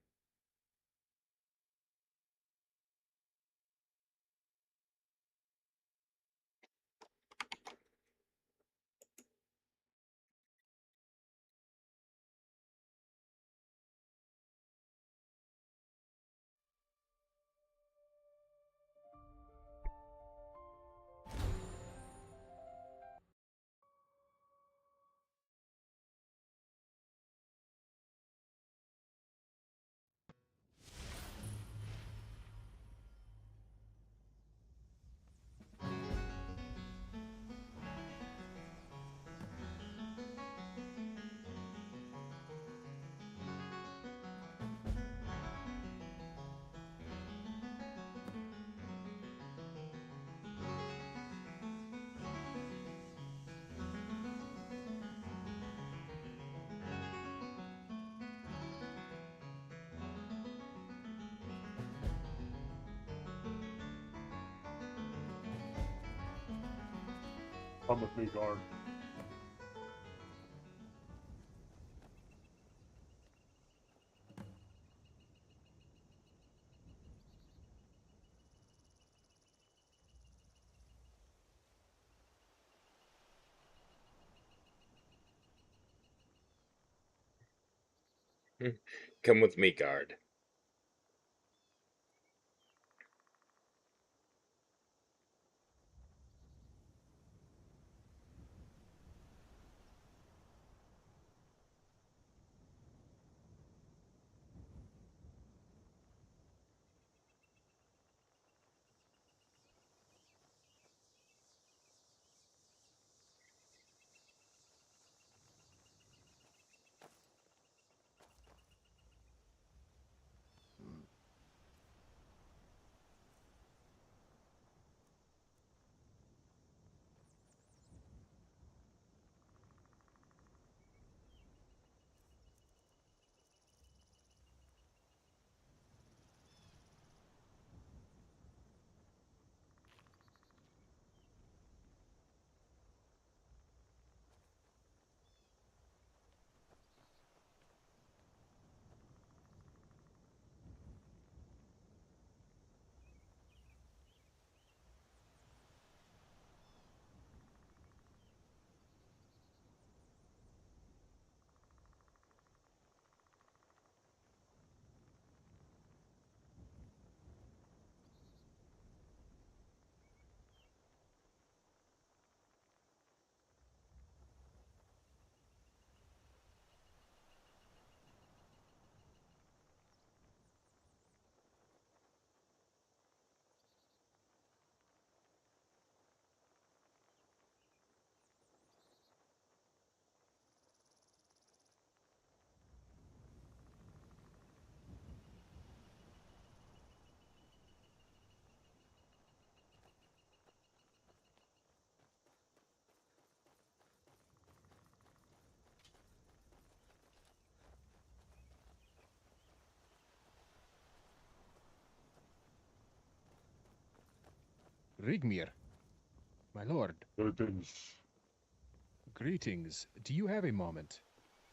Come with me, guard. Come with me, guard. Rigmir, my lord. Greetings. Greetings. Do you have a moment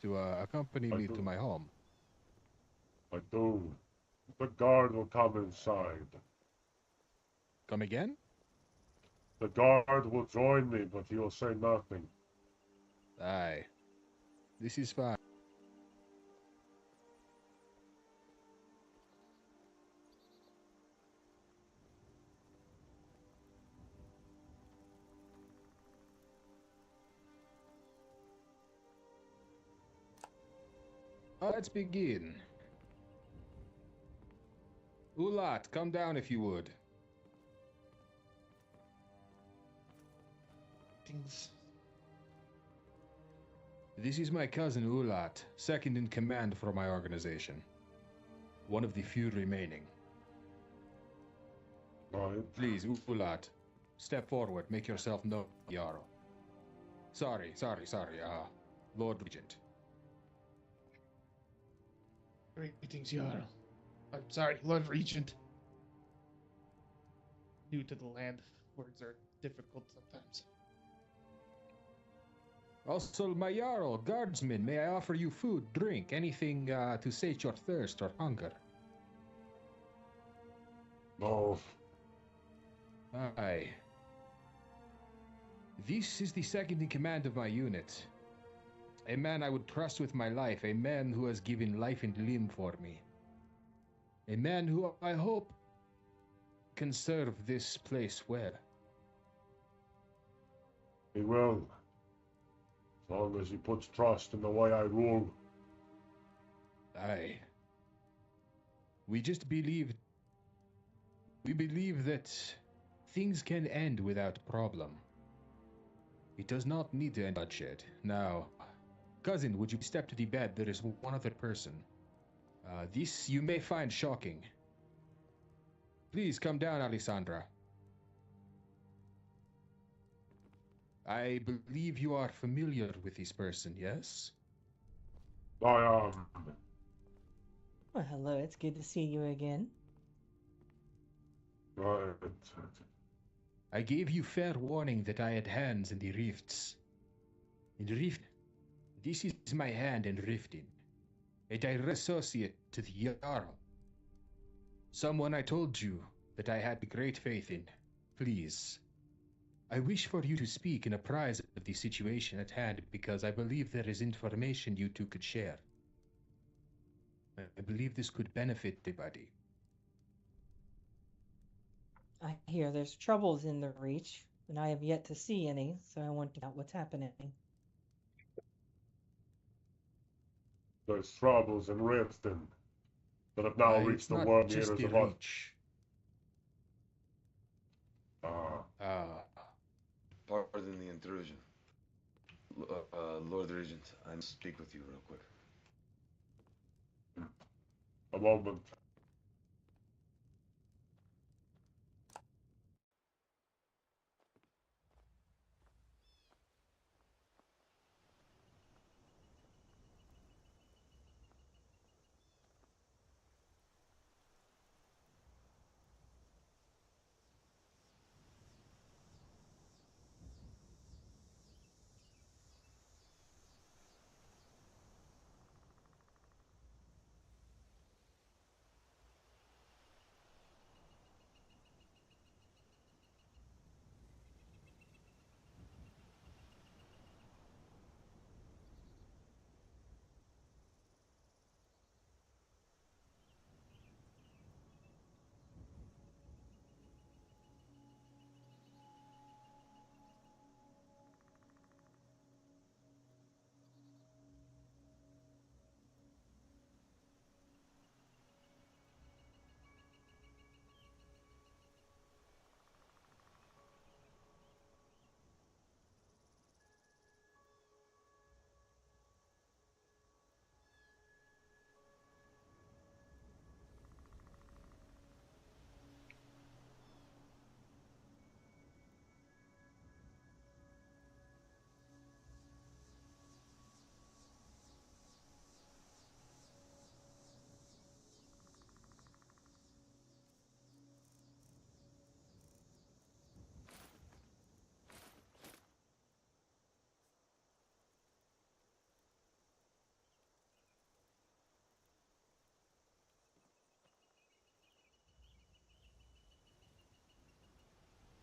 to accompany me to my home? I do. The guard will come inside. Come again? The guard will join me, but he will say nothing. Aye. This is fine. Let's begin. Ulat, come down if you would. Things. This is my cousin Ulat, second in command for my organization. One of the few remaining. Right. Please, Ulat, step forward, make yourself known, Jarl. Sorry, Lord Regent. Greetings, Jarl. I'm sorry, Lord Regent. New to the land, words are difficult sometimes. Also, my Jarl, guardsmen, may I offer you food, drink, anything to sate your thirst or hunger? No. Aye. This is the second in command of my unit. A man I would trust with my life, a man who has given life and limb for me. A man who I hope can serve this place well. He will. As long as he puts trust in the way I rule. Aye. We believe that things can end without problem. It does not need to end bloodshed. Now, cousin, would you step to the bed? There is one other person. This you may find shocking. Please come down, Alessandra. I believe you are familiar with this person, yes? I am. Well, hello, it's good to see you again. Right. I gave you fair warning that I had hands in the rifts. This is my hand in rifting. A direct associate to the Jarl. Someone I told you that I had great faith in. Please. I wish for you to speak and apprise of the situation at hand because I believe there is information you two could share. I believe this could benefit everybody. I hear there's troubles in the Reach, and I have yet to see any, so I want to know what's happening. There's troubles in Riften that have now reached the world ears of us. Pardon the intrusion. Lord Regent, I must speak with you real quick. A moment.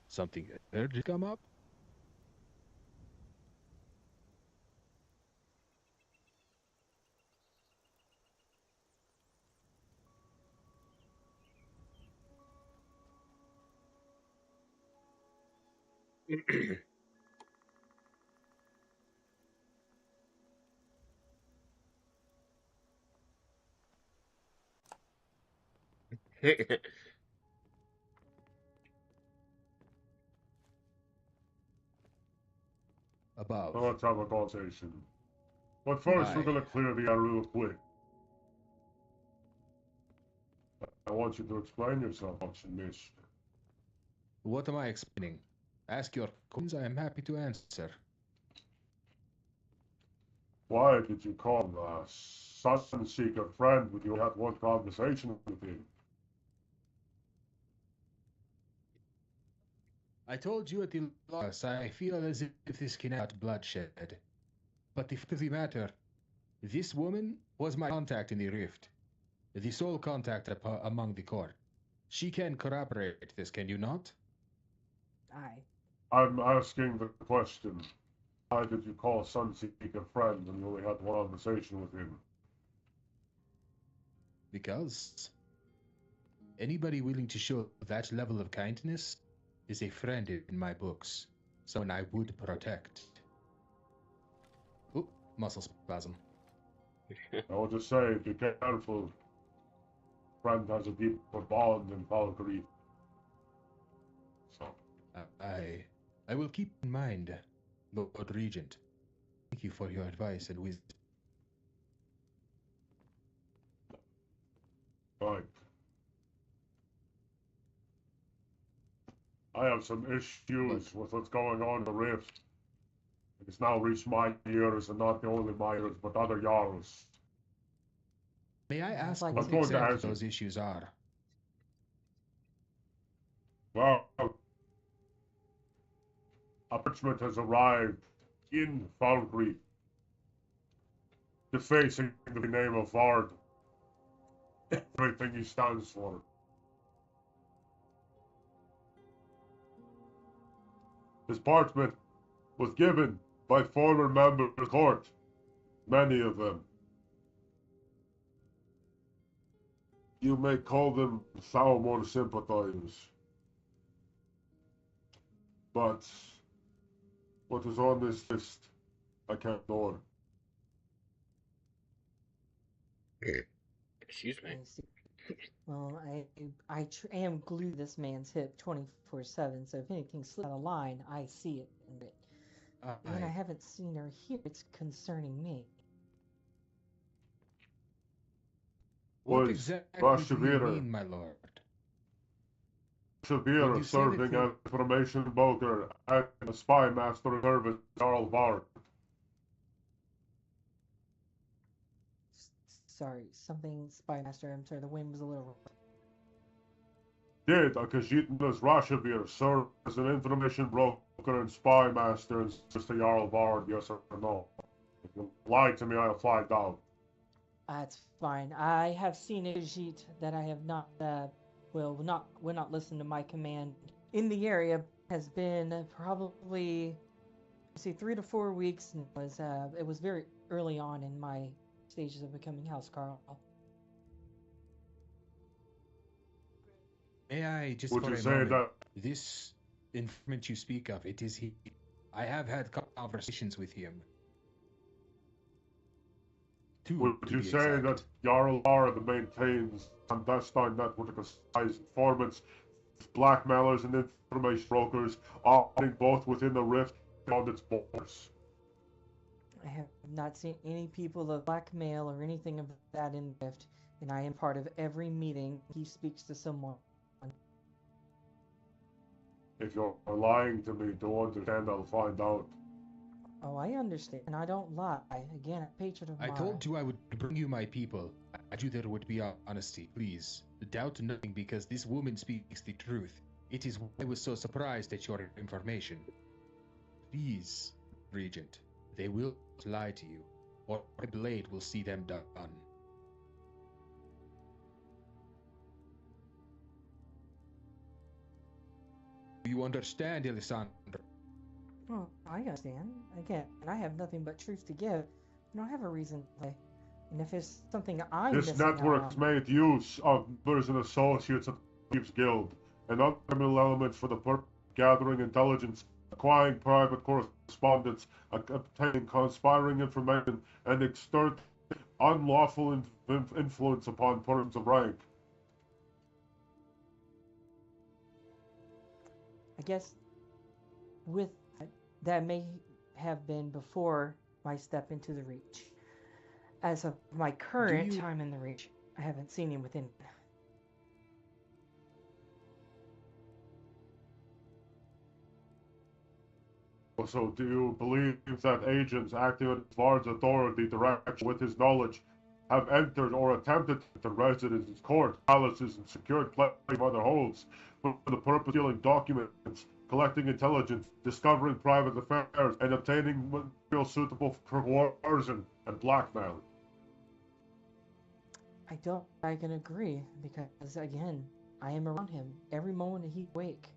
Something urgent come up? Above. Let's have a conversation. But first, we're Aye. gonna clear the air real quick. I want you to explain yourself, Miss. What am I explaining? Ask your questions, I am happy to answer. Why did you call a sun-seeker friend when you had one conversation with him? I told you at the last, I feel as if this cannot bloodshed. But the fact of the matter, this woman was my contact in the rift. The sole contact among the court. She can corroborate this, can you not? Aye. I'm asking the question. Why did you call a sun-seeker friend when you only had one conversation with him? Because anybody willing to show that level of kindness is a friend in my books. Someone I would protect. Oop, muscle spasm. I will just say, be careful. Friend has a deeper bond than Valkyrie. So. I will keep in mind, Lord Regent. Thank you for your advice and wisdom. Right. I have some issues with what's going on in the Rift. It's now reached my ears, and not only my ears, but other Jarls. May I ask I'm what going to exactly answer. those issues are? Well, a parchment has arrived in Valkyrie, defacing the name of Vard. Everything he stands for. This parchment was given by former members of the court, many of them. You may call them Salomon sympathizers. But what is on this list, I can't ignore. Excuse me. I see. Well, am glued to this man's hip 24/7, so if anything slips out of line, I see it. And I haven't seen her here. It's concerning me. What Was exactly do you Rashavira mean, my lord? Shavira serving as information broker and a spy master service Jarl Vard. Sorry, something spy master. I'm sorry, the wind was a little. Did Akashitna's Rashavir serve as an information broker and spy master and service to Jarl Vard, yes or no? If you lie to me, I'll find out. That's fine. I have seen a Ajit that I have not, will not listen to my command in the area. Has been probably, 3 to 4 weeks, and it was very early on in my stages of becoming House Carl. May I just Would for you a say moment, that this informant you speak of, it is he. I have had conversations with him. Would you say that Jarl Vard maintains a clandestine network of spies, informants, blackmailers, and information brokers, operating both within the Rift and on its borders? I have not seen any people of blackmail or anything of that in Rift, and I am part of every meeting he speaks to someone. If you're lying to me, to understand, I'll find out. Oh, I understand. I don't lie. Again, a patron of mine. I told you I would bring you my people. I told you there would be honesty. Please, doubt nothing, because this woman speaks the truth. It is why I was so surprised at your information. Please, Regent, they will lie to you, or my blade will see them done. Do you understand, Elisandro? Well, I understand. Again, and I have nothing but truth to give. I don't have a reason to lie. And if it's something I'm This missing out network's on, made use of members and associates of the Thieves Guild and other criminal elements for the purpose of gathering intelligence, acquiring private correspondence, obtaining conspiring information, and exerting unlawful influence upon persons of rank. I guess with that may have been before my step into the Reach. As of my current you- time in the reach, I haven't seen him within. So, do you believe that agents acting on Vard's authority direction with his knowledge have entered or attempted to residences, court, palaces, and secured plenty of other holds for the purpose of stealing documents, collecting intelligence, discovering private affairs, and obtaining material suitable for coercion and blackmail? I can agree, because again, I am around him every moment that he's awake.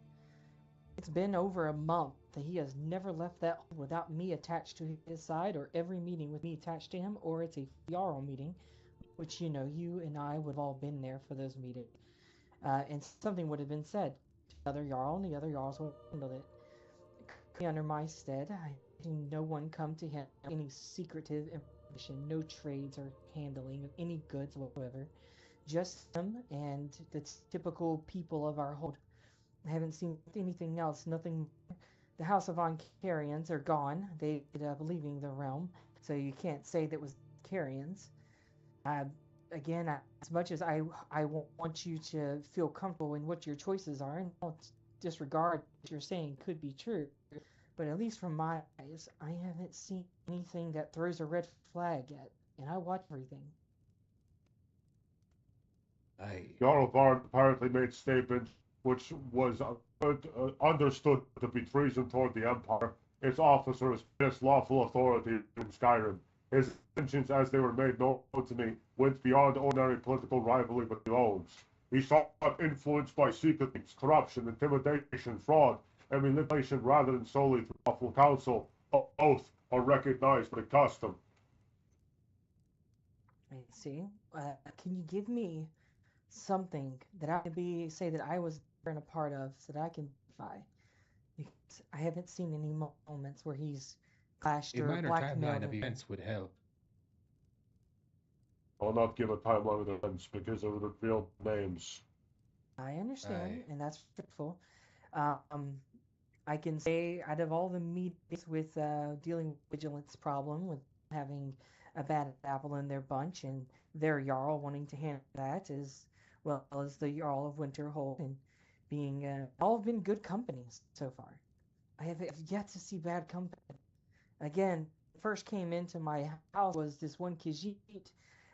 It's been over a month that he has never left that home without me attached to his side, or every meeting with me attached to him, or it's a Jarl meeting, which, you know, you and I would have all been there for those meetings. And something would have been said to the other Jarl, and the other Jarls would have handled it. Under my stead, I see no one come to him any secretive information, no trades or handling of any goods whatsoever. Just him and the typical people of our hold. I haven't seen anything else, nothing. The House of Oncarians are gone. They ended up leaving the realm, so you can't say that was Carians. Again, as much as I want you to feel comfortable in what your choices are, and don't disregard what you're saying could be true, but at least from my eyes, I haven't seen anything that throws a red flag yet, and I watch everything. Jarl Vard apparently made statements which was understood to be treason toward the Empire, its officers, its lawful authority in Skyrim. His intentions, as they were made known to me, went beyond ordinary political rivalry but owns. He sought influence by secret things, corruption, intimidation, fraud, and manipulation rather than solely through lawful counsel, oath, or recognized by custom. I see. Can you give me something that I can say that I was a part of, so that I can verify? Because I haven't seen any moments where he's clashed A or minor blackmailed. timeline of events would help. I'll not give a timeline of events because it would reveal names. I understand, and that's respectful. I can say out of all the meetings with dealing with vigilance problem, with having a bad apple in their bunch, and their Jarl wanting to handle that, as well as the Jarl of Winterhold, and being all have been good companies so far. I have yet to see bad company. Again, first came into my house was this one Khajiit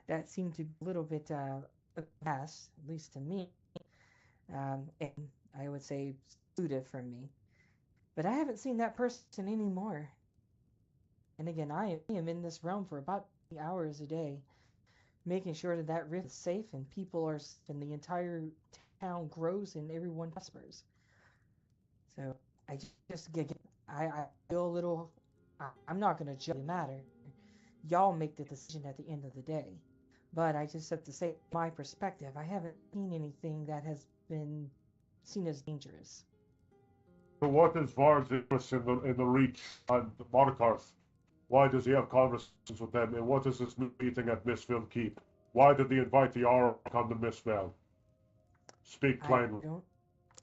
that seemed to be a little bit past, at least to me, and I would say excluded from me. But I haven't seen that person anymore. And again, I am in this realm for about 3 hours a day, making sure that that rift is safe and people are, and the entire town grows and everyone prospers. So I just I feel a little. I'm not going to judge the matter. Y'all make the decision at the end of the day. But I just have to say, my perspective, I haven't seen anything that has been seen as dangerous. So what is Vard's interest in the Reach and the Markarth? Why does he have conversations with them? And what is this meeting at Mistfield Keep? Why did he invite the Jarl to come to Mistfield? Speak plainly.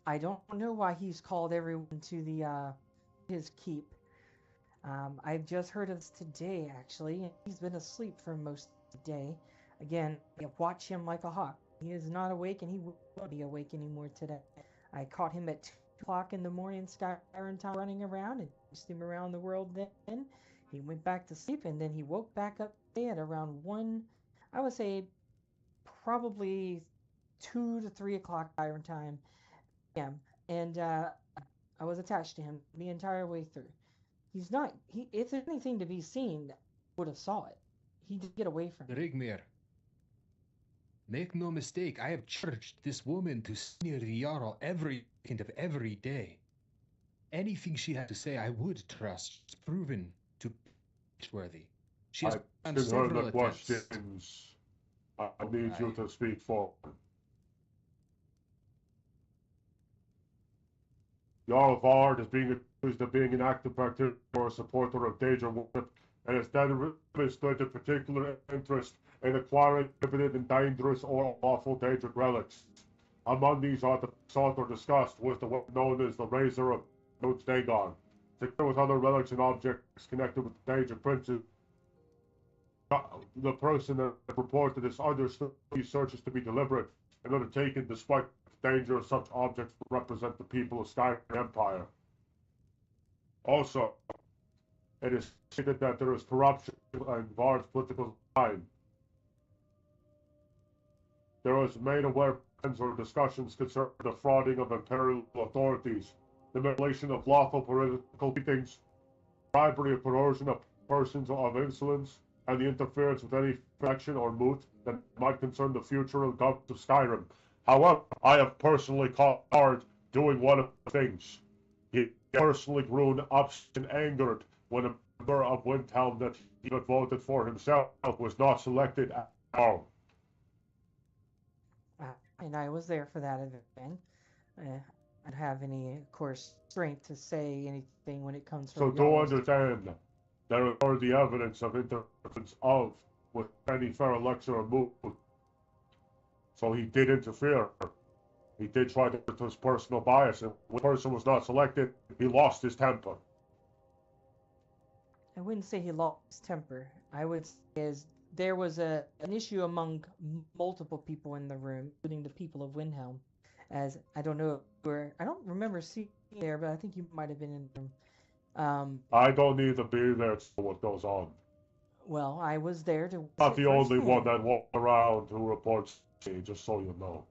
I don't know why he's called everyone to the his keep. I've just heard of this today, actually. He's been asleep for most of the day. Again, I watch him like a hawk. He is not awake, and he won't be awake anymore today. I caught him at 2 o'clock in the morning, Skyrim time, running around, and chased him around the world then. He went back to sleep, and then he woke back up at around 1, I would say probably 2 to 3 o'clock Iron time. And I was attached to him the entire way through. If there's anything to be seen, I would have saw it. He did get away from me. Rigmir, make no mistake, I have charged this woman to sneer the Jarl every second of every day. Anything she had to say, I would trust. It's proven to be trustworthy. She has done I've heard several the attempts. questions. I need you to speak forward. Jarl Vard is being accused of being an active practitioner or a supporter of Daedra worship, and has demonstrated a particular interest in acquiring limited and dangerous or lawful Daedric relics. Among these are the sought or discussed was the one known as the Razor of Dagon, together with other relics and objects connected with the Daedric princes the person that reported this understood these searches to be deliberate and undertaken despite the danger of such objects represent the people of Skyrim Empire. Also, it is stated that there is corruption in Vard's political line. There was made aware plans or discussions concerning the frauding of imperial authorities, the manipulation of lawful political meetings, bribery or coercion of persons of insolence, and the interference with any faction or moot that might concern the future of government of Skyrim. However, I have personally caught Vard doing one of the things. He personally grew upset and angered when a member of Windhelm that he had voted for himself was not selected at all. And I was there for that event. I don't have any, of course, strength to say anything when it comes So from do y'all's. understand, there is already evidence of interference of with any fair elixir or moot. So he did interfere. He did try to put his personal bias, and when the person was not selected, he lost his temper. I wouldn't say he lost his temper. I would say there was an issue among multiple people in the room, including the people of Windhelm. As I don't know where, I don't remember seeing you there, but I think you might have been in the room. I don't need to be there to know what goes on. Well, I was there to. Not the only one that walked around who reports me, just so you know.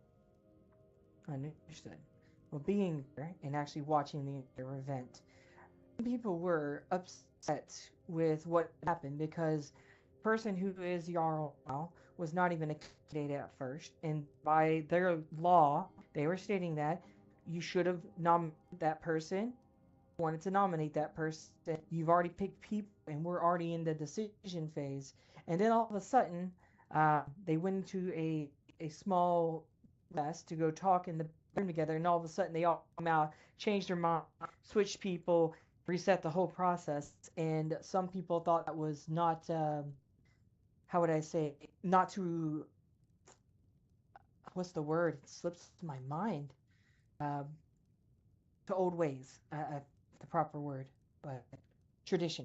Understood. Well, being there and actually watching the entire event, people were upset with what happened because the person who is Jarl now was not even a candidate at first, and by their law, they were stating that you should have nominated that person. Wanted to nominate that person. You've already picked people, and we're already in the decision phase. And then all of a sudden, they went into a small rest to go talk in the room together, and all of a sudden they all come out, changed their mind, switched people, reset the whole process. And some people thought that was not, how would I say, not to, what's the word? It slips my mind. To old ways, the proper word, but tradition.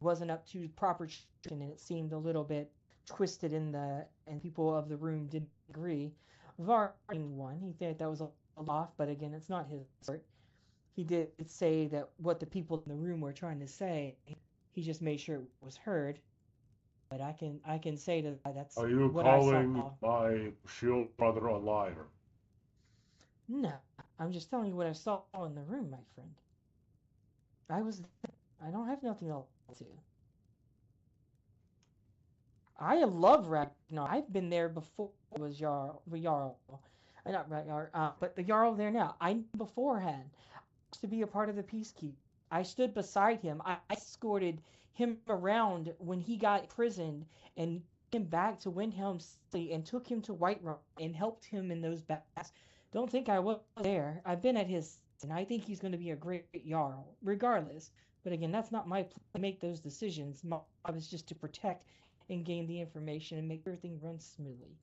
It wasn't up to proper tradition, and it seemed a little bit twisted and people of the room didn't agree. Var won. He thought that was a off, but again, it's not his fault. He did say that what the people in the room were trying to say. He just made sure it was heard. But I can say that's Are you what calling I saw. my shield brother a liar? No, I'm just telling you what I saw in the room, my friend. I was there. I don't have nothing else to. I love Ragnar. I've been there before it was Jarl. Not Ragnar, but the Jarl there now. I knew beforehand to be a part of the Peacekeep. I stood beside him. I escorted him around when he got imprisoned and him back to Windhelm City and took him to Whiterun and helped him in those battles. Don't think I was there. I've been at his, and I think he's going to be a great Jarl, regardless. But again, that's not my plan to make those decisions. My job is just to protect and gain the information and make everything run smoothly.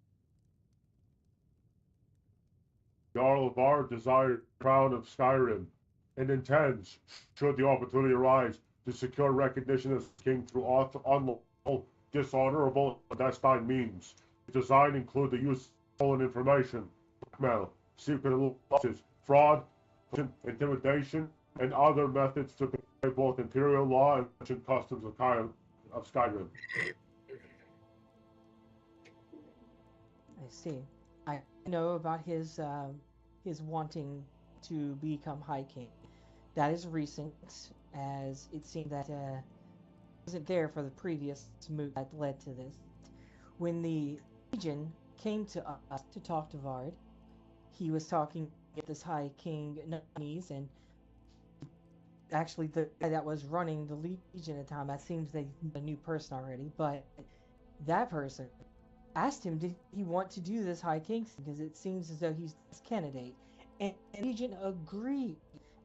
Jarl Vard desires the crown of Skyrim and intends, should the opportunity arise, to secure recognition as king through unlawful, dishonorable, and clandestine means. His design include the use of stolen information, blackmail, secret alliances, fraud, intimidation, and other methods to convey both imperial law and ancient customs of Skyrim. I see. I know about his wanting to become High King. That is recent, as it seemed that wasn't there for the previous move that led to this. When the Legion came to us to talk to Vard, he was talking with this High King nominees, and actually the guy that was running the Legion at the time, that seems that he's a new person already, but that person asked him, did he want to do this High King thing, because it seems as though he's this candidate. And Legion agreed.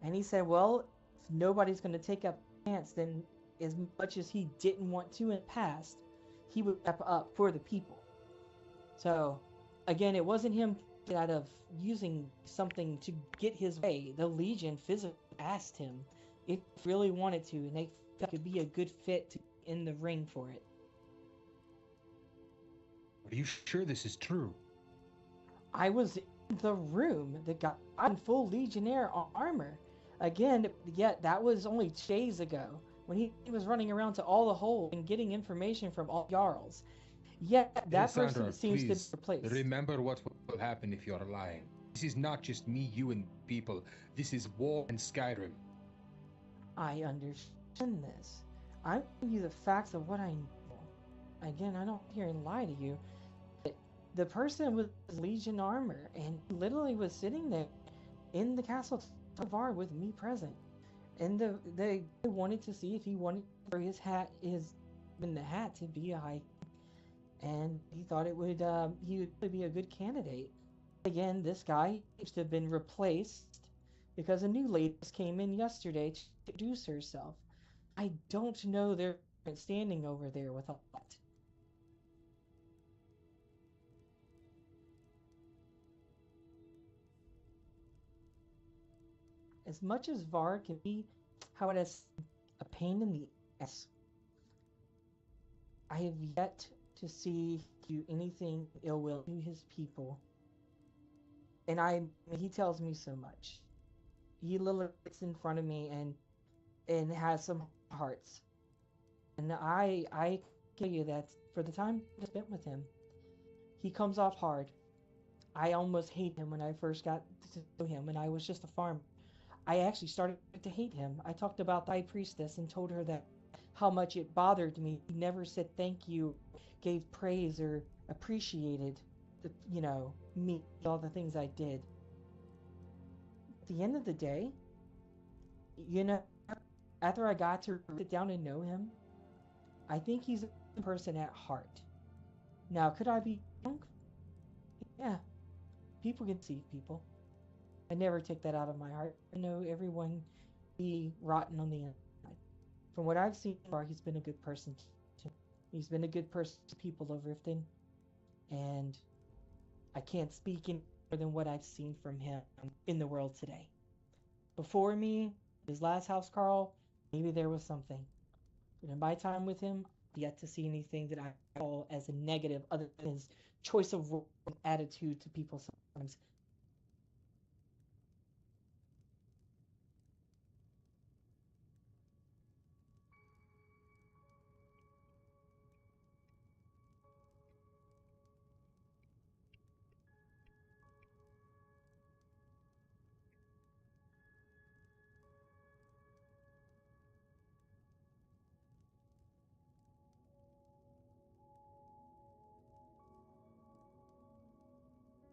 And he said, well, if nobody's going to take up the chance, then as much as he didn't want to in the past, he would step up for the people. So, again, it wasn't him out of using something to get his way. The Legion physically asked him if he really wanted to, and they thought it could be a good fit to in the ring for it. Are you sure this is true? I was in the room. The guy in full Legionnaire armor. Again, yet that was only days ago when he was running around to all the holes and getting information from all Jarls. Yet that Alessandra, person seems to be please replaced. remember what will happen if you're lying. This is not just me, you, and people. This is war and Skyrim. I understand this. I'm giving you the facts of what I know. Again, I don't hear and lie to you. But the person was Legion armor and literally was sitting there in the castle Bodvarr with me present. And they wanted to see if he wanted for his hat in the hat to be a high, and he thought he would be a good candidate. Again, this guy seems to have been replaced because a new lady just came in yesterday to introduce herself. I don't know their standing over there with all that. As much as Var can be how it is a pain in the ass, I have yet to see do anything ill will to his people. And he tells me so much. He literally sits in front of me and has some hearts. And I tell you that for the time I spent with him, he comes off hard. I almost hate him when I first got to know him when I was just a farmer. I actually started to hate him. I talked about the high priestess and told her that how much it bothered me. He never said thank you, gave praise, or appreciated me, all the things I did. At the end of the day, after I got to sit down and know him, I think he's a person at heart. Now, could I be wrong? Yeah. People can see people. I never take that out of my heart. I know everyone be rotten on the inside. From what I've seen so far, he's been a good person. He's been a good person to people over Riften. And I can't speak any more than what I've seen from him in the world today. Before me, his last house, Carl, maybe there was something. But in my time with him, I've yet to see anything that I call as a negative other than his choice of word and attitude to people sometimes.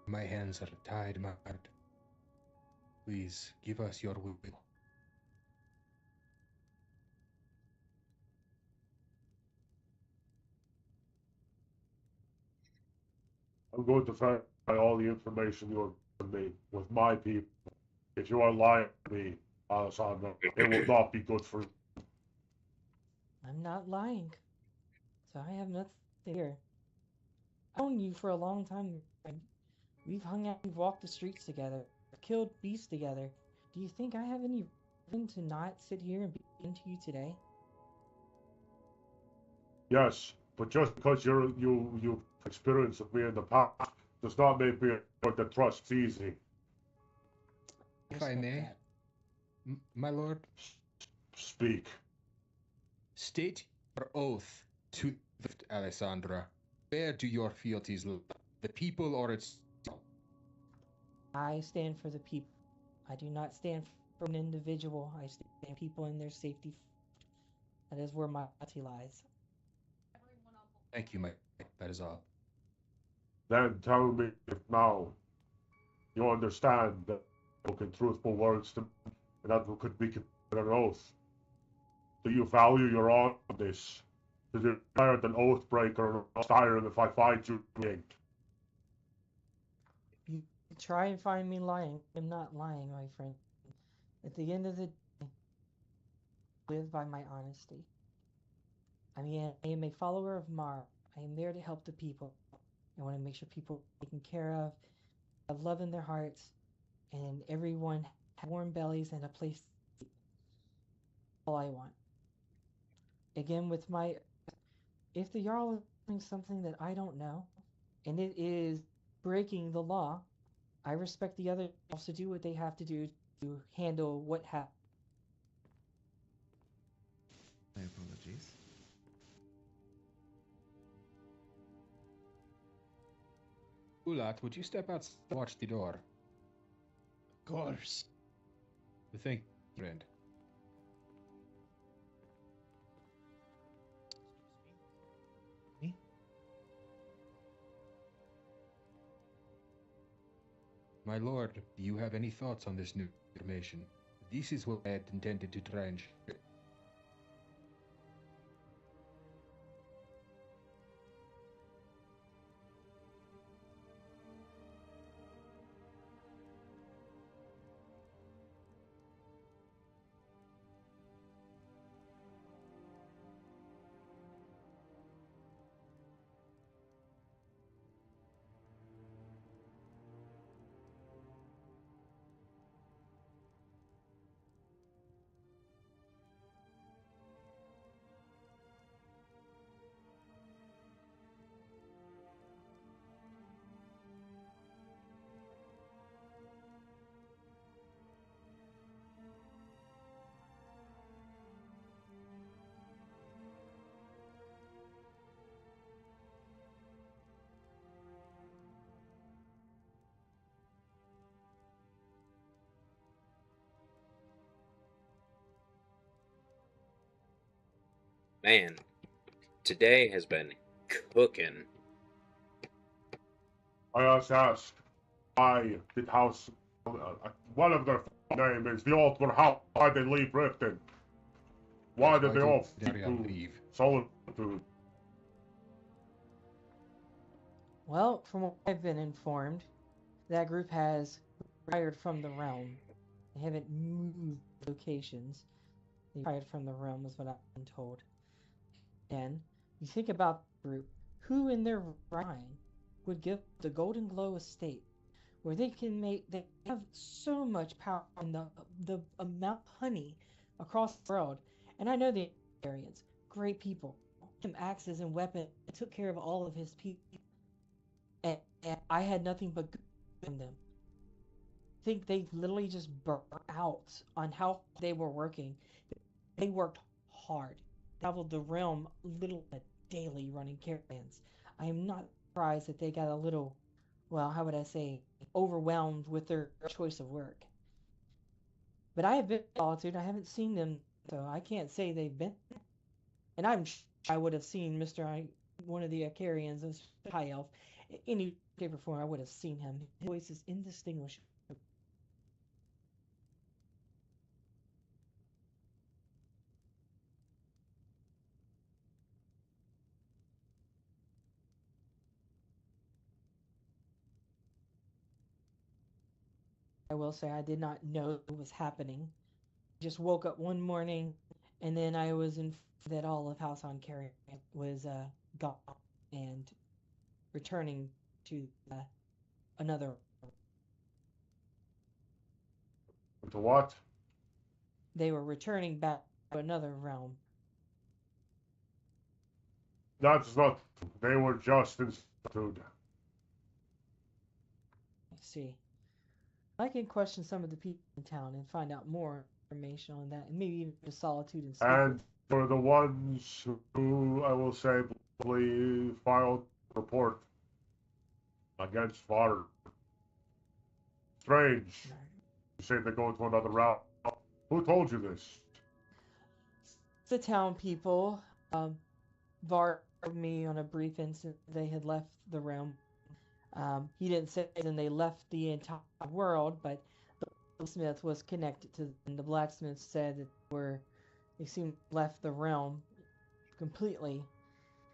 My hands are tied, my heart. Please, give us your will. I'm going to verify all the information you have given me with my people. If you are lying to me, Alessandro, it will not be good for you. I'm not lying. So I have nothing to fear. I've known you for a long time. We've hung out, we've walked the streets together, killed beasts together. Do you think I have any reason to not sit here and be into you today? Yes, but just because you've experienced with me in the past does not make me the trust easy. If I may, my lord, speak. State your oath to Alessandra. Where do your fealties lie? The people or its? I stand for the people. I do not stand for an individual. I stand for people and their safety. That is where my loyalty lies. Thank you, that is all. Then tell me if now you understand that spoken truthful words to me, and that could be considered an oath. Do you value your honor on this? Is it higher than oath breaker or Skyrim if I find you being? You try and find me lying. I'm not lying, my friend. At the end of the day, I live by my honesty. I am a follower of Mar. I am there to help the people. I want to make sure people are taken care of, have love in their hearts, and everyone has warm bellies and a place to sleep. All I want. Again, if the Jarl is doing something that I don't know, and it is breaking the law. I respect the other elves to do what they have to do to handle what happened. My apologies. Ulat, would you step out and watch the door? Of course. Thank you, friend. Me? My lord, do you have any thoughts on this new information? This is what I had intended to try and share. Man, today has been cooking. I just asked, why did House, one of their name is the Altar House, why they leave Riften? Why did they all seek to solitude? Well, from what I've been informed, that group has retired from the realm. They haven't moved locations. They retired from the realm, is what I've been told. And you think about the group, who in their right mind would give the Golden Glow estate, where they have so much power in the amount of honey across the world. And I know the Arians, great people, him axes and weapons, took care of all of his people. And I had nothing but good from them. I think they literally just burnt out on how they were working. They worked hard. They traveled the realm daily running caravans. I am not surprised that they got a little, well, how would I say, overwhelmed with their choice of work. But I have been in solitude. I haven't seen them, so I can't say they've been. And I'm sure I would have seen one of the Acarians, a high elf, any shape or form. I would have seen him. His voice is indistinguishable. I will say I did not know it was happening. I just woke up one morning, and then I was informed that all of House on Carrion was gone and returning to another. To what? They were returning back to another realm. That's not. They were just in solitude. I see. I can question some of the people in town and find out more information on that, and maybe even the solitude and sleep. And for the ones who, I will say, probably filed a report against Father. Strange. You say they go to another route. Who told you this? The town people. Varr told me on a brief instant they had left the realm. He didn't say then they left the entire world, but the blacksmith was connected to them. The blacksmith said that they seemed left the realm completely,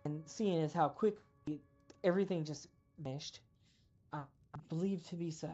and seeing as how quickly everything just vanished, I believe to be so.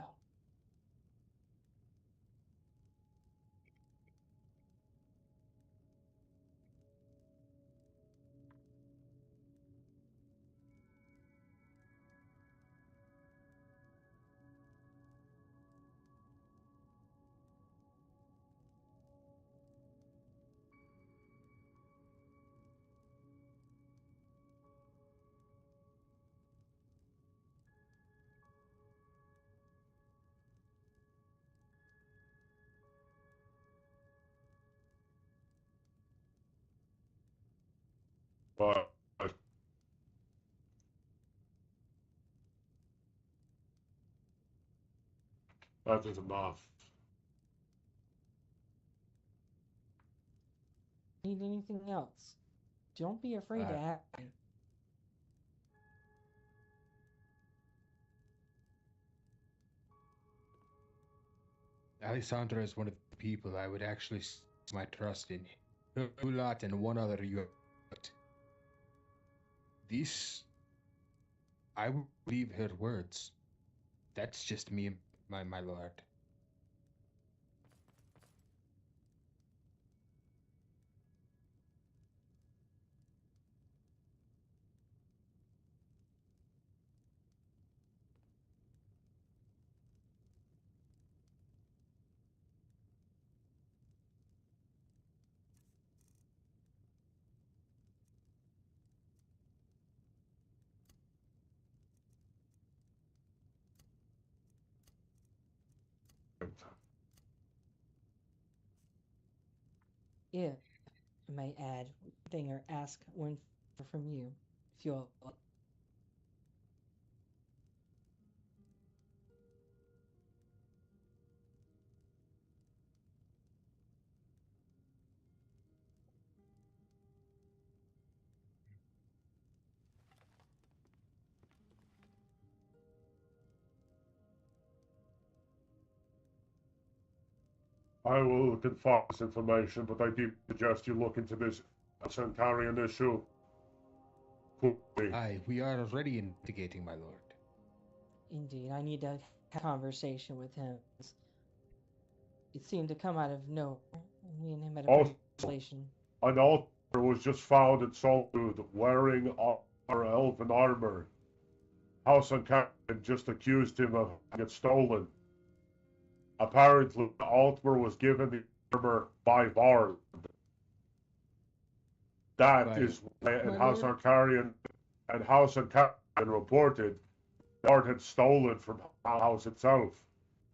But that is enough. Need anything else? Don't be afraid to ask me. Alessandra is one of the people I would actually s my trust in. Her lot and one other you. This, I will believe her words. That's just me, my lord. If I may add one thing or ask one from you, if you'll. I will confirm this information, but I do suggest you look into this Sankarian issue. Aye, we are already investigating, my lord. Indeed, I need to have a conversation with him. It seemed to come out of nowhere. Me and him had a Also, conversation. an altar was just found in Solitude wearing our elven armor. House Sankarian just accused him of having it stolen. Apparently, the altar was given the armor by Varl. That is why, and House Sankarian reported Vard had stolen from the house itself.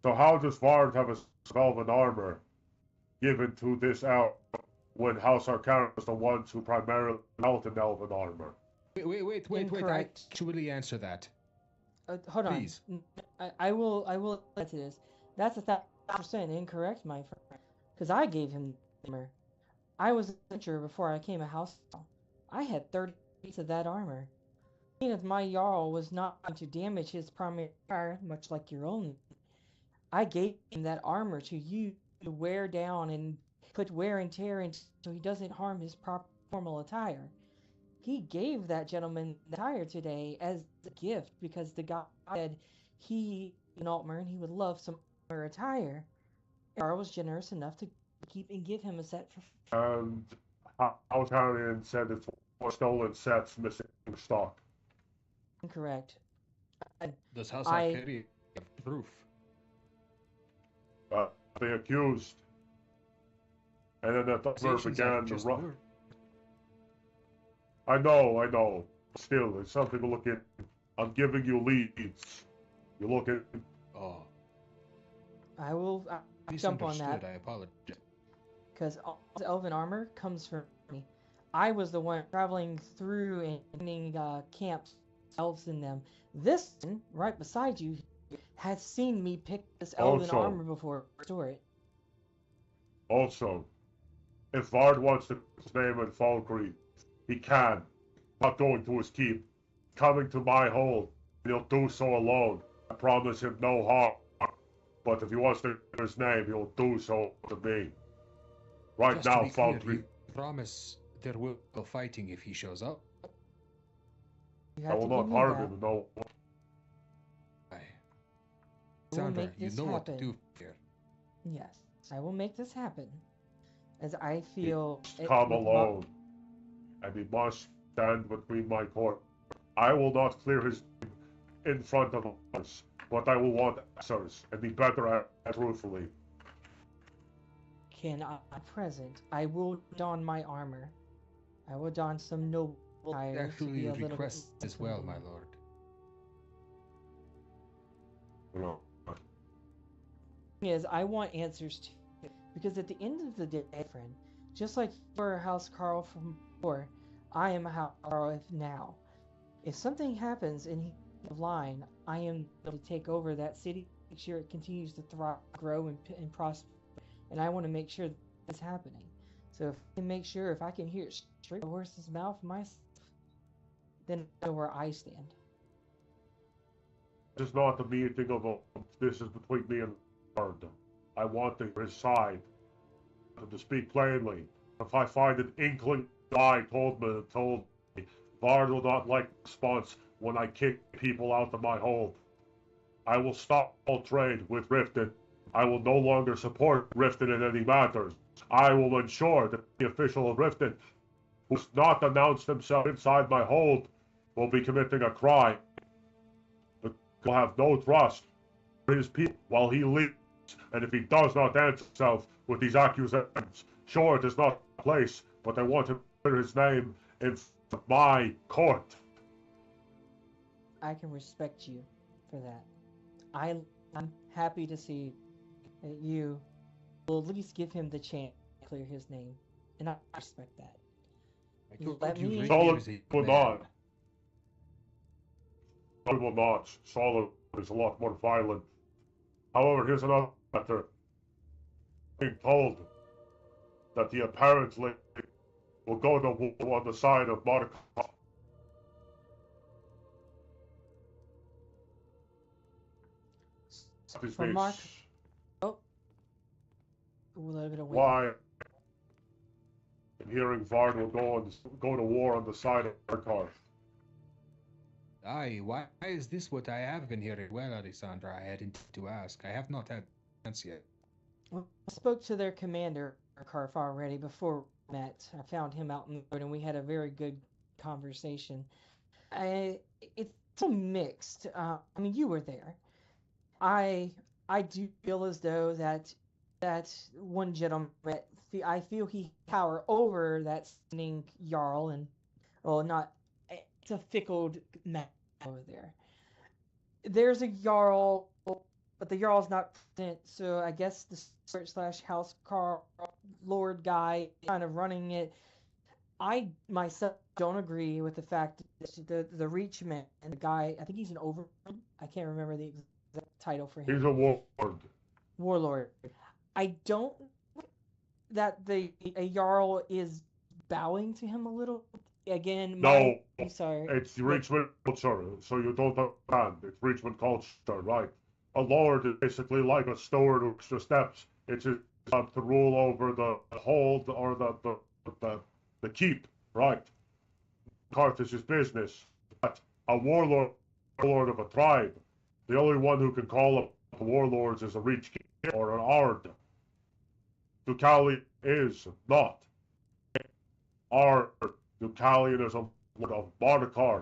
So how does Vard have a elven armor given to this elf when House Arcana was the ones who primarily held in elven armor? Wait, I actually answer that. Hold Please. on. I will get to this. That's 1,000% incorrect, my friend. Because I gave him the armor. I was a adventurer before I came a house. I had 30 pieces of that armor. Seeing as my Jarl was not going to damage his primary fire, much like your own, I gave him that armor to you to wear down and put wear and tear in so he doesn't harm his proper formal attire. He gave that gentleman the attire today as a gift because the guy said he, an Altmer, and he would love some armor attire. Jarl was generous enough to keep and give him a set for. And House Arcana said it's 4 stolen sets missing stock. Incorrect. Does House Arcana have proof? They accused. And then the thumper began to run. I know. Still, it's something to look at. I'm giving you leads. You look at. Oh. I will jump on that. I apologize. Because all the elven armor comes from me. I was the one traveling through and finding camps, elves in them. This one, right beside you, has seen me pick this elven armor before I store it. Also, if Vard wants to put his name in Falkreath, he can. Not going to his keep. Coming to my hole, and he'll do so alone. I promise him no harm. But if he wants to put his name, he'll do so to me. Right Just now, to be clear, Falkreath. you promise there will be no fighting if he shows up? I will not harm him, no. Sandra, you know what to do here. Yes, I will make this happen. As I feel. Come alone. And he must stand between my court. I will not clear his name in front of us, but I will want answers and be better at it truthfully. Can I present? I will don my armor. I will don some noble attire. Actually, request as well, my lord. No. Is I want answers too, because at the end of the day, friend, just like for House Carl from before, I am how now. If something happens in his line, I am able to take over that city, make sure it continues to thrive, grow, and prosper. And I want to make sure that's happening. So if I can make sure, if I can hear it straight from the horse's mouth myself, then I know where I stand. This is not the meeting of a. This is between me and Bard. I want to hear his side. To speak plainly. If I find an inkling lie told me, Bard will not like response when I kick people out of my hold. I will stop all trade with Riften. I will no longer support Riften in any matters. I will ensure that the official of Riften who has not announced himself inside my hold will be committing a crime. But will have no trust for his people while he leaves, and if he does not answer himself with these accusations, sure, it is not a place, but I want to clear his name in my court. I can respect you for that. I'm happy to see that you will at least give him the chance to clear his name, and I respect that. Let me. Solid will not. Solid will not. Solid is a lot more violent. However, here's another matter. Being told that he apparently will go to war on the side of Mordecai. For Mark. Oh. A little bit of weight. Why? In hearing Vard will go to war on the side of Mordecai. Aye, why is this what I have been hearing? Well, Alessandra, I hadn't to ask. I have not had a chance yet. Well, I spoke to their commander, Karf, already before we met. I found him out in the road, and we had a very good conversation. It's so mixed. I mean, you were there. I do feel as though that one gentleman, I feel he power over that sitting Jarl, and well, not. It's a fickle man over there. There's a Jarl, but the Jarl's not present, so I guess the / house car lord guy kind of running it. I myself don't agree with the fact that the reach man and the guy, I think he's an overlord. I can't remember the exact title for him. He's a warlord. Warlord. I don't that a Jarl is bowing to him a little. Again, No, I'm sorry. It's Richmond culture, so you don't understand. It's Richmond culture, right? A lord is basically like a steward who extra steps. It's his job to rule over the hold or the keep, right? Carthage business. But a warlord of a tribe, the only one who can call up the warlords is a reach king or an ard. Deucalion is not. Ard. Deucalion is a lord of Mordecai.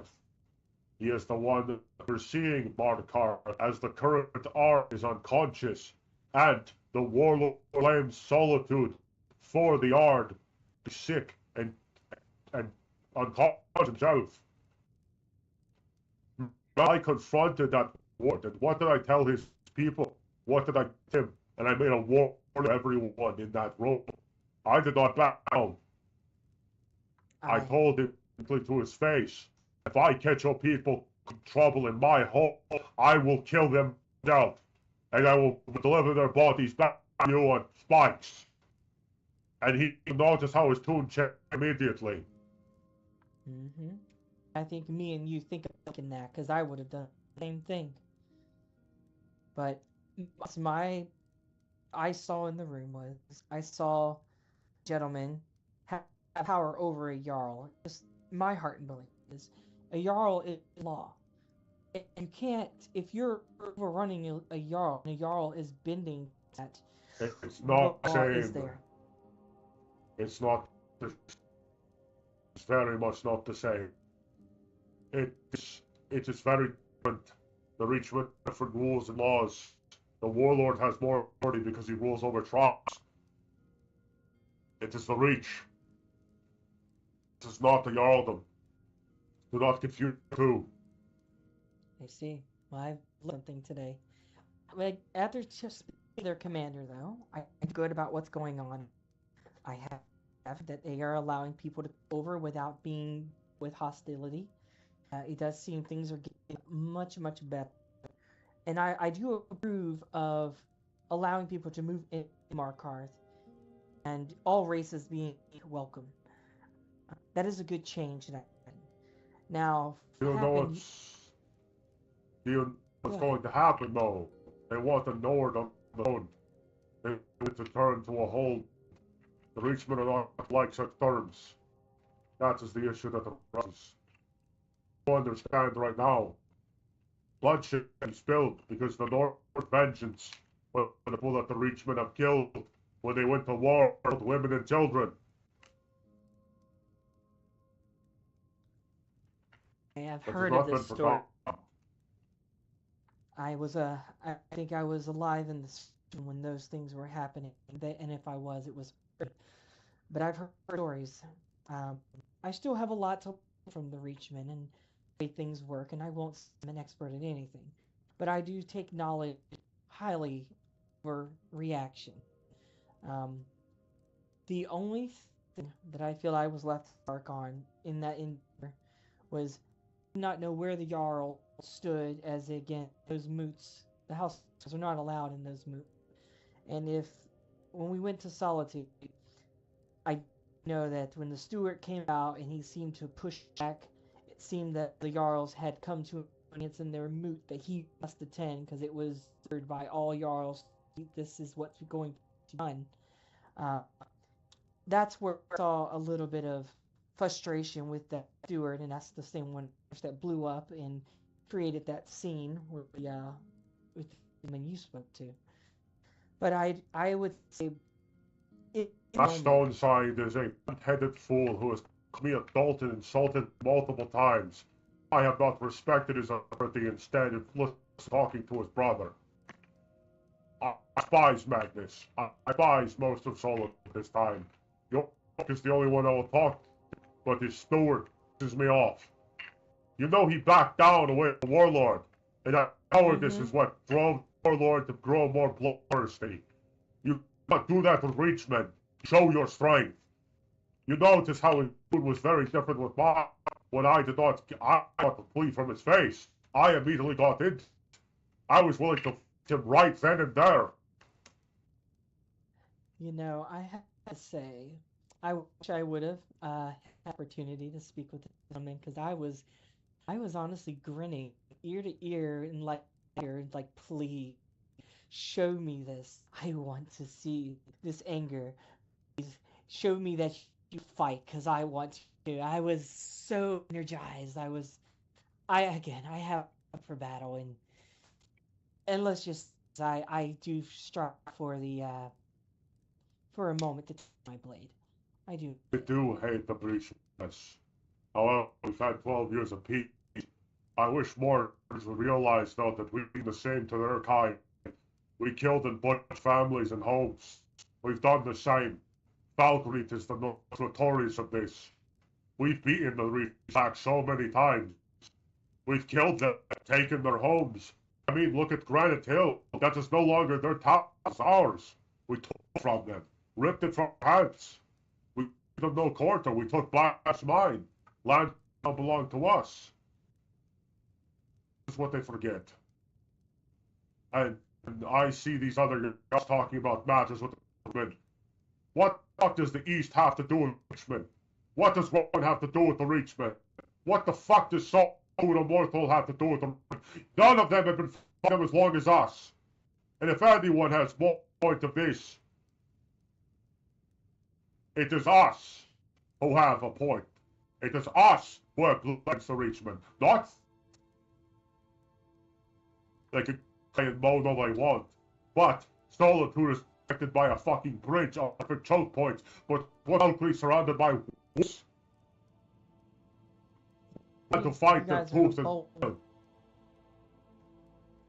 He is the one overseeing Mordecai as the current ard is unconscious, and the warlord claims solitude for the ard, sick and unconscious himself. I confronted that ward, and what did I tell his people? What did I tell him? And I made a war to everyone in that room. I did not back down. I told him to his face, if I catch your people trouble in my home, I will kill them down, and I will deliver their bodies back to you on spikes. And he noticed how his tune changed immediately. Mm-hmm. I think me and you think of that, because I would have done the same thing. But I saw in the room was, I saw gentlemen have power over a Jarl. Just my heart and belief is, a Jarl is law. You can't, if you're overrunning a Jarl, and a Jarl is bending that, it's not the law is same. there. It's not. It's very much not the same. It is very different. The reach with different rules and laws. The warlord has more authority because he rules over tribes. It is the reach. This is not the Jarldom. Do not confuse the two. I see. Well, I've learned something today. Like, after just their commander, though, I'm good about what's going on. I have that they are allowing people to come over without being with hostility. It does seem things are getting much, much better. And I do approve of allowing people to move in Markarth and all races being welcome. That is a good change. Now, You know what's going to happen though. They want the Nord on the own. They want to turn to a whole. The Reachmen are not like such terms. That is the issue that arises. You understand right now. Bloodshed is spilled because the Nord vengeance for the people that the Reachmen have killed when they went to war with women and children. I have heard of this story. I think I was alive in this when those things were happening, and if I was, it was. But I've heard stories. I still have a lot to learn from the Reachmen and the way things work, and I won't say I'm an expert at anything. But I do take knowledge highly over reaction. The only thing that I feel I was left dark on in that was not know where the Jarl stood as again those moots. The houses are not allowed in those moots. And when we went to Solitude, I know that when the steward came out and he seemed to push back, it seemed that the Jarls had come to an audience in their moot that he must attend because it was heard by all Jarls. This is what's going to be done. That's where I saw a little bit of frustration with that steward, and that's the same one that blew up and created that scene with the woman you spoke to. But I would say That Stoneside is a blunt-headed fool who has called me adult and insulted multiple times. I have not respected his authority, instead influenced talking to his brother. I despise Magnus. I despise most of Solo at this time. York is the only one I will talk to, but his steward pisses me off. You know he backed down away from the Warlord, and that cowardice is what drove the Warlord to grow more bloodthirsty. You cannot do that with Reachmen. Show your strength. You notice how his mood was very different with mine when I got the plea from his face. I immediately got into it. I was willing to fight him right then and there. You know, I have to say, I wish I would have had the opportunity to speak with the gentleman, because I was honestly grinning ear to ear and like, please show me this. I want to see this anger. Please show me that you fight, because I want to. I was so energized. I have for battle, and let's just, I do strive for for a moment to take my blade. I do. I do hate the breach. However, we've had 12 years of peace. I wish more would realize, though, that we've been the same to their kind. We killed and butchered families and homes. We've done the same. Valkyrie is the most notorious of this. We've beaten the Reach back so many times. We've killed them, taken their homes. I mean, look at Granite Hill. That is no longer their town, it's ours. We took it from them, ripped it from our hands. We gave them no quarter. We took Black's mine. Land now belonged to us. This is what they forget. And I see these other guys talking about matters with the Reachmen. What the fuck does the East have to do with Reachmen? What does one have to do with the Reachmen? What the fuck does Soul and Immortal have to do with them? None of them have been fighting them as long as us. And if anyone has more point of this, it is us who have a point. It is us who have against the Reachmen, not. They can play and moan all they want, but Solitude is protected by a fucking bridge of different choke points, but Valkyrie surrounded by wolves. And to fight their troops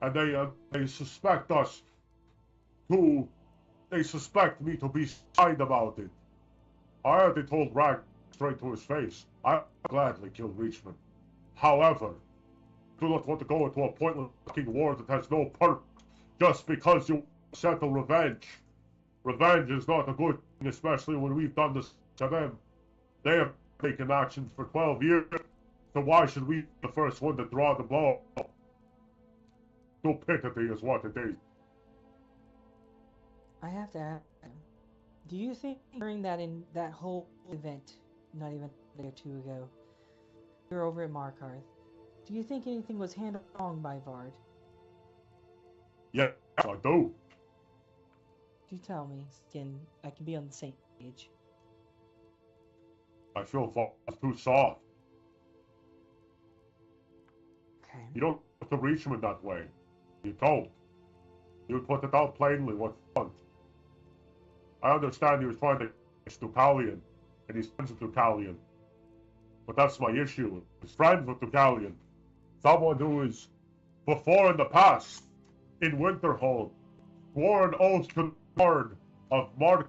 and they suspect us to. They suspect me to be side about it. I already told Rag straight to his face. I gladly kill Reachmen. However, I do not want to go into a pointless fucking war that has no purpose just because you settle revenge. Revenge is not a good thing, especially when we've done the to them. They have taken actions for 12 years, so why should we be the first one to draw the blow? Stupidity is what it is. I have to ask, do you think during that whole event, not even a day or two ago, you were over at Markarth, do you think anything was handled wrong by Vard? Yes, I do. Do tell me, I can be on the same page. I feel Vard's too soft. Okay. You don't have to reach him in that way. You don't. You put it out plainly what's wrong. I understand he was trying to catch Deucalion, and he's friends with Deucalion. But that's my issue. He's friends with Deucalion. Someone who is, before in the past, in Winterhold, swore an oath to the Lord of Markarth,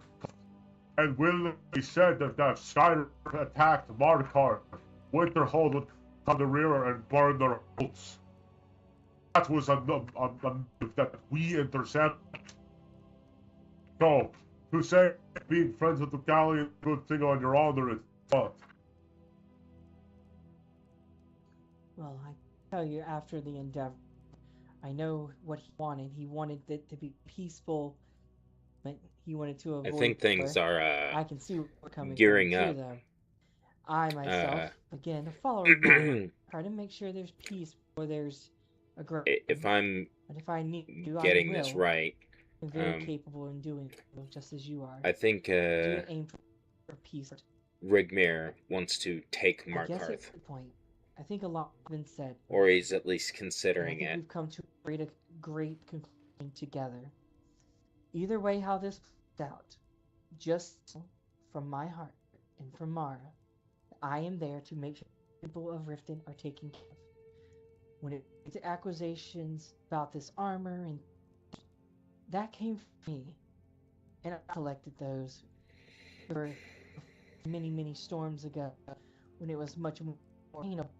and willingly said that if Skyrim attacked Markarth, Winterhold would come the rear and burn their oaths. That was a move that we intercepted. So, to say being friends with the Deucalion, good thing on your honor is not. Well, I tell you, after the endeavor, I know what he wanted. He wanted it to be peaceful, but he wanted to avoid. I think things are I can see where we're coming gearing from, up. too, though. I myself, again, a follower of mine, try to make sure there's peace before there's aggression. If I'm But if I need to, getting I will. this right, I'm very capable in doing so, just as you are. I think Do aim for peace. Rigmir wants to take I guess at Markarth, the point. I think a lot has been said. or he's at least And I considering think it. we've come to a great conclusion together. Either way, how this plays out, just from my heart and from Mara, I am there to make sure the people of Riften are taken care of. When it comes to accusations about this armor, and that came from me, and I collected those for many, many storms ago, when it was much more attainable.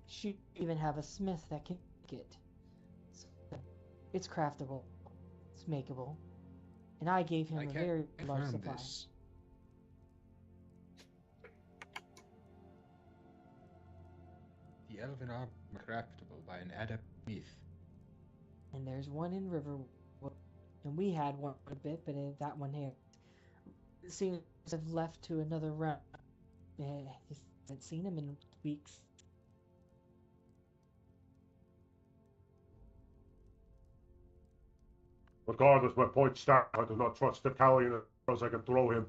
Should even have a smith that can make it. So, it's craftable, it's makeable, and I gave him a very large supply. This. The elven armor craftable by an adept smith. And there's one in Riverwood, and we had one a bit, but that one here seems to have left to another round. Haven't seen him in weeks. Regardless, my point stands. I do not trust Deucalion as I can throw him.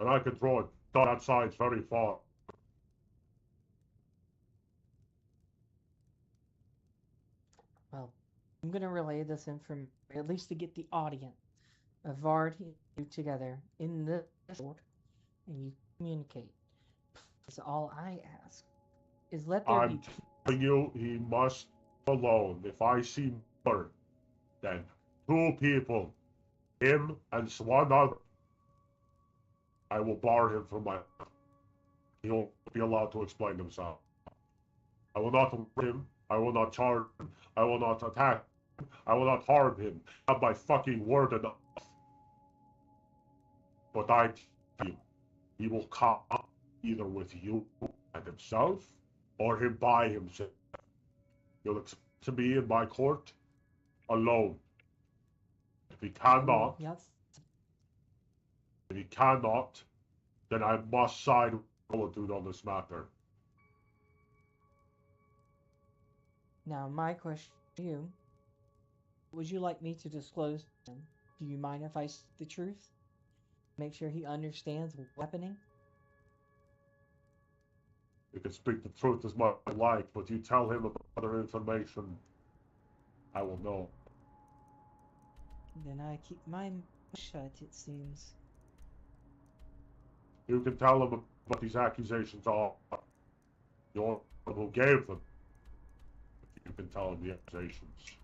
And I can throw it that side's very far. Well, I'm gonna relay this information, at least to get the audience of Vard and you together in the Discord, and you communicate. That's all I ask. Is let there I'm be. telling you, he must be alone. If I see more than 2 people, him and one other, I will bar him from my. He won't be allowed to explain himself. I will not hurt him. I will not charge him. I will not attack him. I will not harm him. Have my fucking word enough. But I tell you, he will come either with you and himself, or him by himself. You'll expect to be in my court alone. If he cannot, then I must side with Solitude on this matter. Now, my question to you: would you like me to disclose them? Do you mind if I say the truth? Make sure he understands what's happening. You can speak the truth as much as I like, but you tell him about other information, I will know. Then I keep my mouth shut, it seems. You can tell him what these accusations are. You're the one who gave them. You can tell him the accusations.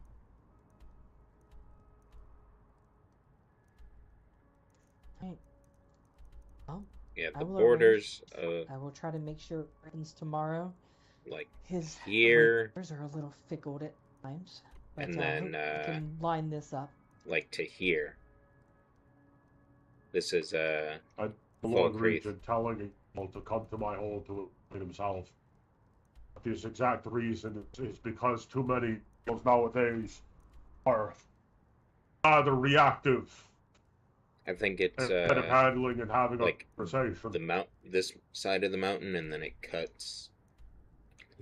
Right. Well, Yeah, I the will borders I will try to make sure it happens tomorrow. like His here, ears are a little fickle at times, but and I then hope we can line this up. like to here. This is the Full Lord grief. Regent telling him to come to my hall to explain himself. This exact reason is because too many people nowadays are rather reactive I think it's instead of handling and having like a conversation. this side of the mountain, and then it cuts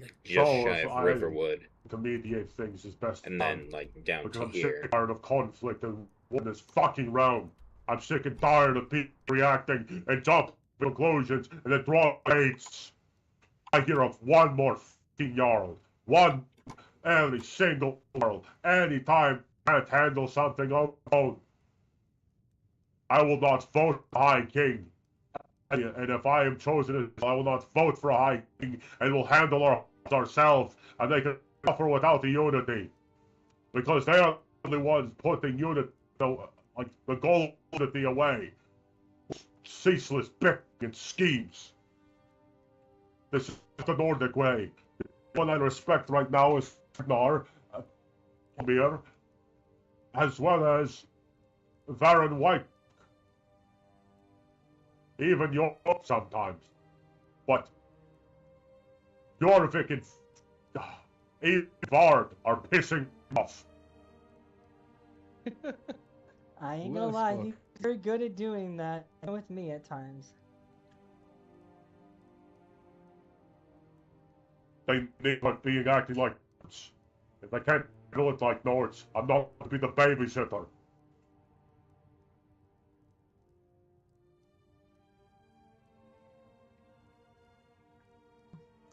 like just So shy if of I Riverwood, to mediate things as best and then like down because to I'm here. sick and tired of conflict and in this fucking realm. I'm sick and tired of people reacting and jumping to conclusions and then drawing dates. I hear of one more fucking Jarl. One every single Jarl. Anytime I can't handle something on my own, I will not vote for High King. And if I am chosen, I will not vote for a High King and will handle ourselves and they can suffer without the unity. Because they are the only ones putting unity, like the goal of unity away. Ceaseless bickering and schemes. This is the Nordic way. The one I respect right now is Ragnar, Mir, as well as Baron White. Even York sometimes. But Jorvik and Vard are pissing off. I ain't Well gonna lie, spoke. he's very good at doing that with me at times. They need like being acting like Nords. If they can't do it like Nords, I'm not going to be the babysitter.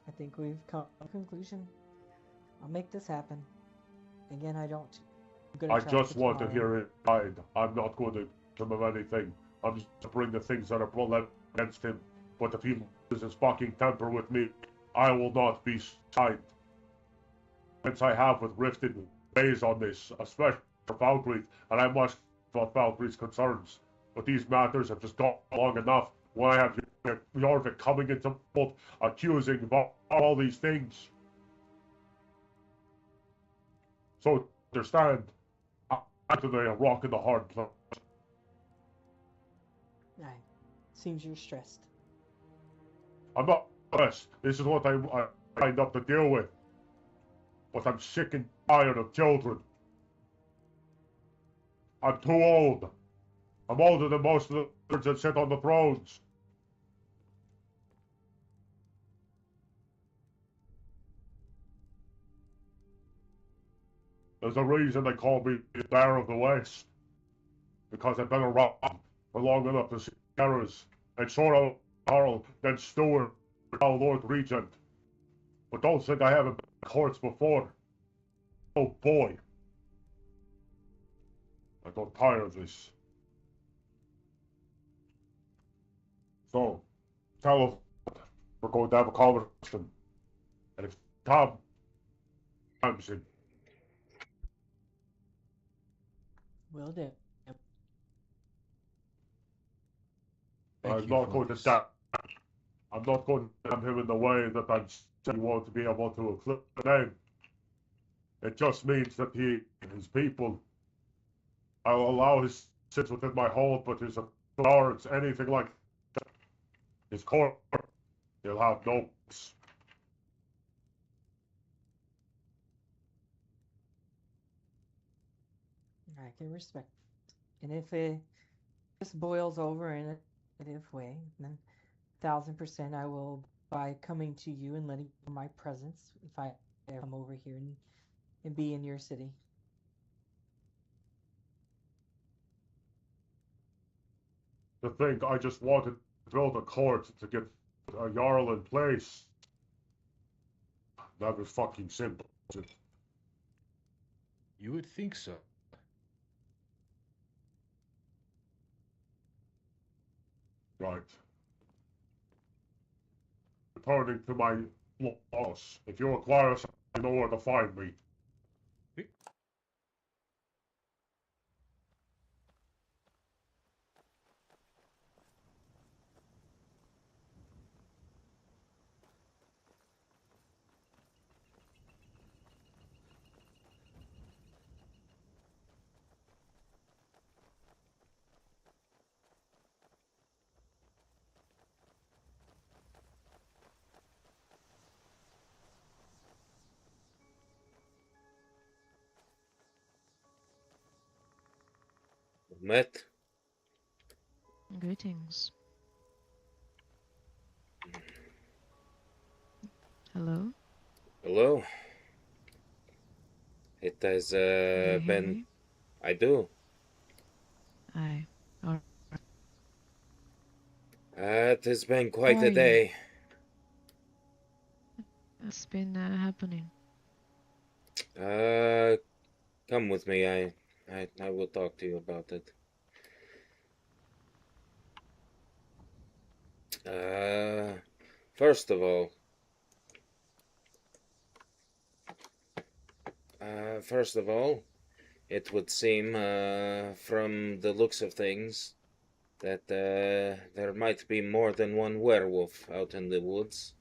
I think we've come to a conclusion. I'll make this happen. Again, I don't. I'm good at I just traffic want to tomorrow. hear it died. I'm not going to give him anything. I'm just to bring the things that are brought against him. But if he loses his fucking temper with me, I will not be silent. Since I have with rifted ways on this, especially for Valkyrie, and I must about Valkyrie's concerns. But these matters have just gone long enough when I have Jorvik coming into both accusing of all these things. So understand, I'm today a rock in the hard place. Aye. Seems you're stressed. I'm not stressed. This is what I signed up to deal with. But I'm sick and tired of children. I'm too old. I'm older than most of the lords that sit on the thrones. There's a reason they call me the Bear of the West. Because I've been around for long enough to see errors. And sort of Carl, then Stewart, now Lord Regent. But don't think I haven't been in courts before. Oh boy. I got tired of this. So, tell us we're going to have a conversation. And if Tom comes in, Will do. I'm not going to damn. I'm not going to damn him in the way that I'm saying you want to be able to include the name. It just means that he and his people, I'll allow his sits within my hold, but his authority, anything like that, his court, he'll have no peace. I can respect. And if this boils over in a negative way, then 1000% I will by coming to you and letting you know my presence if I ever come over here and be in your city. To think I just wanted to build a court to get a Jarl in place. That was fucking simple. You would think so. Right. Returning to my loss. If you require something, you know where to find me. met. Greetings. Hello? Hello. It has Do you hear been. me? I do. Aye. Or It has been how quite are a you? day. What's been happening? Come with me. I will talk to you about it. First of all, it would seem, from the looks of things, that there might be more than one werewolf out in the woods.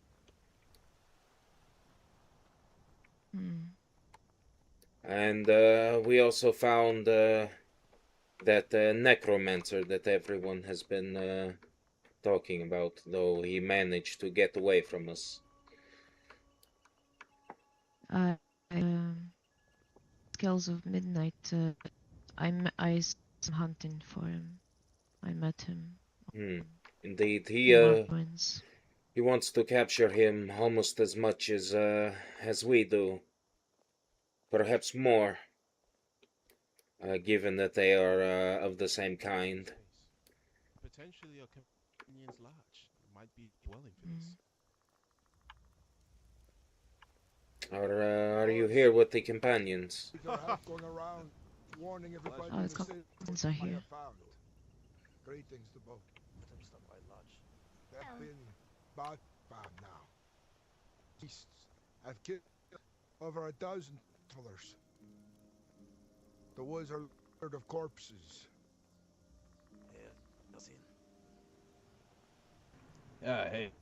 Hmm. And we also found that necromancer that everyone has been talking about, though he managed to get away from us. I Scales of Midnight. I some hunting for him. I met him. Indeed, Morrowind. he wants to capture him almost as much as we do. Perhaps more, given that they are of the same kind. Potentially a companion's lodge might be dwelling for this. Are you here with the companions? Going around warning everybody Oh, in the the city companions are I here. have found. Greetings to both. They've been Bodvarr now. Beasts have killed over 12 travelers. The woods are littered of corpses. Yeah, hey.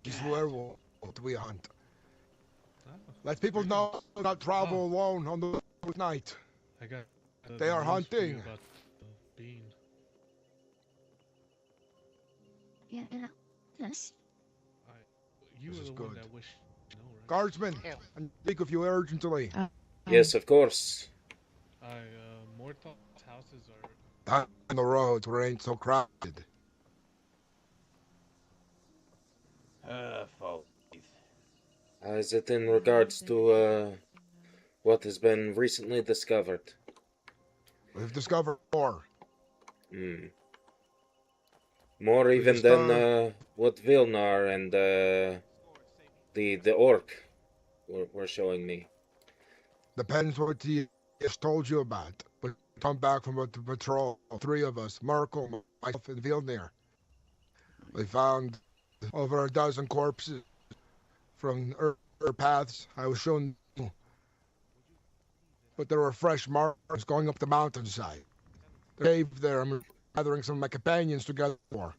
These werewolves we hunt. Oh, Let people know not travel alone on the night. I got They are news for you hunting. about the bean. Yeah, yes. You This were is the one good. that wished to know, right? Guardsmen, I speak of you urgently. Yes, of course. Mortal's houses are... Down the roads where it ain't so crowded. Is it in regards to what has been recently discovered? We've discovered more. More even just, than what Vilnar and the orc were showing me. Depends what he just told you about. But come back from the patrol, 3 of us, Merkel, myself, and Vilnir. We found over 12 corpses from earlier paths I was shown. But there were fresh marks going up the mountainside. The cave there, I'm gathering some of my companions together to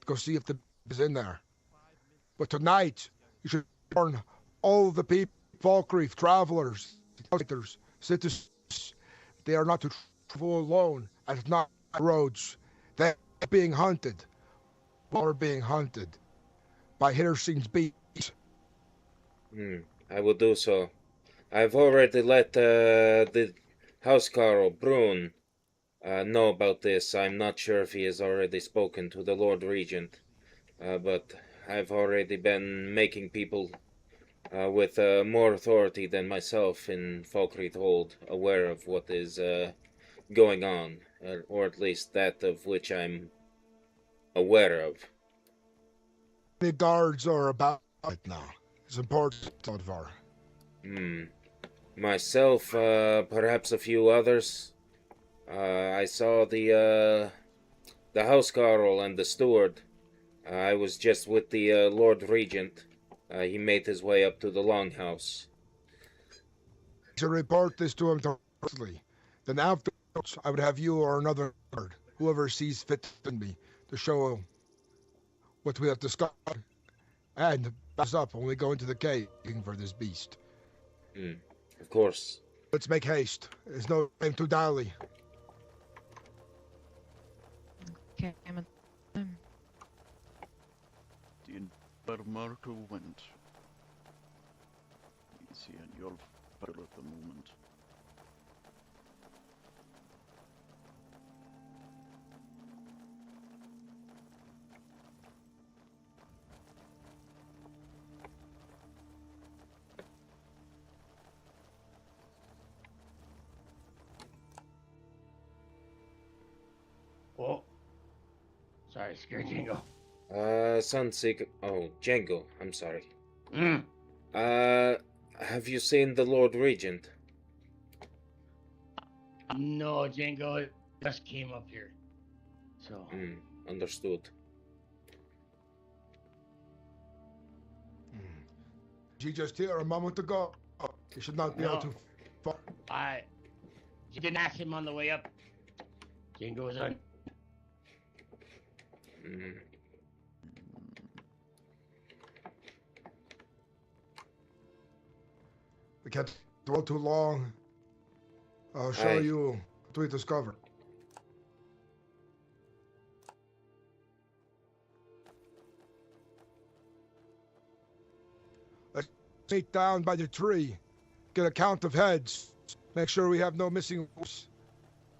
go see if the is in there. But tonight, you should warn all the people, Falkreath, travelers, citizens, they are not to travel alone at night roads. They are being hunted. Or being hunted by Hircing's beasts. I will do so. I've already let the housecarl, Brun, know about this. I'm not sure if he has already spoken to the Lord Regent, but I've already been making people with more authority than myself in Falkreath Hold aware of what is going on, or at least that of which I'm aware of. The guards are about it now. It's important, Bodvarr. Myself, perhaps a few others. I saw the housecarl and the steward. I was just with the Lord Regent. He made his way up to the longhouse. I should report this to him directly. Then afterwards, I would have you or another guard, whoever sees fit in me, to show what we have discovered. And back us up when we go into the cave looking for this beast. Of course. Let's make haste. There's no time to dally. Okay, I'm at time. The entire Marco went. He's here in your battle at the moment. Sorry, scared Django. Sunseeker. Oh, Django. I'm sorry. Mm. Have you seen the Lord Regent? No, Django just came up here. So. Understood. She just here a moment ago. You should not be out No. too far. You didn't ask him on the way up. Django was on. We can't dwell too long. I'll show you what we discovered. Let's meet down by the tree. Get a count of heads. Make sure we have no missing wolves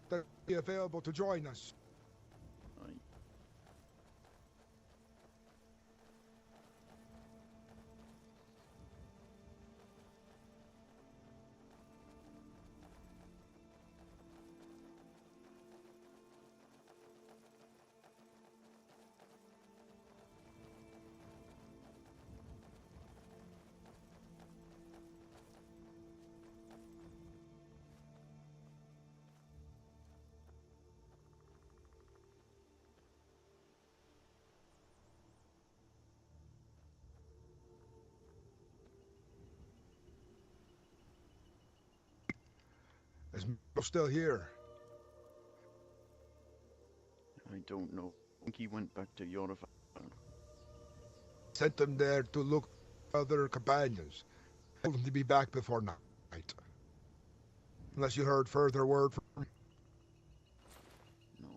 that will be available to join us. Is Mo still here? I don't know. I think he went back to Europe. Sent them there to look for other companions. Told them to be back before night. Unless you heard further word from him. No.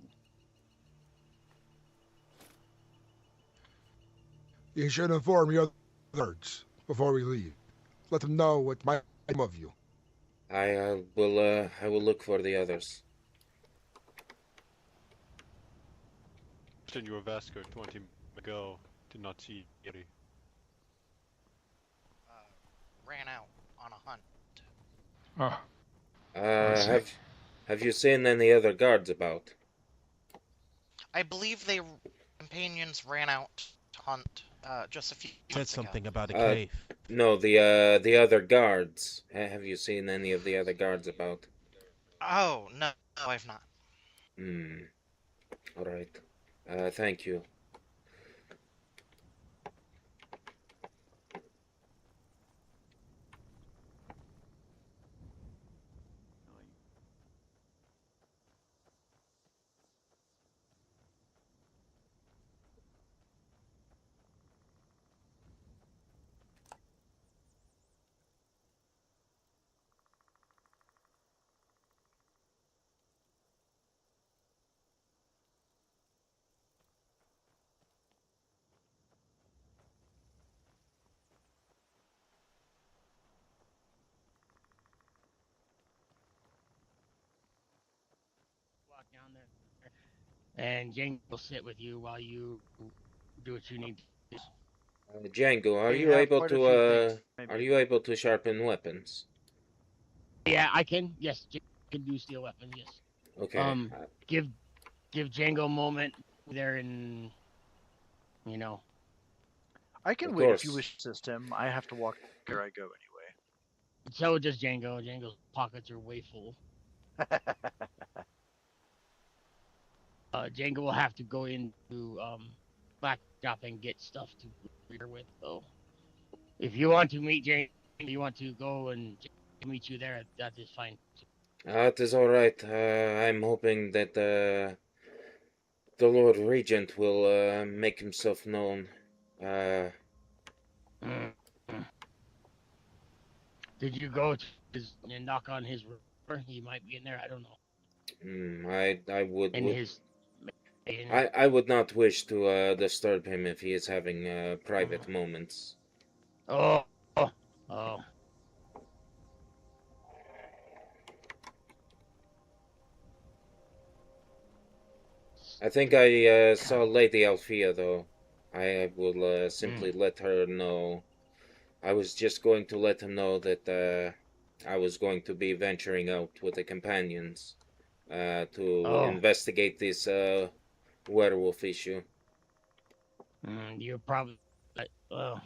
You should inform your others before we leave. Let them know what my name of you. I will look for the others. In your Vasco 20 ago, did not see Yeti. Ran out on a hunt. Have you seen any other guards about? I believe they companions ran out to hunt just a few Said months something ago. about a cave. No, the other guards. Have you seen any of the other guards about? Oh, no, I've not. All right. Thank you. Walk down there, and Django will sit with you while you do what you need to do. Django, are We you have able quite a to few things. are you able to sharpen weapons? Yeah, I can. Yes, Django can do steel weapons. Yes. Okay. Give Django a moment there, and you know. I can Of wait if you course. wish to assist him. I have to walk where I go anyway. So does Django. Django's pockets are way full. Django will have to go into black shop and get stuff to read her with. So if you want to meet Django, you want to go and meet you there, that is fine. It is all right. I'm hoping that the Lord Regent will make himself known. Did you go to and knock on his door? He might be in there. I don't know. I would. In his. I would not wish to disturb him if he is having private moments. Oh. I think I saw Lady Althea, though. I will simply let her know. I was just going to let him know that I was going to be venturing out with the companions to investigate this werewolf issue. You're probably well.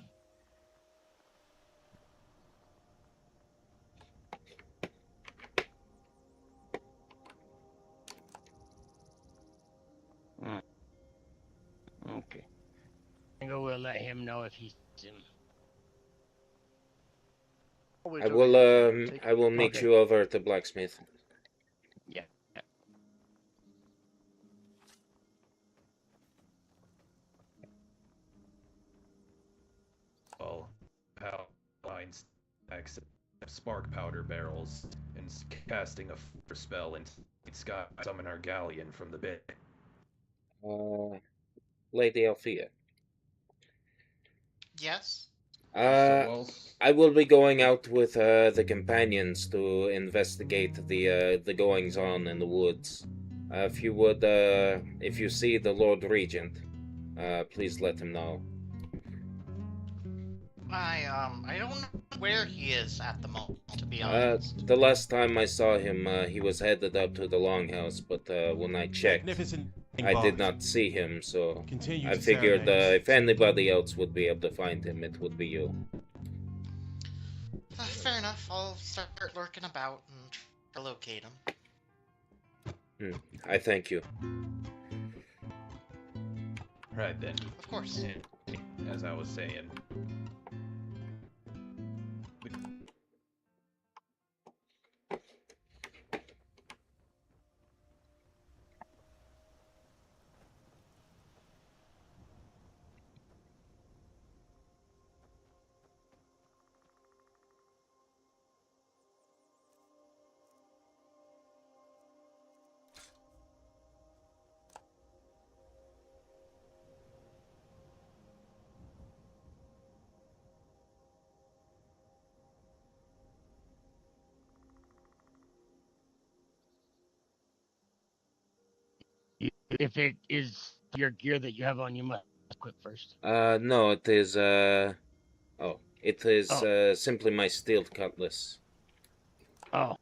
Okay. I think I will let him know if he's him. I will meet Okay. you over at the blacksmith. Yeah. Well, how lines spark powder barrels and casting a force spell into the sky, summon our galleon from the bay. Lady Althea. Yes? I will be going out with the companions to investigate the goings on in the woods. If you see the Lord Regent, please let him know. I don't know where he is at the moment, to be honest. The last time I saw him, he was headed up to the Longhouse, but when I checked, I did not see him, so I figured if anybody else would be able to find him, it would be you. Fair enough. I'll start lurking about and try to locate him. I thank you. Right then. Of course. As I was saying. If it is your gear that you have on, you must equip first. No, it is it is simply my steel cutlass. Oh.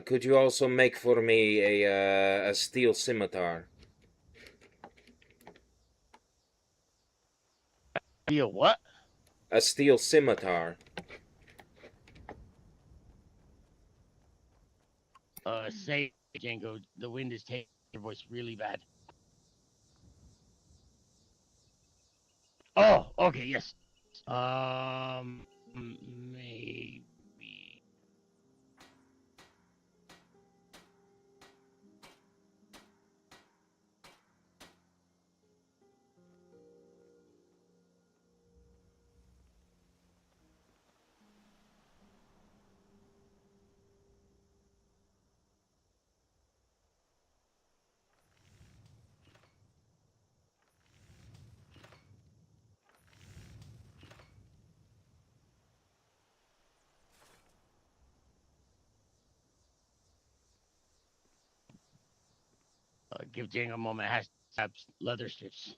Could you also make for me a steel scimitar? Steel what? A steel scimitar. Say, Django, the wind is taking your voice really bad. Oh, okay, yes. Maybe. Give Django a moment. Has to have leather strips.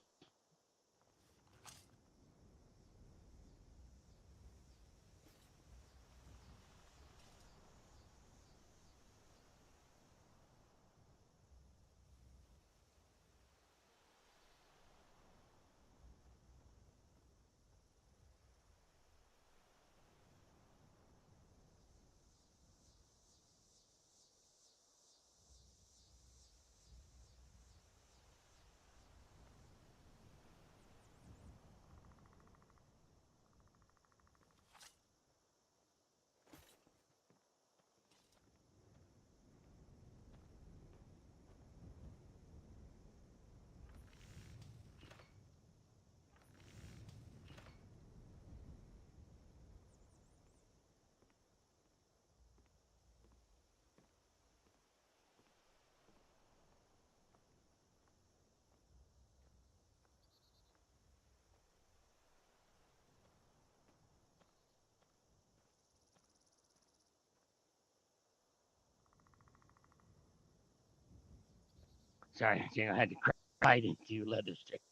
Sorry, Django had to cry into leather strips.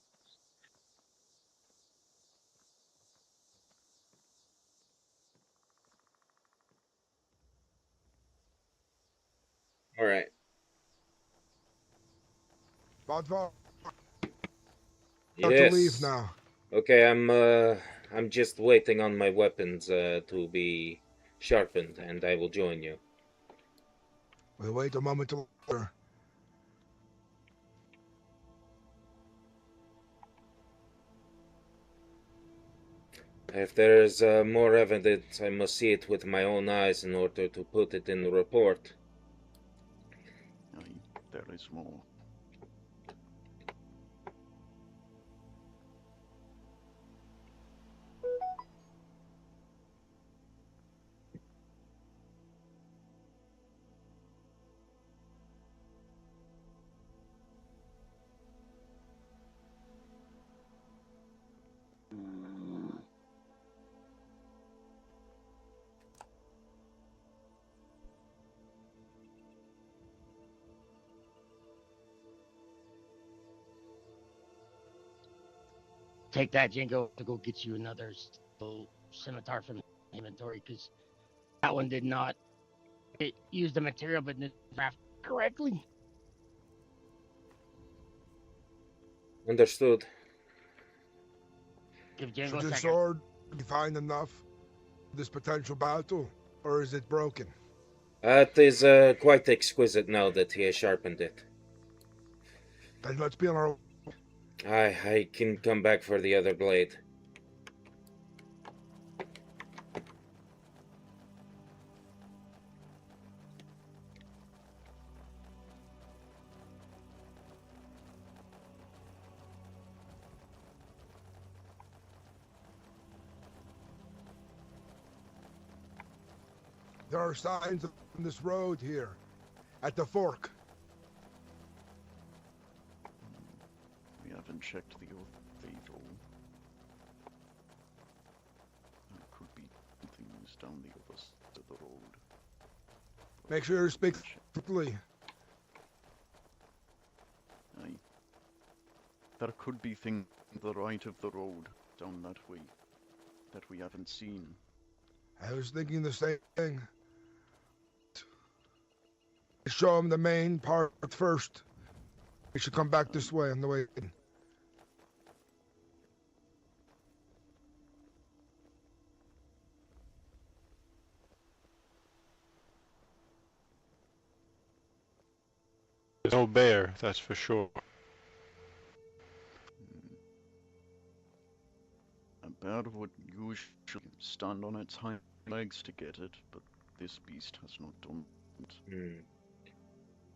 All right. Bodvarr, got to leave Yes. now. Okay, I'm just waiting on my weapons to be sharpened, and I will join you. We'll wait a moment longer. If there is more evidence, I must see it with my own eyes in order to put it in the report. Aye, there is more. Take that, Jingo, to go get you another scimitar from the inventory, because that one did not use the material but didn't craft correctly. Understood. Give Jingo Should a your second. sword be fine enough for this potential battle, or is it broken? It is quite exquisite now that he has sharpened it. Then let's be on our... I can come back for the other blade. There are signs on this road here, at the fork. We haven't checked the fatal. There could be things down the other side of the road. Make sure you speak quickly. Aye. There could be things on the right of the road down that way that we haven't seen. I was thinking the same thing. Show him the main part first. We should come back this way on the way in. There's no bear, that's for sure. A bear would usually stand on its hind legs to get it, but this beast has not done it.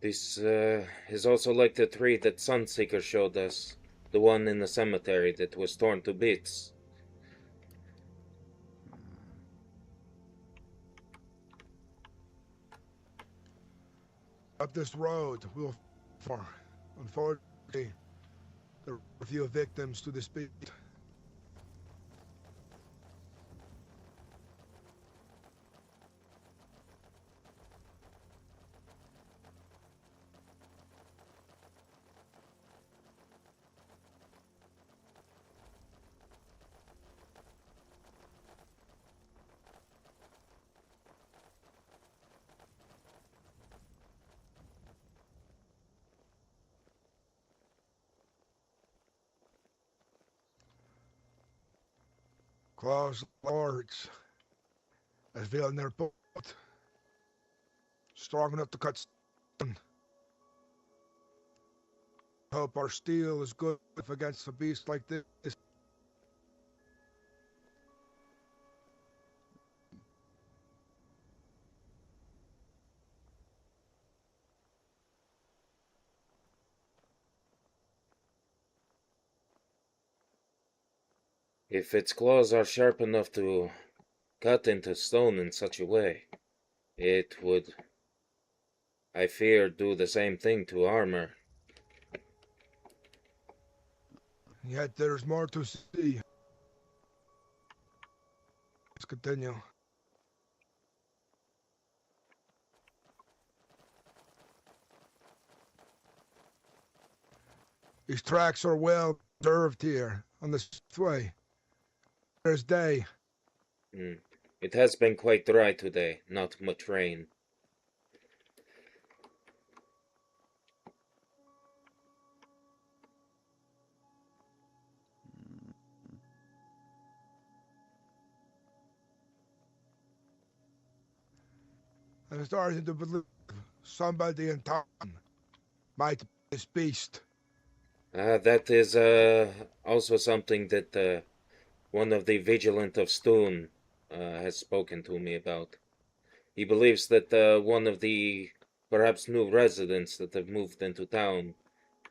This is also like the tree that Sunseeker showed us. The one in the cemetery that was torn to bits. Up this road, we'll find. Unfortunately, there are a few victims to this beast. Claws lords, as veil in their boat, strong enough to cut stone. Hope our steel is good against a beast like this. If its claws are sharp enough to cut into stone in such a way, it would, I fear, do the same thing to armor. Yet there's more to see. Let's continue. These tracks are well preserved here on this way. There's day. It has been quite dry today, not much rain. I'm starting to believe somebody in town might be this beast. That is also something that one of the Vigilant of Stone has spoken to me about. He believes that one of the perhaps new residents that have moved into town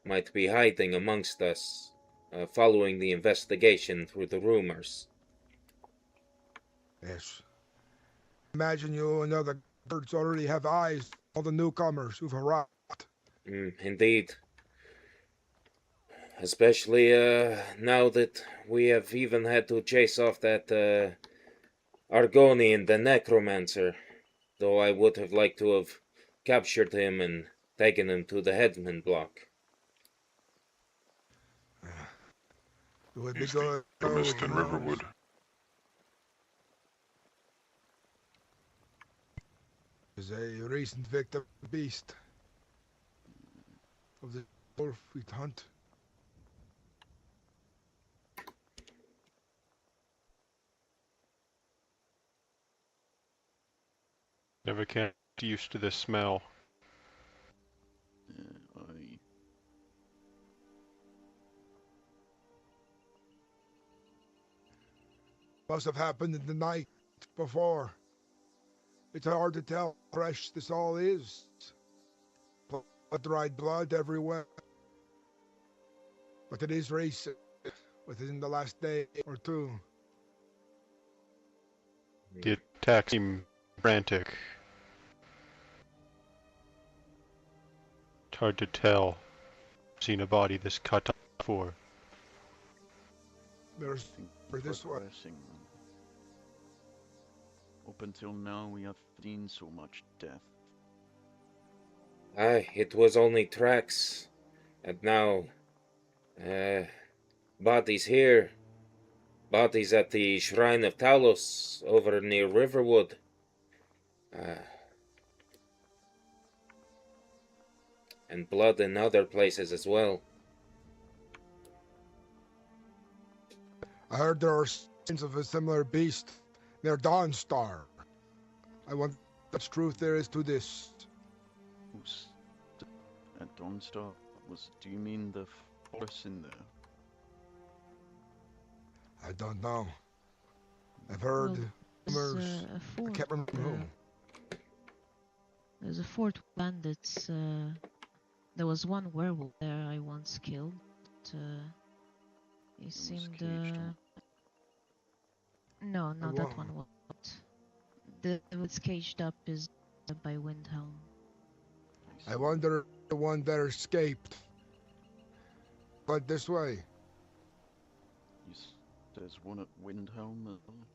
might be hiding amongst us, following the investigation through the rumors. Yes. Imagine you and other birds already have eyes on all the newcomers who've arrived. Indeed. Especially now that we have even had to chase off that Argonian, the Necromancer, though I would have liked to have captured him and taken him to the Headman block. It would be He's good. the alchemist in Riverwood. Is a recent victim of the beast of the wolf we hunt. Never get used to the smell. Must have happened in the night before. It's hard to tell how fresh this all is. Dried blood everywhere. But it is recent, within the last day or two. The attacks seem frantic. It's hard to tell. I've seen a body this cut up before. There's this one. Up until now, we have seen so much death. Aye, it was only tracks. And now, bodies here. Bodies at the Shrine of Talos over near Riverwood. And blood in other places as well. I heard there are signs of a similar beast near Dawnstar. I wonder how much truth there is to this. Who's at Dawnstar? Do you mean the forest in there? I don't know. I've heard rumors. I can't remember who. There's a fort with bandits. There was one werewolf there I once killed. He seemed. No, that one wasn't. The was caged up is by Windhelm. I wonder if the one that escaped. But this way. There's one at Windhelm as well.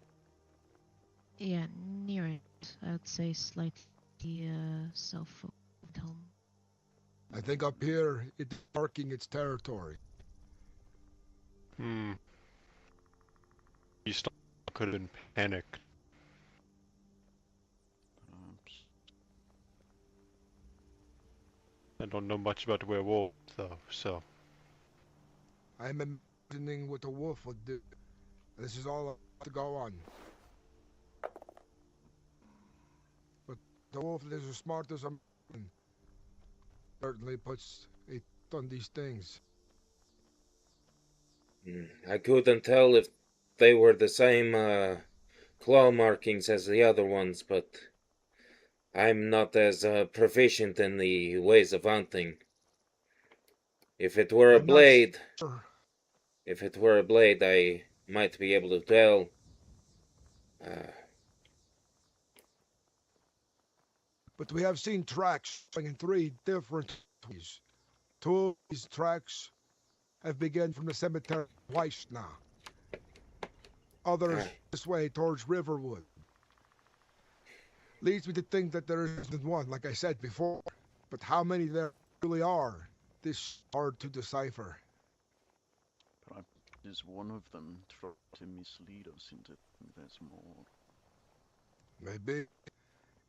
Yeah, near it. I would say slightly south of Windhelm. I think up here it's marking its territory. You still could have been panicked. I don't know much about werewolves though, so. I'm imagining what a wolf would do. This is all to go on. But the wolf is as smart as a man. Certainly puts it on these things. I couldn't tell if they were the same claw markings as the other ones, but I'm not as proficient in the ways of hunting. If it were a blade, I might be able to tell. But we have seen tracks in 3 different ways. 2 of these tracks have begun from the cemetery twice now. Others this way towards Riverwood. Leads me to think that there isn't one, like I said before. But how many there really are, this is hard to decipher. Perhaps is one of them trying to mislead us into thinking there's more. Maybe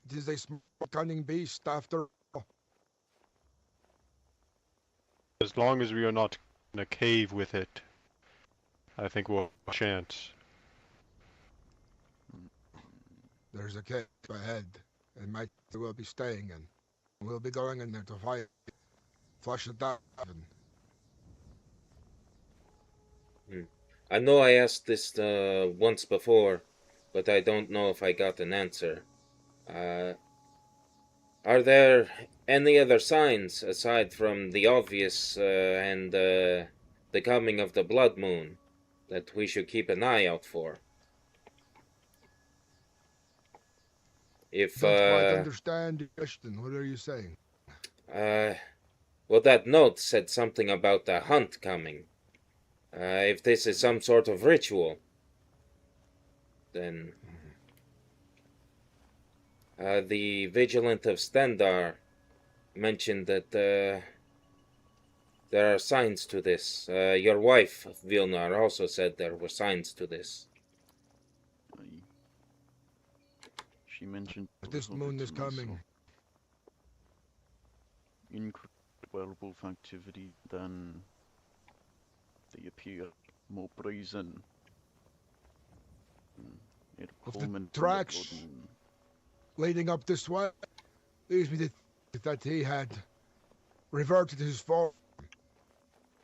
it is a small cunning beast after all. As long as we are not in a cave with it, I think we'll have a chance. There's a cave ahead, and my will be staying in. We'll be going in there to fight, flush it out. I know I asked this once before, but I don't know if I got an answer. Are there any other signs aside from the obvious and the coming of the blood moon that we should keep an eye out for? If Don't quite understand the question. What are you saying? Well, that note said something about a hunt coming. If this is some sort of ritual, then the Vigilant of Stendar mentioned that there are signs to this. Your wife, Vilnar, also said there were signs to this. She mentioned this moon is coming. Incredible activity, then they appear more brazen. It Of the culminated tracks in leading up this way leads me to think that he had reverted to his form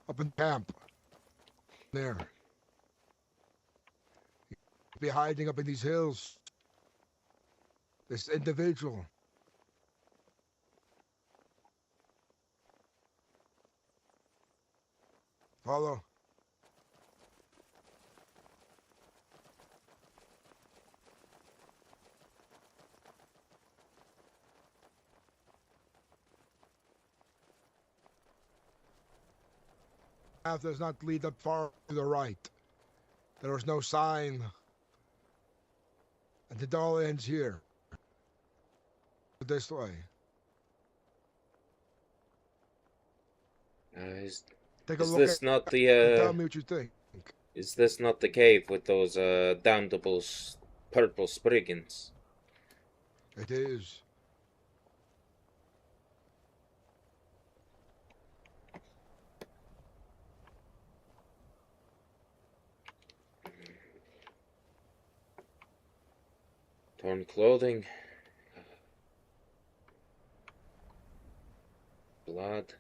up in camp. There. He'd be hiding up in these hills. This individual. Follow. Path does not lead up far to the right. There is no sign. And it all ends here. This way. Take a Is look this at not and the tell me what you think. Is this not the cave with those damnable purple spriggans? It is. Torn clothing. Blood.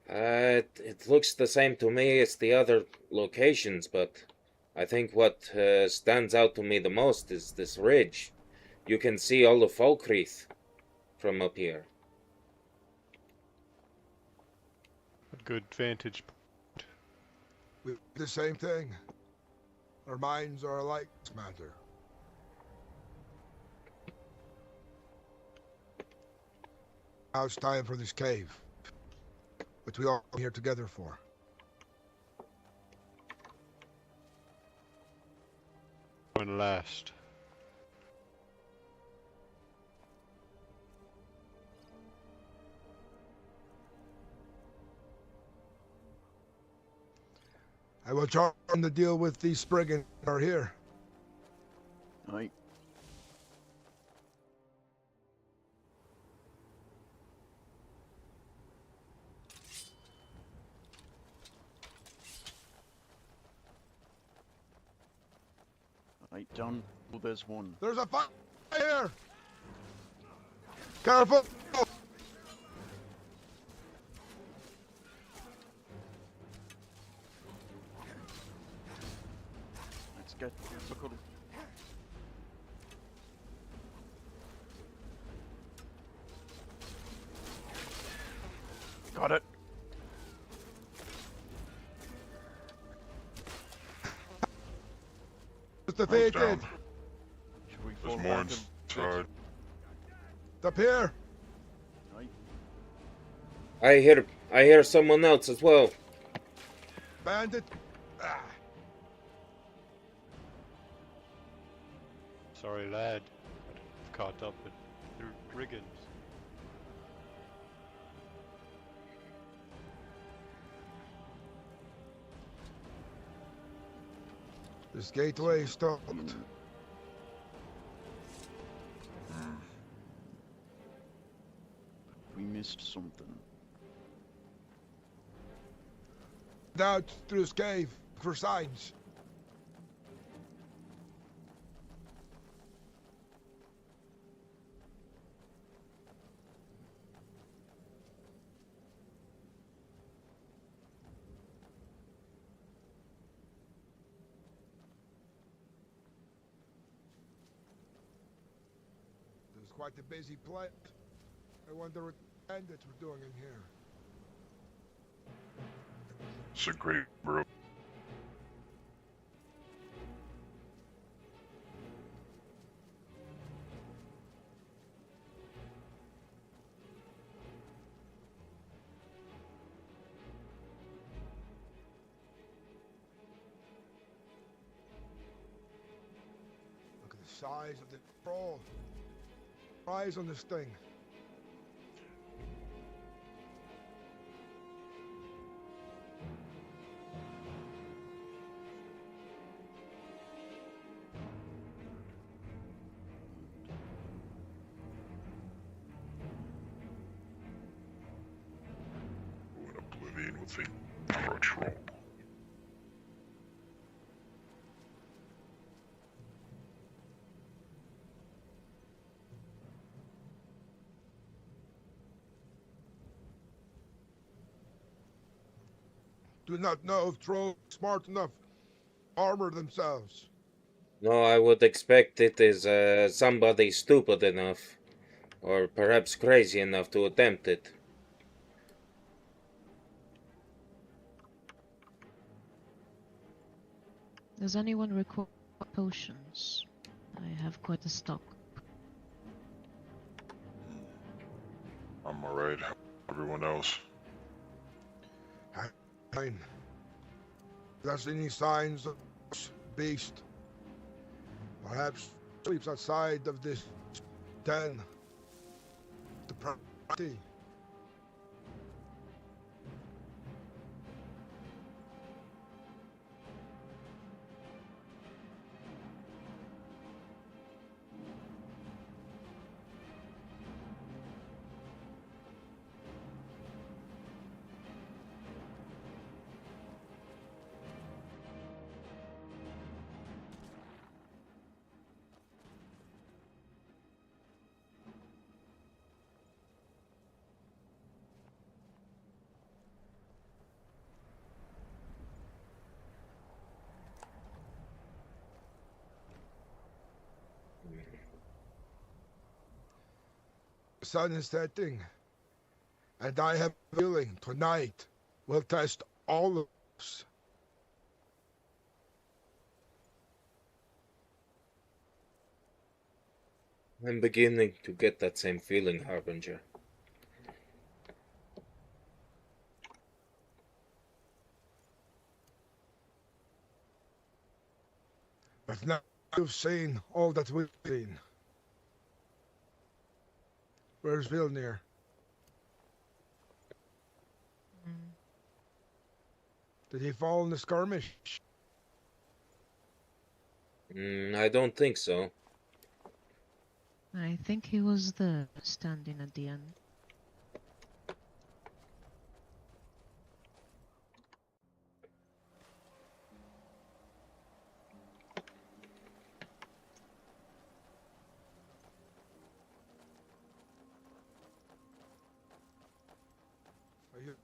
It looks the same to me as the other locations, but I think what stands out to me the most is this ridge. You can see all the Folkreath from up here. A good vantage point. We do the same thing. Our minds are alike, this matter. Now it's time for this cave, which we all come here together for. When last. I will charge them to deal with these Spriggans that are here. Aye. Right, down. Oh, there's one. There's a fire here! Careful! Let's get circle. Got it. Defeated. Should we There's fall more back inside. It's up here. Right. I hear someone else as well. Bandit. Ah. Sorry, lad. Caught up with the brigands. This gateway is stopped. We missed something. Out through this cave for signs. quite a busy place. I wonder what bandits were doing in here. It's a great bro. Look at the size of the troll. Eyes on this thing. What oblivion with the power troll. Do not know if trolls are smart enough to armor themselves. No, I would expect it is somebody stupid enough, or perhaps crazy enough to attempt it. Does anyone require potions? I have quite a stock. I'm alright. Everyone else. Fine. If there's any signs of this beast, perhaps sleeps outside of this den. The property. The sun is setting, and I have a feeling tonight will test all of us. I'm beginning to get that same feeling, Harbinger. But now you've seen all that we've seen. Where's Vilnir? Did he fall in the skirmish? I don't think so. I think he was there, standing at the end. Are you...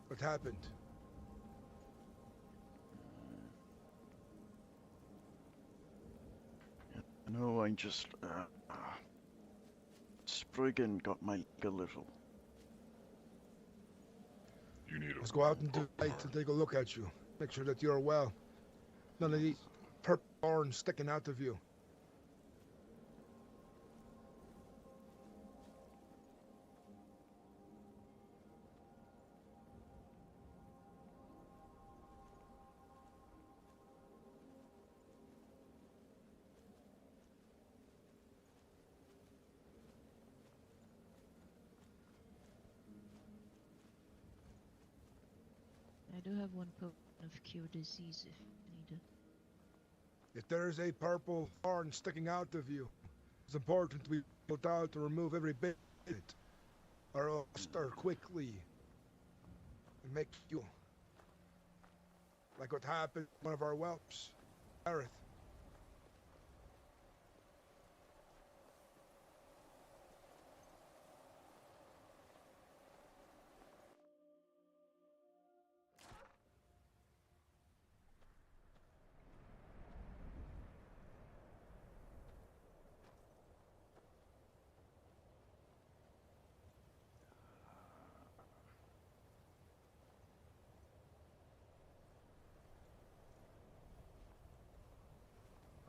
What happened? No, I just, Spriggan got my a little. You need Let's go out into the light to take a look at you. Make sure that you're well. None of these purple thorns sticking out of you. I do have one potion of cure disease if needed. If there is a purple thorn sticking out of you, it's important we put out to remove every bit of it, or else stir quickly and make you like what happened to one of our whelps, Mereth.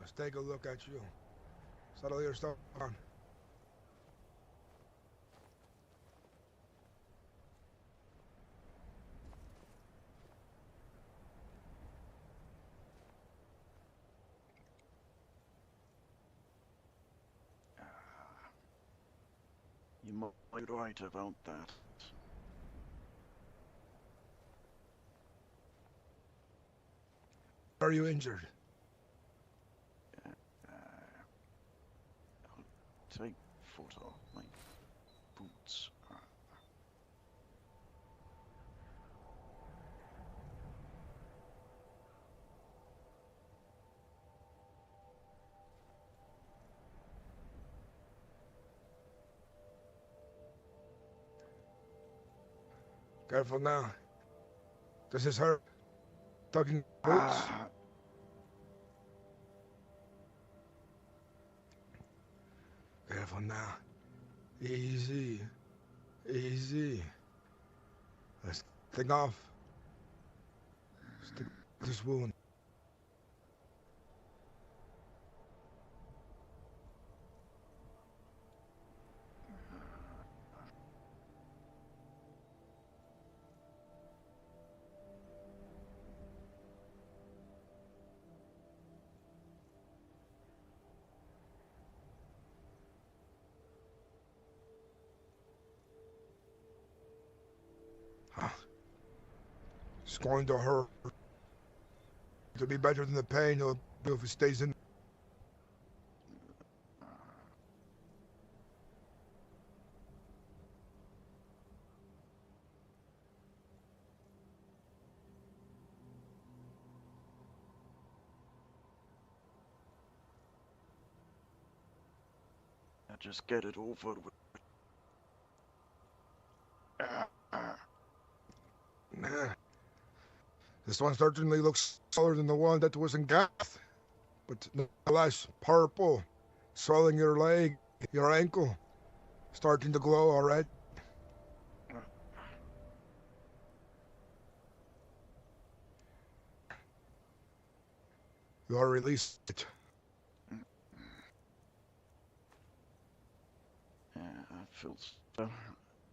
Let's take a look at you. Settle yourself down. You might be right about that. Are you injured? I'll take photo of my boots. Careful now. Does this hurt? Tugging boots? Careful now. Easy. Easy. Let's take off. Stick this wound. It's going to hurt. It'll be better than the pain it'll do if it stays in. Just get it over with. Nah. This one certainly looks smaller than the one that was in Gath, but nonetheless purple, swelling your leg, your ankle, starting to glow already. You are released. Yeah, I feel so.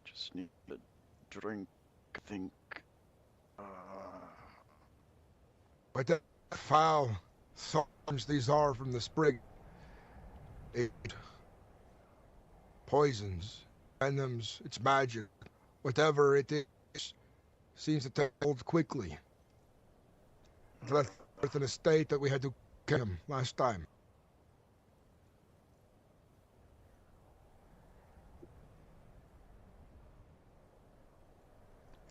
Just need a drink, I think. But that foul thorns these are from the sprig. It poisons, venoms, it's magic. Whatever it is, seems to take hold quickly. It left Earth in a state that we had to kill him last time.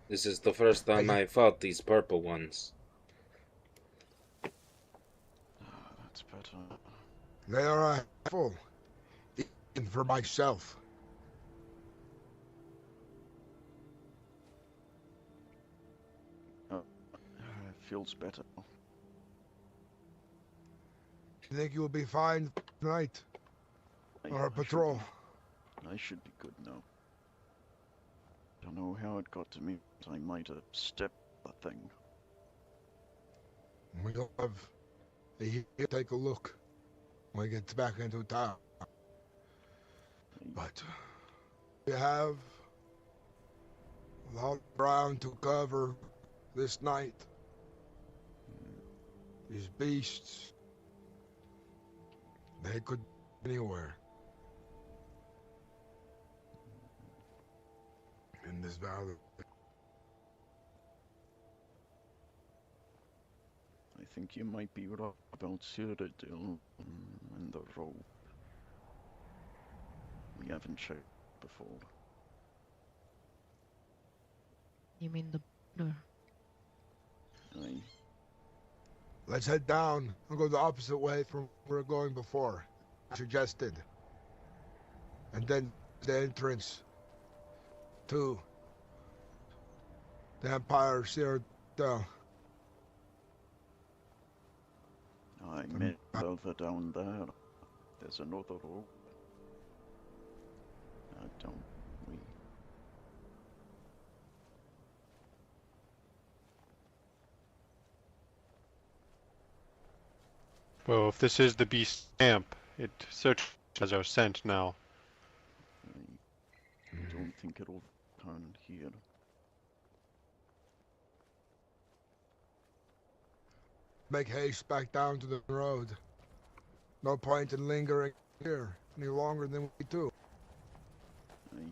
This is the first time I fought these purple ones. That's better. They are a handful, even for myself. It feels better. You think you will be fine tonight? Or a patrol? I should be good now. Don't know how it got to me, but I might have stepped the thing. We'll have a take a look when we get back into town. But we have a lot of ground to cover this night. These beasts, they could be anywhere in this valley. I think you might be right about Cyrodiil and the rope. We haven't checked before. You mean the border? Aye. Let's head down and go the opposite way from where we're going before. I suggested. And then the entrance to the Empire Cyrodiil. I met further down there. There's another rope. Don't we? Well, if this is the beast camp, it certainly has our scent now. I don't think it'll turn here. Make haste back down to the road. No point in lingering here any longer than we do. Aye.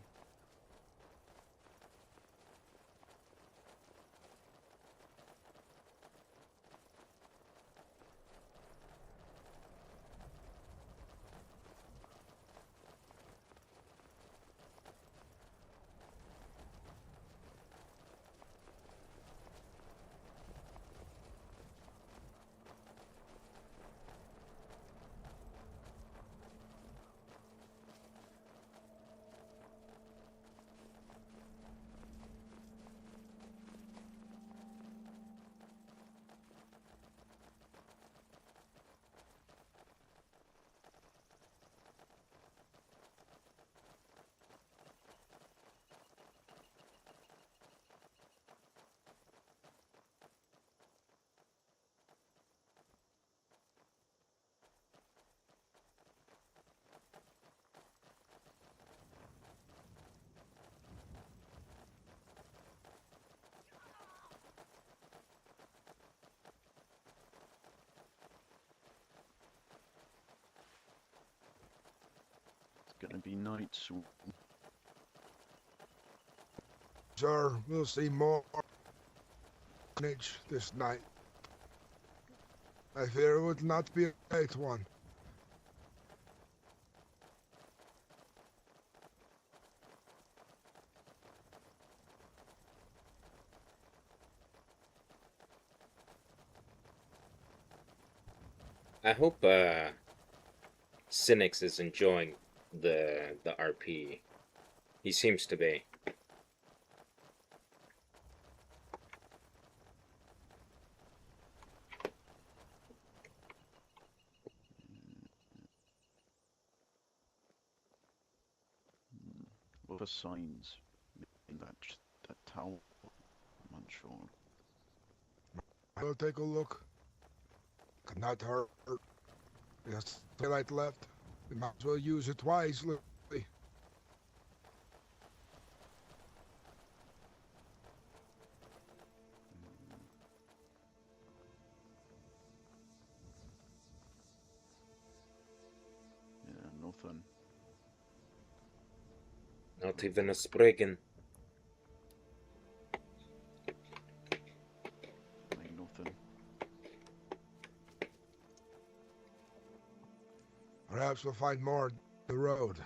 Gonna be night soon. Sir, we'll see more carnage this night. I fear it would not be a great one. I hope Cynics is enjoying the RP. He seems to be. What are signs in that tower? I'm unsure. I'll take a look. Could not hurt. There's daylight left. We might as well use it wisely. Yeah, nothing. Not even a Spriggan. Ain't nothing. Perhaps we'll find more on the road.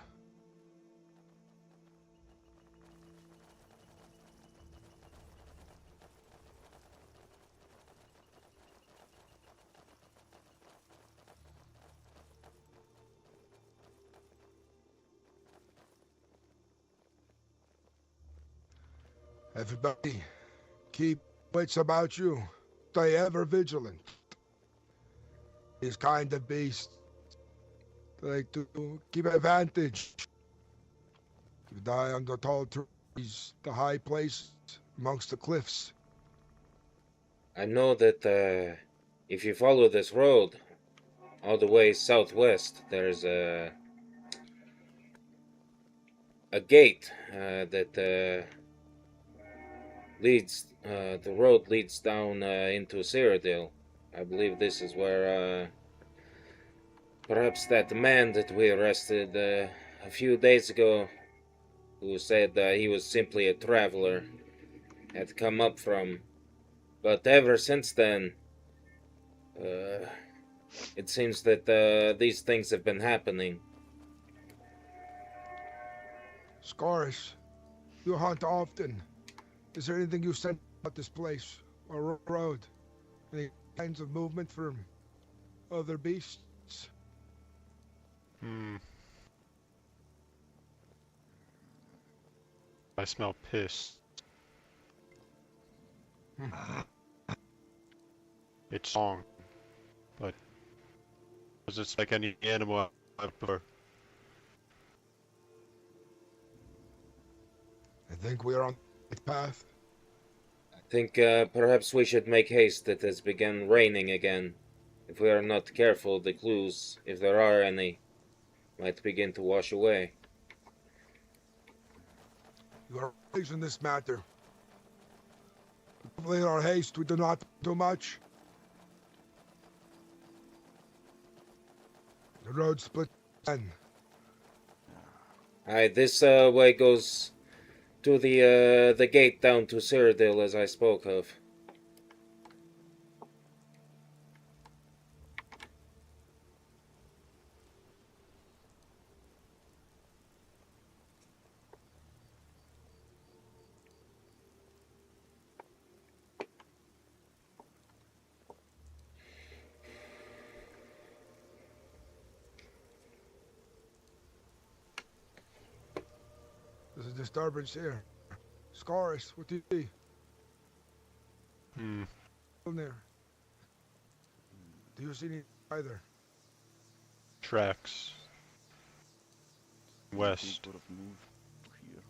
Everybody, keep wits about you. Stay ever vigilant. These kind of beasts, they like to keep advantage. You die under tall trees, the high place amongst the cliffs. I know that if you follow this road all the way southwest, there's a gate that leads. The road leads down into Cyrodiil. I believe this is where perhaps that man that we arrested a few days ago, who said he was simply a traveler, had come up from. But ever since then, it seems that these things have been happening. Scoris, you hunt often. Is there anything you sense about this place or road? Any kinds of movement from other beasts? I smell piss. It's strong, but it's like any animal I've prefer. I think we are on the right path. I think perhaps we should make haste. It has begun raining again. If we are not careful, the clues, if there are any, might begin to wash away. You are wise in this matter. Hopefully in our haste we do not do much. The road split then. Aye, this way goes to the gate down to Cyrodiil, as I spoke of. There's a disturbance here. Scoris, what do you see? Down there. Do you see any either? Tracks. West. Would have moved here.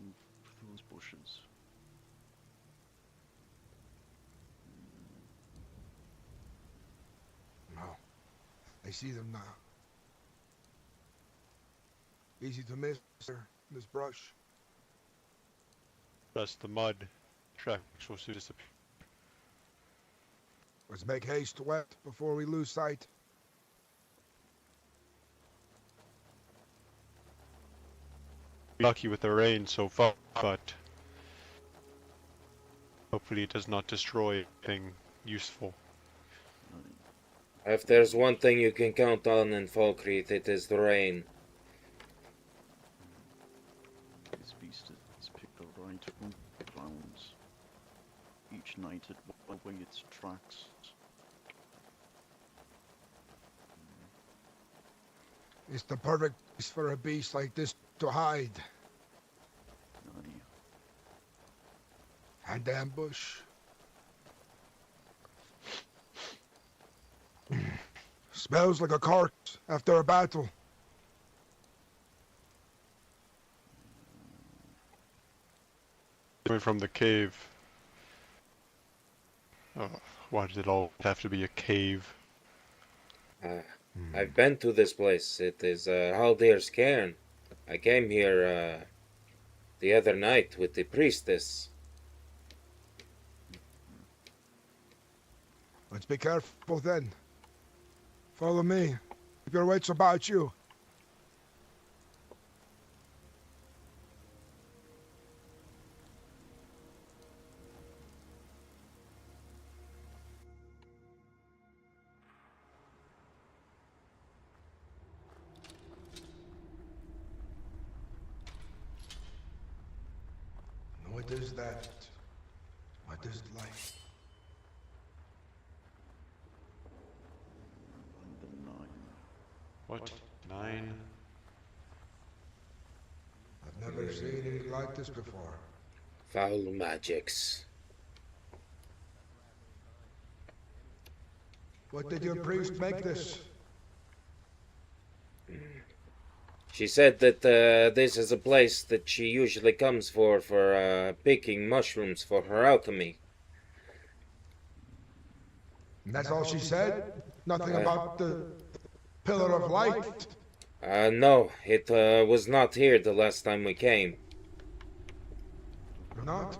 Move through those bushes. No. I see them now. Easy to miss, sir, in this brush. That's the mud. Tracks will soon disappear. Let's make haste west before we lose sight. Lucky with the rain so far, but hopefully it does not destroy anything useful. If there's one thing you can count on in Falkreath, it is the rain. This beast is picked up right from the grounds. Each night it will away its tracks. It's the perfect place for a beast like this to hide. And ambush. Smells like a corpse after a battle. Coming from the cave. Oh, why did it all have to be a cave? I've been to this place. It is Haldir's cairn. I came here the other night with the priestess. Let's be careful then. Follow me. Keep your wits about you. What is that? What is life? What? 9? I've never seen anything like this before. Foul magics. What did your priest make this? She said that this is a place that she usually comes for picking mushrooms for her alchemy. And that's all she said? Nothing about the Pillar of Light? No, it was not here the last time we came. Not?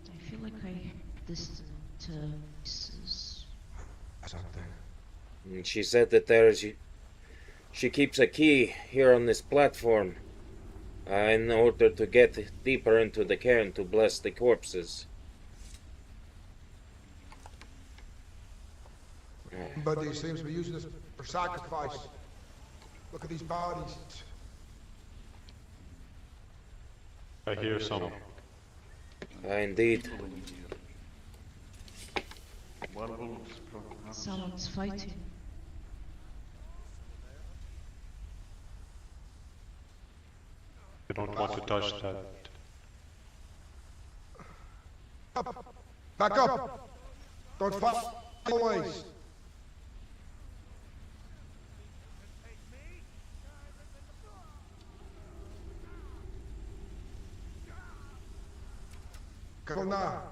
I feel like I distant voices. Something. She said that she keeps a key here on this platform in order to get deeper into the cairn to bless the corpses. Somebody seems to be using this for sacrifice. Look at these bodies. I hear some. Indeed. Someone's fighting. I don't want to touch that. Up! Back up! Don't fight always! Go now.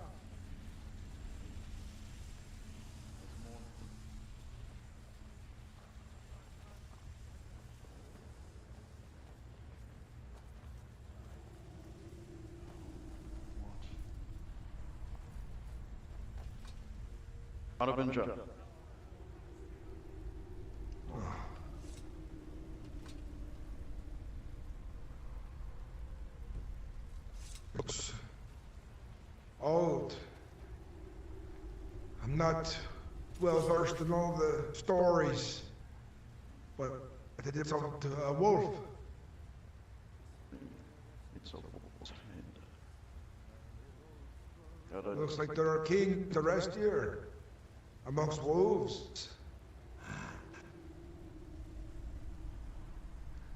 Arabanca. Looks old. I'm not well versed in all the stories, but I did something to a wolf. It's a wolf's head. Looks like there are kings to rest here, amongst wolves.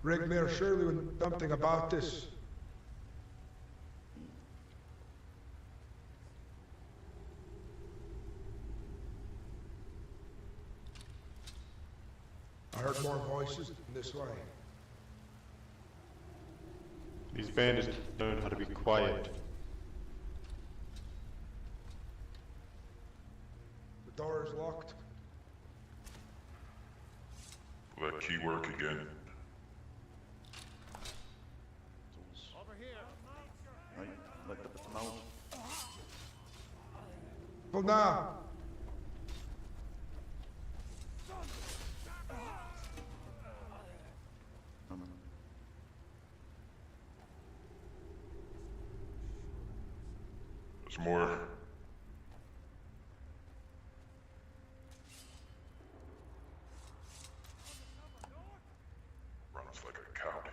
Rigmir surely would know something about this. I heard more voices this way. These bandits learn how to be quiet. The door is locked. Will that key work again? Over here. Right, let them out. Pull down. There's more. Run us like a coward.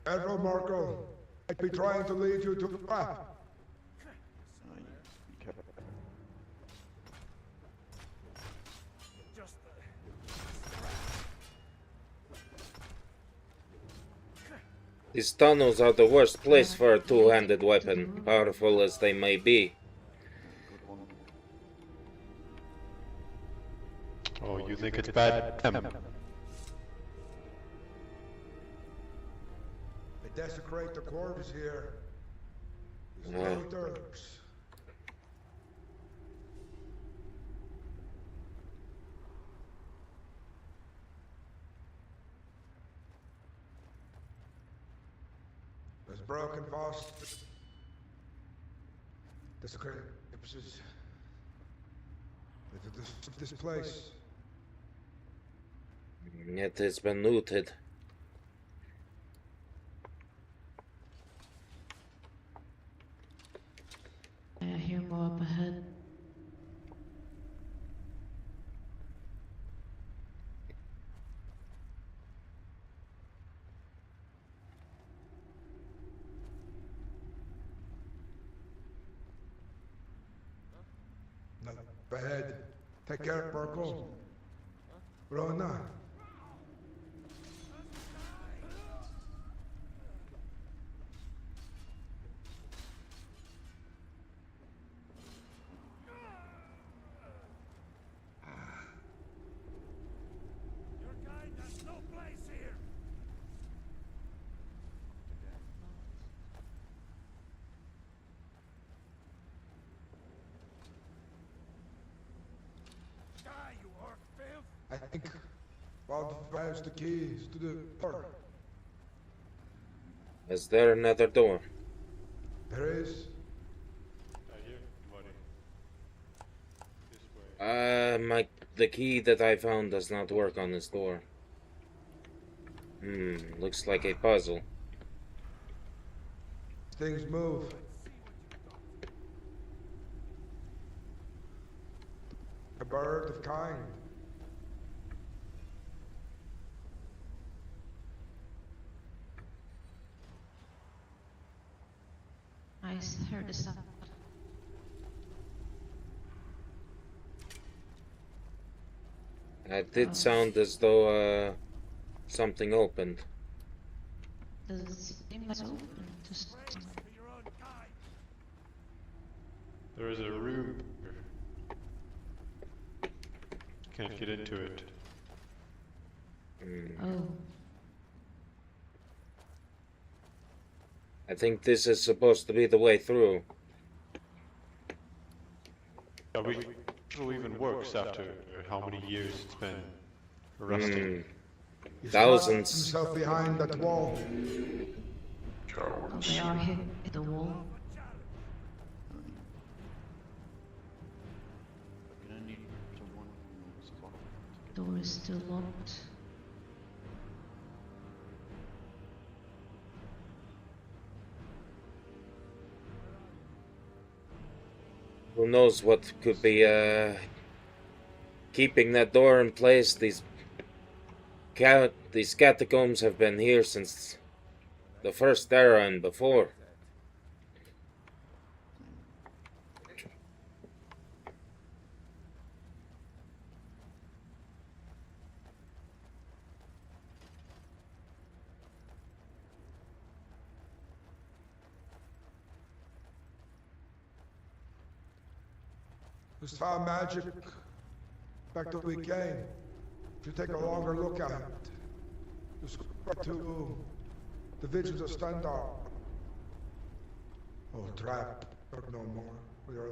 Careful, Marco. I'd be trying to lead you to the path. These tunnels are the worst place for a two-handed weapon, powerful as they may be. Oh, you think it's bad? They desecrate the quarters here. There's no dirts. There's broken faucets. Desecrated corpses. This place. It has been looted. I hear more up ahead. Ahead. Take care, Marco. Rona. I think Bodvarr has the keys to the door. Is there another door? There is. The key that I found does not work on this door. Looks like a puzzle. Things move. A bird of kind. I heard a sound. It did sound as though something opened. Does it seem like it's open? Just... There is a room. Can't get into it. Oh. I think this is supposed to be the way through. Are we still even works after how many years it's been rusting? He's Thousands. himself behind that wall. Oh, they are hit the wall. Gonna need someone who knows a lot. Door is still locked. Who knows what could be keeping that door in place? These catacombs have been here since the first era and before. This time magic, back to we came. If you take a longer look at it, just go to the visions of Standard. Oh, trap, no more. We are.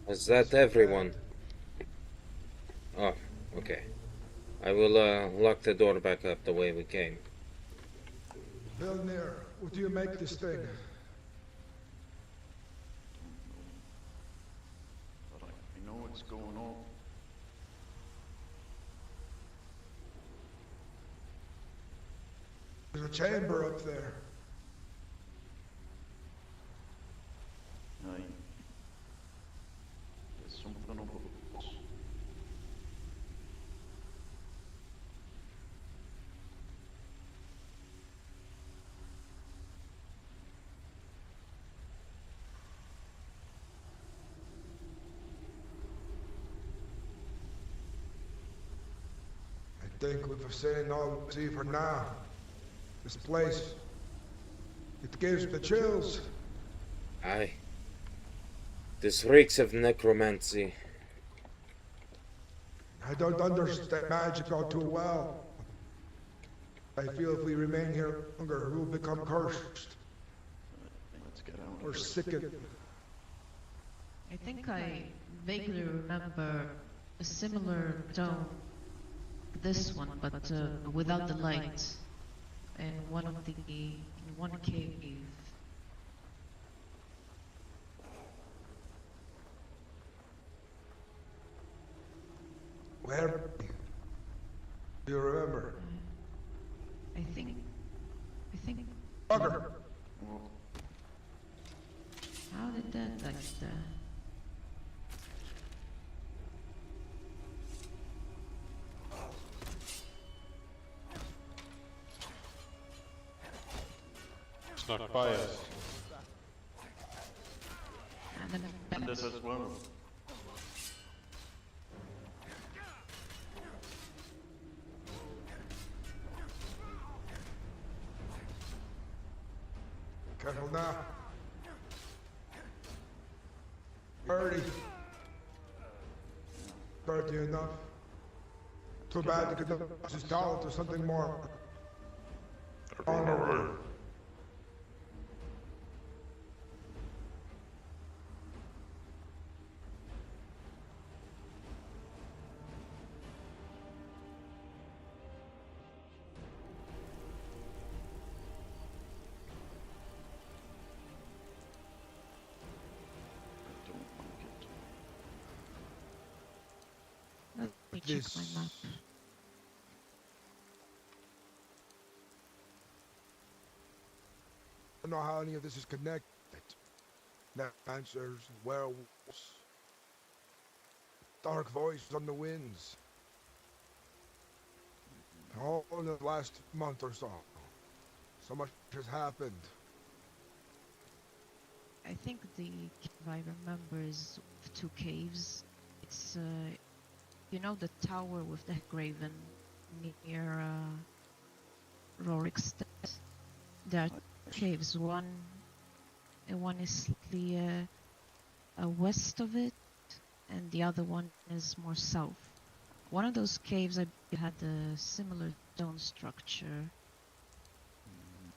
Is that everyone? Oh, okay. I will lock the door back up the way we came. Vilnir, what do you make this thing? But I know what's going on. There's a chamber up there. Aye. There's something about it. I think we've seen all we see for now. This place, it gives the chills. Aye. This reeks of necromancy. I don't understand magic all too well. I feel if we remain here longer, we'll become cursed. Let's get out. Or sickened. I think I vaguely remember a similar dome to this one, but without the light. In one cave. Where? Do you remember? I think. Bugger! How did that like that? It's not by us. And this as well. Careful now. Birdie. Birdie enough. Too bad you could use his talent to something more. Honorable. Let me check my map. I don't know how any of this is connected. Answers, werewolves, dark voice on the winds. All in the last month or so. So much has happened. I think the cave I remember is of two caves. It's you know the tower with the graven near Rorikstead. There are caves. One is slightly west of it, and the other one is more south. One of those caves I believe had a similar stone structure.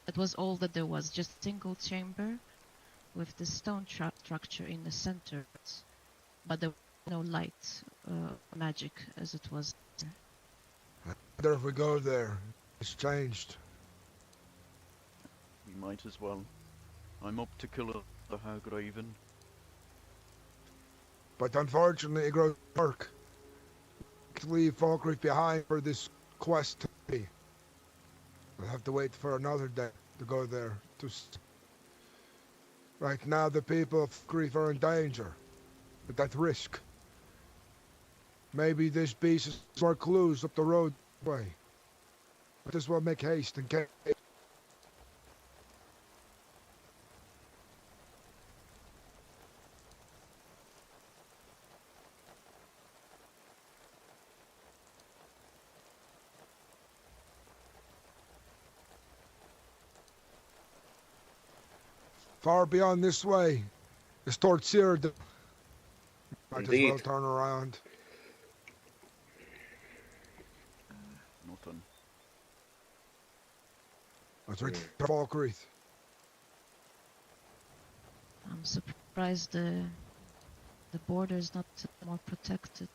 It was all that there was, just a single chamber with the stone structure in the center, but there was no light magic as it was there. I wonder if we go there. It's changed. We might as well. I'm up to kill the Hagraven. But unfortunately, it grows dark. To leave Falkreath behind for this quest to be. We'll have to wait for another day to go there. Right now, the people of Falkreath are in danger, but at risk. Maybe this beast is more clues up the road way. Might as well make haste and get. Far beyond this way is towards Cyrodiil. Might as well turn around. Nothing. Let's return to Falkreath. I'm surprised the border is not more protected.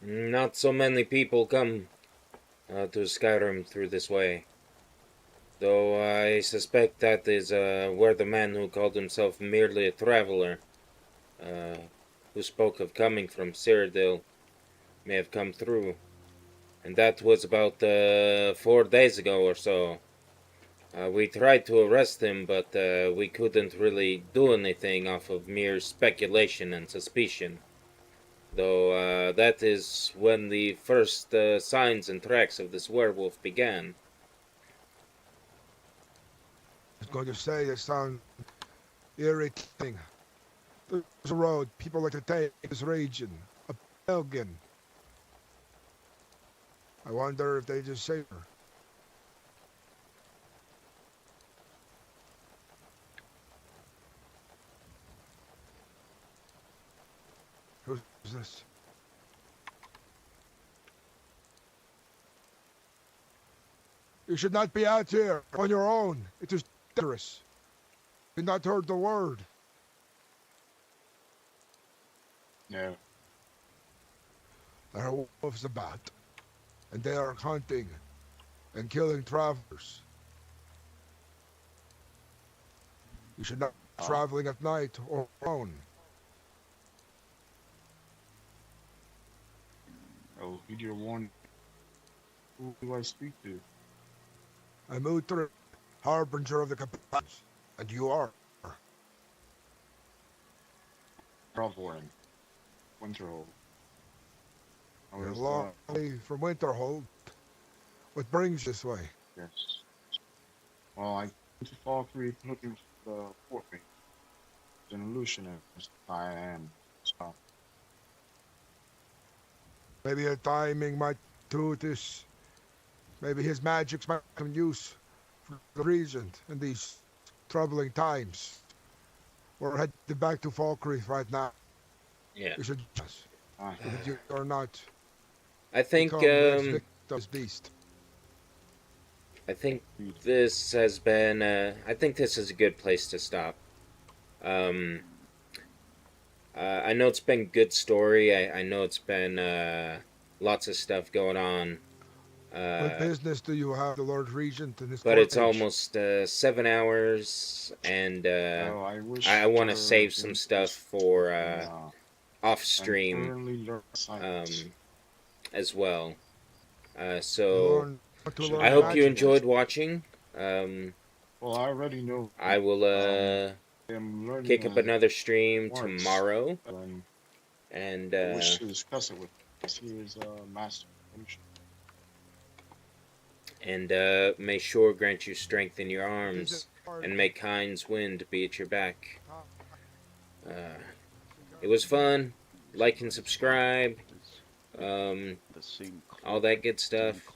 Not so many people come to Skyrim through this way. Though I suspect that is where the man who called himself merely a traveler, who spoke of coming from Cyrodiil, may have come through. And that was about 4 days ago or so. We tried to arrest him, but we couldn't really do anything off of mere speculation and suspicion. Though that is when the first signs and tracks of this werewolf began. I was going to say that sounds irritating. There's a road people like to take in this region. A pilgrim. I wonder if they just say her. Who's this? You should not be out here on your own. It is dangerous. You not heard the word. No. There are wolves about, and they are hunting and killing travelers. You should not be traveling at night or alone. I'll heed your warning. Who do I speak to? I'm Uther, harbinger of the companions, and you are. Bodvarr, Winterhold. You're a long way from Winterhold. What brings you this way? Yes. Well, I came to Falkreath looking for the port mate. It's an illusionist. I am. So. Maybe your timing might do this. Maybe his magics might come use for the Regent in these troubling times. We're headed back to Falkreath right now. Yeah. We should just, if you are not. I think this beast. I think this has been. I think this is a good place to stop. I know it's been good story. I know it's been lots of stuff going on. What business do you have, the Lord Regent, in this? But it's almost 7 hours, and I want to save some stuff for off stream as well. So I hope you enjoyed watching. Well, I already know. I will kick up another stream tomorrow, and I wish to discuss it with him. He is a master. And may Shore grant you strength in your arms and may Kind's wind be at your back. It was fun. Like and subscribe. All that good stuff.